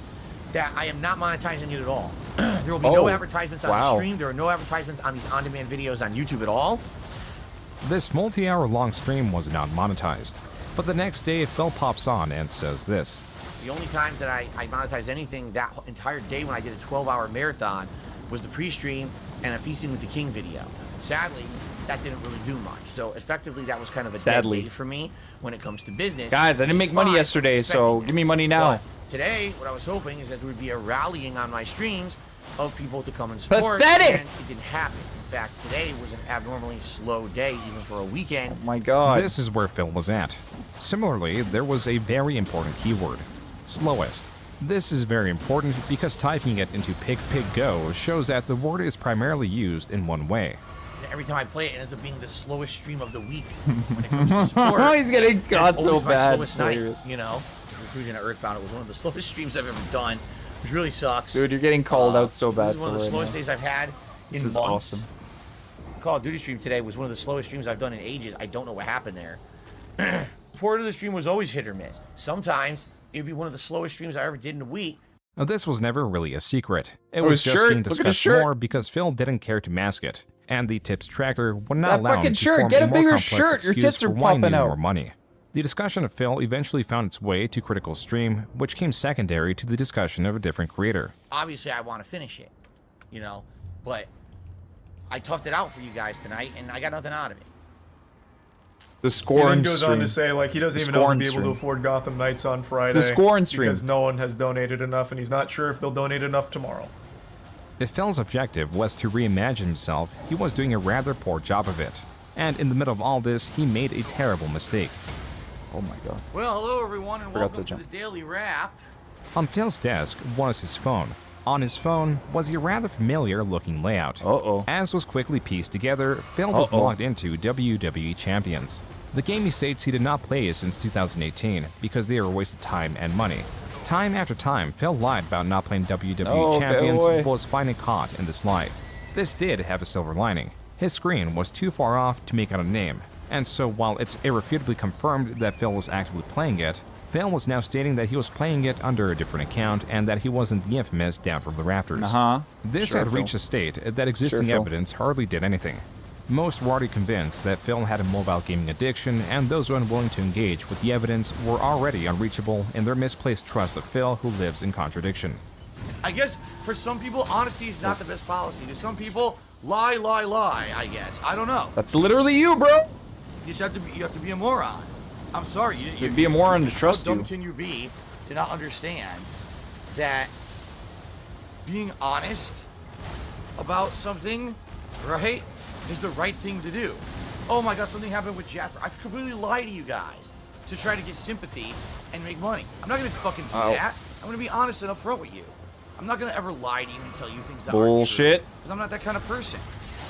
that I am not monetizing it at all. There will be no advertisements on the stream. There are no advertisements on these on-demand videos on YouTube at all. This multi-hour long stream was not monetized. But the next day, Phil pops on and says this. The only times that I monetized anything that entire day when I did a 12-hour marathon was the pre-stream and a Feasting with the King video. Sadly, that didn't really do much. So effectively, that was kind of a dead day for me when it comes to business. Guys, I didn't make money yesterday, so give me money now. But today, what I was hoping is that there would be a rallying on my streams of people to come and support. Pathetic! And it didn't happen. In fact, today was an abnormally slow day, even for a weekend. Oh my god. This is where Phil was at. Similarly, there was a very important keyword. Slowest. This is very important because typing it into PigPigGo shows that the word is primarily used in one way. Every time I play it, it ends up being the slowest stream of the week when it comes to support. He's getting caught so bad. My slowest night, you know. Including at Earthbound, it was one of the slowest streams I've ever done, which really sucks. Dude, you're getting called out so bad. This is one of the slowest days I've had in This is months. awesome. Call of Duty stream today was one of the slowest streams I've done in ages. I don't know what happened there. Part of the stream was always hit or miss. Sometimes it would be one of the slowest streams I ever did in a week. Now, this was never really a secret. It was just being discussed more because Phil didn't care to mask it, and the tips tracker would not allow him to form a more complex excuse for why he needed more money. The discussion of Phil eventually found its way to Critical Stream, which came secondary to the discussion of a different creator. Obviously, I want to finish it, you know, but I toughed it out for you guys tonight, and I got nothing out of it. The Scorn He then goes on to say, like, he doesn't even know if he'll be able to afford Gotham Knights on Friday. The Scorn stream. Because no one has donated enough, and he's not sure if they'll donate enough tomorrow. If Phil's objective was to reimagine himself, he was doing a rather poor job of it. And in the middle of all this, he made a terrible mistake. Oh my god. Well, hello everyone, and welcome to the Daily Wrap. On Phil's desk was his phone. On his phone was a rather familiar looking layout. As was quickly pieced together, Phil was logged into WWE Champions. The game he states he did not play since 2018 because they were a waste of time and money. Time after time, Phil lied about not playing WWE Champions but was finally caught in this lie. This did have a silver lining. His screen was too far off to make out a name, and so while it's irrefutably confirmed that Phil was actively playing it, Phil was now stating that he was playing it under a different account and that he wasn't the infamous Down from the Rafters. This had reached a state that existing evidence hardly did anything. Most were already convinced that Phil had a mobile gaming addiction, and those unwilling to engage with the evidence were already unreachable in their misplaced trust of Phil, who lives in contradiction. I guess for some people, honesty is not the best policy. To some people, lie, I guess. I don't know. That's literally you, bro. You just have to be a moron. I'm sorry. You'd be a moron to trust you. How you. dumb can you be to not understand that being honest about something, right, is the right thing to do? Oh my god, something happened with Jasper. I could completely lie to you guys to try to get sympathy and make money. I'm not gonna fucking do that. I'm gonna be honest and upfront with you. I'm not gonna ever lie to you and tell you things that aren't true. Because I'm not that kind of person.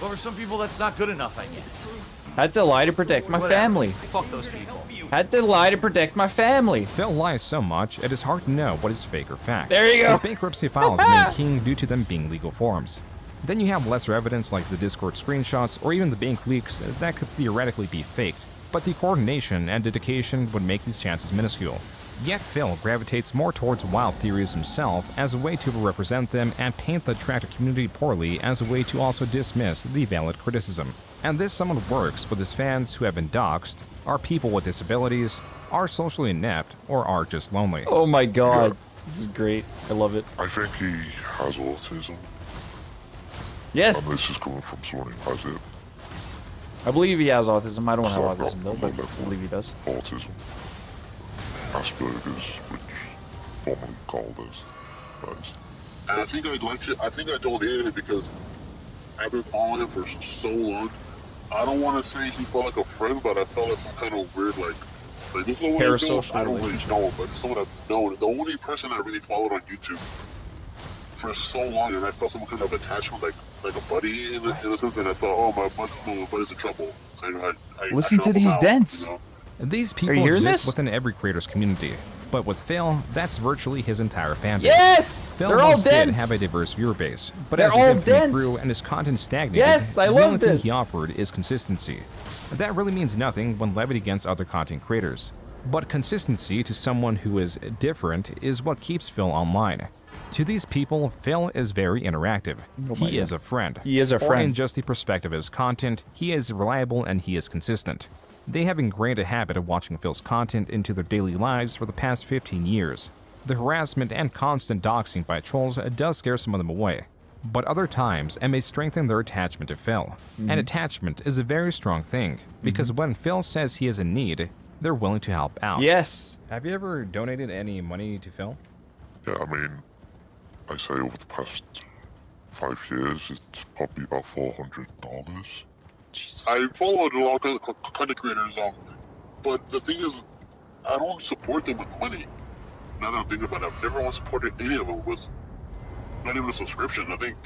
But for some people, that's not good enough, I guess. Had to lie to protect my family. Fuck those people. Had to lie to protect my family. Phil lies so much, it is hard to know what is fake or fact. There you go. His bankruptcy files made king due to them being legal forms. Then you have lesser evidence like the Discord screenshots or even the bank leaks that could theoretically be faked, but the coordination and dedication would make these chances minuscule. Yet Phil gravitates more towards wild theories himself as a way to represent them and paint the tractor community poorly as a way to also dismiss the valid criticism. And this somewhat works with his fans who have been doxxed, are people with disabilities, are socially inept, or are just lonely. Oh my god. This is great. I love it. I think he has autism. Yes. And this is coming from someone who has it. I believe he has autism. I don't have autism though, but I believe he does. Autism. Asperger's, which formerly called as. And I think I don't hate him because I've been following him for so long. I don't want to say he felt like a friend, but I felt like some kind of weird, like this is the one I don't really know, but it's someone I've known. The only person I really followed on YouTube for so long, and I felt some kind of attachment, like a buddy in a sense, and I thought, oh, my buddy's in trouble. Listen to these dents. You know? These people exist within every creator's community, but with Phil, that's virtually his entire fan base. Yes! Phil They're all once did dense! have a diverse viewer base, but They're as his all infamy dense! grew and his content stagnated, Yes, I the love only thing this! he offered is consistency. That really means nothing when levied against other content creators. But consistency to someone who is different is what keeps Phil online. To these people, Phil is very interactive. He is a friend. He is a Or friend. in just the perspective of his content, he is reliable and he is consistent. They have ingrained a habit of watching Phil's content into their daily lives for the past 15 years. The harassment and constant doxing by trolls does scare some of them away, but other times it may strengthen their attachment to Phil. And attachment is a very strong thing, because when Phil says he is in need, they're willing to help out. Yes. Have you ever donated any money to Phil? Yeah, I mean, I say over the past 5 years, it's probably about $400. Jesus. I followed a lot of content creators, but the thing is, I don't support them with money. Now that I'm thinking about it, I've never once supported any of them with not even a subscription. I think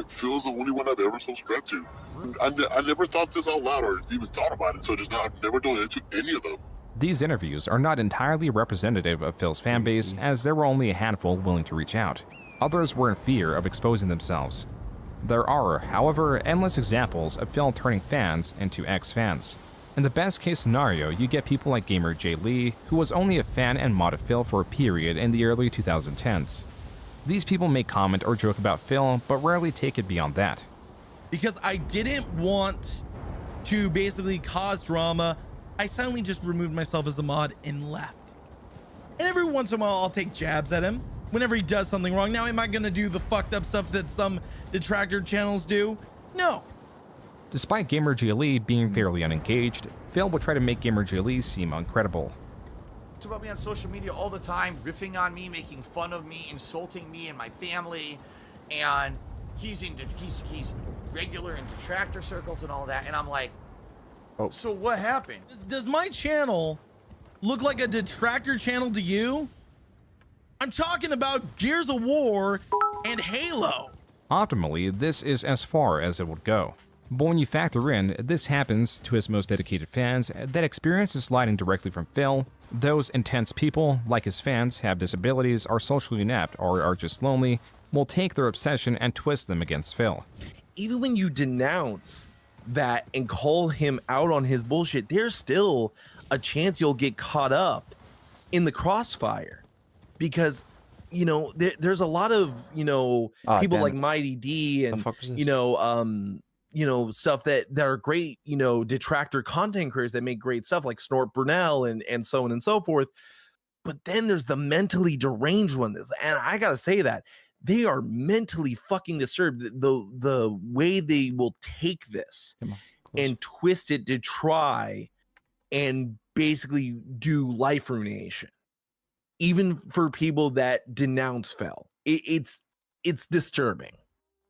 Phil's the only one I've ever subscribed to. I never thought this out loud or even thought about it, so just now I've never donated to any of them. These interviews are not entirely representative of Phil's fanbase, as there were only a handful willing to reach out. Others were in fear of exposing themselves. There are, however, endless examples of Phil turning fans into ex-fans. In the best case scenario, you get people like gamer Jay Lee, who was only a fan and mod of Phil for a period in the early 2010s. These people may comment or joke about Phil, but rarely take it beyond that. Because I didn't want to basically cause drama, I silently just removed myself as a mod and left. And every once in a while, I'll take jabs at him whenever he does something wrong. Now, am I going to do the fucked up stuff that some detractor channels do? No. Despite gamer Jay Lee being fairly unengaged, Phil would try to make gamer Jay Lee seem incredible. It's about me on social media all the time, riffing on me, making fun of me, insulting me and my family, and he's regular in detractor circles and all that, and I'm like, so what happened? Does my channel look like a detractor channel to you? I'm talking about Gears of War and Halo. Optimally, this is as far as it would go. But when you factor in this happens to his most dedicated fans that experience is sliding directly from Phil, those intense people, like his fans, have disabilities, are socially inept, or are just lonely, will take their obsession and twist them against Phil. Even when you denounce that and call him out on his bullshit, there's still a chance you'll get caught up in the crossfire. Because, you know, there's a lot of, you know, people like Mighty D and, you know, stuff that are great, you know, detractor content creators that make great stuff like Snort Brunel and so on and so forth. But then there's the mentally deranged ones. And I got to say that they are mentally fucking disturbed. The way they will take this and twist it to try and basically do life ruination. Even for people that denounce Phil, it's disturbing.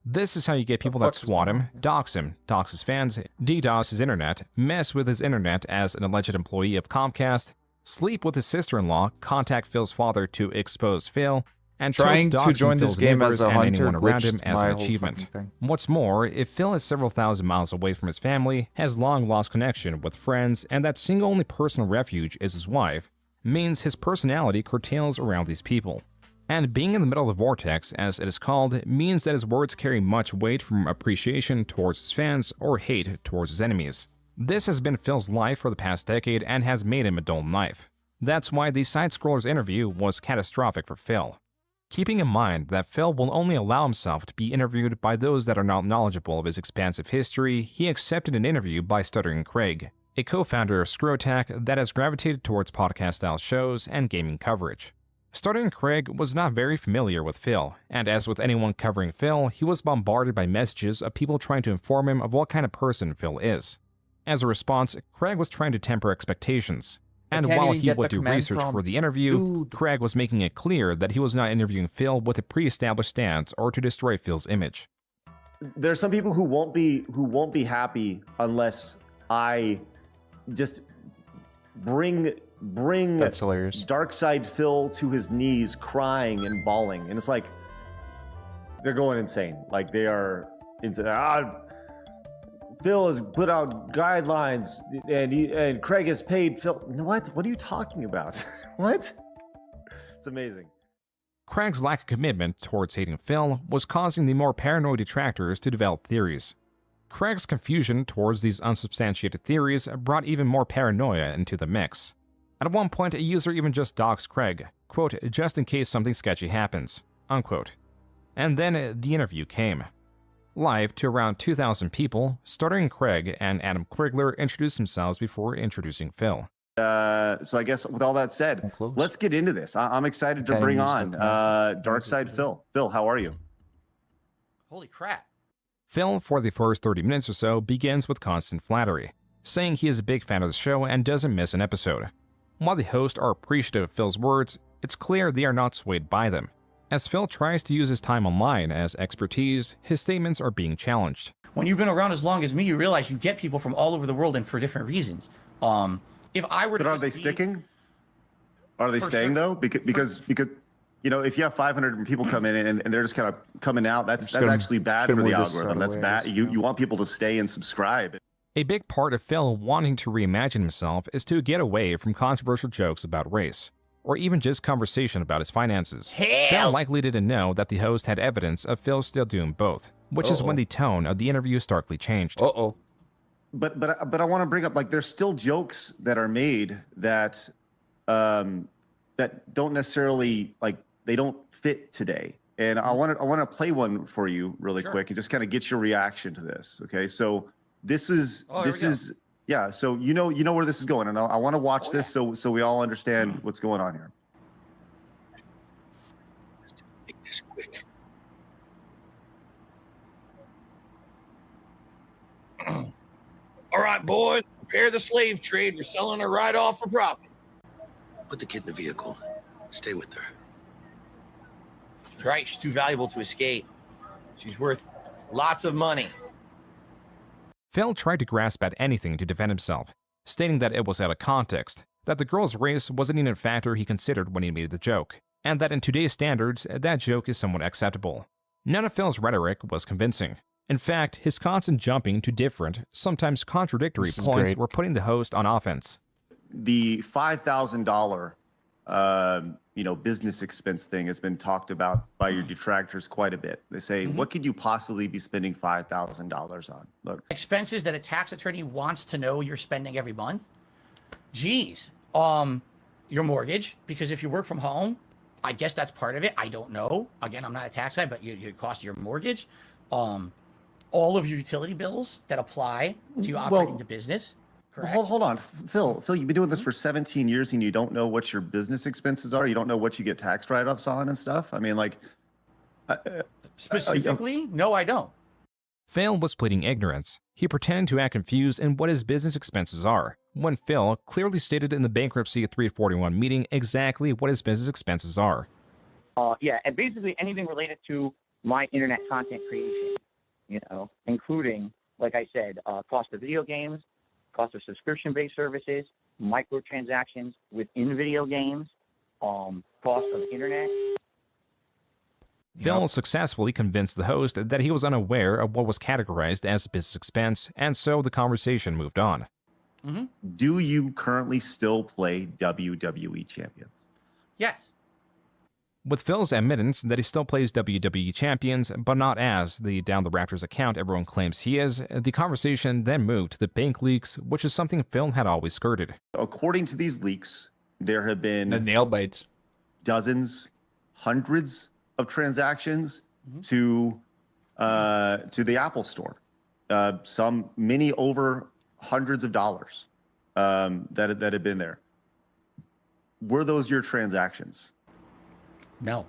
This is how you get people that swat him, dox his fans, DDoS his internet, mess with his internet as an alleged employee of Copecast, sleep with his sister-in-law, contact Phil's father to expose Phil, and trying to join this game as a hunter anyone around him glitched as my an whole achievement. fucking thing. What's more, if Phil is several thousand miles away from his family, has long lost connection with friends, and that single only personal refuge is his wife, means his personality curtails around these people. And being in the middle of the vortex, as it is called, means that his words carry much weight from appreciation towards his fans or hate towards his enemies. This has been Phil's life for the past decade and has made him a dull knife. That's why the side-scroller's interview was catastrophic for Phil. Keeping in mind that Phil will only allow himself to be interviewed by those that are not knowledgeable of his expansive history, he accepted an interview by Stuttering Craig, a co-founder of Screw Attack that has gravitated towards podcast-style shows and gaming coverage. Starting Craig was not very familiar with Phil, and as with anyone covering Phil, he was bombarded by messages of people trying to inform him of what kind of person Phil is. As a response, Craig was trying to temper expectations. And while he would do research for the interview, Craig was making it clear that he was not interviewing Phil with a pre-established stance or to destroy Phil's image. There are some people who won't be happy unless I just bring That's hilarious. Darksyde Phil to his knees crying and bawling, and it's like they're going insane. Like they are insane. Phil has put out guidelines and Craig has paid Phil. What are you talking about? What? It's amazing. Craig's lack of commitment towards hating Phil was causing the more paranoid detractors to develop theories. Craig's confusion towards these unsubstantiated theories brought even more paranoia into the mix. At one point, a user even just doxed Craig, quote, just in case something sketchy happens, unquote. And then the interview came. Live to around 2,000 people, starting Craig and Adam Krigler introduced themselves before introducing Phil. So I guess with all that said, let's get into this. I'm excited to bring on Darksyde Phil. Phil, how are you? Holy crap. Phil, for the first 30 minutes or so, begins with constant flattery, saying he is a big fan of the show and doesn't miss an episode. While the hosts are appreciative of Phil's words, it's clear they are not swayed by them. As Phil tries to use his time online as expertise, his statements are being challenged. When you've been around as long as me, you realize you get people from all over the world and for different reasons. If I were to are they sticking? Are they staying though? Because you know, if you have 500 people come in and they're just kind of coming out, that's actually bad for the algorithm. That's bad. You want people to stay and subscribe. A big part of Phil wanting to reimagine himself is to get away from controversial jokes about race, or even just conversation about his finances. Phil likely didn't know that the host had evidence of Phil still doing both, which is when the tone of the interview starkly changed. But I want to bring up, like, there's still jokes that are made that that don't necessarily, like, they don't fit today. And I want to play one for you really quick and just kind of get your reaction to this. Okay, so this is yeah. So you know where this is going, and I want to watch this so we all understand what's going on here. Make this quick. All right, boys, prepare the slave trade. We're selling her right off for profit. Put the kid in the vehicle. Stay with her. She's right. She's too valuable to escape. She's worth lots of money. Phil tried to grasp at anything to defend himself, stating that it was out of context, that the girl's race wasn't even a factor he considered when he made the joke, and that in today's standards, that joke is somewhat acceptable. None of Phil's rhetoric was convincing. In fact, his constant jumping to different, sometimes contradictory points were putting the host on offense. The $5,000 business expense thing has been talked about by your detractors quite a bit. They say, what could you possibly be spending $5,000 on? Look, expenses that a tax attorney wants to know you're spending every month. Geez, your mortgage, because if you work from home, I guess that's part of it. I don't know. Again, I'm not a tax guy, but your cost of your mortgage, all of your utility bills that apply to you operating the business. Correct? Hold on, Phil, you've been doing this for 17 years and you don't know what your business expenses are? You don't know what you get tax write-offs on and stuff? I mean, like... Specifically? No, I don't. Phil was pleading ignorance. He pretended to act confused in what his business expenses are, when Phil clearly stated in the bankruptcy 341 meeting exactly what his business expenses are. Yeah, and basically anything related to my internet content creation, including, like I said, cost of video games, cost of subscription-based services, microtransactions within video games, cost of internet. Phil successfully convinced the host that he was unaware of what was categorized as business expense, and so the conversation moved on. Do you currently still play WWE Champions? Yes. With Phil's admittance that he still plays WWE Champions, but not as the Down the Raptors account everyone claims he is, the conversation then moved to the bank leaks, which is something Phil had always skirted. According to these leaks, there have been the nail bites, dozens, hundreds of transactions to the Apple Store. Many over hundreds of dollars that had been there. Were those your transactions? No.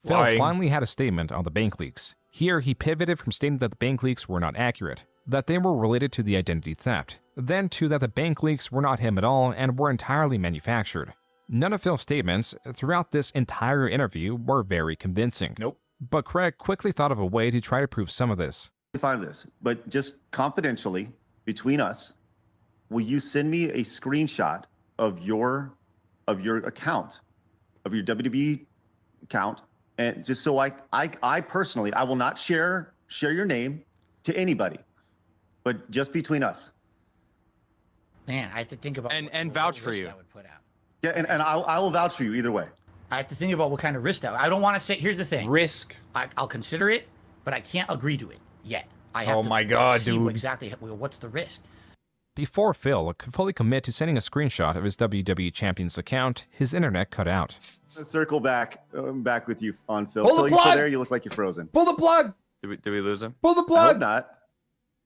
Phil Lying. finally had a statement on the bank leaks. Here, he pivoted from stating that the bank leaks were not accurate, that they were related to the identity theft, then to that the bank leaks were not him at all and were entirely manufactured. None of Phil's statements throughout this entire interview were very convincing. Nope. But Craig quickly thought of a way to try to prove some of this. Find this, but just confidentially between us, will you send me a screenshot of your account, of your WWE account, and just so I personally, I will not share your name to anybody, but just between us. Man, I have to think about and vouch for you. I would put out. Yeah, and I will vouch for you either way. I have to think about what kind of risk that. I don't want to say. Here's the thing. Risk. I'll consider it, but I can't agree to it yet. I have Oh to my God, see dude. exactly what's the risk. Before Phil could fully commit to sending a screenshot of his WWE Champion's account, his internet cut out. Let's circle back. I'm back with you on Phil. Pull the Phil, you still plug! there? You look like you're frozen. Pull the plug! Did we lose him? Pull the I plug! hope not.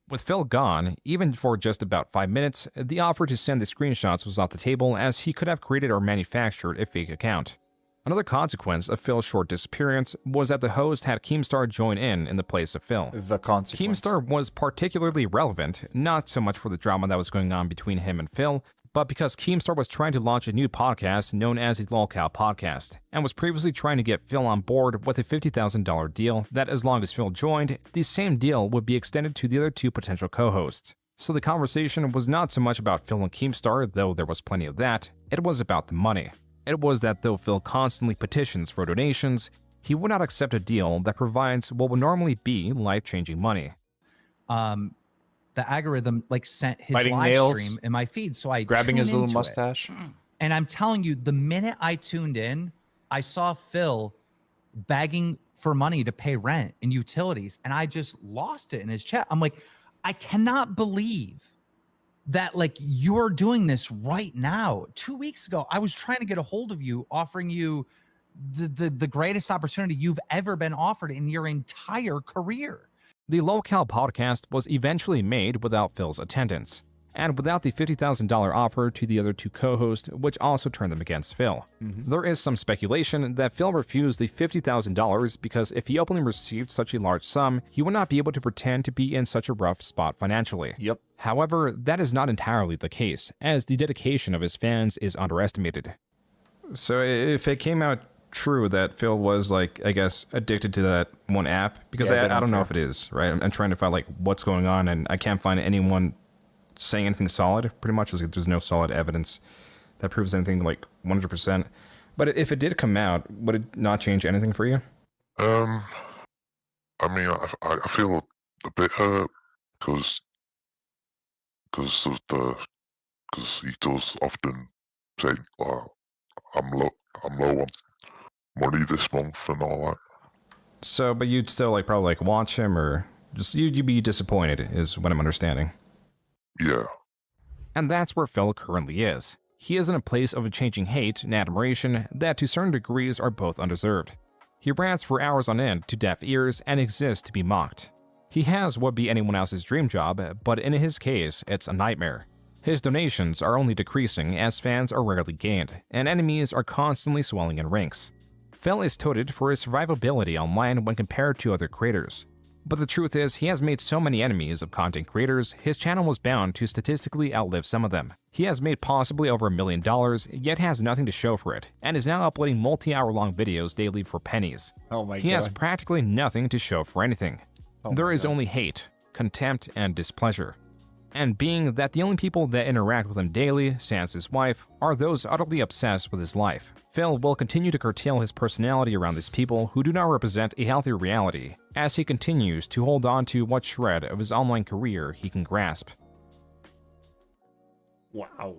With Phil gone, even for just about 5 minutes, the offer to send the screenshots was off the table as he could have created or manufactured a fake account. Another consequence of Phil's short disappearance was that the host had Keemstar join in the place of Phil. The consequence. Keemstar was particularly relevant, not so much for the drama that was going on between him and Phil, but because Keemstar was trying to launch a new podcast known as the Lolcow Podcast, and was previously trying to get Phil on board with a $50,000 deal that as long as Phil joined, the same deal would be extended to the other two potential co-hosts. So the conversation was not so much about Phil and Keemstar, though there was plenty of that, it was about the money. It was that though Phil constantly petitions for donations, he would not accept a deal that provides what would normally be life-changing money. The algorithm sent his Biting live nails, stream in my feed, so I grabbing his tuned little into it. mustache. And I'm telling you, the minute I tuned in, I saw Phil begging for money to pay rent and utilities, and I just lost it in his chat. I'm like, I cannot believe that you're doing this right now. 2 weeks ago, I was trying to get a hold of you, offering you the greatest opportunity you've ever been offered in your entire career. The Lolcow Podcast was eventually made without Phil's attendance, and without the $50,000 offer to the other two co-hosts, which also turned them against Phil. There is some speculation that Phil refused the $50,000 because if he openly received such a large sum, he would not be able to pretend to be in such a rough spot financially. Yep. However, that is not entirely the case, as the dedication of his fans is underestimated. So if it came out true that Phil was I guess addicted to that one app, because I don't know if it is, right? I'm trying to find what's going on, and I can't find anyone saying anything solid. Pretty much there's no solid evidence that proves anything 100%. But if it did come out, would it not change anything for you? I mean, I feel a bit hurt because he does often say, I'm low on money this month and all that. So, but you'd still probably watch him, or just you'd be disappointed, is what I'm understanding. Yeah. And that's where Phil currently is. He is in a place of changing hate and admiration that to certain degrees are both undeserved. He rants for hours on end to deaf ears and exists to be mocked. He has what would be anyone else's dream job, but in his case, it's a nightmare. His donations are only decreasing as fans are rarely gained, and enemies are constantly swelling in ranks. Phil is touted for his survivability online when compared to other creators. But the truth is, he has made so many enemies of content creators, his channel was bound to statistically outlive some of them. He has made possibly over $1 million, yet has nothing to show for it, and is now uploading multi-hour-long videos daily for pennies. Oh my He God. has practically nothing to show for anything. Oh There my is God. only hate, contempt, and displeasure. And being that the only people that interact with him daily, sans his wife, are those utterly obsessed with his life, Phil will continue to curtail his personality around these people who do not represent a healthy reality, as he continues to hold on to what shred of his online career he can grasp. Wow.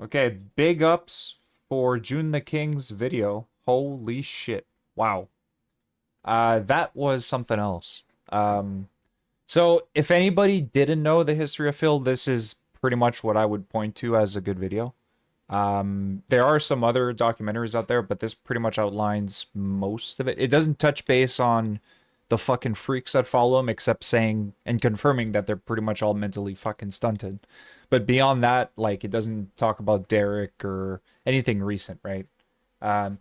Okay, big ups for Joon the King's video. Holy shit. Wow. That was something else. So if anybody didn't know the history of Phil, this is pretty much what I would point to as a good video. There are some other documentaries out there, but this pretty much outlines most of it. It doesn't touch base on the fucking freaks that follow him, except saying and confirming that they're pretty much all mentally fucking stunted. But beyond that, it doesn't talk about Derek or anything recent, right?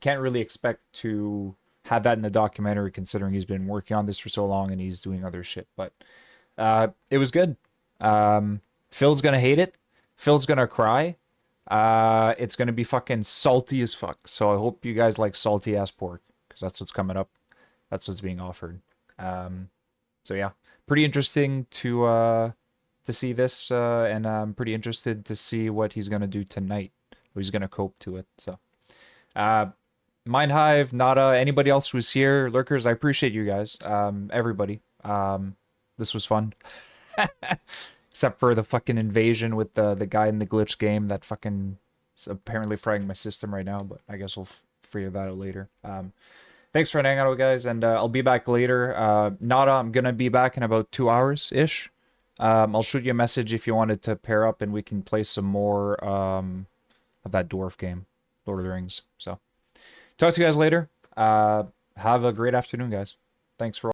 Can't really expect to have that in the documentary considering he's been working on this for so long and he's doing other shit. But it was good. Phil's gonna hate it. Phil's gonna cry. It's gonna be fucking salty as fuck. So I hope you guys like salty ass pork because that's what's coming up. That's what's being offered. So yeah, pretty interesting to see this, and I'm pretty interested to see what he's gonna do tonight. How he's gonna cope to it. So, Mindhive, Nada, anybody else who's here, lurkers, I appreciate you guys. Everybody. This was fun. Except for the fucking invasion with the guy in the glitch game that fucking is apparently frying my system right now, but I guess we'll figure that out later. Thanks for hanging out, guys, and I'll be back later. Nada, I'm gonna be back in about 2 hours-ish. I'll shoot you a message if you wanted to pair up and we can play some more of that dwarf game, Lord of the Rings. So, talk to you guys later. Have a great afternoon, guys. Thanks for